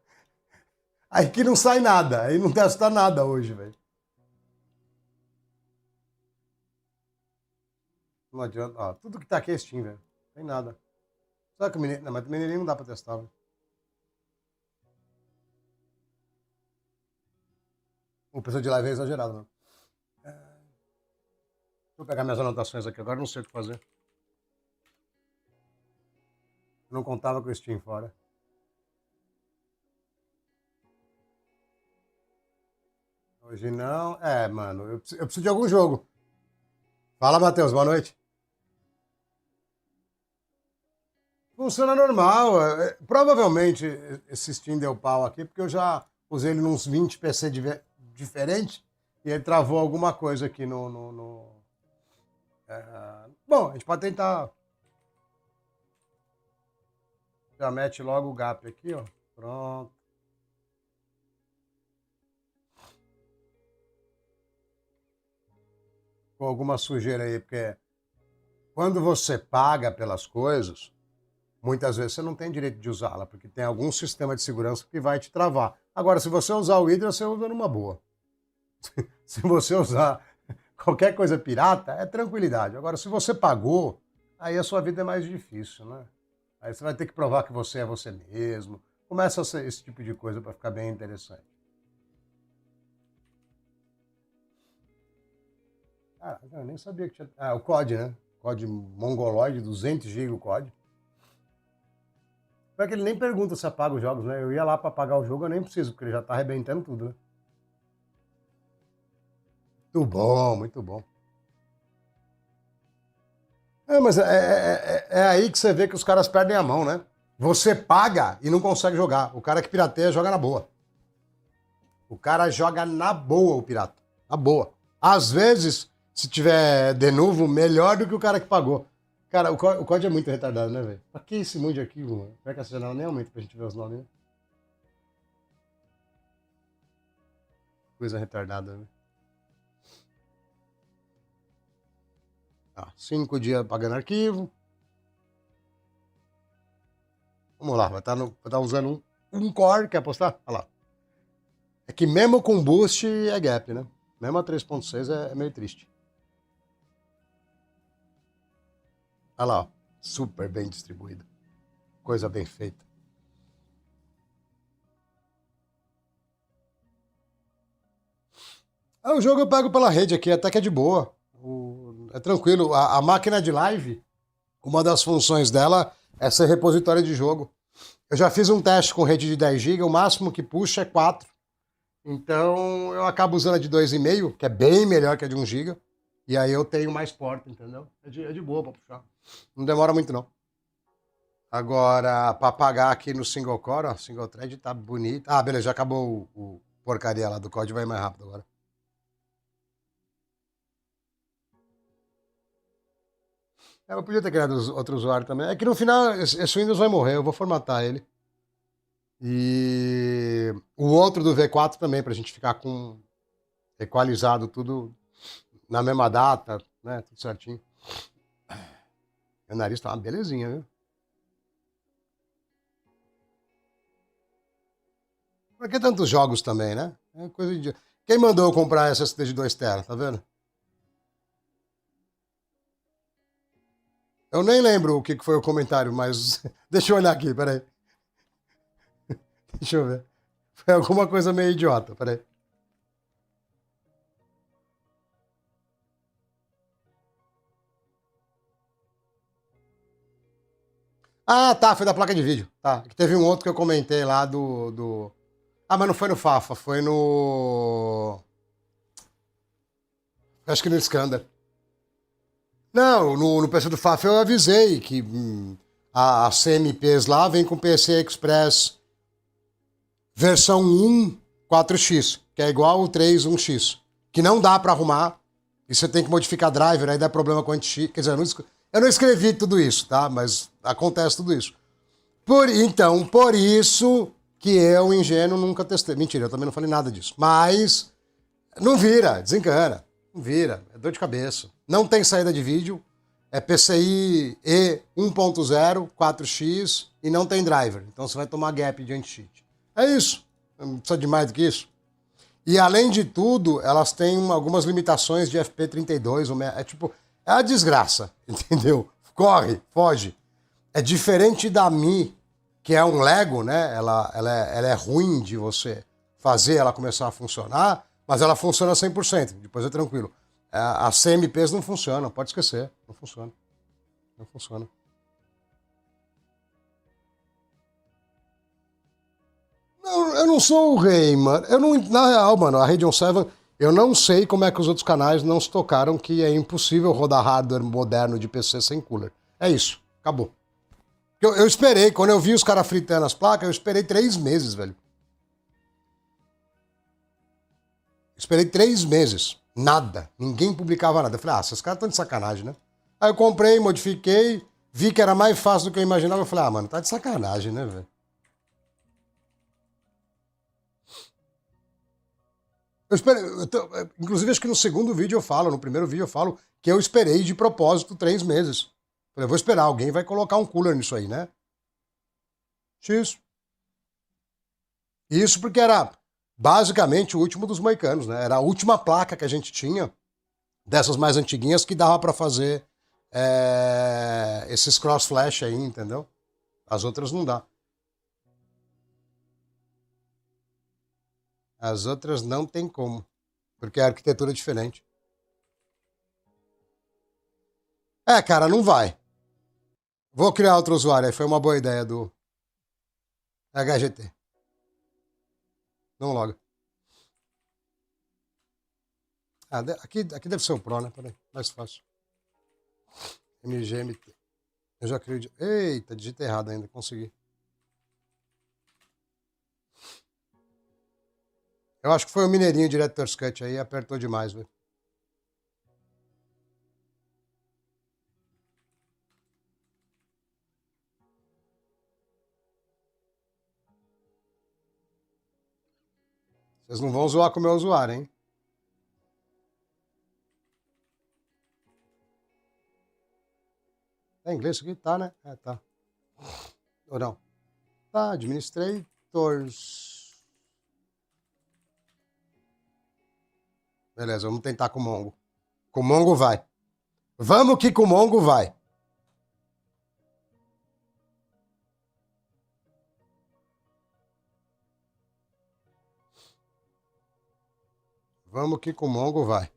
Aí que não sai nada. Aí não testa nada hoje, velho. Não adianta. Ó, tudo que tá aqui é Steam, velho. Não tem nada. Só que o Mineirinho. Não, mas o Mineirinho não dá pra testar, velho. O preço de live é exagerado, mano. Deixa eu pegar minhas anotações aqui agora, não sei o que fazer. Eu não contava com o Steam fora. Hoje não. Mano, eu preciso de algum jogo. Fala, Matheus, boa noite. Funciona normal. Provavelmente esse Steam deu pau aqui, porque eu já usei ele nos 20 PC diferentes e ele travou alguma coisa aqui no. Bom, a gente pode tentar. Já mete logo o gap aqui, ó. Pronto. Com alguma sujeira aí, porque quando você paga pelas coisas, muitas vezes você não tem direito de usá-la, porque tem algum sistema de segurança que vai te travar. Agora, se você usar o Hydra, você usa numa boa. Se você usar qualquer coisa pirata, é tranquilidade. Agora, se você pagou, aí a sua vida é mais difícil, né? Aí você vai ter que provar que você é você mesmo. Começa a ser esse tipo de coisa para ficar bem interessante. Ah, eu nem sabia que tinha. Ah, o COD, né? COD mongoloide, 200 GB o COD. Pior que ele nem pergunta se apaga os jogos, né? Eu ia lá para apagar o jogo, eu nem preciso, porque ele já tá arrebentando tudo, né? Muito bom, muito bom. Mas é aí que você vê que os caras perdem a mão, né? Você paga e não consegue jogar. O cara que pirateia joga na boa. O cara joga na boa, o pirata. Na boa. Às vezes, se tiver de novo, melhor do que o cara que pagou. Cara, o código é muito retardado, né, velho? Pra que esse monte de arquivo, mano? Será que essa janela nem aumenta pra gente ver os nomes, né? Coisa retardada, né? 5 dias pagando arquivo. Vamos lá, vai estar usando um core, quer apostar? Olha lá. É que mesmo com boost é gap, né? Mesmo a 3.6 é meio triste. Olha lá, ó. Super bem distribuído. Coisa bem feita. O jogo eu pego pela rede aqui, até que é de boa. É tranquilo. A máquina de live, uma das funções dela é ser repositório de jogo. Eu já fiz um teste com rede de 10 GB, o máximo que puxa é 4. Então eu acabo usando a de 2,5, que é bem melhor que a de 1 GB. E aí eu tenho mais porta, entendeu? É de boa pra puxar. Não demora muito, não. Agora, pra pagar aqui no single core, ó, single thread tá bonito. Ah, beleza, já acabou o porcaria lá do código, vai mais rápido agora. Eu podia ter criado outro usuário também. É que no final esse Windows vai morrer, eu vou formatar ele. E o outro do V4 também, pra gente ficar com equalizado tudo na mesma data, né? Tudo certinho. Meu nariz tá uma belezinha, viu? Por que tantos jogos também, né? É coisa de... Quem mandou eu comprar SSD de 2 TB, tá vendo? Eu nem lembro o que foi o comentário, mas deixa eu olhar aqui, peraí. Deixa eu ver. Foi alguma coisa meio idiota, peraí. Ah, tá, foi da placa de vídeo. Tá. Teve um outro que eu comentei lá do... Ah, mas não foi no Fafa, foi no... Acho que no Scander. Não, no PC do Fafa eu avisei que a CMPs lá vem com PCI Express versão 1 4x, que é igual o 3 1x, que não dá para arrumar, e você tem que modificar driver, aí dá problema com anti-x. Quer dizer, eu não escrevi tudo isso, tá? Mas acontece tudo isso. Então, por isso que eu, ingênuo, nunca testei. Mentira, eu também não falei nada disso. Mas não vira, desencana. Não vira, é dor de cabeça. Não tem saída de vídeo, é PCI E 1.0, 4x e não tem driver. Então você vai tomar gap de anti-cheat. É isso. Não precisa de mais do que isso. E além de tudo, elas têm algumas limitações de FP32. É tipo, é a desgraça, entendeu? Corre, foge. É diferente da Mi, que é um Lego, né? Ela é ruim de você fazer ela começar a funcionar, mas ela funciona 100%. Depois é tranquilo. As CMPs não funcionam, pode esquecer. Não funciona. Não funciona. Não, eu não sou o rei, mano. Eu não, na real, mano, a Radeon 7, eu não sei como é que os outros canais não se tocaram que é impossível rodar hardware moderno de PC sem cooler. É isso. Acabou. Eu esperei, quando eu vi os caras fritando as placas, eu esperei 3 meses, velho. Esperei 3 meses. Nada. Ninguém publicava nada. Eu falei, esses caras estão de sacanagem, né? Aí eu comprei, modifiquei, vi que era mais fácil do que eu imaginava. Eu falei, mano, tá de sacanagem, né, velho? Eu esperei, inclusive, acho que no segundo vídeo eu falo, no primeiro vídeo eu falo que eu esperei de propósito 3 meses. Falei, eu vou esperar, alguém vai colocar um cooler nisso aí, né? X. Isso porque era basicamente o último dos moicanos, né? Era a última placa que a gente tinha, dessas mais antiguinhas, que dava para fazer esses cross flash aí, entendeu? As outras não dá. As outras não tem como, porque a arquitetura é diferente. É, cara, não vai. Vou criar outro usuário aí, foi uma boa ideia do HGT. Não logo. Ah, aqui deve ser o Pro, né? Peraí, mais fácil. MGMT. Eu já acredito. Eita, digitei errado ainda, consegui. Eu acho que foi o Mineirinho Director's Cut aí, apertou demais, velho. Vocês não vão zoar com o meu usuário, hein? É inglês isso aqui? Tá, né? É, tá. Ou não? Tá, administrators. Beleza, vamos tentar com o Mongo. Com o Mongo vai. Vamos que com o Mongo vai. Vamos que com o Mongo vai.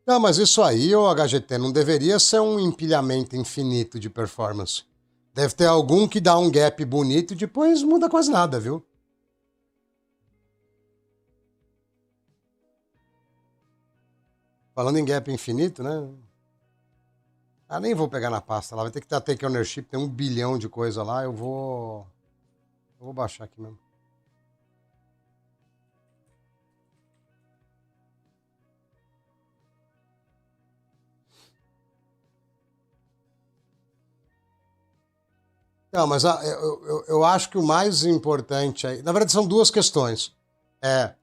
Não, mas isso aí, o HGT, não deveria ser um empilhamento infinito de performance. Deve ter algum que dá um gap bonito e depois muda quase nada, viu? Falando em gap infinito, né? Ah, nem vou pegar na pasta lá. Vai ter que ter take ownership, tem 1 bilhão de coisa lá. Eu vou. Eu vou baixar aqui mesmo. Não, mas eu acho que o mais importante aí. Na verdade, são duas questões. É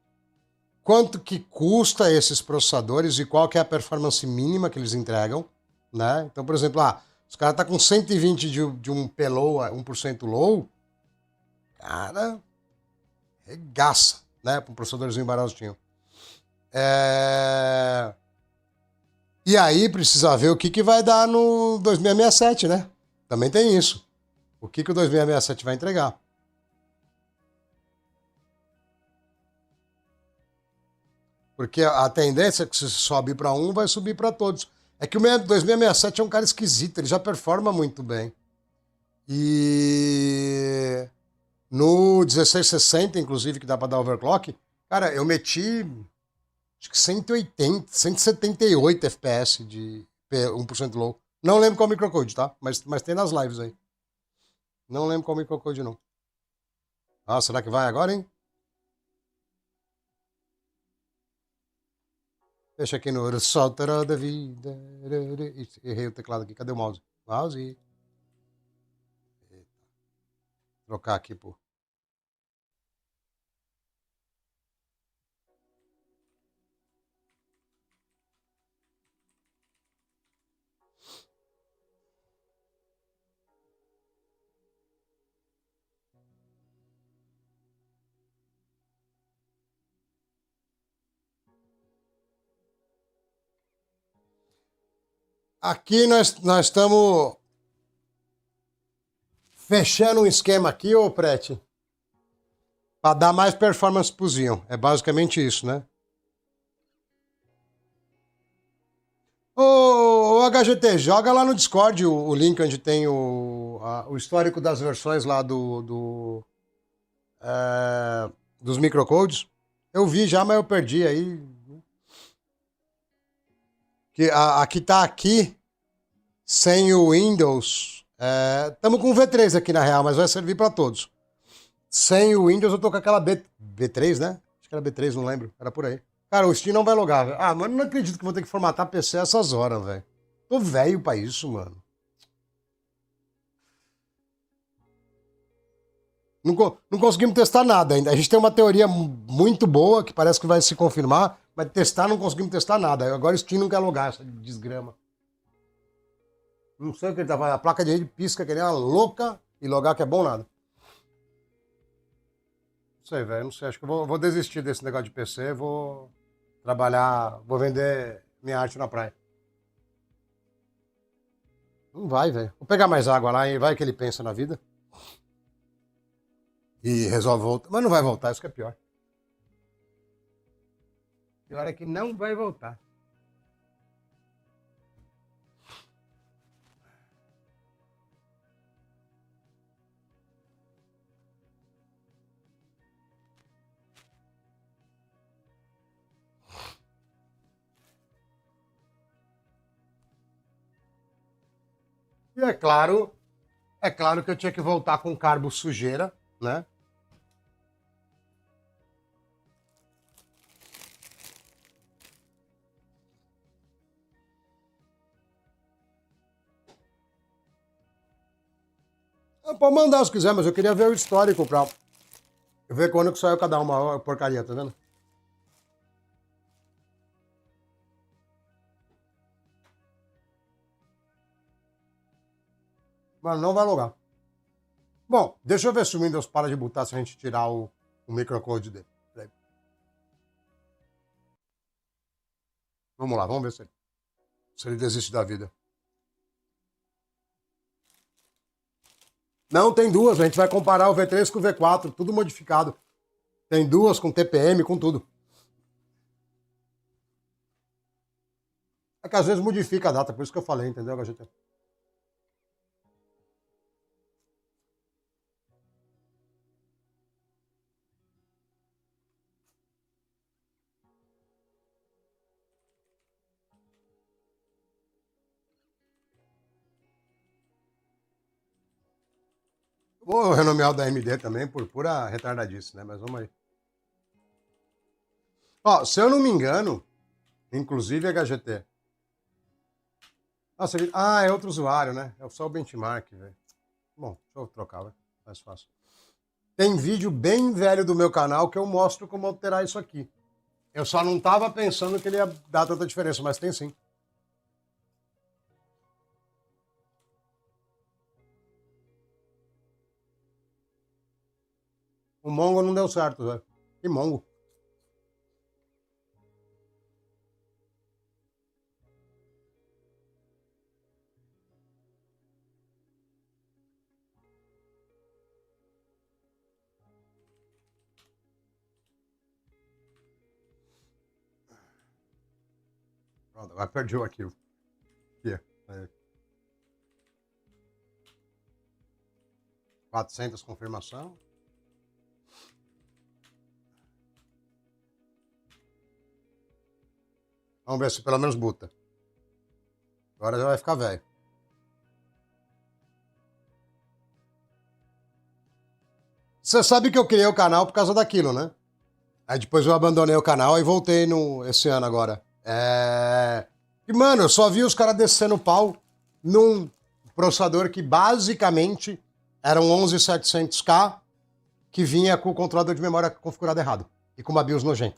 quanto que custa esses processadores e qual que é a performance mínima que eles entregam, né? Então, por exemplo, os caras estão com 120 de um P-Low, 1% low, cara, regaça, né? Para um processadorzinho baratinho. E aí precisa ver o que vai dar no 2667, né? Também tem isso. O que o 2667 vai entregar. Porque a tendência é que se sobe para um, vai subir para todos. É que o 2667 é um cara esquisito, ele já performa muito bem. E no 1660, inclusive, que dá para dar overclock, cara, eu meti acho que 180, 178 FPS de 1% low. Não lembro qual microcode, tá? Mas tem nas lives aí. Não lembro qual microcode, não. Ah, será que vai agora, hein? Deixa aqui no Soltero da vida. Errei o teclado aqui. Cadê o mouse? Mouse. Trocar aqui, pô. Aqui nós estamos fechando um esquema aqui, ô Prete, para dar mais performance pro Xeon. É basicamente isso, né? Ô, HGT, joga lá no Discord o link onde tem o histórico das versões lá dos microcodes. Eu vi já, mas eu perdi aí. Que a que tá aqui, sem o Windows. Estamos com o V3 aqui na real, mas vai servir para todos. Sem o Windows, eu tô com aquela B3, né? Acho que era B3, não lembro. Era por aí. Cara, o Steam não vai logar, velho. Ah, mano, não acredito que vou ter que formatar PC essas horas, velho. Tô velho pra isso, mano. Não conseguimos testar nada ainda. A gente tem uma teoria muito boa, que parece que vai se confirmar, mas testar não conseguimos testar nada. Agora o Steam não quer logar essa desgrama. Não sei o que ele tá fazendo. A placa de rede pisca que nem uma louca e logar que é bom nada. Não sei, velho. Não sei. Acho que eu vou desistir desse negócio de PC. Vou trabalhar. Vou vender minha arte na praia. Não vai, velho. Vou pegar mais água lá e vai que ele pensa na vida. E resolve voltar. Mas não vai voltar, isso que é pior. Pior é que não vai voltar. E é claro que eu tinha que voltar com carbo sujeira, né? Pode mandar se quiser, mas eu queria ver o histórico pra ver quando que saiu cada uma porcaria, tá vendo? Mas não vai logar. Bom, deixa eu ver se o Windows para de botar se a gente tirar o microcode dele. Peraí. Vamos lá, vamos ver se ele desiste da vida. Não, tem duas. A gente vai comparar o V3 com o V4, tudo modificado. Tem duas com TPM, com tudo. É que às vezes modifica a data, por isso que eu falei, entendeu, HGT? Vou renomear o da AMD também por pura retardadice, né? Mas vamos aí. Ó, se eu não me engano, inclusive HGT. Nossa, é outro usuário, né? É só o benchmark, velho. Bom, deixa eu trocar, vai. Mais fácil. Tem vídeo bem velho do meu canal que eu mostro como alterar isso aqui. Eu só não tava pensando que ele ia dar tanta diferença, mas tem sim. O Mongo não deu certo, velho. Que Mongo? Pronto, agora perdi o arquivo. Aqui, aí. 400 confirmação. Vamos ver se pelo menos buta. Agora já vai ficar velho. Você sabe que eu criei o canal por causa daquilo, né? Aí depois eu abandonei o canal e voltei esse ano agora. E, mano, eu só vi os caras descendo o pau num processador que basicamente era um 11700K que vinha com o controlador de memória configurado errado e com uma BIOS nojenta.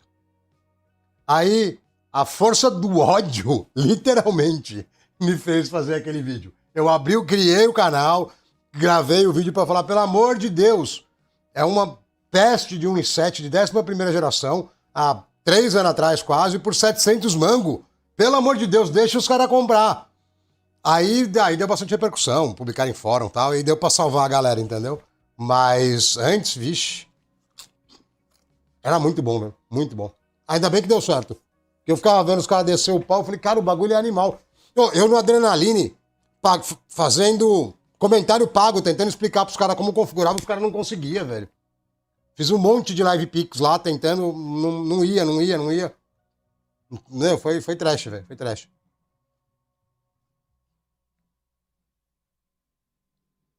Aí a força do ódio, literalmente, me fez fazer aquele vídeo. Eu criei o canal, gravei o vídeo para falar, pelo amor de Deus, é uma peste de um i7 de 11ª geração, há 3 anos atrás quase, por 700 mango. Pelo amor de Deus, deixa os caras comprar. Aí deu bastante repercussão, publicaram em fórum e tal, e deu pra salvar a galera, entendeu? Mas antes, vixe, era muito bom, né? Muito bom. Ainda bem que deu certo. Porque eu ficava vendo os caras descer o pau, eu falei, cara, o bagulho é animal. Eu no Adrenaline, fazendo comentário pago, tentando explicar pros caras como configurava, os caras não conseguiam, velho. Fiz um monte de live pics lá, tentando, não ia. Não, foi trash, velho, foi trash.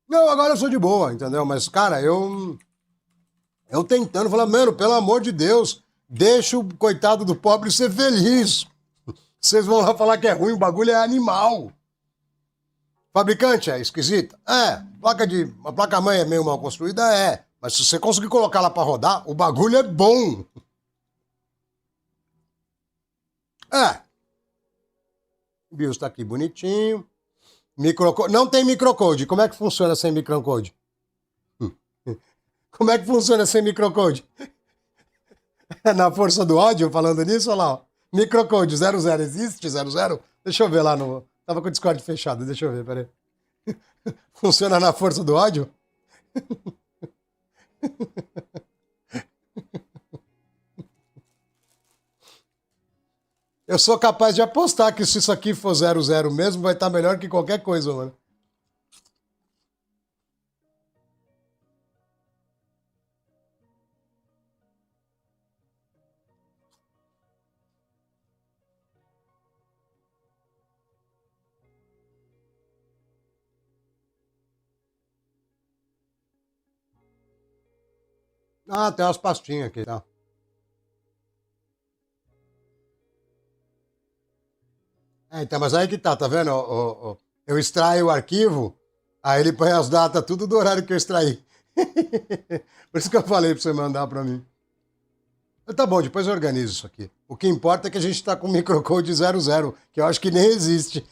Não, agora eu sou de boa, entendeu? Mas, cara, eu tentando falar, mano, pelo amor de Deus, deixa o coitado do pobre ser feliz. Vocês vão lá falar que é ruim, o bagulho é animal. Fabricante é esquisita? É. A placa-mãe é meio mal construída? É. Mas se você conseguir colocar ela pra rodar, o bagulho é bom. É. O BIOS tá aqui bonitinho. Microcode. Não tem microcode. Como é que funciona sem microcode? Como é que funciona sem microcode? É na força do ódio falando nisso? Olha lá, ó. Microcode 00 existe? 00? Deixa eu ver lá no. Tava com o Discord fechado, deixa eu ver, peraí. Funciona na força do ódio? Eu sou capaz de apostar que se isso aqui for 00 mesmo, vai estar melhor que qualquer coisa, mano. Ah, tem umas pastinhas aqui, tá? Então, mas aí que tá vendo? Eu extraio o arquivo, aí ele põe as datas tudo do horário que eu extraí. Por isso que eu falei pra você mandar pra mim. Mas tá bom, depois eu organizo isso aqui. O que importa é que a gente tá com microcode 00, que eu acho que nem existe.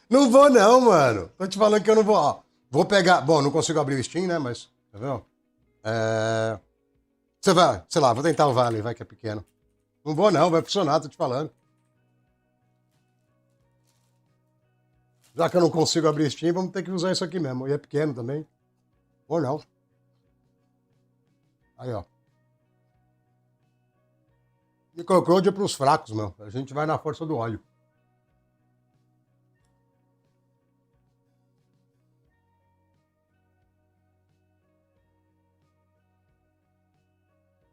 Não vou não, mano. Tô te falando que eu não vou. Ó, vou pegar... Bom, não consigo abrir o Steam, né, mas... Tá vendo? Você vai, sei lá, vou tentar o Vale, vai que é pequeno. Não vou não, vai funcionar, tô te falando. Já que eu não consigo abrir Steam, vamos ter que usar isso aqui mesmo. E é pequeno também. Ou não. Aí, ó. Microcode é pros fracos, meu. A gente vai na força do óleo.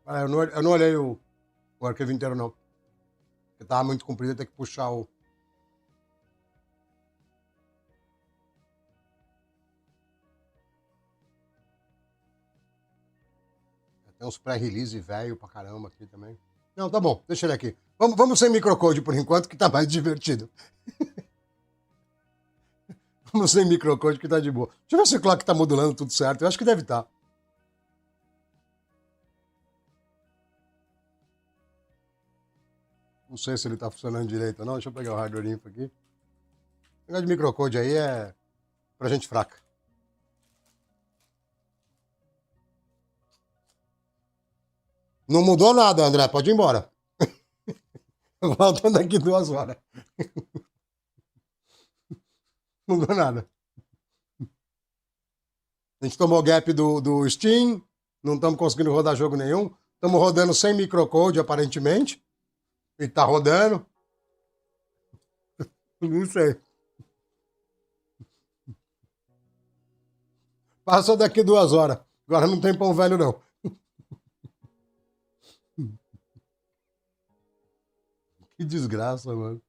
Eu não olhei o arquivo inteiro, não. Porque tava muito comprido, eu tenho que puxar o... Tem uns pré-release velho pra caramba aqui também. Não, tá bom, deixa ele aqui. Vamos sem microcode por enquanto, que tá mais divertido. Vamos sem microcode que tá de boa. Deixa eu ver se o clock tá modulando tudo certo. Eu acho que deve estar. Não sei se ele tá funcionando direito ou não. Deixa eu pegar o hardware info aqui. O negócio de microcode aí é pra gente fraca. Não mudou nada, André. Pode ir embora. Voltando daqui 2 horas. Não mudou nada. A gente tomou gap do Steam. Não estamos conseguindo rodar jogo nenhum. Estamos rodando sem microcode, aparentemente. E tá rodando. Não sei. Passou daqui 2 horas. Agora não tem pão velho, não. Que desgraça, mano.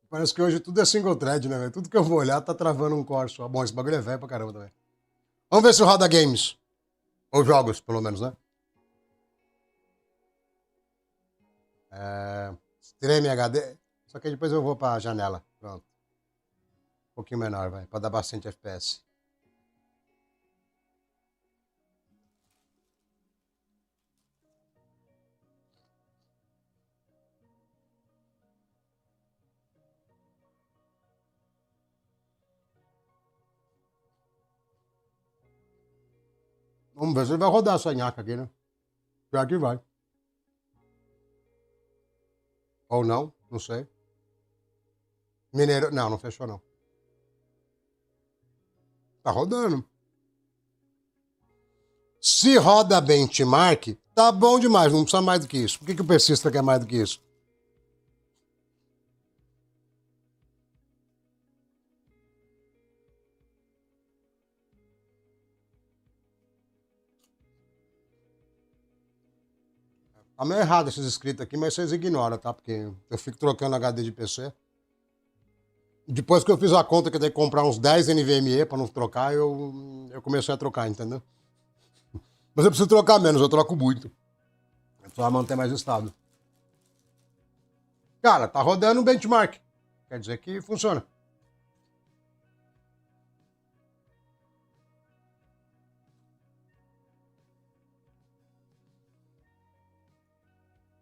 Parece que hoje tudo é single thread, né, velho? Tudo que eu vou olhar tá travando um core só. Bom, esse bagulho é velho pra caramba também. Vamos ver se roda games. Ou jogos, pelo menos, né? Stream HD. Só que depois eu vou pra janela. Pronto. Um pouquinho menor, vai. Pra dar bastante FPS. Vamos ver se ele vai rodar essa nhaca aqui, né? Pior que vai. Ou não, não sei. Mineiro. Não, não fechou, não. Tá rodando. Se roda benchmark, tá bom demais. Não precisa mais do que isso. Por que o persista quer mais do que isso? Tá meio errado esses escritos aqui, mas vocês ignoram, tá? Porque eu fico trocando HD de PC. Depois que eu fiz a conta que eu tenho que comprar uns 10 NVMe pra não trocar, eu comecei a trocar, entendeu? Mas eu preciso trocar menos, eu troco muito. Só manter mais estável. Cara, tá rodando um benchmark. Quer dizer que funciona.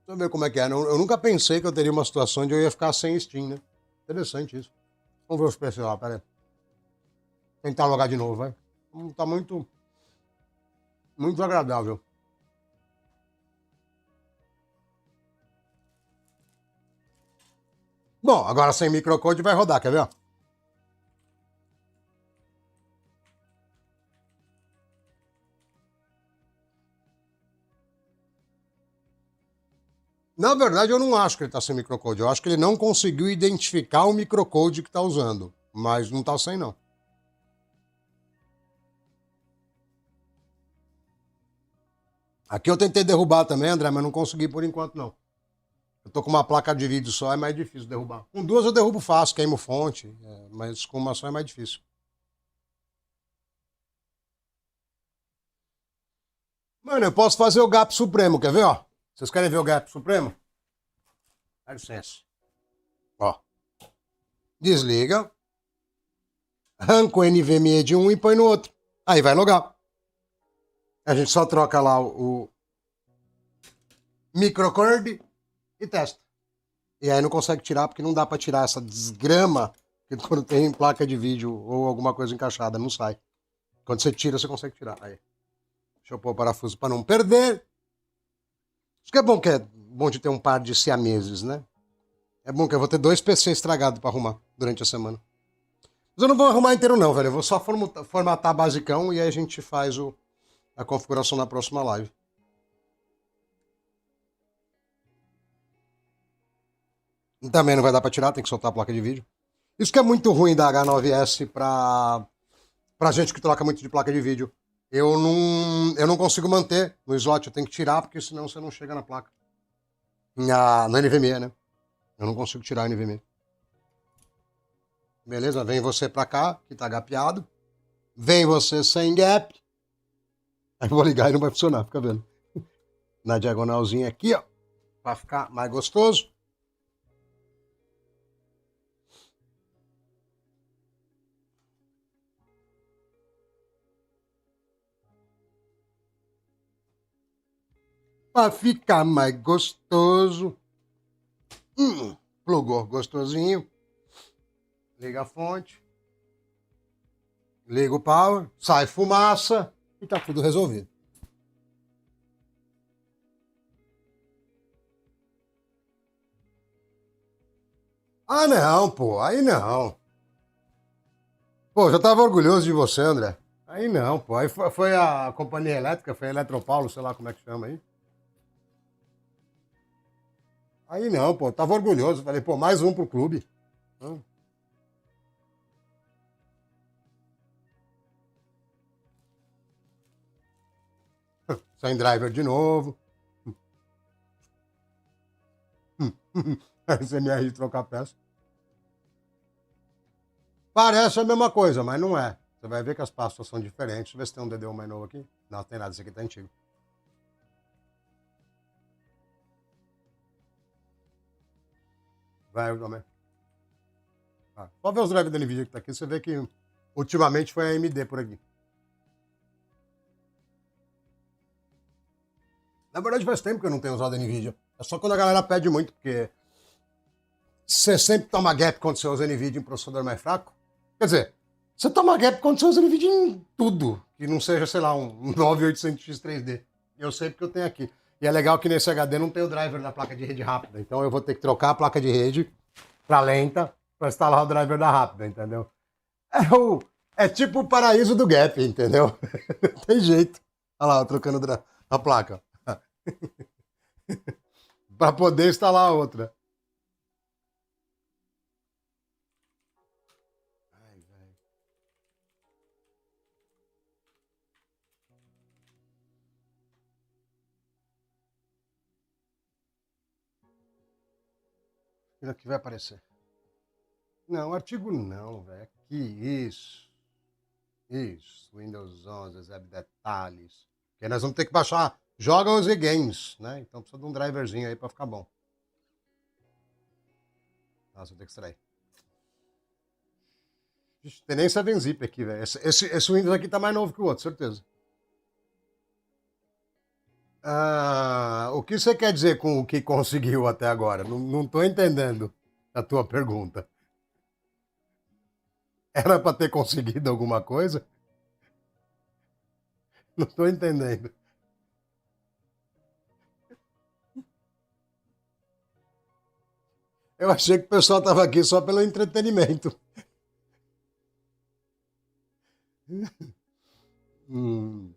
Deixa eu ver como é que é. Eu nunca pensei que eu teria uma situação onde eu ia ficar sem Steam, né? Interessante isso. Vamos ver os preços lá, pera aí. Tentar logar de novo, vai. Tá muito, muito agradável. Bom, agora sem microcode vai rodar, quer ver? Na verdade, eu não acho que ele está sem microcode. Eu acho que ele não conseguiu identificar o microcode que está usando. Mas não está sem, não. Aqui eu tentei derrubar também, André, mas não consegui por enquanto, não. Eu tô com uma placa de vídeo só, é mais difícil derrubar. Com 2 eu derrubo fácil, queimo fonte. Mas com uma só é mais difícil. Mano, eu posso fazer o gap supremo, quer ver, ó? Vocês querem ver o gap supremo? Dá licença. Ó. Desliga. Arranca o NVMe de um e põe no outro. Aí vai logar. A gente só troca lá o microcode e testa. E aí não consegue tirar, porque não dá pra tirar essa desgrama que quando tem placa de vídeo ou alguma coisa encaixada, não sai. Quando você tira, você consegue tirar. Aí. Deixa eu pôr o parafuso pra não perder. Isso que é bom de ter um par de siameses, né? É bom que eu vou ter 2 PC estragados pra arrumar durante a semana. Mas eu não vou arrumar inteiro não, velho. Eu vou só formatar basicão e aí a gente faz a configuração na próxima live. Também não vai dar pra tirar, tem que soltar a placa de vídeo. Isso que é muito ruim da H9S pra gente que troca muito de placa de vídeo. Eu não consigo manter no slot, eu tenho que tirar, porque senão você não chega na placa. No NVMe, né? Eu não consigo tirar o NVMe. Beleza? Vem você pra cá, que tá gapeado. Vem você sem gap. Aí eu vou ligar e não vai funcionar, fica vendo. Na diagonalzinha aqui, ó. Para ficar mais gostoso. Para ficar mais gostoso. Plugou gostosinho. Liga a fonte. Liga o power. Sai fumaça. E tá tudo resolvido. Ah, não, pô. Aí não. Pô, já tava orgulhoso de você, André. Aí não, pô. Aí foi a companhia elétrica, foi a Eletropaulo, sei lá como é que chama aí. Aí não, pô. Tava orgulhoso. Falei, pô, mais um pro clube. Sem driver de novo. SMR de trocar peça. Parece a mesma coisa, mas não é. Você vai ver que as pastas são diferentes. Deixa eu ver se tem um DDU mais novo aqui. Não, tem nada. Esse aqui tá antigo. Vai também. Ah, só ver os drivers da NVIDIA que tá aqui. Você vê que ultimamente foi a AMD por aqui. Na verdade, faz tempo que eu não tenho usado a NVIDIA. É só quando a galera pede muito, porque você sempre toma gap quando você usa NVIDIA em processador mais fraco. Quer dizer, você toma gap quando você usa NVIDIA em tudo, que não seja, sei lá, um 9800X 3D. Eu sei porque eu tenho aqui. E é legal que nesse HD não tem o driver da placa de rede rápida. Então eu vou ter que trocar a placa de rede para lenta para instalar o driver da rápida, entendeu? É tipo o paraíso do gap, entendeu? Tem jeito. Olha lá, eu trocando a placa. Para poder instalar a outra. Ai, velho. Isso aqui vai aparecer. Não, artigo não, velho. Aqui, isso. Isso. Windows 11, web detalhes. Porque nós vamos ter que baixar jogos e games, né? Então precisa de um driverzinho aí para ficar bom. Nossa, vou ter que extrair. Ixi, tem nem 7-zip aqui, velho. Esse Windows aqui tá mais novo que o outro, certeza. Ah, o que você quer dizer com o que conseguiu até agora? Não tô entendendo a tua pergunta. Era para ter conseguido alguma coisa? Não tô entendendo. Eu achei que o pessoal tava aqui só pelo entretenimento. Hum.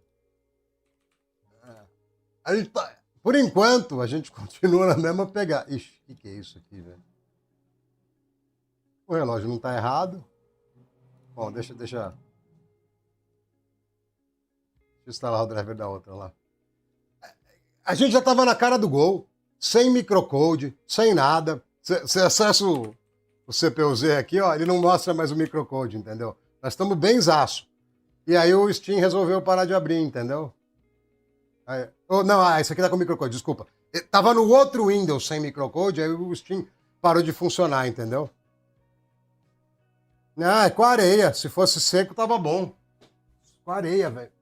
A gente tá, por enquanto, a gente continua na mesma pegada. Ixi, o que é isso aqui, velho? O relógio não tá errado. Bom, deixa instalar o driver da outra lá. A gente já tava na cara do gol, sem microcode, sem nada. Você acessa o CPU-Z aqui, ó, ele não mostra mais o microcode, entendeu? Nós estamos bem zaço. E aí o Steam resolveu parar de abrir, entendeu? Aí, não, esse aqui tá com microcode, desculpa. Tava no outro Windows sem microcode, aí o Steam parou de funcionar, entendeu? Ah, é com areia. Se fosse seco, tava bom. Com areia, velho.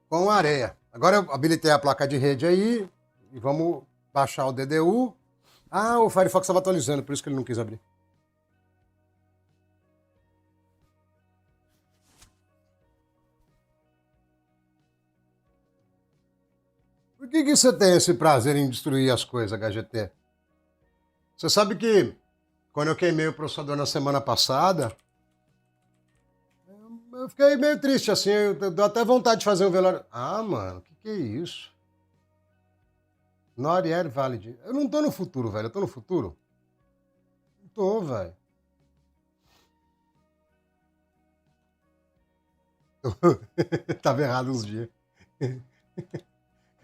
Com areia. Agora eu habilitei a placa de rede aí e vamos baixar o DDU. Ah, o Firefox estava atualizando, por isso que ele não quis abrir. Por que você tem esse prazer em destruir as coisas, HGT? Você sabe que quando eu queimei o processador na semana passada, eu fiquei meio triste, assim, eu dou até vontade de fazer o velório. Ah, mano, que é isso? Not yet valid. Eu não tô no futuro, velho. Eu tô no futuro? Não tô, velho. Tava errado uns dias.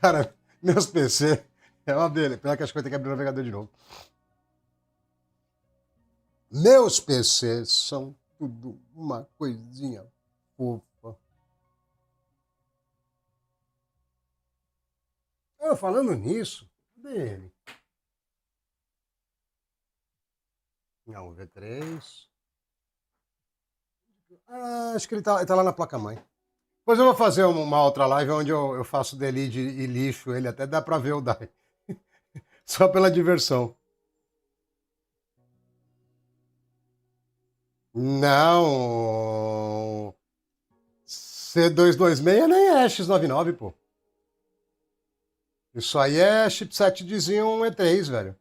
Cara, meus PC é uma beleza. Pior que acho que vai ter que abrir o navegador de novo. Meus PCs são tudo uma coisinha fofa. Falando nisso, cadê ele? Não, V3. Acho que ele tá lá na placa-mãe. Depois eu vou fazer uma outra live onde eu faço delete e lixo ele. Até dá pra ver o DAI. Só pela diversão. Não. C226 nem é X99, pô. Isso aí é chipset de Xeon E3, velho.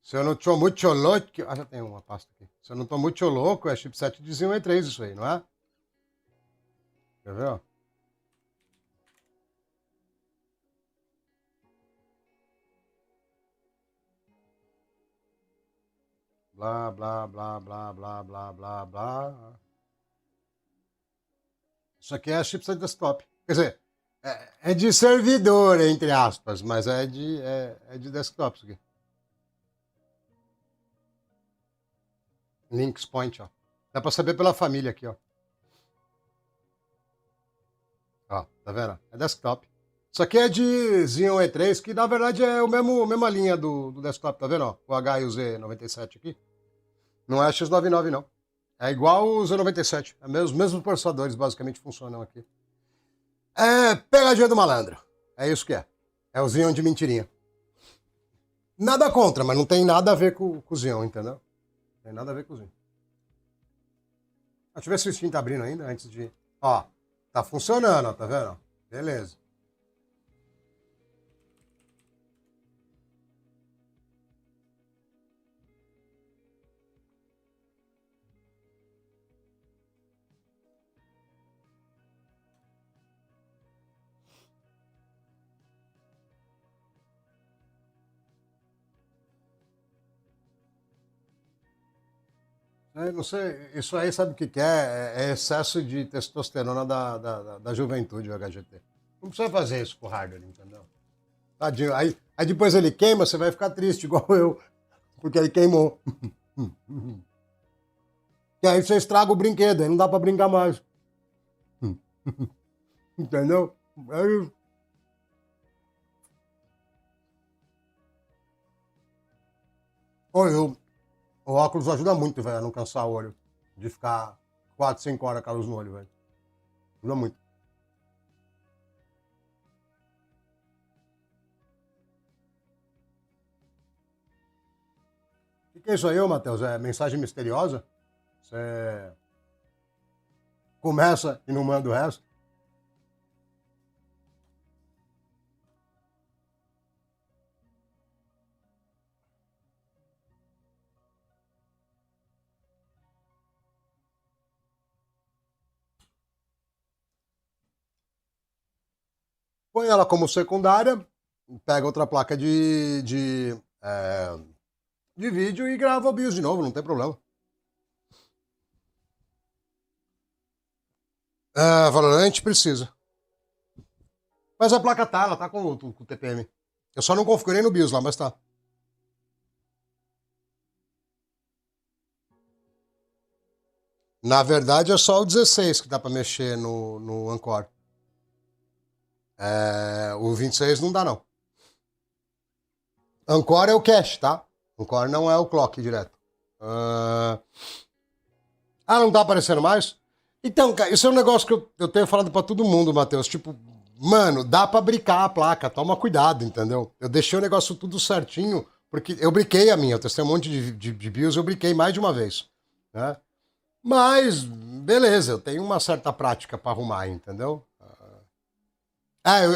Se eu não tô muito louco... Ah, já tem uma pasta aqui. Se eu não tô muito louco, é chipset de Xeon E3 isso aí, não é? Quer ver, ó? Blá, blá, blá, blá, blá, blá, blá, blá. Isso aqui é chipset desktop. Quer dizer, é de servidor, entre aspas, mas é de desktop isso aqui. Links Point, ó. Dá pra saber pela família aqui, ó. Ó, tá vendo? É desktop. Isso aqui é de Xeon E3, que na verdade é a mesma linha do desktop, tá vendo? Ó? O H e o Z97 aqui. Não é X99, não. É igual o Z97. Os mesmos processadores basicamente funcionam aqui. É pegadinha do malandro. É isso que é. É o Xeon de mentirinha. Nada contra, mas não tem nada a ver com o Xeon, entendeu? Não tem nada a ver com o Xeon. Deixa eu ver se o Steam tá abrindo ainda antes de... Ó, tá funcionando, ó, tá vendo? Beleza. Não sei, isso aí sabe o que é? É excesso de testosterona da juventude, o HGT. Não precisa fazer isso com o hardware, entendeu? Tadinho. Aí depois ele queima, você vai ficar triste, igual eu, porque ele queimou. E aí você estraga o brinquedo, aí não dá pra brincar mais. Entendeu? É isso. Ô, o óculos ajuda muito, velho, a não cansar o olho. De ficar 4, 5 horas com a luz no olho, velho. Ajuda muito. O que é isso aí, ô, Matheus? É mensagem misteriosa? Você começa e não manda o resto? Põe ela como secundária, pega outra placa de vídeo e grava o BIOS de novo, não tem problema. Valorant precisa. Mas a placa tá, ela tá com o TPM. Eu só não configurei no BIOS lá, mas tá. Na verdade é só o 16 que dá pra mexer no Ancore. O 26 não dá, não. Ancore é o cache, tá? Ancore não é o clock direto. Não tá aparecendo mais? Então, cara, isso é um negócio que eu tenho falado pra todo mundo, Matheus. Tipo, mano, dá pra bricar a placa, toma cuidado, entendeu? Eu deixei o negócio tudo certinho, porque eu briquei a minha, eu testei um monte de BIOS, eu briquei mais de uma vez, né? Mas, beleza, eu tenho uma certa prática pra arrumar, entendeu?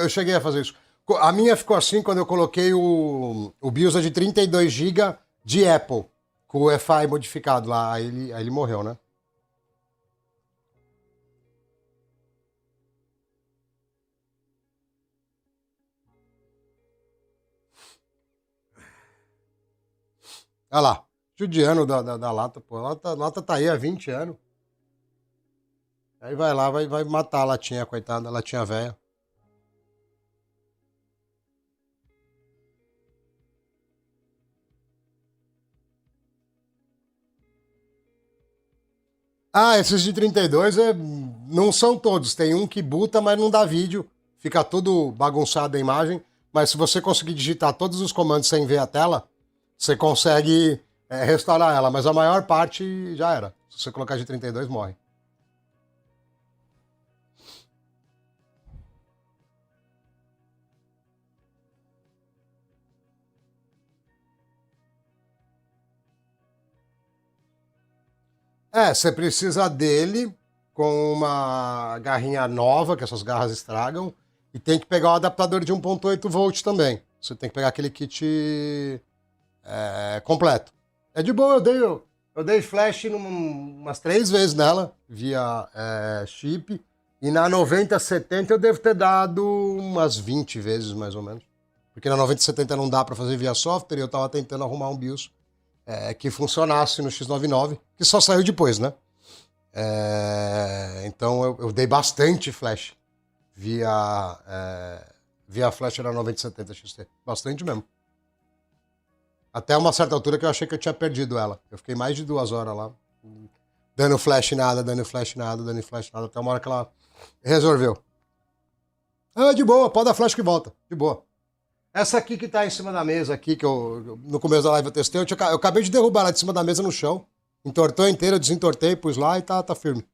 Eu cheguei a fazer isso. A minha ficou assim quando eu coloquei o BIOS é de 32 GB de Apple, com o Wi-Fi modificado lá, aí ele morreu, né? Olha lá, judiano da lata, pô. A lata tá aí há 20 anos. Aí vai lá, vai matar a latinha, coitada, a latinha velha. Esses de 32 não são todos. Tem um que buta, mas não dá vídeo. fica tudo bagunçado a imagem, mas se você conseguir digitar todos os comandos sem ver a tela, você consegue restaurar ela, mas a maior parte já era. Se você colocar de 32, morre. Você precisa dele com uma garrinha nova, que essas garras estragam, e tem que pegar o adaptador de 1.8 volt também. Você tem que pegar aquele kit completo. É de boa, eu dei flash umas 3 vezes nela, via chip, e na 9070 eu devo ter dado umas 20 vezes, mais ou menos. Porque na 9070 não dá para fazer via software, e eu tava tentando arrumar um BIOS que funcionasse no X99, que só saiu depois, né? Então eu dei bastante flash via flash na 9070 XT. Bastante mesmo. Até uma certa altura que eu achei que eu tinha perdido ela. Eu fiquei mais de 2 horas lá, dando flash nada, dando flash nada, dando flash nada, até uma hora que ela resolveu. De boa, pode dar flash que volta, de boa. Essa aqui que tá em cima da mesa aqui, que no começo da live eu testei, eu acabei de derrubar ela de cima da mesa no chão. Entortou inteira, eu desentortei, pus lá e tá firme.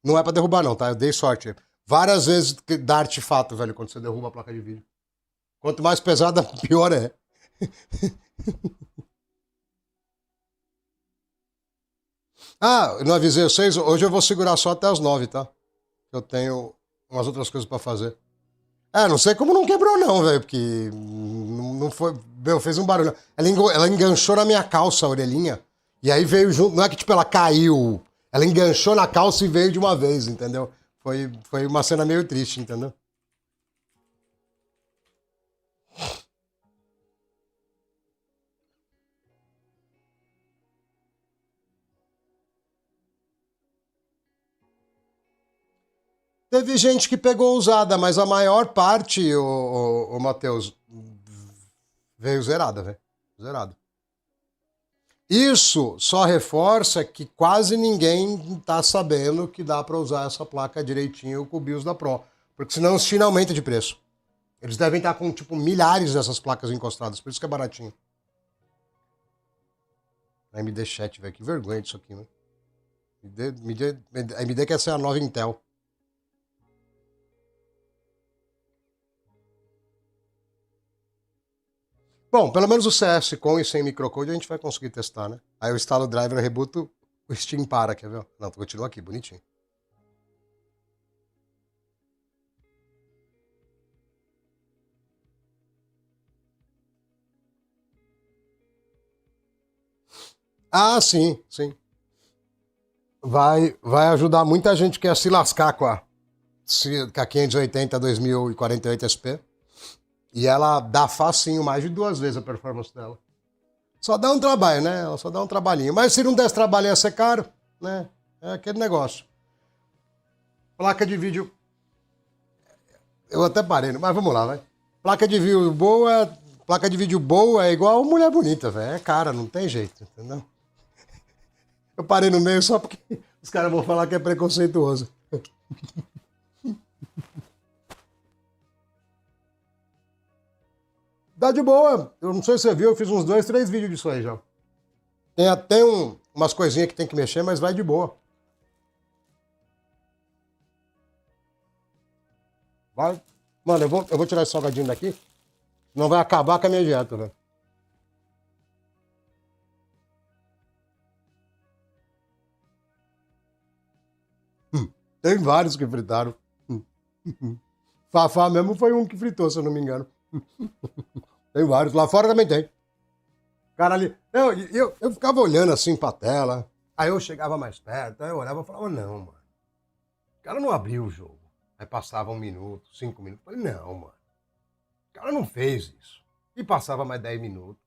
Não é pra derrubar não, tá? Eu dei sorte. Várias vezes dá artefato, velho, quando você derruba a placa de vídeo. Quanto mais pesada, pior é. Eu não avisei vocês, hoje eu vou segurar só até as 9, tá? Eu tenho umas outras coisas pra fazer. Não sei como não quebrou não, velho, porque não foi... Meu, fez um barulho. Ela enganchou na minha calça, a orelhinha, e aí veio junto, não é que tipo ela caiu, ela enganchou na calça e veio de uma vez, entendeu? Foi uma cena meio triste, entendeu? Teve gente que pegou usada, mas a maior parte, o Matheus, veio zerada, velho. Zerada. Isso só reforça que quase ninguém tá sabendo que dá para usar essa placa direitinho com o BIOS da Pro. Porque senão o China aumenta de preço. Eles devem estar com, tipo, milhares dessas placas encostadas. Por isso que é baratinho. AMD Chat, velho. Que vergonha disso aqui, né? AMD quer ser a nova Intel. Bom, pelo menos o CS com e sem microcode a gente vai conseguir testar, né? Aí eu instalo o driver, rebuto, o Steam para, quer ver? Não, continua aqui, bonitinho. Sim, sim. Vai ajudar muita gente que quer se lascar com a 580 2048 SP. E ela dá facinho mais de 2 vezes a performance dela. Só dá um trabalho, né? Ela só dá um trabalhinho. Mas se não desse trabalho ia ser caro, né? É aquele negócio. Placa de vídeo. Eu até parei, mas vamos lá, vai. Placa de vídeo boa é igual mulher bonita, velho. É cara, não tem jeito, entendeu? Eu parei no meio só porque os caras vão falar que é preconceituoso. Dá de boa. Eu não sei se você viu, eu fiz uns 2, 3 vídeos disso aí já. Tem até umas coisinhas que tem que mexer, mas vai de boa. Vai. Mano, eu vou tirar esse salgadinho daqui. Não vai acabar com a minha dieta, velho. Tem vários que fritaram. Fafá mesmo foi um que fritou, se eu não me engano. Tem vários. Lá fora também tem. Cara ali. Eu ficava olhando assim pra tela. Aí eu chegava mais perto. Aí eu olhava e falava, não, mano. O cara não abriu o jogo. Aí passava 1 minuto, 5 minutos. Eu falei, não, mano. O cara não fez isso. E passava mais 10 minutos.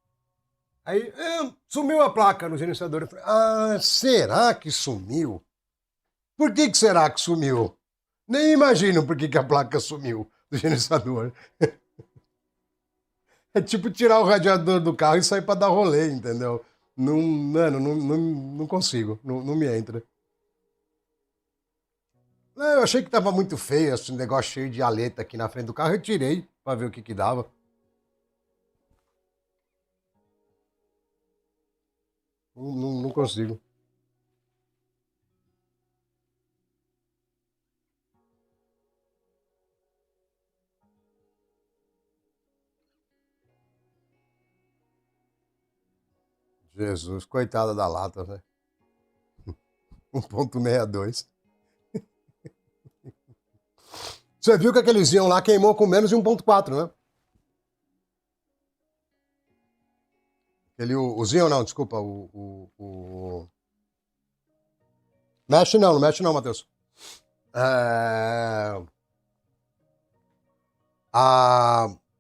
Aí sumiu a placa no gerenciador. Eu falei, será que sumiu? Por que será que sumiu? Nem imagino por que a placa sumiu do gerenciador. É tipo tirar o radiador do carro e sair pra dar rolê, entendeu? Não, mano, não consigo. Não me entra. Eu achei que tava muito feio esse negócio cheio de aleta aqui na frente do carro. Eu tirei pra ver o que que dava. Não consigo. Jesus, coitada da lata, né? 1,62. Você viu que aqueles iam lá queimou com menos de 1,4, né? O Zion não, desculpa. Mexe não mexe não, Matheus.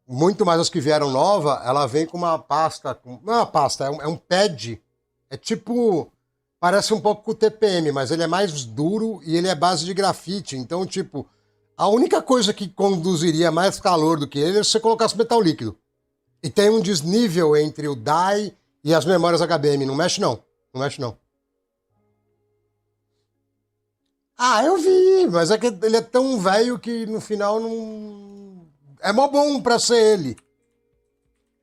Muito mais as que vieram nova, ela vem com uma pasta. Não é uma pasta, é um pad. É tipo. Parece um pouco com o TPM, mas ele é mais duro e ele é base de grafite. Então, tipo, a única coisa que conduziria mais calor do que ele é se você colocasse metal líquido. E tem um desnível entre o DAI e as memórias HBM. Não mexe não. Não mexe não. Ah, eu vi, mas é que ele é tão velho que no final não. É mó bom pra ser ele.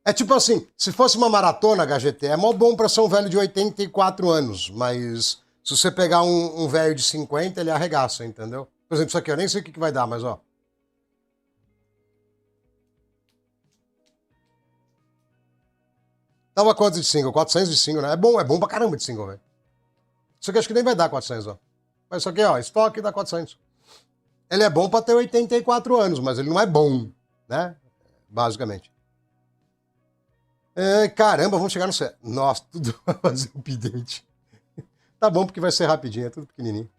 É tipo assim, se fosse uma maratona HGT, é mó bom pra ser um velho de 84 anos, mas se você pegar um velho de 50, ele arregaça, entendeu? Por exemplo, isso aqui, eu nem sei o que vai dar, mas ó. Tava quanto de single? 400 de single, né? É bom pra caramba de single, velho. Isso aqui acho que nem vai dar 400, ó. Mas isso aqui, ó, estoque dá 400. Ele é bom pra ter 84 anos, mas ele não é bom, né? Basicamente. Caramba, vamos chegar no céu. Nossa, tudo vai fazer um update. Tá bom, porque vai ser rapidinho, é tudo pequenininho.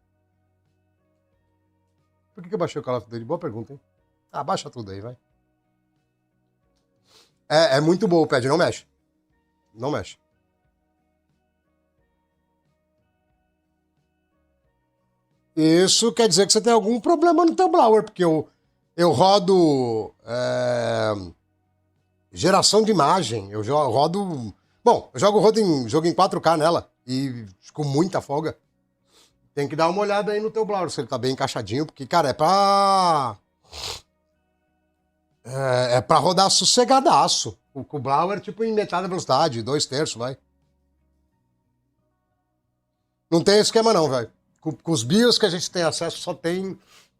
Por que eu baixei o Call of Duty? Boa pergunta, hein? Ah, baixa tudo aí, vai. É muito bom o pad, não mexe. Não mexe. Isso quer dizer que você tem algum problema no teu blower, porque eu rodo geração de imagem, eu rodo... Bom, eu jogo em 4K nela e com muita folga. Tem que dar uma olhada aí no teu blower, se ele tá bem encaixadinho, porque, cara, é pra rodar sossegadaço. O blower, tipo, em metade da velocidade, 2/3, vai. Não tem esquema não, velho. Com os BIOS que a gente tem acesso,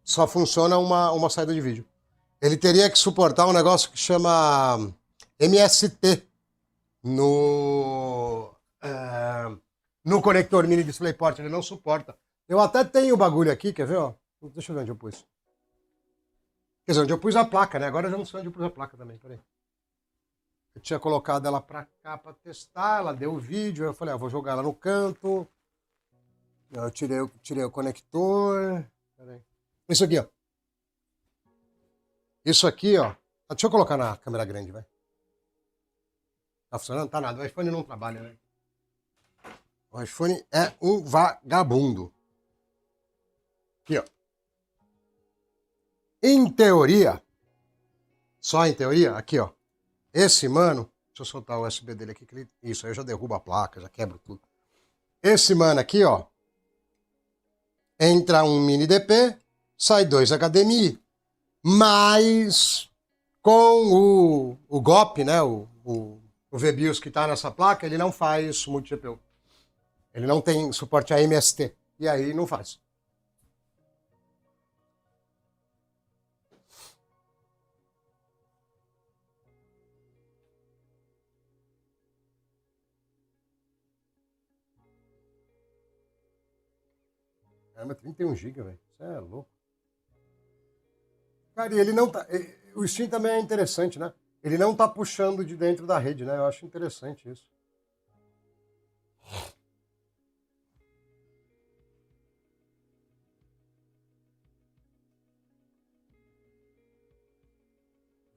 só funciona uma saída de vídeo. Ele teria que suportar um negócio que chama MST no conector mini DisplayPort. Ele não suporta. Eu até tenho o bagulho aqui, quer ver? Ó? Deixa eu ver onde eu pus. Quer dizer, onde eu pus a placa, né? Agora eu já não sei onde eu pus a placa também, peraí. Eu tinha colocado ela pra cá pra testar, ela deu o vídeo, eu falei, vou jogar ela no canto. Eu tirei o conector. Peraí. Isso aqui, ó. Isso aqui, ó. Deixa eu colocar na câmera grande, vai. Tá funcionando? Tá nada. O iPhone não trabalha, né? O iPhone é um vagabundo. Aqui, ó. Em teoria, só em teoria, aqui, ó. Esse mano, deixa eu soltar o USB dele aqui. Isso, aí eu já derrubo a placa, já quebro tudo. Esse mano aqui, ó. Entra um mini DP, sai 2 HDMI. Mas com o GOP, né? O VBIOS que está nessa placa, ele não faz multi-GPU. Ele não tem suporte a MST. E aí não faz. Caramba, 31 GB, velho. Isso é louco. Cara, e ele não tá. O Steam também é interessante, né? Ele não tá puxando de dentro da rede, né? Eu acho interessante isso.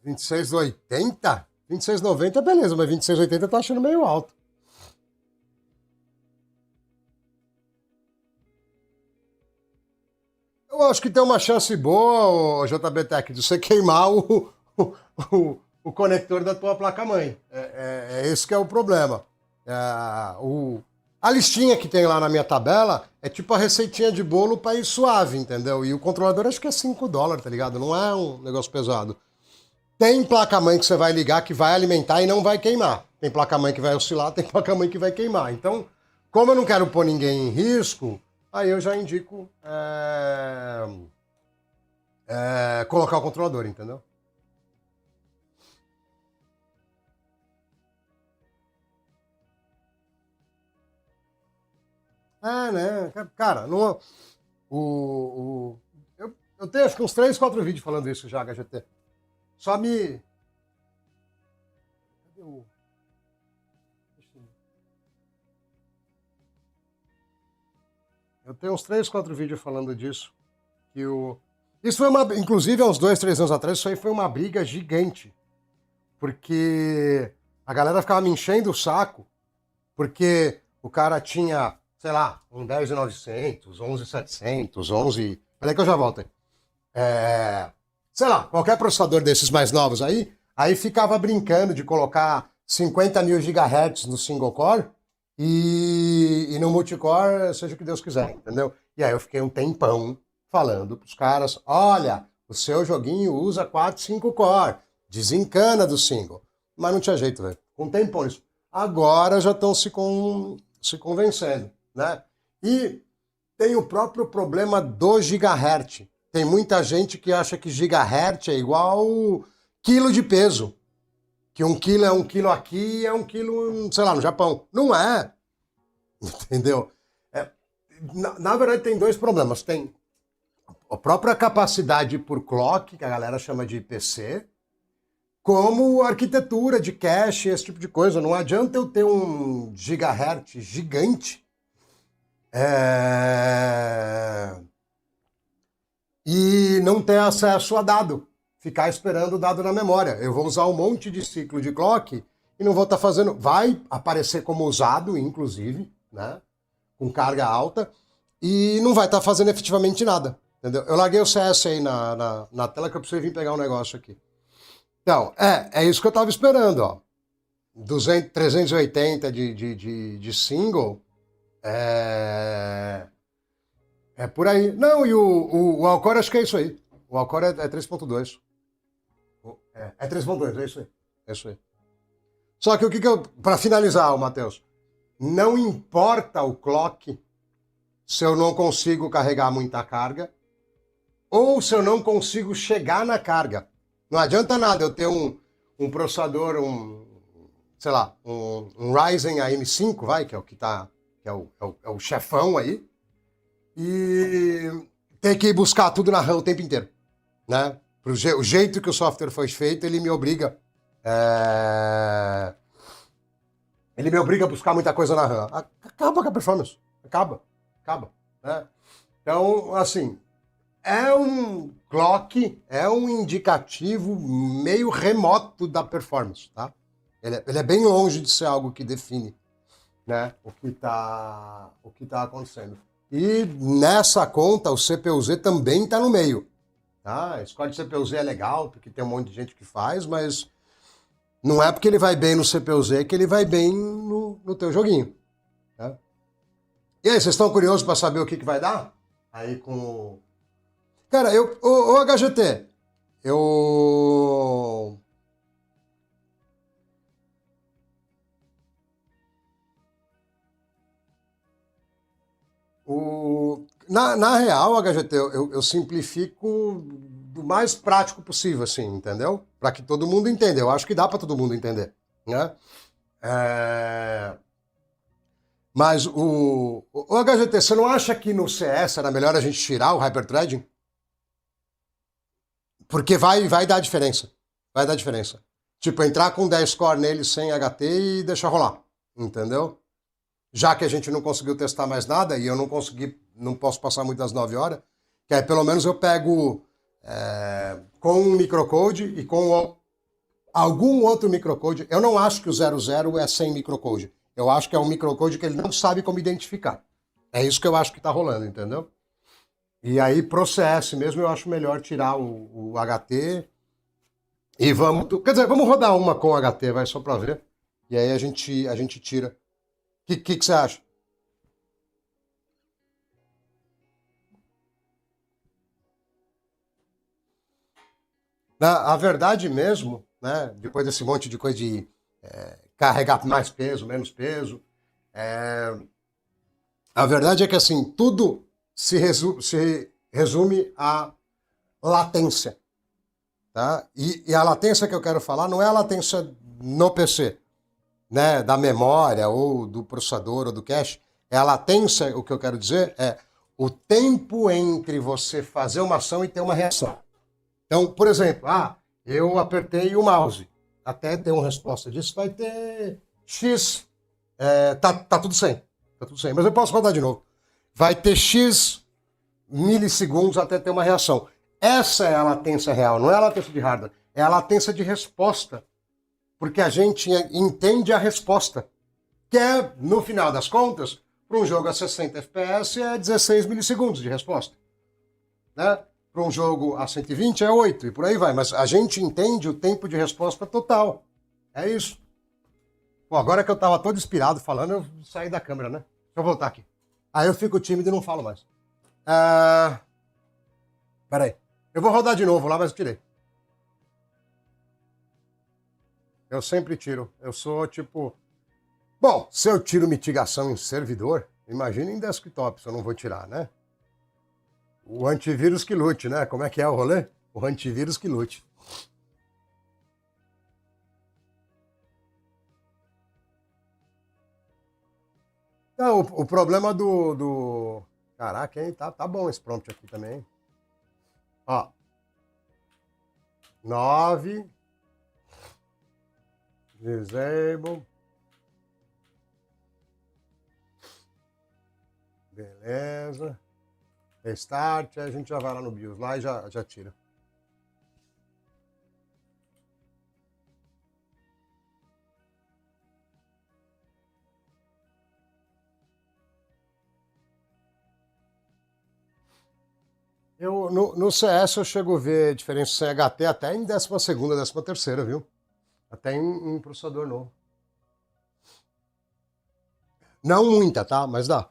R$26,80? R$26,90 beleza, mas R$26,80 eu tô achando meio alto. Eu acho que tem uma chance boa, JB Tech, de você queimar o conector da tua placa-mãe. Esse que é o problema. A listinha que tem lá na minha tabela é tipo a receitinha de bolo para ir suave, entendeu? E o controlador acho que é $5, tá ligado? Não é um negócio pesado. Tem placa-mãe que você vai ligar que vai alimentar e não vai queimar. Tem placa-mãe que vai oscilar, tem placa-mãe que vai queimar. Então, como eu não quero pôr ninguém em risco, aí eu já indico colocar o controlador, entendeu? Né? Cara, não, eu tenho acho que uns 3, 4 vídeos falando isso já, HGT. Só me. Cadê o. Eu tenho uns 3, 4 vídeos falando disso. Que o. Isso foi uma. Inclusive, há uns 2, 3 anos atrás, isso aí foi uma briga gigante. Porque a galera ficava me enchendo o saco, porque o cara tinha, sei lá, um 10.900, 11.700, 11. Peraí que eu já volto aí. Sei lá, qualquer processador desses mais novos aí ficava brincando de colocar 50.000 GHz no single core e no multicore, seja o que Deus quiser, entendeu? E aí eu fiquei um tempão falando pros caras, olha, o seu joguinho usa 4, 5 core, desencana do single. Mas não tinha jeito, velho. Com um tempão isso. Agora já estão se convencendo, né? E tem o próprio problema do gigahertz. Tem muita gente que acha que gigahertz é igual quilo de peso. Que 1 quilo é 1 quilo aqui e é 1 quilo, sei lá, no Japão. Não é. Entendeu? Na verdade, tem 2 problemas. Tem a própria capacidade por clock, que a galera chama de IPC, como arquitetura de cache, esse tipo de coisa. Não adianta eu ter um gigahertz gigante e não ter acesso a dado. Ficar esperando o dado na memória. Eu vou usar um monte de ciclo de clock e não vou estar fazendo... Vai aparecer como usado, inclusive, né? Com carga alta, e não vai estar fazendo efetivamente nada. Entendeu? Eu larguei o CS aí na tela que eu preciso vir pegar um negócio aqui. Então, é isso que eu estava esperando, ó. 380 de single é por aí. Não, e o Alcor acho que é isso aí. O Alcor é 3.2. É 3.2, é isso aí. É isso aí. Só que o que eu... Para finalizar, Matheus, não importa o clock se eu não consigo carregar muita carga ou se eu não consigo chegar na carga. Não adianta nada eu ter um processador, sei lá, um Ryzen AM5, vai, que é o que tá, que é o chefão aí, e ter que buscar tudo na RAM o tempo inteiro, né? O jeito que o software foi feito, ele me obriga a buscar muita coisa na RAM. Acaba com a performance. Acaba. Né? Então, assim, é um clock, é um indicativo meio remoto da performance, tá? Ele é bem longe de ser algo que define, né, o que tá acontecendo. E nessa conta, o CPU-Z também está no meio. Tá? A score de CPU-Z é legal, porque tem um monte de gente que faz, mas não é porque ele vai bem no CPU-Z que ele vai bem no teu joguinho. Tá? E aí, vocês estão curiosos para saber o que vai dar? Aí com o... Cara, o HGT, Na real, HGT, eu simplifico do mais prático possível, assim, entendeu? Para que todo mundo entenda. Eu acho que dá para todo mundo entender, né? Mas o HGT, você não acha que no CS era melhor a gente tirar o hyperthreading? Porque vai dar diferença. Vai dar diferença. Tipo, entrar com 10 core nele sem HT e deixar rolar, entendeu? Já que a gente não conseguiu testar mais nada e eu não posso passar muito das 9 horas, que aí pelo menos eu pego com um microcode e com algum outro microcode. Eu não acho que o 00 é sem microcode. Eu acho que é um microcode que ele não sabe como identificar. É isso que eu acho que tá rolando, entendeu? E aí pro CS mesmo eu acho melhor tirar o HT e vamos... Quer dizer, vamos rodar uma com HT, vai, só pra ver. E aí a gente tira. O que você acha? A verdade mesmo, né, depois desse monte de coisa de carregar mais peso, menos peso, a verdade é que assim, tudo se resume à latência. Tá? E a latência que eu quero falar não é a latência no PC, né, da memória ou do processador ou do cache. É a latência, o que eu quero dizer é o tempo entre você fazer uma ação e ter uma reação. Então, por exemplo, eu apertei o mouse. Até ter uma resposta disso vai ter X. Tá tudo 100. Tá tudo 100. Mas eu posso rodar de novo. Vai ter X milissegundos até ter uma reação. Essa é a latência real, não é a latência de hardware. É a latência de resposta. Porque a gente entende a resposta. Que é, no final das contas, para um jogo a 60 FPS é 16 milissegundos de resposta. Né? Para um jogo a 120 é 8 e por aí vai. Mas a gente entende o tempo de resposta total. É isso. Pô, agora que eu estava todo inspirado falando, eu saí da câmera, né? Deixa eu voltar aqui. Aí eu fico tímido e não falo mais. Peraí. Eu vou rodar de novo lá, mas eu tirei. Eu sempre tiro. Eu sou tipo... Bom, se eu tiro mitigação em servidor, imagina em desktop, se eu não vou tirar, né? O antivírus que lute, né? Como é que é o rolê? O antivírus que lute. Não, o problema do... Caraca, hein? Tá bom esse prompt aqui também. Hein? Ó. 9. Disable. Beleza. Restart, aí a gente já vai lá no BIOS lá e já tira. No CS eu chego a ver diferença sem HT até em 12ª, 13ª, viu? Até em processador novo. Não muita, tá? Mas dá.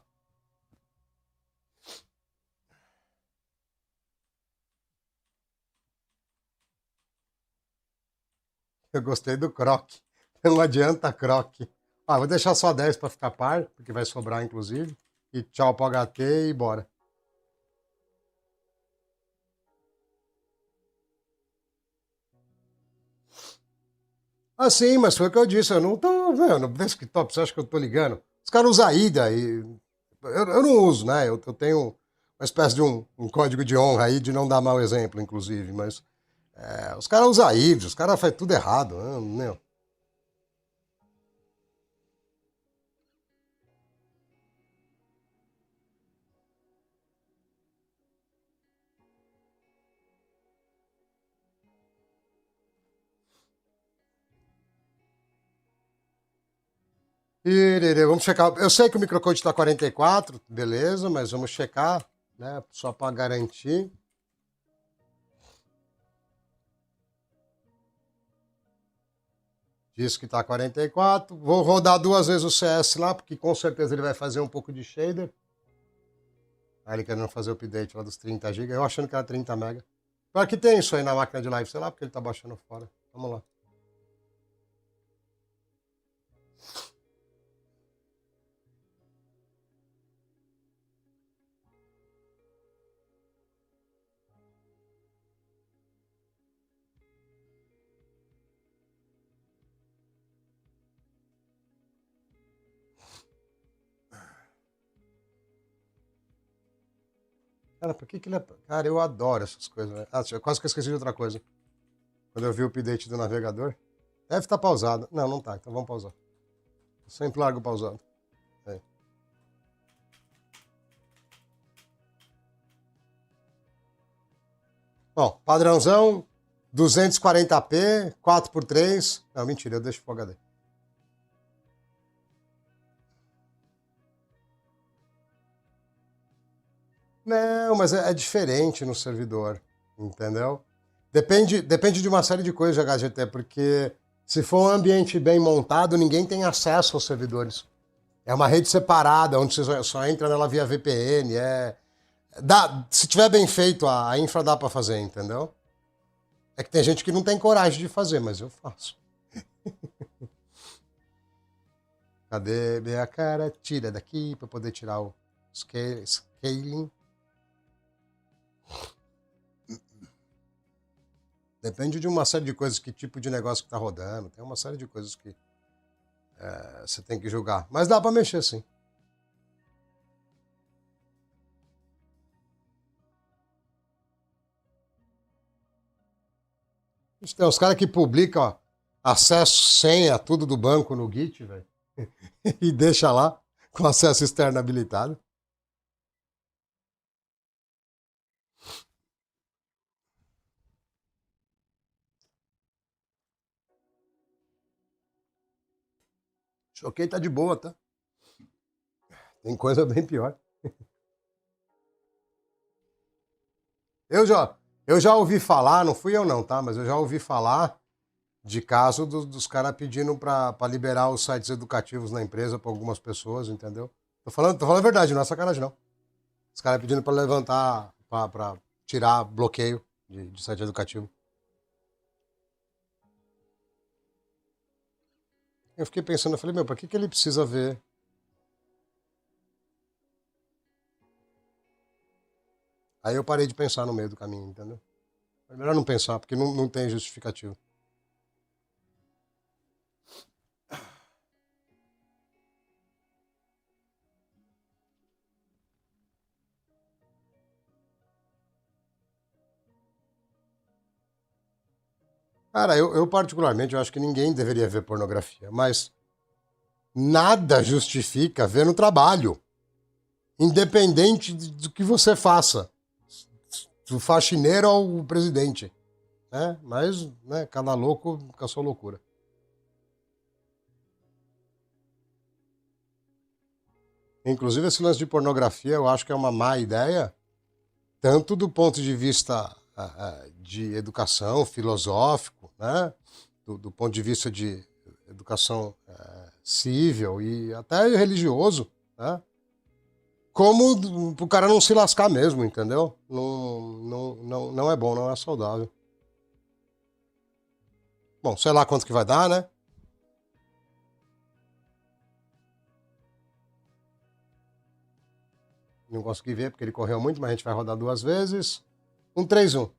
Eu gostei do croc. Não adianta croc. Vou deixar só 10 para ficar par, porque vai sobrar inclusive. E tchau pro HT e bora. Sim, mas foi o que eu disse. Eu não tô vendo. Desktop, você acha que eu tô ligando? Os caras usam IDA e. Eu não uso, né? Eu tenho uma espécie de um código de honra aí de não dar mau exemplo, inclusive. Mas os caras usam IDA, os caras fazem tudo errado. Né? Vamos checar. Eu sei que o microcode está 44, beleza, mas vamos checar, né? Só para garantir. Diz que está 44. Vou rodar 2 vezes o CS lá, porque com certeza ele vai fazer um pouco de shader. Aí ele querendo fazer o update lá dos 30 GB. Eu achando que era 30 MB. Claro que tem isso aí na máquina de live, sei lá, porque ele está baixando fora. Vamos lá. Cara, por que ele é... Cara, eu adoro essas coisas, né? Eu quase que eu esqueci de outra coisa. Quando eu vi o update do navegador. Deve estar pausado. Não, não tá. Então vamos pausar. Eu sempre largo pausado. Bom, padrãozão, 240p, 4x3. Não, mentira, eu deixo pro HD. Não, mas é diferente no servidor, entendeu? Depende de uma série de coisas de HGT, porque se for um ambiente bem montado, ninguém tem acesso aos servidores. É uma rede separada, onde você só entra nela via VPN. Se tiver bem feito, a infra dá para fazer, entendeu? É que tem gente que não tem coragem de fazer, mas eu faço. Cadê minha cara? Tira daqui para poder tirar o scaling. Depende de uma série de coisas, que tipo de negócio que tá rodando. Tem uma série de coisas que você tem que julgar. Mas dá para mexer sim. Tem uns caras que publicam, ó, acesso, senha, tudo do banco no Git, velho. E deixa lá com acesso externo habilitado. Choquei tá de boa, tá? Tem coisa bem pior. Eu já ouvi falar, não fui eu não, tá? Mas eu já ouvi falar de caso dos caras pedindo para liberar os sites educativos na empresa para algumas pessoas, entendeu? Tô falando a verdade, não é sacanagem não. Os caras pedindo para levantar, para tirar bloqueio de site educativo. Eu fiquei pensando, eu falei, meu, pra que ele precisa ver? Aí eu parei de pensar no meio do caminho, entendeu? É melhor não pensar, porque não tem justificativo. Cara, eu particularmente, eu acho que ninguém deveria ver pornografia, mas nada justifica ver no trabalho, independente do que você faça, do faxineiro ao presidente, né? Mas, né, cada louco com a sua loucura. Inclusive, esse lance de pornografia eu acho que é uma má ideia, tanto do ponto de vista de educação, filosófico, né? Do ponto de vista de educação civil e até religioso, né? Como o cara não se lascar mesmo, entendeu? Não é bom, não é saudável. Bom, sei lá quanto que vai dar, né? Não consegui ver porque ele correu muito, mas a gente vai rodar 2 vezes. 3-1.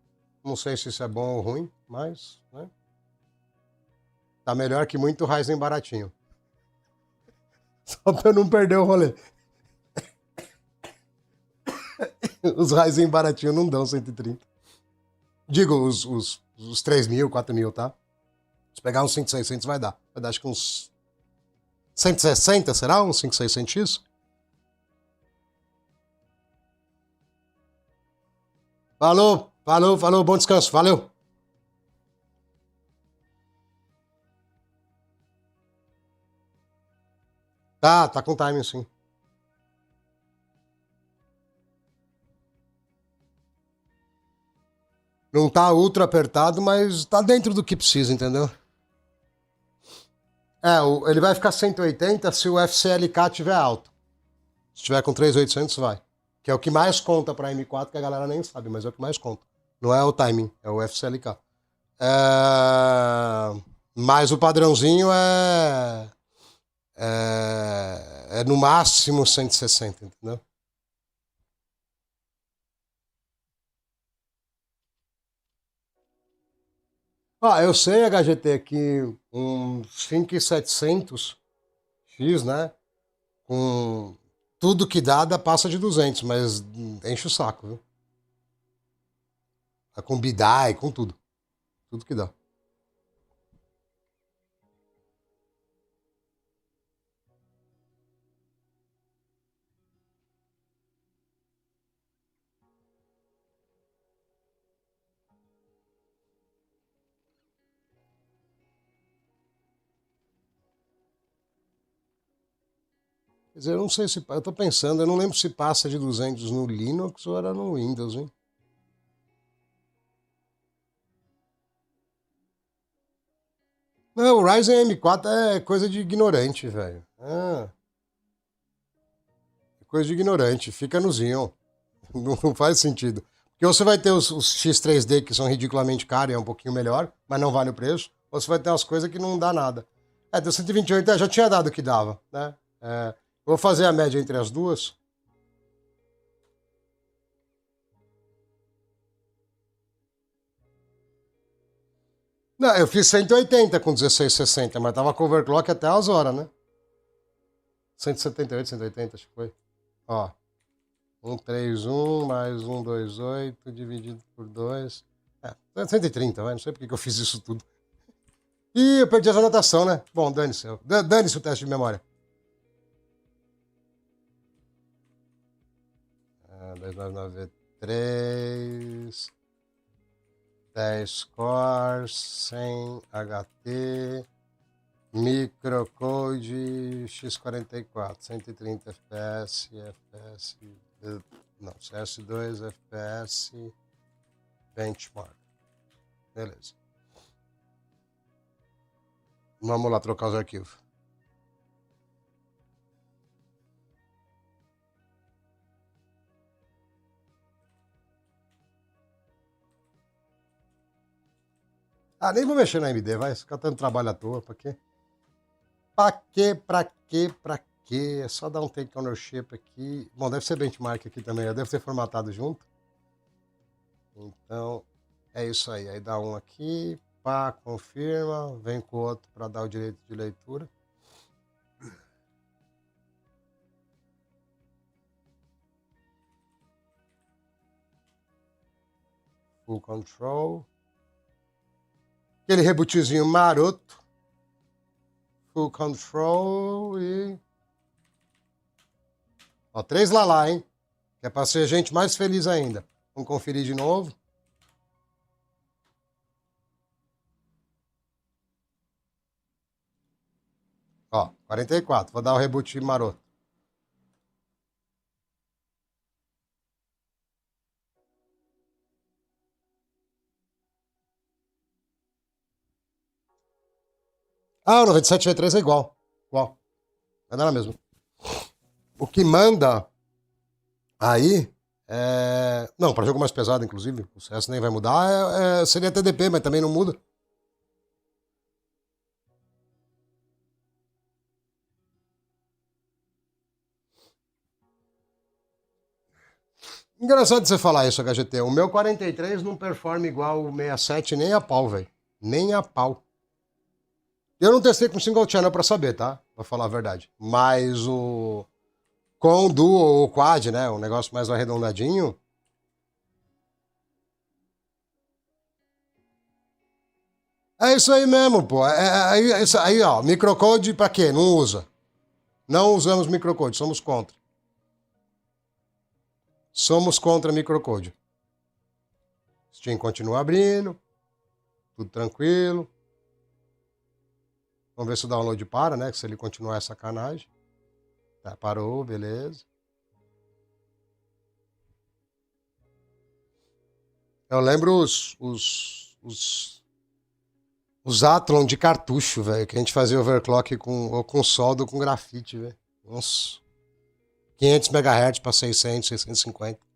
Não sei se isso é bom ou ruim, mas, né? Tá melhor que muito Ryzen baratinho. Só pra eu não perder o rolê. Os Ryzen baratinhos não dão 130. Digo, os 3.000, 4.000, tá? Se pegar uns 5.600 vai dar. Vai dar acho que uns 160, será? Uns 5.600x? Falou, falou, falou. Bom descanso. Valeu. Tá com timing sim. Não tá ultra apertado, mas tá dentro do que precisa, entendeu? Ele vai ficar 180 se o FCLK tiver alto. Se tiver com 3.800, vai. Que é o que mais conta pra M4, que a galera nem sabe, mas é o que mais conta. Não é o timing, é o FCLK. Mas o padrãozinho é no máximo 160, entendeu? Eu sei, HGT, que um 5700X, né? Com tudo que dá passa de 200, mas enche o saco, viu? Com bidai, com tudo. Tudo que dá. Quer dizer, eu não sei se. Eu tô pensando, eu não lembro se passa de 200 no Linux ou era no Windows, hein? Não, o Ryzen M4 é coisa de ignorante, velho. É coisa de ignorante. Fica no Xeon. Não faz sentido. Porque ou você vai ter os X3D que são ridiculamente caros e é um pouquinho melhor, mas não vale o preço, ou você vai ter umas coisas que não dá nada. Deu 128, já tinha dado o que dava, né? Vou fazer a média entre as duas. Não, eu fiz 180 com 1660, mas tava com overclock até as horas, né? 178, 180, acho que foi. Ó. 131 mais 128 dividido por 2. 130, vai. Não sei porque que eu fiz isso tudo. Ih, eu perdi essa anotação, né? Bom, dane-se. Dane-se o teste de memória. 2993. 10 cores, 100 HT, microcode x44, 130 FPS, não, CS2, FPS, benchmark. Beleza. Vamos lá trocar os arquivos. Nem vou mexer na AMD, vai ficar tanto trabalho à toa, pra quê? Pra quê? É só dar um take ownership aqui. Bom, deve ser benchmark aqui também, deve ser formatado junto. Então, é isso aí. Aí dá um aqui, pá, confirma, vem com o outro para dar o direito de leitura. Full control. Aquele rebootzinho maroto. Full control e... Ó, 3 lá, hein? Que é pra ser gente mais feliz ainda. Vamos conferir de novo. Ó, 44. Vou dar o reboot maroto. O 97V3 é igual. Igual. Vai dar na mesma. O que manda aí é... Não, para jogo mais pesado, inclusive. O CS nem vai mudar. Seria TDP, mas também não muda. Engraçado você falar isso, HGT. O meu 43 não performa igual o 67 nem a pau, velho. Nem a pau. Eu não testei com single channel pra saber, tá? Pra falar a verdade. Mas com o duo ou quad, né? Um negócio mais arredondadinho. É isso aí mesmo, pô. Isso aí, ó. Microcode pra quê? Não usa. Não usamos microcode, somos contra. Somos contra microcode. Steam continua abrindo. Tudo tranquilo. Vamos ver se o download para, né? Se ele continuar é sacanagem. Tá, parou, beleza. Eu lembro os Athlon de cartucho, velho, que a gente fazia overclock com solda ou com grafite, velho. Uns 500 MHz para 600, 650.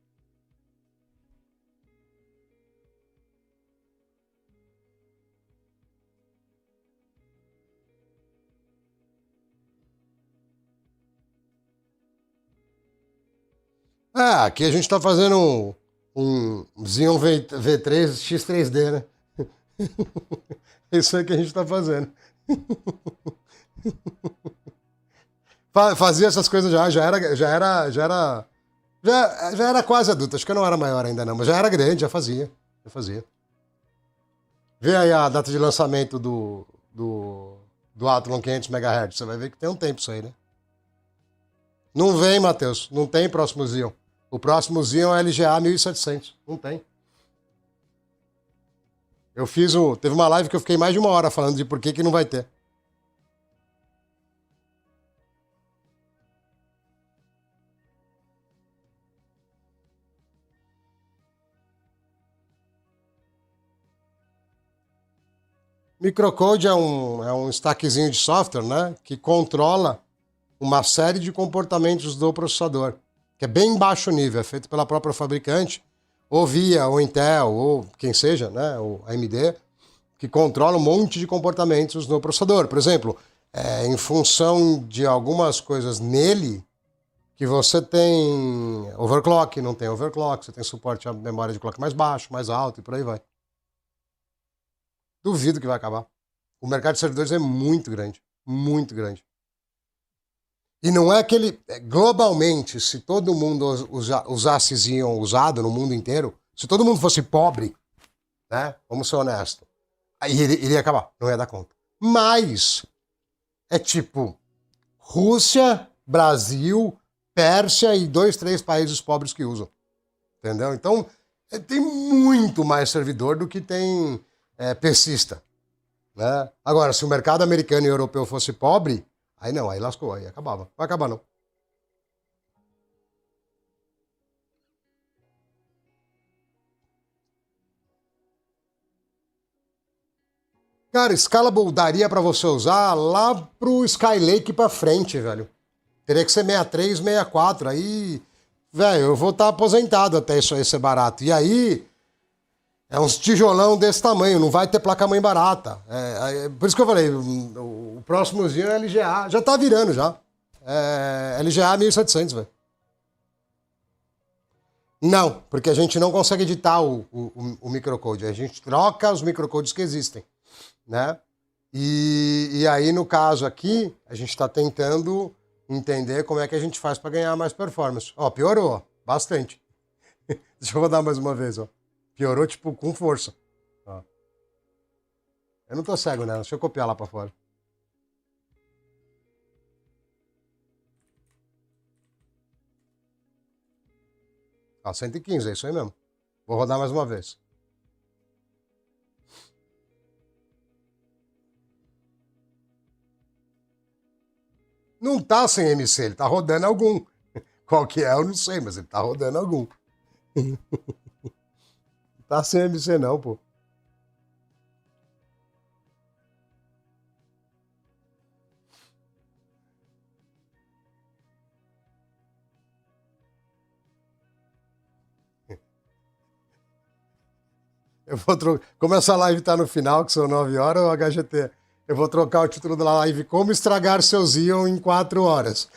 Aqui a gente tá fazendo um Xeon V3 X3D, né? Isso aí que a gente tá fazendo. Fazia essas coisas já era quase adulto. Acho que eu não era maior ainda não, mas já era grande, já fazia. Vê aí a data de lançamento do Athlon 500 MHz. Você vai ver que tem um tempo isso aí, né? Não vem, Matheus. Não tem próximo Xeon. O próximo Xeon é LGA 1700. Não tem. Teve uma live que eu fiquei mais de uma hora falando de por que não vai ter. Microcode é um stackzinho de software, né? Que controla uma série de comportamentos do processador. Que é bem baixo nível, é feito pela própria fabricante. ou VIA, ou Intel, ou quem seja, né, ou AMD, que controla um monte de comportamentos no processador. Por exemplo, em função de algumas coisas nele, que você tem overclock, não tem overclock, você tem suporte à memória de clock mais baixo, mais alto e por aí vai. Duvido que vai acabar. O mercado de servidores é muito grande, muito grande. E não é que ele, globalmente, se todo mundo usasse Xeon usado no mundo inteiro, se todo mundo fosse pobre, né, vamos ser honestos, aí iria acabar, não ia dar conta. Mas é tipo Rússia, Brasil, Pérsia e 2, 3 países pobres que usam. Entendeu? Então, tem muito mais servidor do que tem PCista. Né? Agora, se o mercado americano e europeu fosse pobre, aí não, aí lascou, aí acabava. Vai acabar não. Cara, Scalable daria pra você usar lá pro Skylake pra frente, velho. Teria que ser 63, 64. Aí, velho, eu vou estar aposentado até isso aí ser barato. E aí, é uns tijolão desse tamanho, não vai ter placa-mãe barata. Por isso que eu falei, o próximozinho é LGA. Já tá virando já. LGA 1700, velho. Não, porque a gente não consegue editar o microcode. A gente troca os microcodes que existem, né? E aí, no caso aqui, a gente está tentando entender como é que a gente faz para ganhar mais performance. Ó, piorou, bastante. Deixa eu rodar mais uma vez, ó. Piorou, tipo, com força. Ó. Eu não tô cego, né? Deixa eu copiar lá para fora. Ó, 115, é isso aí mesmo. Vou rodar mais uma vez. Não tá sem MC, ele tá rodando algum. Qual que é, eu não sei, mas ele tá rodando algum. Tá sem MC não, pô. Eu vou trocar. Como essa live tá no final, que são 9 horas, o HGT. Eu vou trocar o título da live Como Estragar Seu Xeon em 4 horas.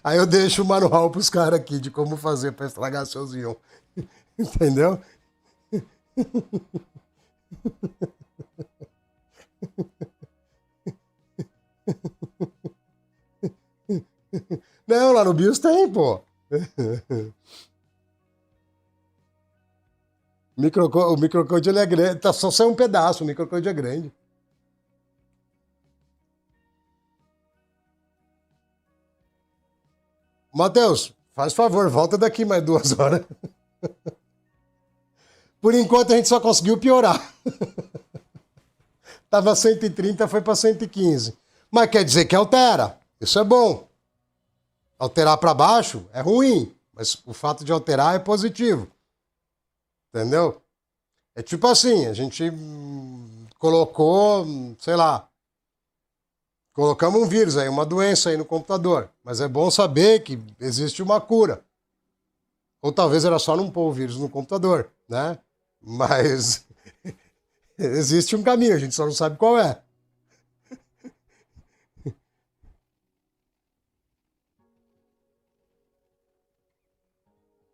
Aí eu deixo o manual pros caras aqui de como fazer pra estragar seu Xeon. Entendeu? Não, lá no BIOS tem, pô. O microcode ele é grande. Tá só sai um pedaço, o microcode é grande. Matheus, faz favor, volta daqui mais 2 horas. Por enquanto a gente só conseguiu piorar. Tava 130, foi para 115. Mas quer dizer que altera. Isso é bom. Alterar para baixo é ruim, mas o fato de alterar é positivo. Entendeu? É tipo assim, a gente colocou, sei lá, colocamos um vírus aí, uma doença aí no computador. Mas é bom saber que existe uma cura. Ou talvez era só não pôr o vírus no computador, né? Mas existe um caminho, a gente só não sabe qual é.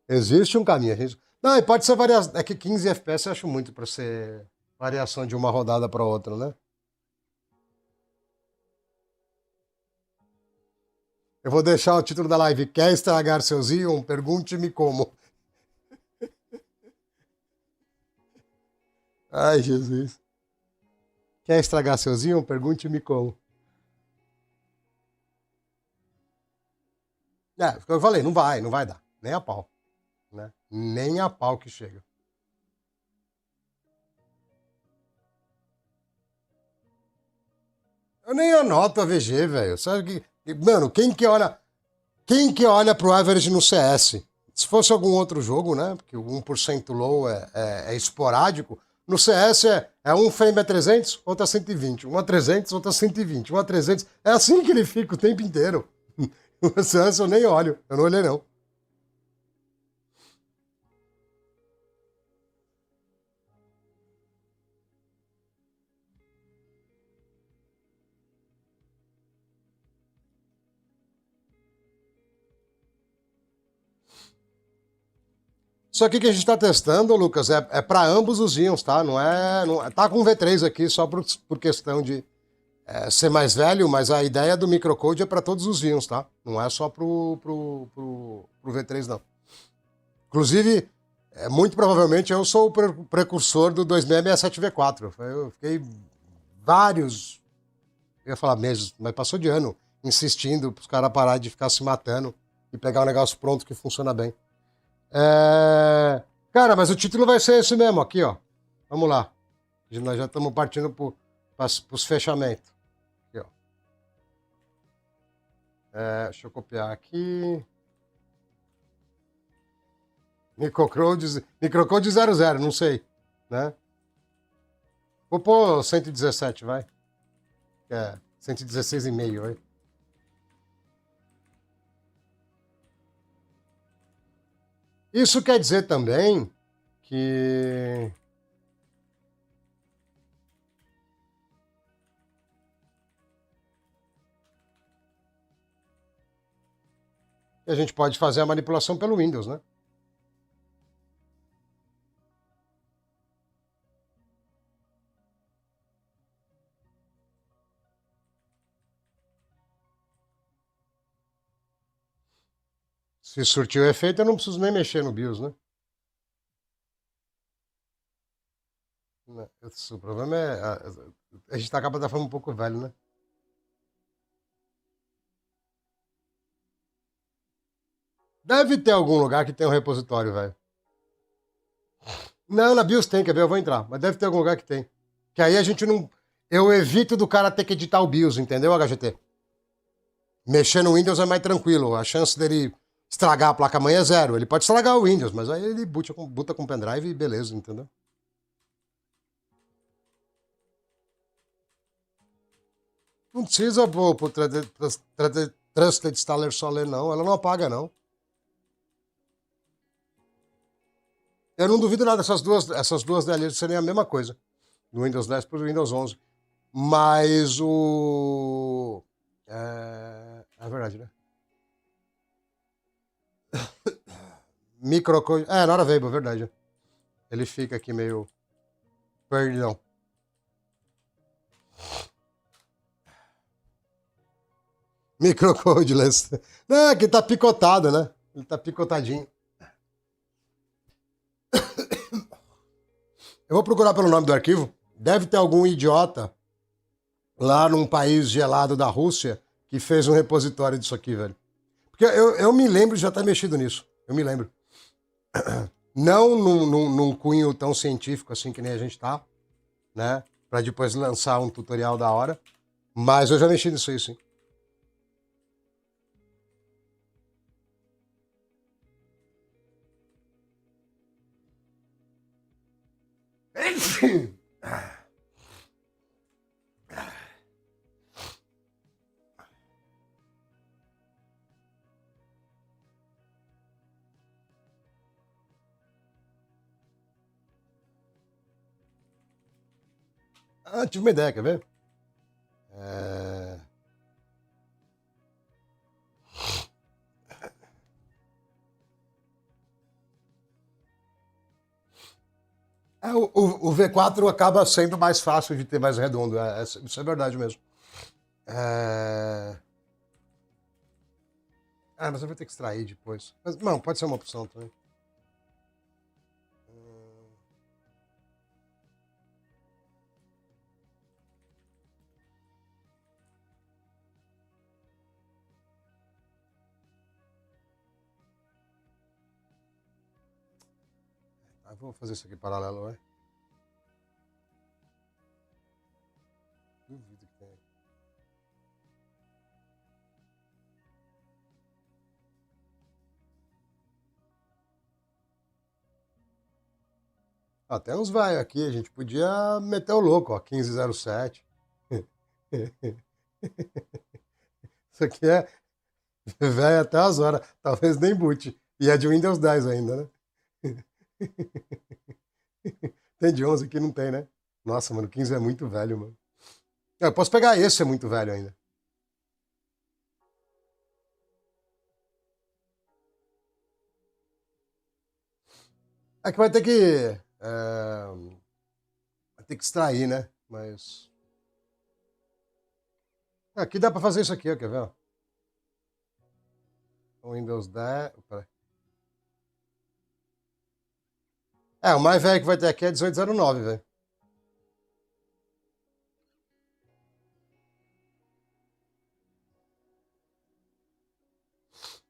Existe um caminho. Não, e pode ser variação. É que 15 FPS eu acho muito para ser variação de uma rodada para outra, né? Eu vou deixar o título da live. Quer estragar seu Xeon? Pergunte-me como. Ai, Jesus. Quer estragar seu Xeon? Pergunte-me como. Eu falei, não vai dar. Nem a pau. Né? Nem a pau que chega. Eu nem anoto a VG, velho. Sabe que. Mano, Quem que olha pro average no CS? Se fosse algum outro jogo, né? Porque o 1% low é esporádico. No CS é um frame a 300, outro a 120. Um a 300, outro a 120. Um a 300. É assim que ele fica o tempo inteiro. No CS eu nem olho. Eu não olhei, não. Isso aqui que a gente está testando, Lucas, é para ambos os íons, tá? Tá com V3 aqui só por questão de ser mais velho, mas a ideia do microcode é para todos os íons, tá? Não é só pro V3, não. Inclusive, muito provavelmente eu sou o precursor do 2667V4. Eu fiquei vários, eu ia falar meses, mas passou de ano, insistindo para os caras pararem de ficar se matando e pegar um negócio pronto que funciona bem. Cara, mas o título vai ser esse mesmo, aqui, ó. Vamos lá. Nós já estamos partindo para os fechamentos. Aqui, ó. Deixa eu copiar aqui. Microcode 00, não sei, né? Vou pôr 117, vai. 116,5, vai. Isso quer dizer também que a gente pode fazer a manipulação pelo Windows, né? Se surtiu efeito, eu não preciso nem mexer no BIOS, né? O problema é... A gente acaba da forma um pouco velho, né? Deve ter algum lugar que tem um repositório, velho. Não, na BIOS tem, quer ver? Eu vou entrar. Mas deve ter algum lugar que tem. Que aí a gente não... Eu evito do cara ter que editar o BIOS, entendeu, HGT? Mexer no Windows é mais tranquilo. A chance dele estragar a placa-mãe é zero. Ele pode estragar o Windows, mas aí ele buta com pendrive e beleza, entendeu? Não precisa pro Trusted Installer só ler, não. Ela não apaga, não. Eu não duvido nada essas duas DLLs serem a mesma coisa. Do Windows 10 para o Windows 11. Mas o... É verdade, né? Microcode... Nora Weibo, é verdade. Ele fica aqui meio... Perdão. Microcodeless. Não, que tá picotado, né? Ele tá picotadinho. Eu vou procurar pelo nome do arquivo. Deve ter algum idiota lá num país gelado da Rússia que fez um repositório disso aqui, velho. Porque eu me lembro de já ter mexido nisso. Eu me lembro. Não num cunho tão científico assim que nem a gente tá, né? Pra depois lançar um tutorial da hora. Mas eu já mexi nisso aí, sim. Tive uma ideia, quer ver? O V4 acaba sendo mais fácil de ter mais redondo. Isso é verdade mesmo. Mas eu vou ter que extrair depois. Mas, não, pode ser uma opção também. Vou fazer isso aqui paralelo, vai. Duvido que tenha. Até uns vai aqui, a gente podia meter o louco, ó, 1507. Isso aqui é velho até as horas, talvez nem boot. E é de Windows 10 ainda, né? Tem de 11 aqui? Não tem, né? Nossa, mano, 15 é muito velho, mano. Eu posso pegar esse, é muito velho ainda. É que vai ter que. Vai ter que extrair, né? Mas. Aqui dá pra fazer isso aqui, ó, quer ver? Ó? Windows 10. Peraí. O mais velho que vai ter aqui é 1809, velho.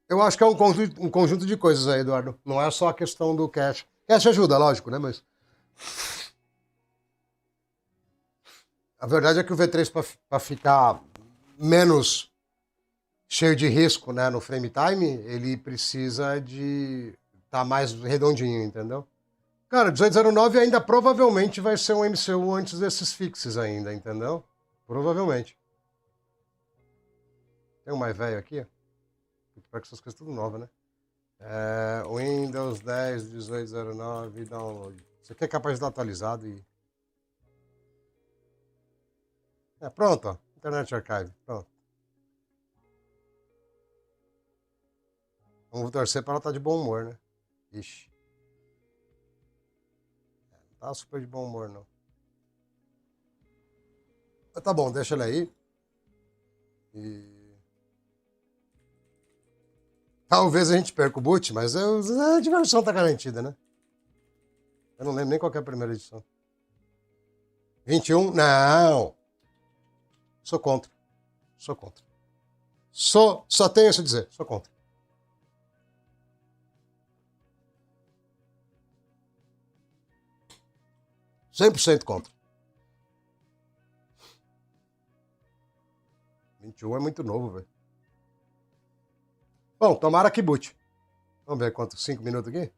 Eu acho que é um conjunto de coisas aí, Eduardo. Não é só a questão do cache. Cache ajuda, lógico, né? Mas. A verdade é que o V3, para ficar menos cheio de risco, né, no frame time, ele precisa de estar mais redondinho, entendeu? Cara, 1809 ainda provavelmente vai ser um MCU antes desses fixes ainda, entendeu? Provavelmente. Tem um mais velho aqui, ó. Porque essas coisas tudo nova, né? Windows 10 1809 download. Isso aqui é capaz de estar atualizado e... pronto, ó. Internet Archive, pronto. Vamos torcer para ela estar de bom humor, né? Ixi. Não tá super de bom humor, não. Mas tá bom, deixa ele aí. E... Talvez a gente perca o boot, mas a diversão tá garantida, né? Eu não lembro nem qual é a primeira edição. 21? Não! Sou contra. Sou contra. Só tenho isso a dizer. Sou contra. %100 contra. 21 é muito novo, velho. Bom, tomara que boot. Vamos ver quanto? 5 minutos aqui?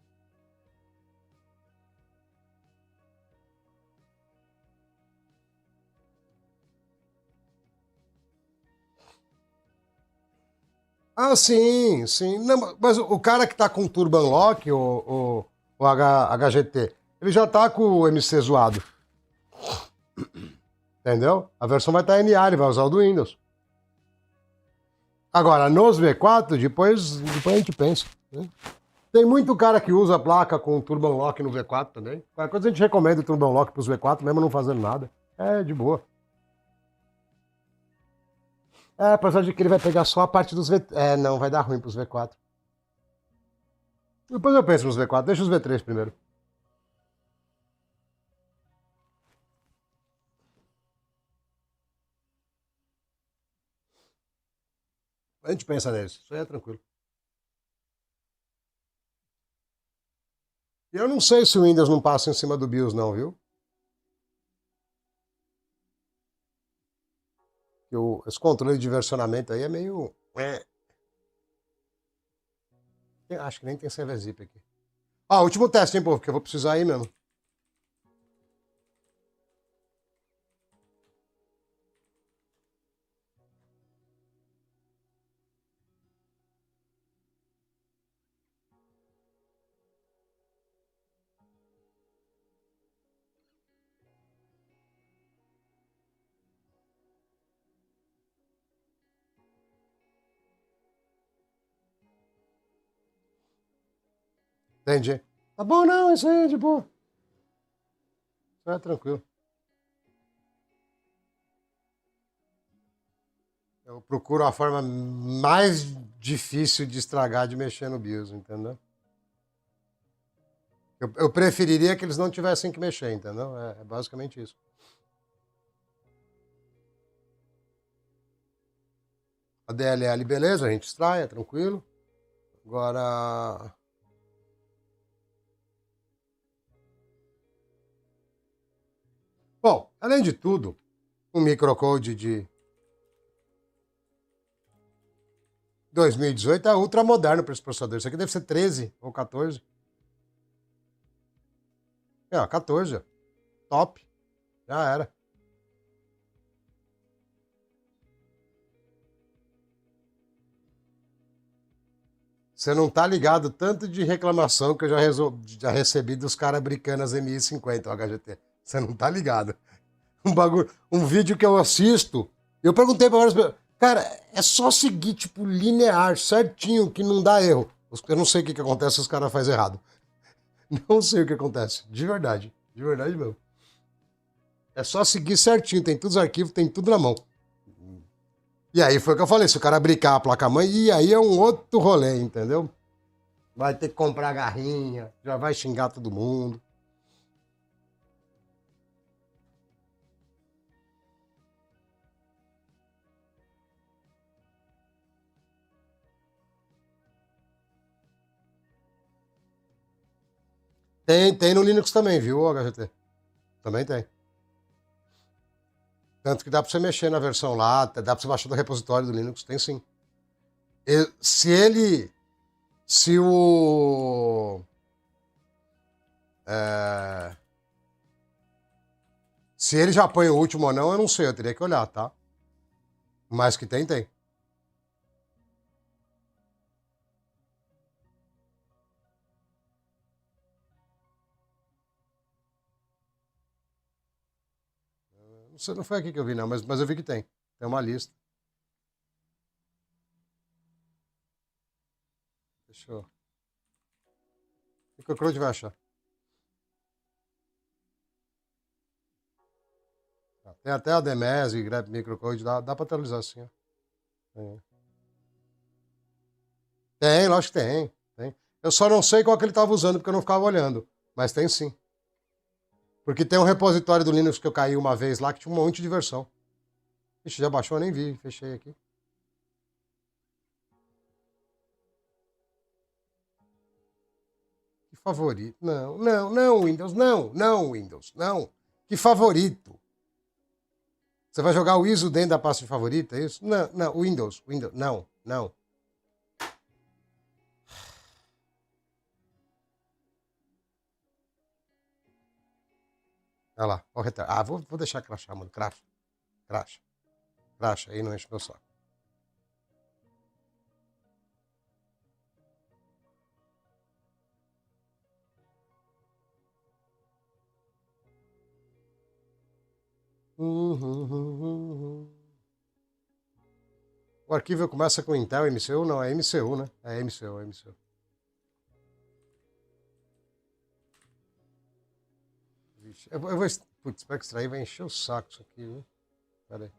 Ah, sim, sim. Não, mas o cara que tá com o Turbo Unlock, o HGT, ele já tá com o MC zoado. Entendeu? A versão vai estar NA, ele vai usar o do Windows. Agora, nos V4, depois a gente pensa. Né? Tem muito cara que usa a placa com Turbo Unlock no V4 também. Qualquer coisa a gente recomenda o Turbo Unlock pros V4, mesmo não fazendo nada. É, de boa. Apesar de que ele vai pegar só a parte dos V... não, vai dar ruim pros V4. Depois eu penso nos V4, deixa os V3 primeiro. A gente pensa neles, isso aí é tranquilo. E eu não sei se o Windows não passa em cima do BIOS não, viu? Esse controle de versionamento aí é meio... Acho que nem tem server zip aqui. Último teste, hein, povo, porque eu vou precisar ir mesmo. Entendi. Tá bom, não, isso aí é de boa. Isso aí é tranquilo. Eu procuro a forma mais difícil de estragar de mexer no BIOS, entendeu? Eu preferiria que eles não tivessem que mexer, entendeu? É basicamente isso. A DLL, beleza, a gente extrai, é tranquilo. Agora... Bom, além de tudo, o microcode de 2018 é ultra moderno para esse processador. Isso aqui deve ser 13 ou 14. 14. Top. Já era. Você não tá ligado tanto de reclamação que eu já recebi dos caras brincando as MI50, o HGT. Você não tá ligado. Um vídeo que eu assisto, eu perguntei para várias pessoas, cara, é só seguir, tipo, linear, certinho, que não dá erro. Eu não sei o que acontece se os caras fazem errado. Não sei o que acontece. De verdade. De verdade mesmo. É só seguir certinho. Tem todos os arquivos, tem tudo na mão. E aí foi o que eu falei. Se o cara brincar a placa-mãe, e aí é um outro rolê, entendeu? Vai ter que comprar garrinha, já vai xingar todo mundo. Tem no Linux também, viu, HGT? Também tem. Tanto que dá pra você mexer na versão lá, dá pra você baixar do repositório do Linux, tem sim. Se ele. Se o. É, se ele já põe o último ou não, eu não sei, eu teria que olhar, tá? Mas que tem, tem. Não sei, não foi aqui que eu vi, não, mas eu vi que tem. Tem uma lista. Deixa eu. O que o Crowd vai achar? Tem até a DMES e Grep Microcode, dá pra atualizar assim, ó. Tem, lógico que tem. Tem. Eu só não sei qual que ele estava usando, porque eu não ficava olhando. Mas tem sim. Porque tem um repositório do Linux que eu caí uma vez lá que tinha um monte de versão. Ixi, já baixou, eu nem vi. Fechei aqui. Que favorito. Não, não, não, Windows. Não, não, Windows. Não. Que favorito. Você vai jogar o ISO dentro da pasta de favorito, é isso? Não, não, Windows. Não, não. Olha lá, ó o retardo. Ah, vou deixar crachar, mano. Cracha. Cracha. Cracha, aí não enche meu saco. O arquivo começa com Intel MCU? Não, é MCU, né? É MCU, é MCU. Vixe, eu vou. Putz, para extrair vai encher o saco isso aqui, viu? Pera aí.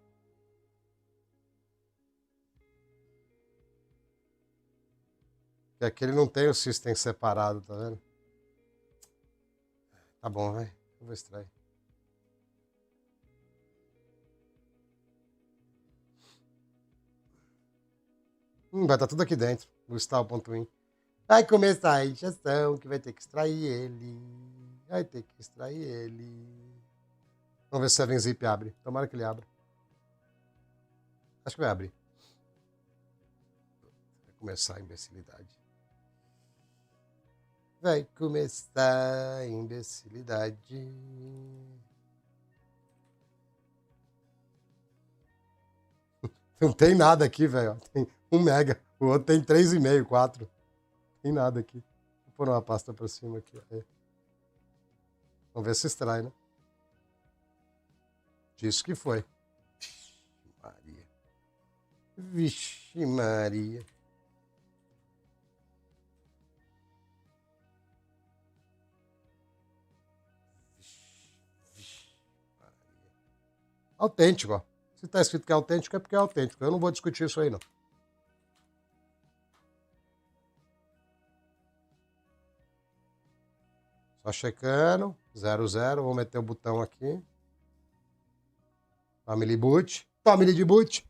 Que aquele não tem o system separado, tá vendo? Tá bom, vai. Eu vou extrair. Vai estar tudo aqui dentro. No style.in. Vai começar a injeção, que vai ter que extrair ele. Vai ter que extrair ele. Vamos ver se o 7-zip abre. Tomara que ele abra. Acho que vai abrir. Vai começar a imbecilidade. Vai começar a imbecilidade. Não tem nada aqui, velho. Tem 1 mega. O outro tem 3,5, 4. Tem nada aqui. Vou pôr uma pasta pra cima aqui. Aí. Vamos ver se extrai, né? Disse que foi. Vixe, Maria. Vixe, Maria. Vixe, Maria. Autêntico, ó. Se tá escrito que é autêntico, é porque é autêntico. Eu não vou discutir isso aí, não. Só checando. 00. Vou meter o botão aqui. Family boot. Family de boot.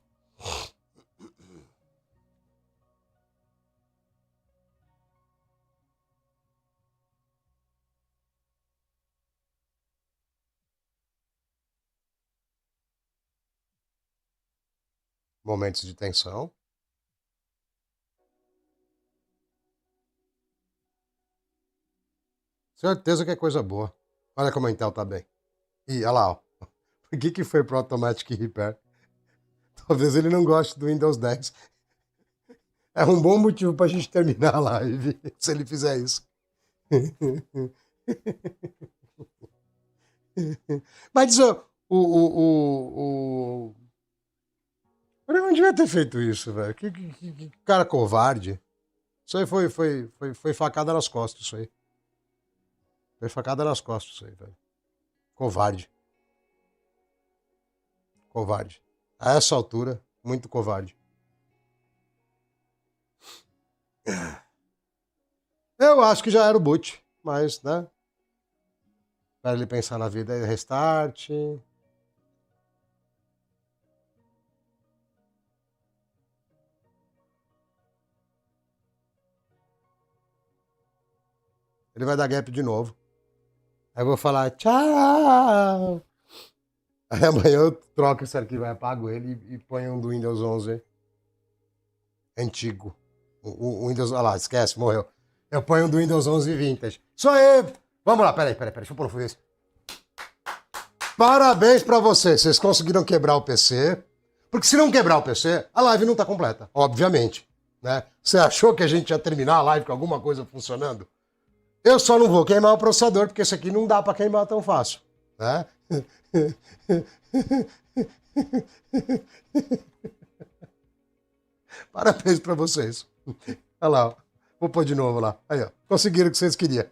Momentos de tensão. Certeza que é coisa boa. Olha como a Intel tá bem. Ih, olha lá, ó. Por que foi pro Automatic Repair? Talvez ele não goste do Windows 10. É um bom motivo pra gente terminar a live, se ele fizer isso. Mas o... Eu não devia ter feito isso, velho. Que cara covarde. Isso aí foi facada nas costas, isso aí. Foi facada nas costas isso aí, velho. Covarde. Covarde. A essa altura, muito covarde. Eu acho que já era o boot, mas, né? Para ele pensar na vida, restart. Ele vai dar gap de novo. Aí eu vou falar tchau. Aí amanhã eu troco esse arquivo, apago ele e ponho um do Windows 11 antigo. O Windows, olha lá, esquece, morreu. Eu ponho um do Windows 11 Vintage. Isso aí! Vamos lá, peraí, deixa eu pôr no foguete. Parabéns pra vocês, vocês conseguiram quebrar o PC. Porque se não quebrar o PC, a live não tá completa, obviamente. Né? Você achou que a gente ia terminar a live com alguma coisa funcionando? Eu só não vou queimar o processador, porque esse aqui não dá pra queimar tão fácil. Né? Parabéns pra vocês. Olha lá, ó. Vou pôr de novo lá. Aí, ó. Conseguiram o que vocês queriam.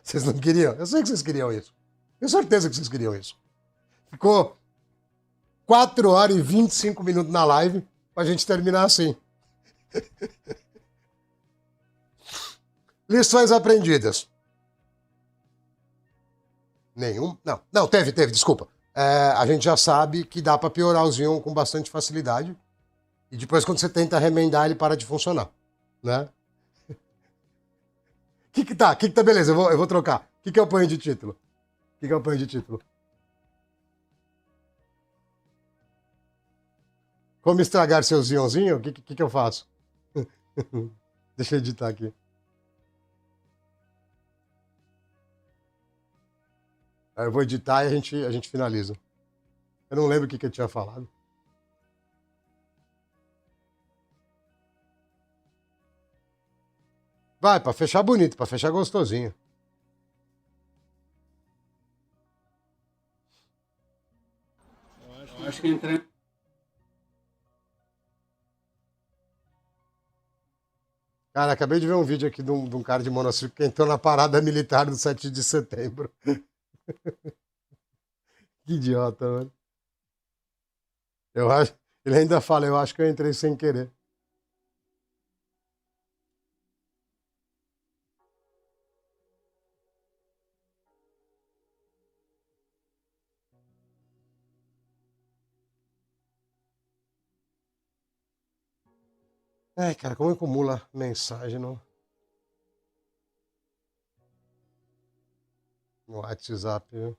Vocês não queriam? Eu sei que vocês queriam isso. Tenho certeza que vocês queriam isso. Ficou 4 horas e 25 minutos na live pra gente terminar assim. Lições aprendidas. Nenhum? Não, teve, desculpa. A gente já sabe que dá pra piorar o Xeon com bastante facilidade. E depois, quando você tenta remendar, ele para de funcionar. Né? Que tá? Beleza, eu vou trocar. O que eu ponho de título? O que eu ponho de título? Como estragar seu Xeonzinho? O que eu faço? Deixa eu editar aqui. Aí eu vou editar e a gente finaliza. Eu não lembro o que eu tinha falado. Vai, pra fechar bonito, pra fechar gostosinho. Eu acho que entra. Cara, acabei de ver um vídeo aqui de um cara de monociclo que entrou na parada militar do 7 de setembro. Que idiota, mano. Eu acho. Ele ainda fala, eu acho que eu entrei sem querer. Ai, cara, como acumula mensagem no WhatsApp, viu?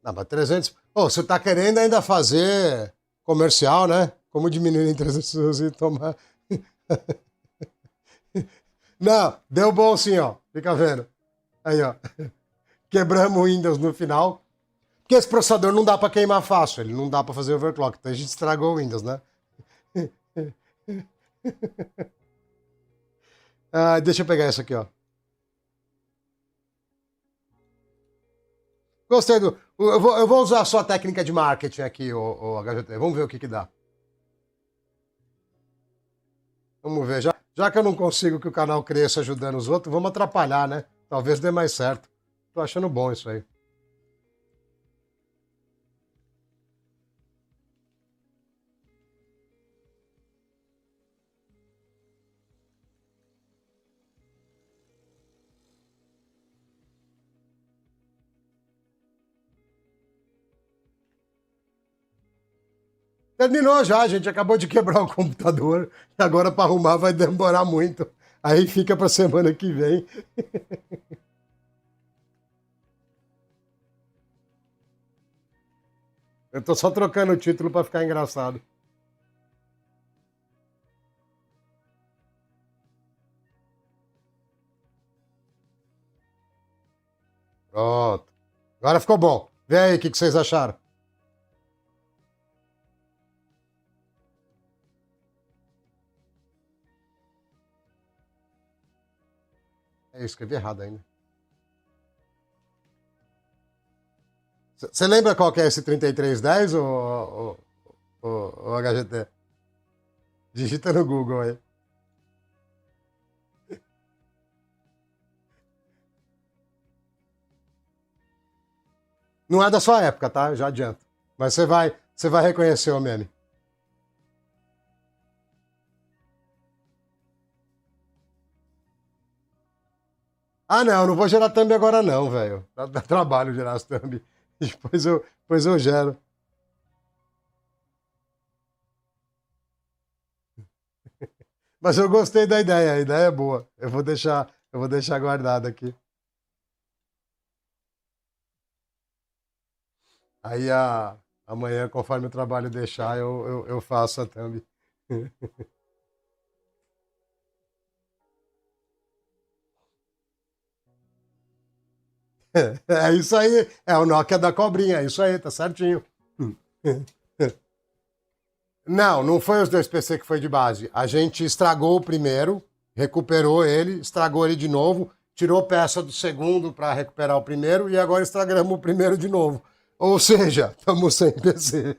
Não, mas 300. Ô, você tá querendo ainda fazer comercial, né? Como diminuir em 300 pessoas e tomar. Não, deu bom sim, ó. Fica vendo. Aí, ó. Quebramos o Windows no final. Porque esse processador não dá pra queimar fácil. Ele não dá pra fazer overclock. Então a gente estragou o Windows, né? Ah, deixa eu pegar essa aqui, ó. Gostei do. Eu vou usar só a técnica de marketing aqui, o HGT. Vamos ver o que dá. Vamos ver. Já que eu não consigo que o canal cresça ajudando os outros, vamos atrapalhar, né? Talvez dê mais certo. Tô achando bom isso aí. Terminou já, a gente acabou de quebrar o computador. E agora para arrumar vai demorar muito. Aí fica para semana que vem. Eu tô só trocando o título para ficar engraçado. Pronto. Agora ficou bom. Vê aí o que vocês acharam. Eu escrevi errado ainda. Você lembra qual que é esse 3310 ou HGT? Digita no Google aí. Não é da sua época, tá? Já adianto. Mas você vai reconhecer o meme. Ah, não vou gerar thumb agora não, velho. Dá trabalho gerar as thumb. Depois eu gero. Mas eu gostei da ideia, a ideia é boa. Eu vou deixar guardado aqui. Aí amanhã, conforme o trabalho deixar, eu faço a thumb. É isso aí. É o Nokia da cobrinha. É isso aí, tá certinho. Não foi os dois PC que foi de base. A gente estragou o primeiro, recuperou ele, estragou ele de novo, tirou peça do segundo para recuperar o primeiro e agora estragamos o primeiro de novo. Ou seja, estamos sem PC.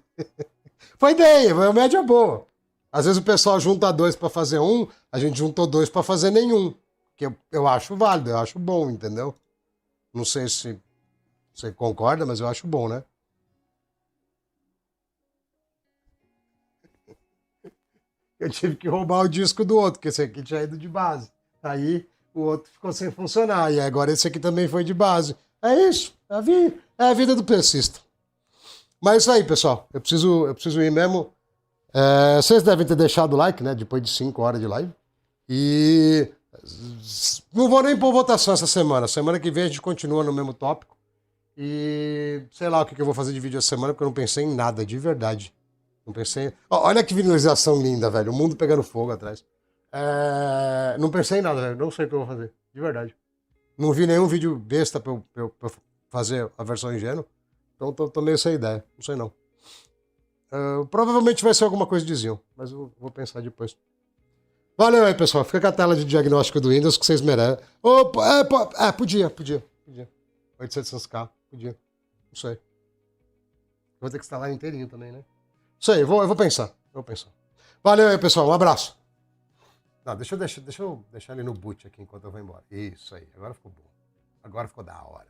Foi ideia, foi uma média boa. Às vezes o pessoal junta dois para fazer um, a gente juntou dois para fazer nenhum. Que eu acho válido, eu acho bom, entendeu? Não sei se você concorda, mas eu acho bom, né? Eu tive que roubar o disco do outro, porque esse aqui tinha ido de base. Aí o outro ficou sem funcionar. E agora esse aqui também foi de base. É isso. É a vida do persista. Mas é isso aí, pessoal. Eu preciso ir mesmo. Vocês devem ter deixado o like, né? Depois de 5 horas de live. E não vou nem pôr votação essa semana. Semana que vem a gente continua no mesmo tópico. E sei lá o que eu vou fazer de vídeo essa semana, porque eu não pensei em nada, de verdade. Não pensei. Olha que visualização linda, velho. O mundo pegando fogo atrás. Não pensei em nada, velho. Não sei o que eu vou fazer. De verdade. Não vi nenhum vídeo besta pra eu fazer a versão ingênua. Então tô meio sem ideia. Não sei não. Provavelmente vai ser alguma coisa de Xeon, mas eu vou pensar depois. Valeu aí, pessoal. Fica com a tela de diagnóstico do Windows que vocês merecem. Opa, podia. 800k, podia. Não sei. Vou ter que instalar inteirinho também, né? Isso aí, eu vou pensar. Valeu aí, pessoal. Um abraço. Não, deixa eu deixar ele no boot aqui enquanto eu vou embora. Isso aí, agora ficou bom. Agora ficou da hora.